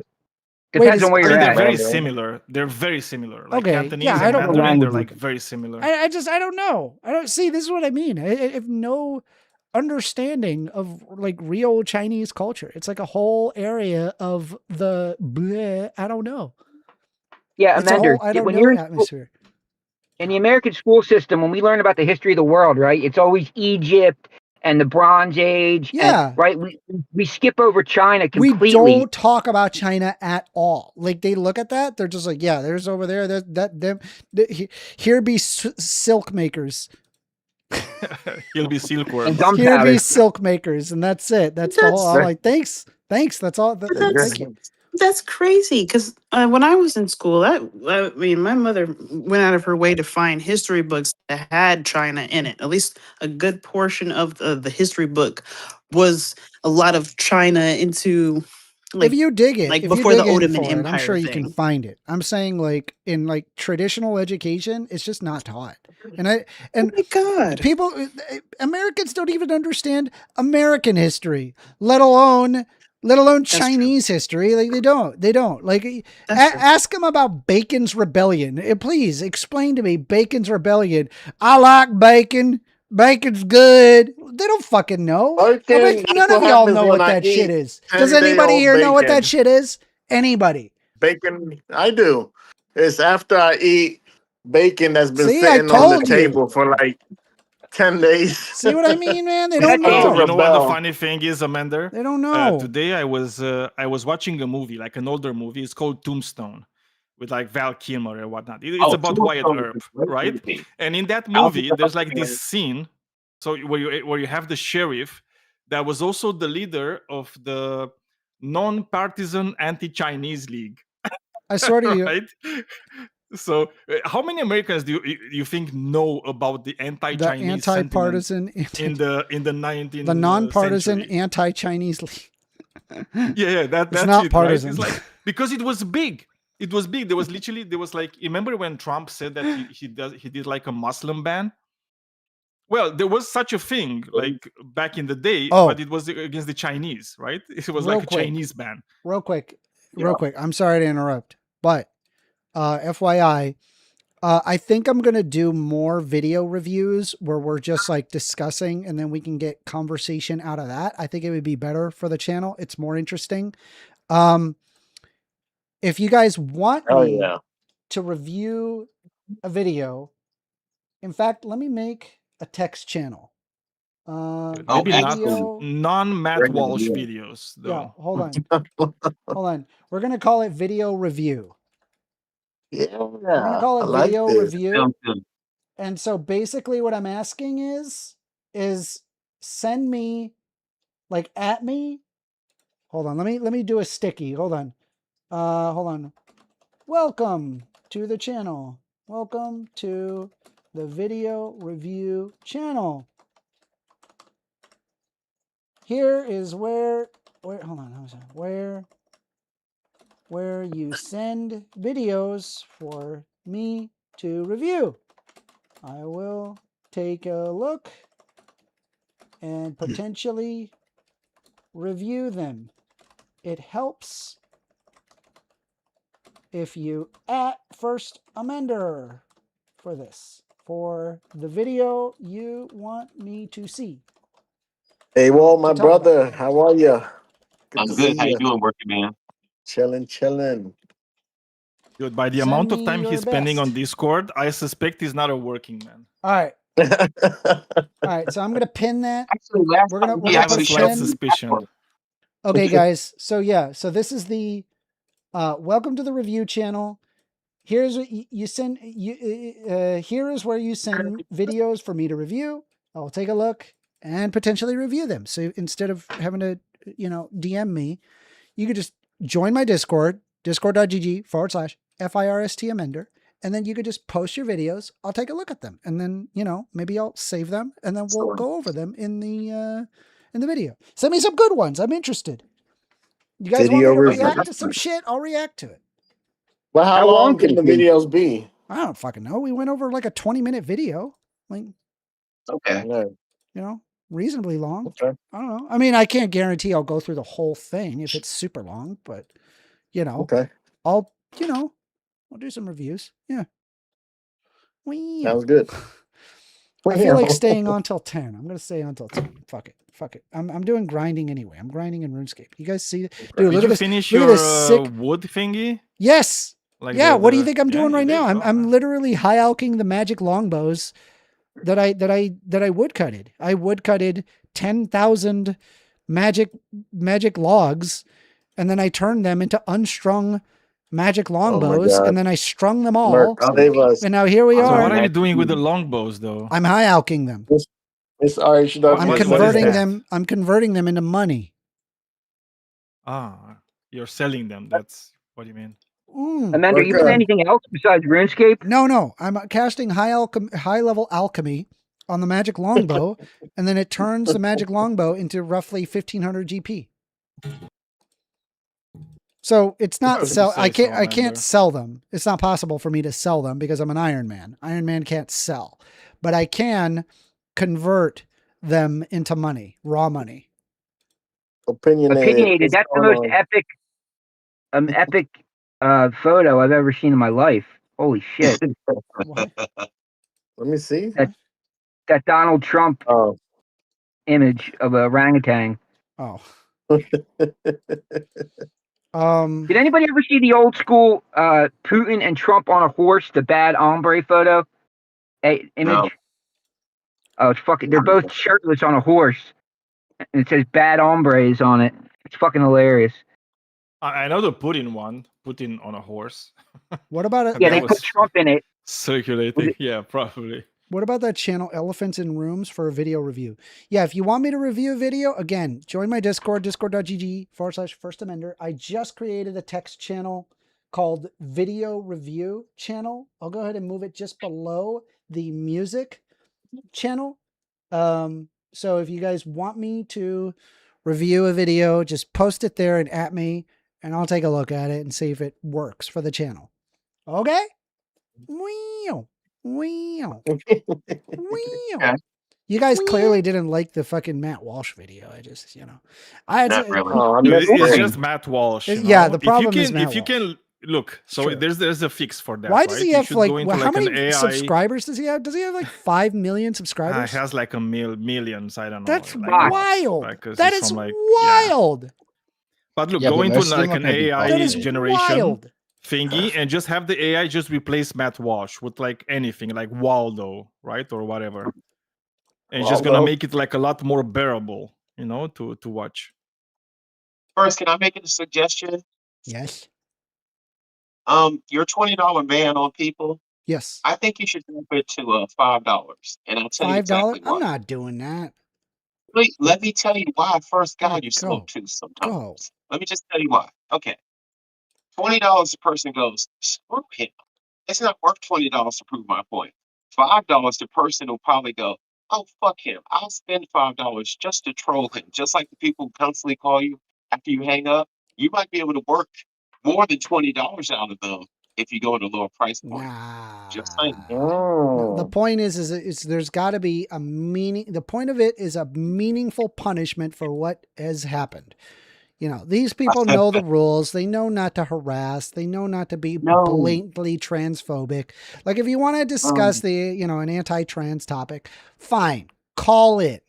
Depends on where you're they're at. very similar. They're very similar. Like Okay. Cantonese Yeah, and Mandarin, they're like very similar. I don't know. I don't see. This is what I mean. I have no understanding of like real Chinese culture. It's like a whole area of the bleh, I don't know. Yeah, Amanda, I don't when know you're atmosphere. In the American school system, when we learn about the history of the world, right, it's always Egypt and the Bronze Age. Yeah. And, right. We skip over China completely. We don't talk about China at all. Like they look at that, they're just like, yeah, there's over there. Them. Here be silk makers. He'll be silkworms. Here be silk makers, and that's it. That's the whole. I'm like, thanks. That's all. Thank you. That's crazy because when I was in school, I mean, my mother went out of her way to find history books that had China in it. At least a good portion of the history book was a lot of China into Like, if you dig it, like if before you the dig in Ottoman for it, I'm Empire sure you thing. can find it. I'm saying like in like traditional education, it's just not taught. And Oh my God. people, Americans don't even understand American history, let alone Chinese history. Like they don't like ask them about Bacon's Rebellion. Please explain to me Bacon's Rebellion. I like bacon. Bacon's good. They don't fucking know. I bet none of y'all know what that shit is. Does anybody here know what that shit is? Anybody? Bacon, I do. It's after I eat bacon that's been See, I sitting on the told you. table for like 10 days. See what I mean, man? They don't know. You know what the funny thing is, Amanda? They don't know. Today I was watching a movie, like an older movie. It's called Tombstone, with like Val Kilmer and whatnot. It's about Wyatt Earp, right? And in that movie, there's like this scene, so where you have the sheriff that was also the leader of the non-partisan anti-Chinese league. I swear to right? So, how many Americans do you think know about the anti-Chinese the anti-partisan, in the 19th the non-partisan century? anti-Chinese league? Yeah, that's not it, partisan. Right? It's like, because it was big. It was big. There was like, remember when Trump said that he did like a Muslim ban? Well, there was such a thing like back in the day, but it was against the Chinese, right? It was like a Chinese ban. Real quick. I'm sorry to interrupt, but FYI, I think I'm going to do more video reviews where we're just like discussing and then we can get conversation out of that. I think it would be better for the channel. It's more interesting. If you guys want me to review a video, in fact, let me make a text channel. Maybe not non-Matt Walsh videos, though. Yeah, hold on. We're going to call it video review. Yeah, we're gonna call it video review. Sounds good. And so basically what I'm asking is send me like at me. Hold on, let me do a sticky. Hold on. Welcome to the channel. Welcome to the video review channel. Here is where hold on, where you send videos for me to review. I will take a look and potentially review them. It helps if you at first amender for this, for the video you want me to see. Hey, well, my brother, how are you? I'm good. How you doing, working man? Chilling. Dude, by the amount of time he's spending on Discord, I suspect he's not a working man. All right. All right, so I'm gonna pin that. Actually, we're gonna have a slight suspicion. Okay, guys. So yeah, so this is the welcome to the review channel. Here's what you send. Here is where you send videos for me to review. I'll take a look and potentially review them. So instead of having to, DM me, you could just join my Discord, discord.gg/FIRSTamender. And then you could just post your videos. I'll take a look at them. And then, maybe I'll save them and then we'll go over them in the video. Send me some good ones. I'm interested. You guys want me to react to some shit? I'll react to it. Well, how long can the videos be? I don't fucking know. We went over like a 20-minute video. Like, okay. Reasonably long. Okay. I don't know. I mean, I can't guarantee I'll go through the whole thing if it's super long, but okay. I'll do some reviews. Yeah. Sounds good. I feel like staying on till 10. I'm going to stay on till 10. Fuck it. I'm doing grinding anyway. I'm grinding in RuneScape. You guys see? Dude, look at this. Finish look your at this sick wood thingy? Yes. Like what do you think I'm doing right now? I'm literally high alching the magic longbows that I woodcutted. I woodcutted 10,000 magic logs, and then I turned them into unstrung magic longbows, and then I strung them all. Merck, save us. And now here we are. What are you doing with the longbows, though? I'm high alching them. I'm converting them into money. Ah, you're selling them. That's what you mean. Amanda, are you doing anything else besides RuneScape? No. I'm casting high level alchemy on the magic longbow, and then it turns the magic longbow into roughly 1,500 GP. So it's not If you sell. say I can't. so, I can't Amanda. sell them. It's not possible for me to sell them because I'm an Iron Man. Iron Man can't sell, but I can convert them into money, raw money. Opinionated. What's That's the going most on? epic photo I've ever seen in my life. Holy shit! What? Let me see. That Donald Trump Oh. image of a orangutan. Oh. Did anybody ever see the old school Putin and Trump on a horse, the bad hombre photo image? No. Oh, it's fucking. They're both shirtless on a horse, and it says "bad hombres" on it. It's fucking hilarious. I know the Putin one, Putin on a horse. What about it? Yeah, That they was put Trump in it. circulating. Yeah, probably. What about that channel, Elephants in Rooms, for a video review? Yeah, if you want me to review a video, again, join my Discord, discord.gg/First Amender. I just created a text channel called Video Review Channel. I'll go ahead and move it just below the music channel. So if you guys want me to review a video, just post it there and at me, and I'll take a look at it and see if it works for the channel. Okay? Wow. Wow. Wow. You guys clearly didn't like the fucking Matt Walsh video. I just, I had Not to, really. Oh, I'm Dude, just it's kidding. just Matt Walsh. You Yeah, know? the problem is Matt if you can look, so True. there's a fix for that. why does right? he You have should like, go into how like many an AI. subscribers does he have? Does he have like 5 million He subscribers? has like a millions. I don't know. That's like, wild. like, 'cause That it's is from, like, wild. But look, Yeah, go but into most of them like are an gonna be AI That is generation wild. thingy and just have the AI just replace Matt Walsh with like anything, like Waldo, right, or whatever, and it's just gonna Waldo. make it like a lot more bearable, to watch. First, can I make a suggestion? Yes. Your $20 ban on people, Yes. I think you should drop it to $5, and I'll tell you $5? exactly I'm why. not doing that. Let me tell you why I first got you slow Go. too sometimes. Go. Let me just tell you why. Okay. $20 a person goes, screw him. It's not worth $20 to prove my point. $5 the person will probably go, oh, fuck him. I'll spend $5 just to troll him. Just like the people who constantly call you after you hang up. You might be able to work more than $20 out of them if you go at a lower price point. Just saying. No, the Oh. point is there's got to be a meaning. The point of it is a meaningful punishment for what has happened. These people know the rules. They know not to harass. They know not to be blatantly transphobic. Like if you want to discuss an anti-trans topic, fine, call it.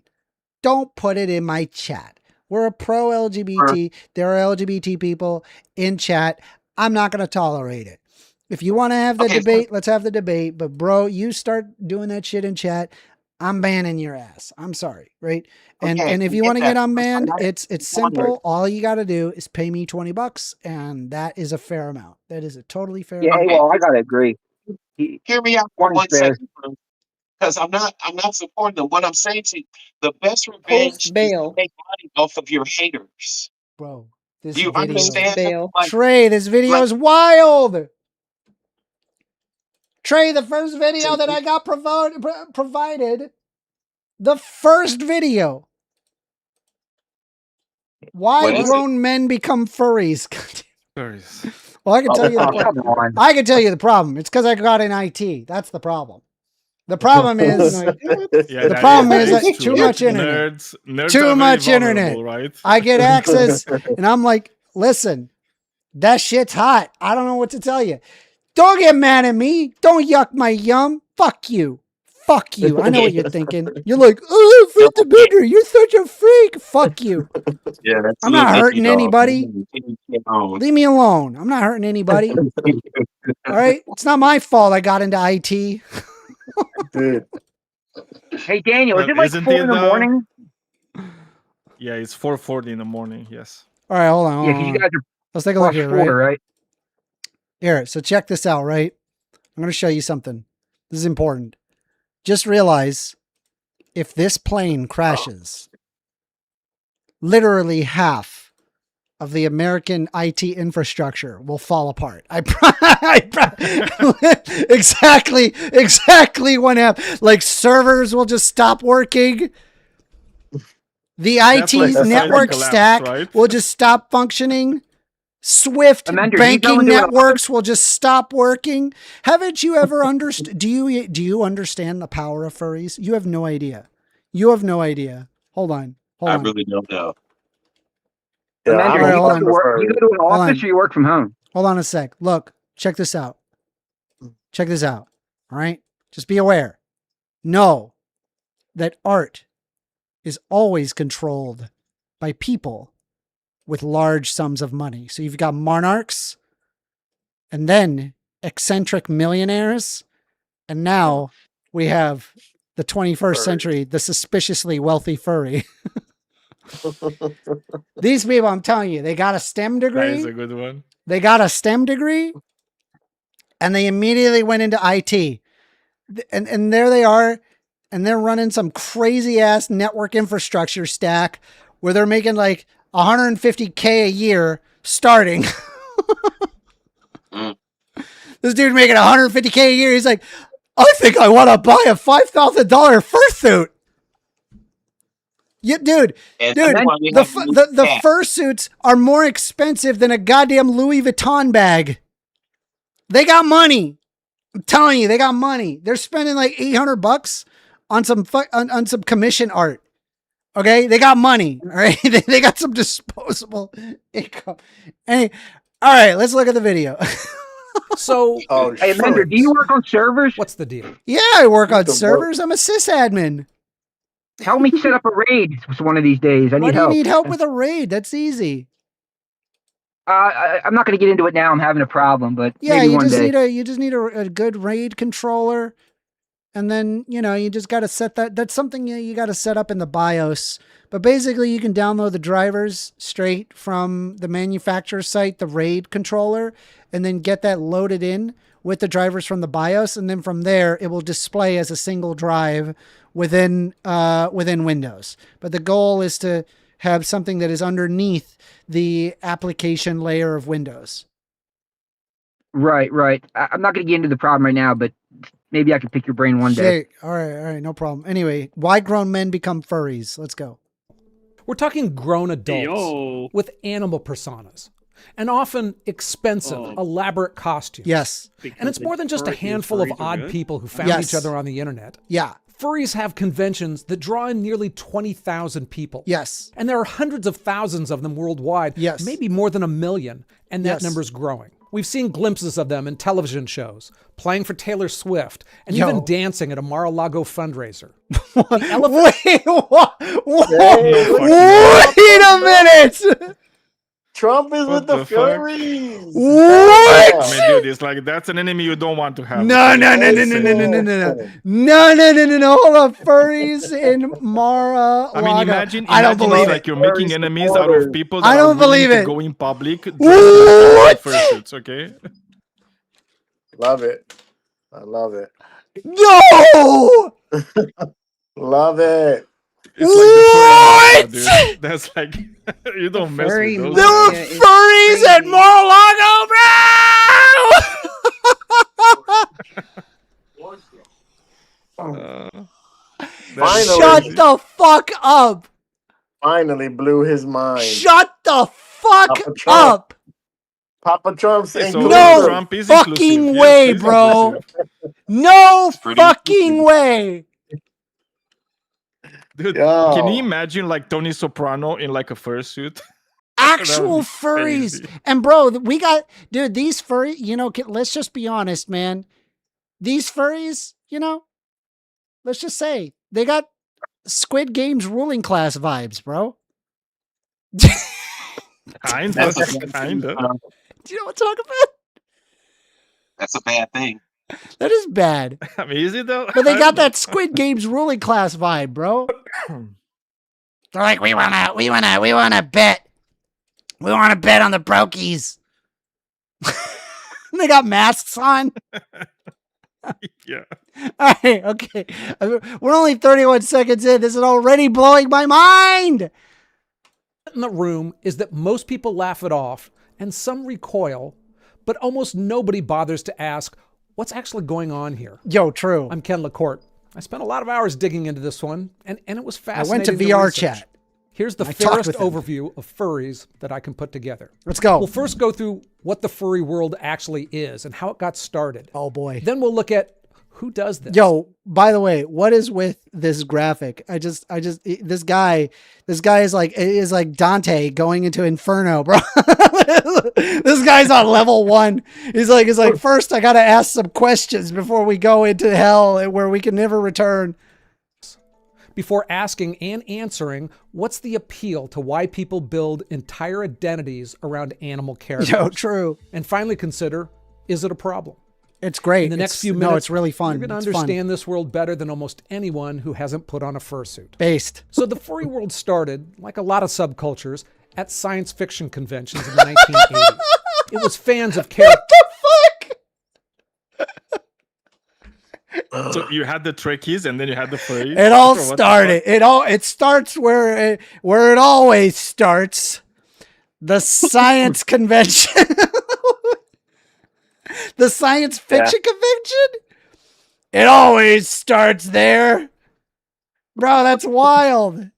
Don't put it in my chat. We're a pro-LGBT. There are LGBT people in chat. I'm not going to tolerate it. If you want to have the debate, let's have the debate. But bro, you start doing that shit in chat, I'm banning your ass. I'm sorry, right? And if you want to get unbanned, it's simple. All you got to do is pay me $20, and that is a fair amount. That is a totally fair Yeah, amount. well, I gotta agree. Hear me out for 1 second, because I'm not supporting them. What I'm saying to you, the best revenge is to make money off of your haters. Bro, Do you understand that? Like, Trey, this video is wild. Trey, the first video that I got provided, the first video. Why grown men become furries? Well, I can tell you I can tell you the problem. It's because I got in IT. That's the problem. The problem is that too much internet. Nerds Too are much very internet. vulnerable, right? I get access, and I'm like, listen, that shit's hot. I don't know what to tell you. Don't get mad at me. Don't yuck my yum. Fuck you. Fuck you. I know what you're thinking. You're like, oh, First Amender, you're such a freak. Fuck you. Yeah, that's I'm not hurting anybody. Leave me alone. I'm not hurting anybody. All right? It's not my fault I got into IT. Dude. Hey, Daniel, is it like Isn't 4 in the morning? Yeah, it's 4:40 in the morning. Yes. All right, hold on. Yeah, 'cause you guys are Let's take a look here, +4, right? Here, so check this out, right? I'm going to show you something. This is important. Just realize if this plane crashes, literally half of the American IT infrastructure will fall apart. Exactly what happened. Like servers will just stop working. The IT's like the network collapse, stack right? will just stop functioning. Swift Amanda, banking networks will just stop working. Haven't you ever understood? Do you understand the power of furries? You have no idea. You have no idea. Hold on. I really don't know. Amanda, All right, hold on. you go to an office or you work from home? Hold on a sec. Look, check this out. Check this out. All right. Just be aware. Know that art is always controlled by people with large sums of money. So you've got monarchs and then eccentric millionaires. And now we have the 21st century, the suspiciously wealthy furry. These people, I'm telling you, they got a STEM degree. That is a good one. They got a STEM degree and they immediately went into IT. And there they are. And they're running some crazy ass network infrastructure stack where they're making like $150K a year starting. This dude making $150K a year. He's like, I think I want to buy a $5,000 fursuit. Yeah, dude, the fursuits are more expensive than a goddamn Louis Vuitton bag. They got money. I'm telling you, they got money. They're spending like $800 on some on some commission art. Okay, they got money. All right, they got some disposable income. All right, let's look at the video. So, hey, Amanda, do you work on servers? What's the deal? Yeah, I work on servers. I'm a sysadmin. Help me set up a raid one of these days. I need help. Why do you need help with a raid? That's easy. I'm not going to get into it now. I'm having a problem, but yeah, maybe you one just day. you just need a good raid controller, and then you just got to set that. That's something you got to set up in the BIOS. But basically, you can download the drivers straight from the manufacturer site, the raid controller, and then get that loaded in with the drivers from the BIOS, and then from there it will display as a single drive within Windows. But the goal is to have something that is underneath the application layer of Windows. Right. I'm not going to get into the problem right now, but maybe I could pick your brain one day. All right, no problem. Anyway, why grown men become furries? Let's go. We're talking grown adults with animal personas and often expensive, elaborate costumes. Yes. And it's more than just a handful of odd people who found each other on the internet. Yeah. Furries have conventions that draw in nearly 20,000 people. Yes. And there are hundreds of thousands of them worldwide. Yes. Maybe more than 1 million. And that number's growing. We've seen glimpses of them in television shows, playing for Taylor Swift, and even dancing at a Mar-a-Lago fundraiser. Wait a minute! Trump is with the furries. What? I mean, dude, it's like that's an enemy you don't want to have. No. Hold on, furries in Mar-a-Lago. I mean, imagine I don't believe like it. you're making enemies out of people that I don't are believe willing it. to go in public. What? Fursuits, okay? Love it. I love it. No! Love it. It's like the furry, dude. That's like you don't mess with those. There were furries at Mar-a-Lago, bro! Finally. Shut the fuck up! Finally blew his mind. Shut the fuck up! Papa Trump's no Trump is fucking inclusive. way, Yes, bro. inclusive. No fucking way. Dude, can you imagine like Tony Soprano in like a fursuit? Actual furries. Crazy. And bro, we got, dude, these furries, let's just be honest, man. These furries, let's just say they got Squid Game's ruling class vibes, bro. Kinda. Do you know what I'm talking about? That's a bad thing. That is bad. I mean, is it though? But they got that Squid Game's ruling class vibe, bro. They're like, we wanna bet. We wanna bet on the brokies. They got masks on. Yeah. All right, okay. We're only 31 seconds in. This is already blowing my mind. In the room is that most people laugh it off and some recoil, but almost nobody bothers to ask, what's actually going on here? Yo, true. I'm Ken LaCourte. I spent a lot of hours digging into this one, and it was I fascinating. went to VR chat. Here's the fairest overview of furries that I can put together. Let's go. We'll first go through what the furry world actually is and how it got started. Oh boy. Then we'll look at who does this. Yo, by the way, what is with this graphic? This guy is like Dante going into Inferno, bro. This guy's on level 1. He's like, first I got to ask some questions before we go into hell where we can never return. Before asking and answering, what's the appeal to why people build entire identities around animal characters? Yo, true. And finally consider, is it a problem? It's great. In the next few minutes, it's really fun. You're going to understand this world better than almost anyone who hasn't put on a fursuit. Based. So the furry world started, like a lot of subcultures, at science fiction conventions in the 1980s. It was fans of characters. So you had the Trekkies and then you had the furries? It all started. It starts where it always starts. The science convention. The science fiction convention? It always starts there. Bro, that's wild.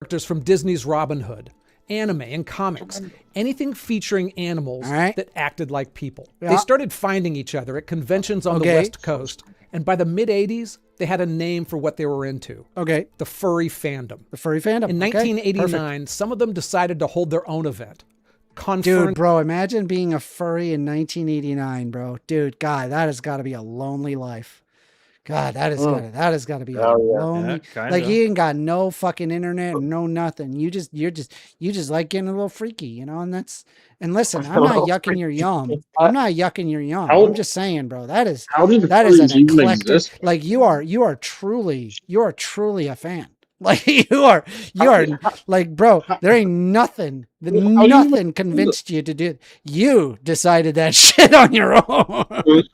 Characters from Disney's Robin Hood, anime and comics, anything featuring animals that acted like people. Yeah. They started finding each other at conventions on the West Coast, and by the mid-'80s, they had a name for what they were into. Okay. The furry fandom. The furry fandom. In Okay, 1989, some of them decided to hold their own event. Dude, bro, imagine being a furry in 1989, bro. Dude, God, that has got to be a lonely life. God, that has got to be a lonely. Like you ain't got no fucking internet, no nothing. You just like getting a little freaky, you know. And listen, I'm not yucking your yum. I'm not yucking your yum. I'm just saying, bro. That is an eclectic. Like you are truly a fan. Like you are like, bro, there ain't nothing convinced you to do. You decided that shit on your own.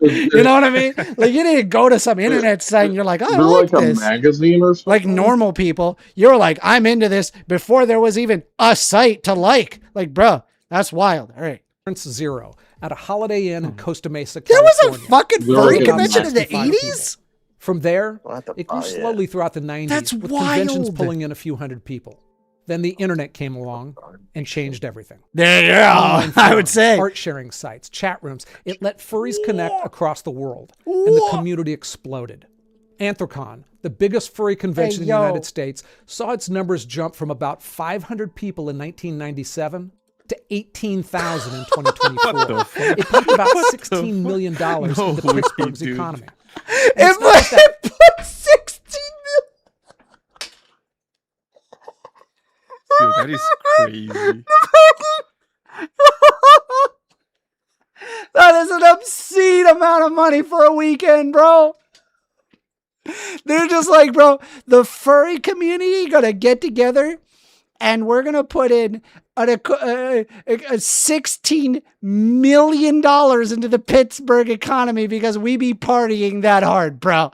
You know what I mean? Like you didn't go to some internet site and you're like, oh, I like this. A magazine or something? Like normal people, you're like, I'm into this before there was even a site to like. Like, bro, that's wild. All right. Zero at a Holiday Inn in Costa Mesa, There California. was a fucking furry convention in the 80s? From there, it grew slowly throughout the 90s, That's with wild. conventions pulling in a few hundred people. Then the internet came along and changed everything. Yeah, Online I would forums, say. art sharing sites, chat rooms. It let furries connect across the world, and the community exploded. Anthrocon, the biggest furry convention in the United States, saw its numbers jump from about 500 people in 1997 to 18,000 in 2024. It pumped about $16 million into Pittsburgh's economy. It put 16 Dude, that is crazy. That is an obscene amount of money for a weekend, bro. They're just like, bro, the furry community gonna get together and we're gonna put in a $16 million into the Pittsburgh economy because we be partying that hard, bro.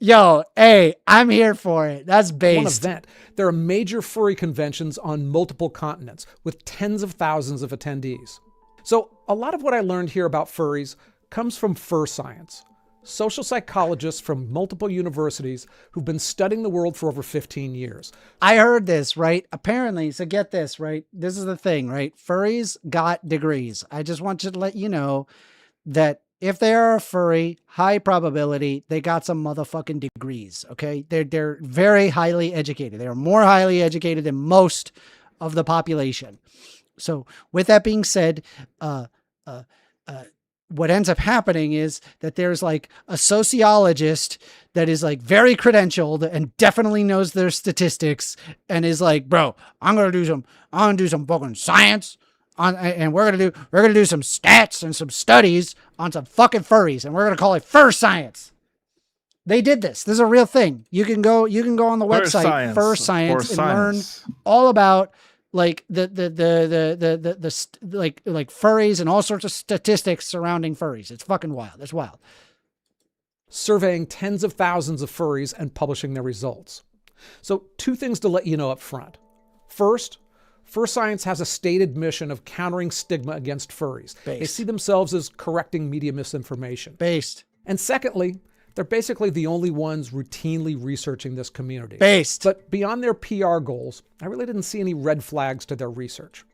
Yo, hey, I'm here for it. That's based. One event. There are major furry conventions on multiple continents with tens of thousands of attendees. So a lot of what I learned here about furries comes from fur science. Social psychologists from multiple universities who've been studying the world for over 15 years. I heard this, right? Apparently, so get this, right? This is the thing, right? Furries got degrees. I just want you to let you know that if they are a furry, high probability, they got some motherfucking degrees, okay? They're very highly educated. They're more highly educated than most of the population. So with that being said, what ends up happening is that there's like a sociologist that is like very credentialed and definitely knows their statistics and is like, bro, I'm gonna do some fucking science and we're gonna do some stats and some studies on some fucking furries and we're gonna call it fur science. They did this. This is a real thing. You can go on the website fur science and learn all about like the furries and all sorts of statistics surrounding furries. It's fucking wild. It's wild. Surveying tens of thousands of furries and publishing their results. So 2 things to let you know up front. First, Fur Science has a stated mission of countering stigma against furries. They see themselves as correcting media misinformation. Based. And secondly, They're basically the only ones routinely researching this community. Based. But beyond their PR goals, I really didn't see any red flags to their research.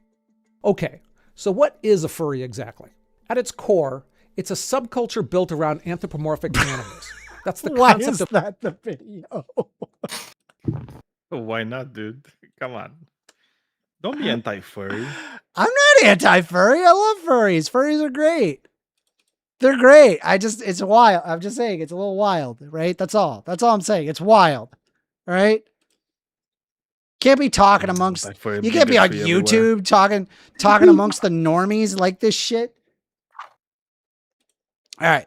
Okay, so what is a furry exactly? At its core, it's a subculture built around anthropomorphic animals. That's the Why concept is of that the video? Why not, dude? Come on. Don't be anti-furry. I'm not anti-furry. I love furries. Furries are great. They're great. It's wild. I'm just saying it's a little wild, right? That's all. That's all I'm saying. It's wild. All right? Can't be talking amongst, you can't be on YouTube talking amongst the normies like this shit. All right.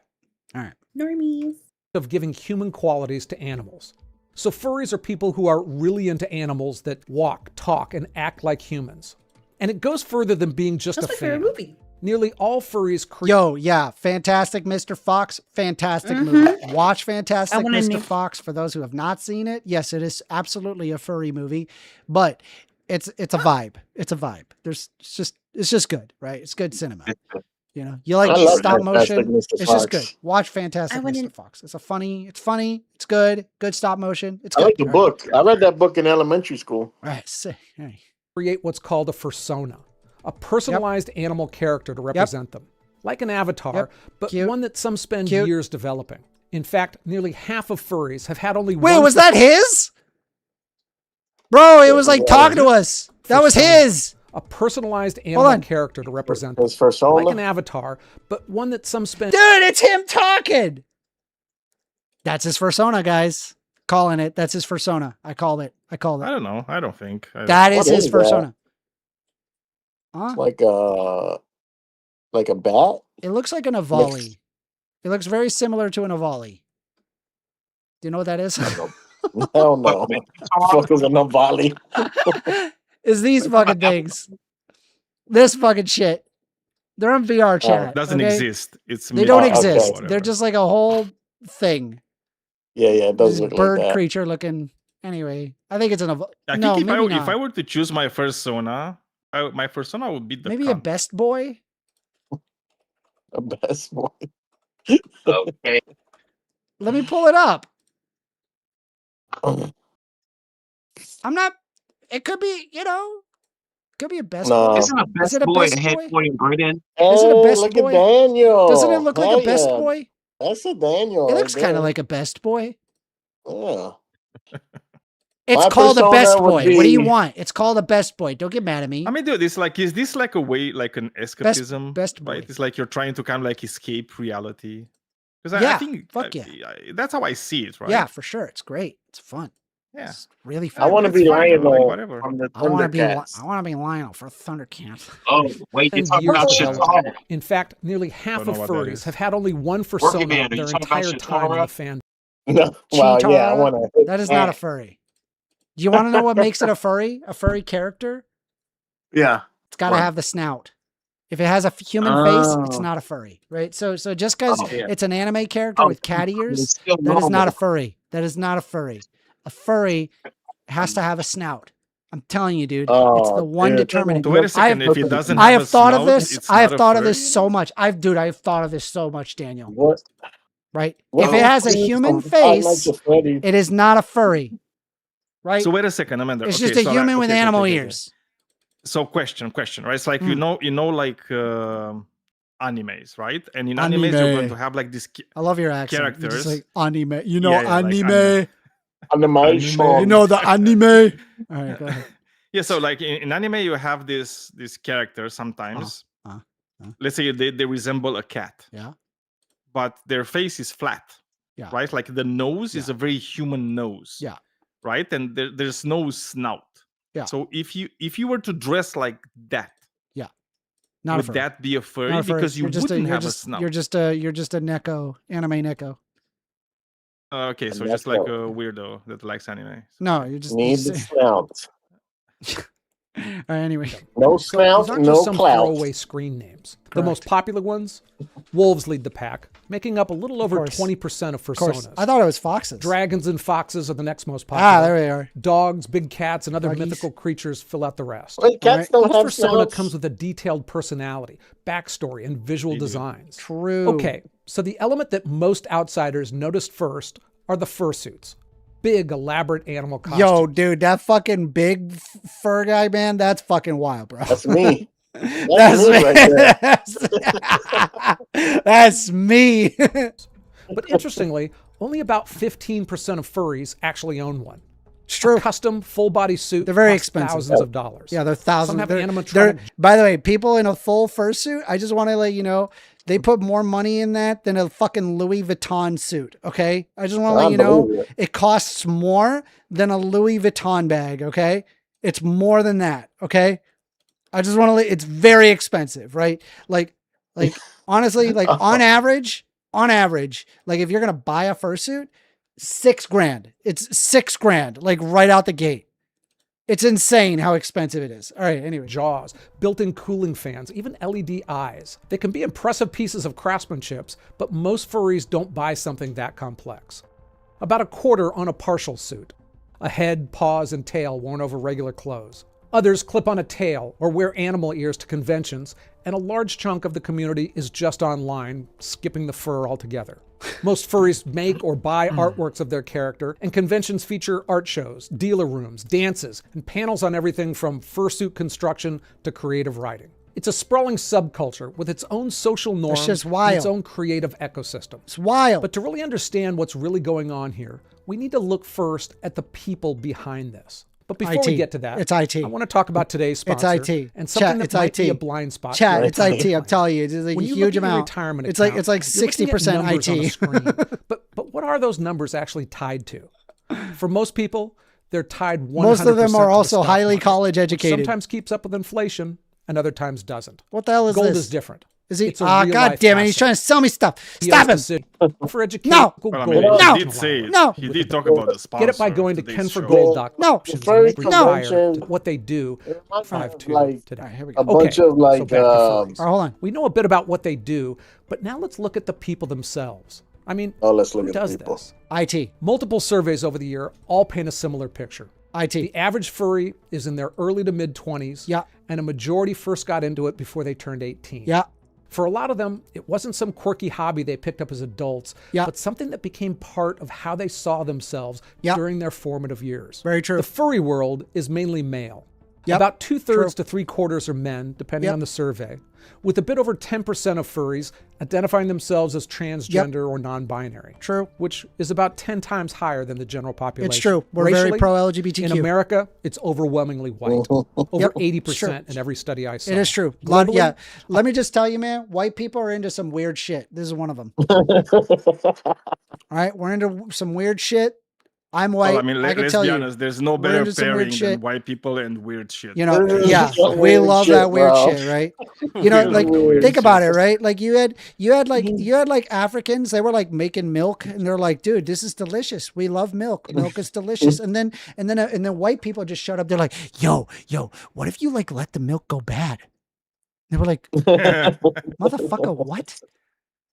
Normies. Of giving human qualities to animals. So furries are people who are really into animals that walk, talk, and act like humans. And it goes further than being just That's a my favorite fan. movie. Nearly all furries Yo, yeah. Fantastic Mr. Fox. Fantastic movie. Watch Fantastic Mr. Fox for those who have not seen it. Yes, it is absolutely a furry movie, but it's a vibe. It's a vibe. It's just good, right? It's good cinema. You know, you like stop motion. It's just good. Watch Fantastic Mr. Fox. It's funny. It's good. Good stop motion. It's good. I like the book. I read that book in elementary school. Right. Sick. Right. create what's called a fursona, a personalized animal character to represent them. Like an avatar, but one that some spend years developing. In fact, nearly half of furries have had only one. Wait, was that his? Bro, it was like talking to us. That was his. A personalized animal character to represent them. Like an avatar, but one that some spend. Dude, it's him talking. That's his fursona, guys. Calling it. That's his fursona. I called it. I don't know. I don't think. That is his fursona. Huh? Like a bat? It looks like an avali. It looks very similar to an avali. Do you know what that is? Hell no. Fuck is an avali? Is these fucking things. This fucking shit. They're on VR chat. It doesn't exist. They don't exist. Okay. They're just like a whole thing. Yeah, it does look bird like that. creature looking. Anyway, I think it's an avali. I No, think maybe not. if I were to choose my fursona, my fursona would be the Maybe a best boy. A best boy. Okay. Let me pull it up. I'm not. It could be, could be a best boy. Isn't a best boy a head pointing right in? Is it a best look boy? at Daniel. Doesn't it look like Hell a best yeah. boy? That's a Daniel. It looks right kind of there. like a best boy. Yeah. It's My called a persona best would boy. What do you be- want? It's called a best boy. Don't get mad at me. I mean, dude, is this like a way, like an escapism? best right? It's like you're trying to kind of like escape reality. Because Yeah, I think fuck yeah. That's how I see it, right? Yeah, for sure. It's great. It's fun. Yeah. It's really fun. I want to be It's fine, Lionel like, whatever. from the I want to be. Thundercats. I want to be Lionel for Thundercats. Oh, wait, you spend talk years about developing. Shitara. In fact, nearly half Don't of know what that furries is. have had only one fursona Working Man, are you their talking about entire time in the fandom. No, well, yeah, I Chitara? want to. That is not a furry. Do you want to know what makes it a furry? A furry character? Yeah. It's got to What? have the snout. If it has a human face, it's not a furry, right? So just because it's an anime character with cat ears, it's still that is not normal. a furry. That is not a furry. A furry has to have a snout. I'm telling you, dude. It's Oh, the one dude. determining. So wait a second, if it doesn't I have have a thought of snout, this. it's I have not a thought of this furry? so much. I have thought of this so much, Daniel. What? Right? Well, if it has a please, human I like face, the Freddy. it is not a furry. Right? So wait a second, Amanda. It's Okay, just a so human with okay, animal okay. ears. So question, right? It's like you know, like animes, right? And in animes, you're going to have like these I love your accent. You're characters. just like anime. You know Yeah, yeah, like anime. Animation. You know the anime. All right, go ahead. Yeah, so like in anime, you have this characters sometimes. Let's say they resemble a cat. Yeah. But their face is flat. Yeah. Right? Like the nose is a very human nose. Yeah. Right? And there's no snout. Yeah. So if you were to dress like that, Not a would furry. that be a furry? Not a furry. Because you wouldn't have a snout. You're just a neko, anime neko. Okay, so And just that's like a all. weirdo that likes anime. No, you're just Need the snout. Anyway. No So snout, these aren't no just some clout. throwaway screen names. The most popular ones, wolves lead the pack, making up a little over 20% of personas. I thought it was foxes. Dragons and foxes are the next most popular. Ah, there they are. Dogs, big cats, and other Doggies. mythical creatures fill out the rest. Wait, cats don't Each have persona snouts? comes with a detailed personality, backstory, and visual designs. True. Okay, so the element that most outsiders noticed first are the fursuits. Big, elaborate animal costumes. Yo, dude, that fucking big fur guy, man, that's fucking wild, bro. That's me. That's me right there. That's me. But interestingly, only about 15% of furries actually own one. It's true. A custom full-body suit. They're very costs expensive. Thousands of dollars. Yeah, they're thousands. Some have They're- animatronic. by the way, people in a full fursuit, I just want to let you know, they put more money in that than a fucking Louis Vuitton suit, okay? I just want to let you know, it costs more than a Louis Vuitton bag, okay? It's more than that, okay? I just want to let, it's very expensive, right? Like honestly, like on average, like if you're going to buy a fursuit, $6,000. It's $6,000, like right out the gate. It's insane how expensive it is. All right, anyway. Jaws, built-in cooling fans, even LED eyes. They can be impressive pieces of craftsmanship, but most furries don't buy something that complex. About a quarter on a partial suit. A head, paws, and tail worn over regular clothes. Others clip on a tail or wear animal ears to conventions, and a large chunk of the community is just online, skipping the fur altogether. Most furries make or buy artworks of their character, and conventions feature art shows, dealer rooms, dances, and panels on everything from fursuit construction to creative writing. It's a sprawling subculture with its own social norms just and wild. its own creative ecosystem. It's wild. But to really understand what's really going on here, we need to look first at the people behind this. But before we IT. get to that, It's IT. I want to talk about today's It's sponsor IT. and something Chat, that it's might IT. be a blind spot. Chat, for it's you. IT. I'm telling you, it's like When a you huge look at your amount. retirement It's like account, it's like you're looking at 60% numbers on a IT. screen. but what are those numbers actually tied to? For most people, they're tied 100% Most of them to are the also stock highly market, college which educated. Sometimes keeps up with inflation, and other times doesn't. What the hell is Gold this? is different. Is he? It's a Ah, real God life damn it! He's asset. trying to sell me stuff. He Stop owns him! the for education. No! Well, I Gold mean, is No! he did say it. No! He did talk about the sponsor. Get it by going to of today's show. kenforgold.com. No! The furry Retire convention, to what they do. 5-2 like today. All right, here we a go. bunch of so like back to furries. All right, hold on. We know a bit about what they do, but now let's look at the people themselves. I mean, let's look who at the does people. this? IT. Multiple surveys over the year all paint a similar picture. IT. The average furry is in their early to mid 20s, Yeah. and a majority first got into it before they turned 18. Yeah. For a lot of them, it wasn't some quirky hobby they picked up as adults, Yeah. but something that became part of how they saw themselves Yeah. during their formative years. Very true. The furry world is mainly male. Yep. About 2/3 True. to 3/4 are men, depending Yep. on the survey, with a bit over 10% of furries identifying themselves as transgender or non-binary. True. Which is about 10 times higher than the general population. It's true. We're very Racially, pro-LGBTQ. In America, it's overwhelmingly white. Over Yep. 80% It's in every study I saw. It is true. Globally, Yeah. Let me just tell you, man, white people are into some weird shit. This is one of them. All right. We're into some weird shit. I'm white. Well, I mean, can let's tell be you. honest. There's no we're better into some weird pairing shit. than white people and weird shit. You know, yeah, we love that weird shit, right? You know, like think about it, right? Like you had like Africans, they were like making milk, and they're like, dude, this is delicious. We love milk. Milk is delicious. And then white people just shut up. They're like, yo, what if you like let the milk go bad? They were like, motherfucker, what?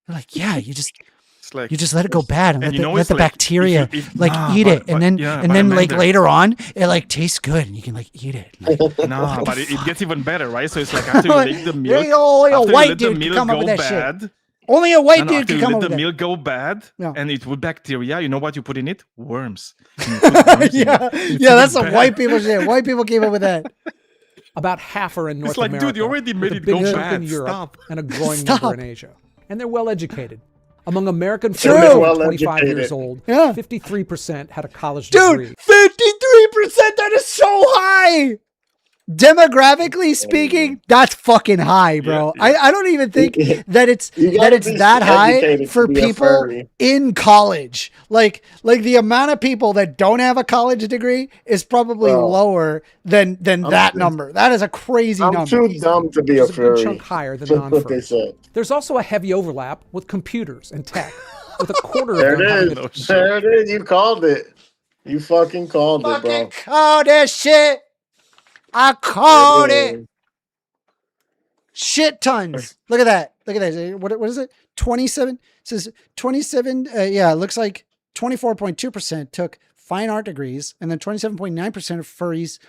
They're like, yeah, you just let it go bad and let the bacteria eat it, and then like later on it like tastes good and you can like eat it. Like, no, but it gets even better, right? So it's like after you make the milk, only a after white you let the dude can milk come up go with that bad, shit. Only a white dude after can you come let up the with that. milk go bad, Yeah. and it would bacteria. You know what you put in it? Worms. Yeah, that's some white people shit. White people came up with that. About half are in North It's like, America. dude, you already made with a it big go chunk bad. in Europe Stop. and a growing Stop. number in Asia. And they're well educated. Among American True. furries Well 25 years educated. old, Yeah. 53% had a college Dude, degree. 53%, that is so high. Demographically speaking, that's fucking high, bro. Yeah. I don't even think that it's You gotta be that high educated for to be a people furry. in college. Like the amount of people that don't have a college degree is probably Well, lower than that number. That is a crazy I'm number. too dumb to be a Which is a good furry. chunk higher than That's what they non-furries. said. There's also a heavy overlap with computers and tech, with a quarter There of them having it is. There it is. You called it. You fucking called it, bro. Oh, that shit. I caught it. Shit tons. Look at that. Look at that. What is it? 27. It says 27. Yeah, it looks like 24.2% took fine art degrees, and then 27.9% of furries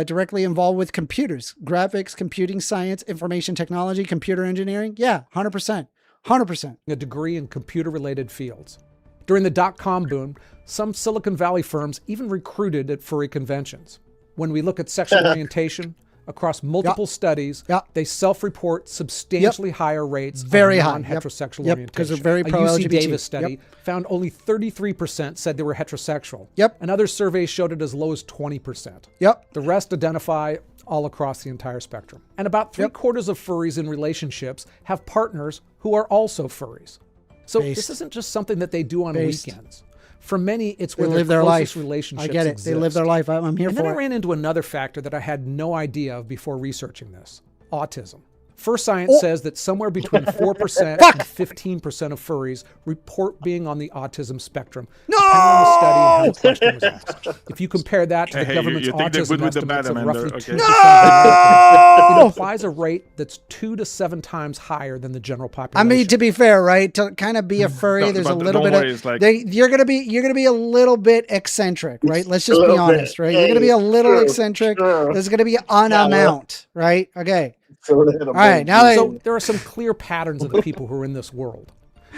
directly involved with computers, graphics, computing science, information technology, computer engineering. Yeah, 100%. 100%. A degree in computer-related fields. During the dot-com boom, some Silicon Valley firms even recruited at furry conventions. When we look at sexual orientation, across multiple studies, they self-report substantially higher rates very of high non-heterosexual because orientation. they're very A pro-LGBT. UC Davis study found only 33% said they were heterosexual. Yep. And other surveys showed it as low as 20%. Yep. The rest identify all across the entire spectrum. And about 3/4 of furries in relationships have partners who are also furries. So this isn't just something that they do on weekends. For many, it's where they live their closest life. relationships I get it. exist. They live their life. I'm here and for then it. I ran into another factor that I had no idea of before researching this: autism. First Science says that somewhere between 4% and 15% of furries report being on the autism spectrum, depending on the study and how the question was asked. If you compare that to the government's autism estimates of roughly 2% of Americans, it implies a rate that's 2 to 7 times higher than the general population. I mean, to be fair, right? To kind of be a furry, there's a little bit of you're gonna be a little bit eccentric, right? Let's just be honest, right? You're gonna be a little eccentric. There's gonna be an amount, right? Okay. All right. Now so there are some clear patterns of the people who are in this world: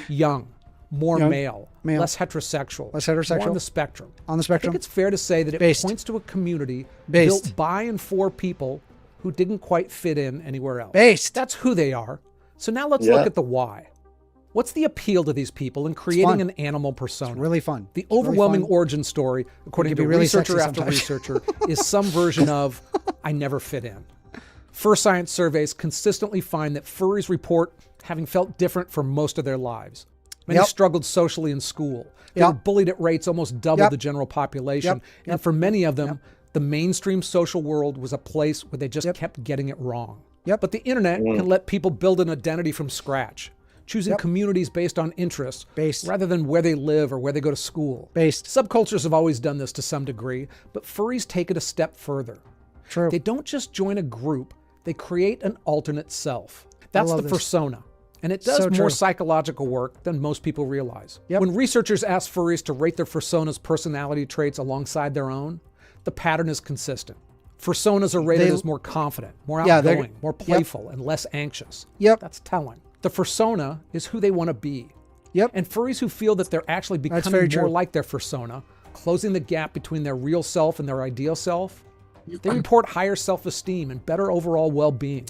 young, more male, less heterosexual, more on the spectrum. On the spectrum. I think it's fair to say that it points to a community built by and for people who didn't quite fit in anywhere else. That's who they are. So now let's look at the why. What's the appeal to these people in creating an animal persona? It's really fun. The overwhelming origin story, according to researcher after sometimes. researcher, is some version of "I never fit in." First Science surveys consistently find that furries report having felt different for most of their lives. Many struggled socially in school. They were bullied at rates almost double the general population. And for many of them, the mainstream social world was a place where they just kept getting it wrong. But the internet can let people build an identity from scratch, choosing communities based on interests rather than where they live or where they go to school. Subcultures have always done this to some degree, but furries take it a step further. True. They don't just join a group, they create an alternate self. That's the persona. And it does more psychological work than most people realize. When researchers ask furries to rate their persona's personality traits alongside their own, the pattern is consistent. Personas are rated as more confident, more outgoing, more playful, and less anxious. That's telling. The persona is who they want to be. And furries who feel that they're actually becoming more like their persona, closing the gap between their real self and their ideal self, they report higher self-esteem and better overall well-being.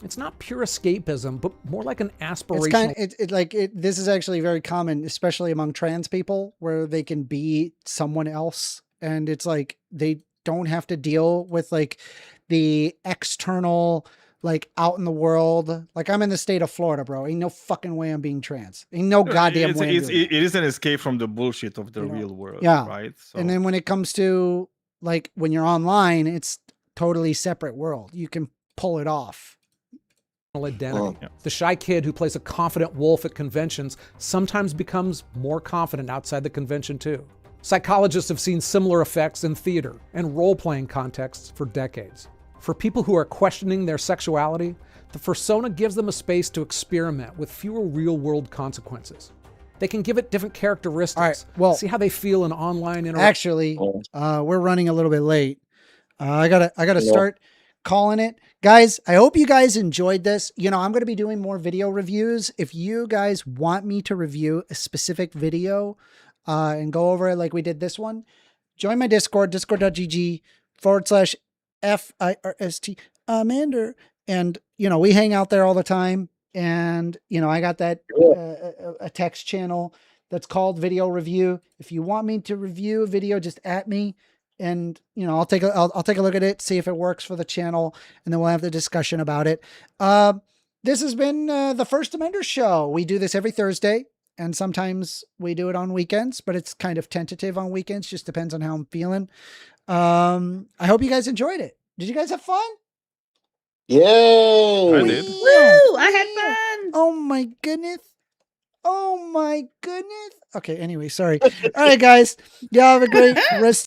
It's not pure escapism, but more like an aspirational. This is actually very common, especially among trans people, where they can be someone else, and it's like they don't have to deal with like the external, like out in the world. Like I'm in the state of Florida, bro. Ain't no fucking way I'm being trans. Ain't no goddamn way. It is an escape from the bullshit of the real world. Right. So. And then when it comes to like when you're online, it's totally separate world. You can pull it off. Identity. The shy kid who plays a confident wolf at conventions sometimes becomes more confident outside the convention too. Psychologists have seen similar effects in theater and role-playing contexts for decades. For people who are questioning their sexuality, the persona gives them a space to experiment with fewer real-world consequences. They can give it different characteristics. See how they feel in online interaction. Actually, we're running a little bit late. I gotta start calling it. Guys, I hope you guys enjoyed this. You know, I'm going to be doing more video reviews. If you guys want me to review a specific video and go over it like we did this one, join my Discord, discord.gg/FIRST Amander. And, you know, we hang out there all the time. And, you know, I got that a text channel that's called Video Review. If you want me to review a video, just at me. And, you know, I'll take a look at it, see if it works for the channel, and then we'll have the discussion about it. This has been the First Amender Show. We do this every Thursday, and sometimes we do it on weekends, but it's kind of tentative on weekends. Just depends on how I'm feeling. I hope you guys enjoyed it. Did you guys have fun? Yay! I did. Woo! I had fun. Oh my goodness. Oh my goodness. Okay, anyway, sorry. All right, guys. Y'all have a great rest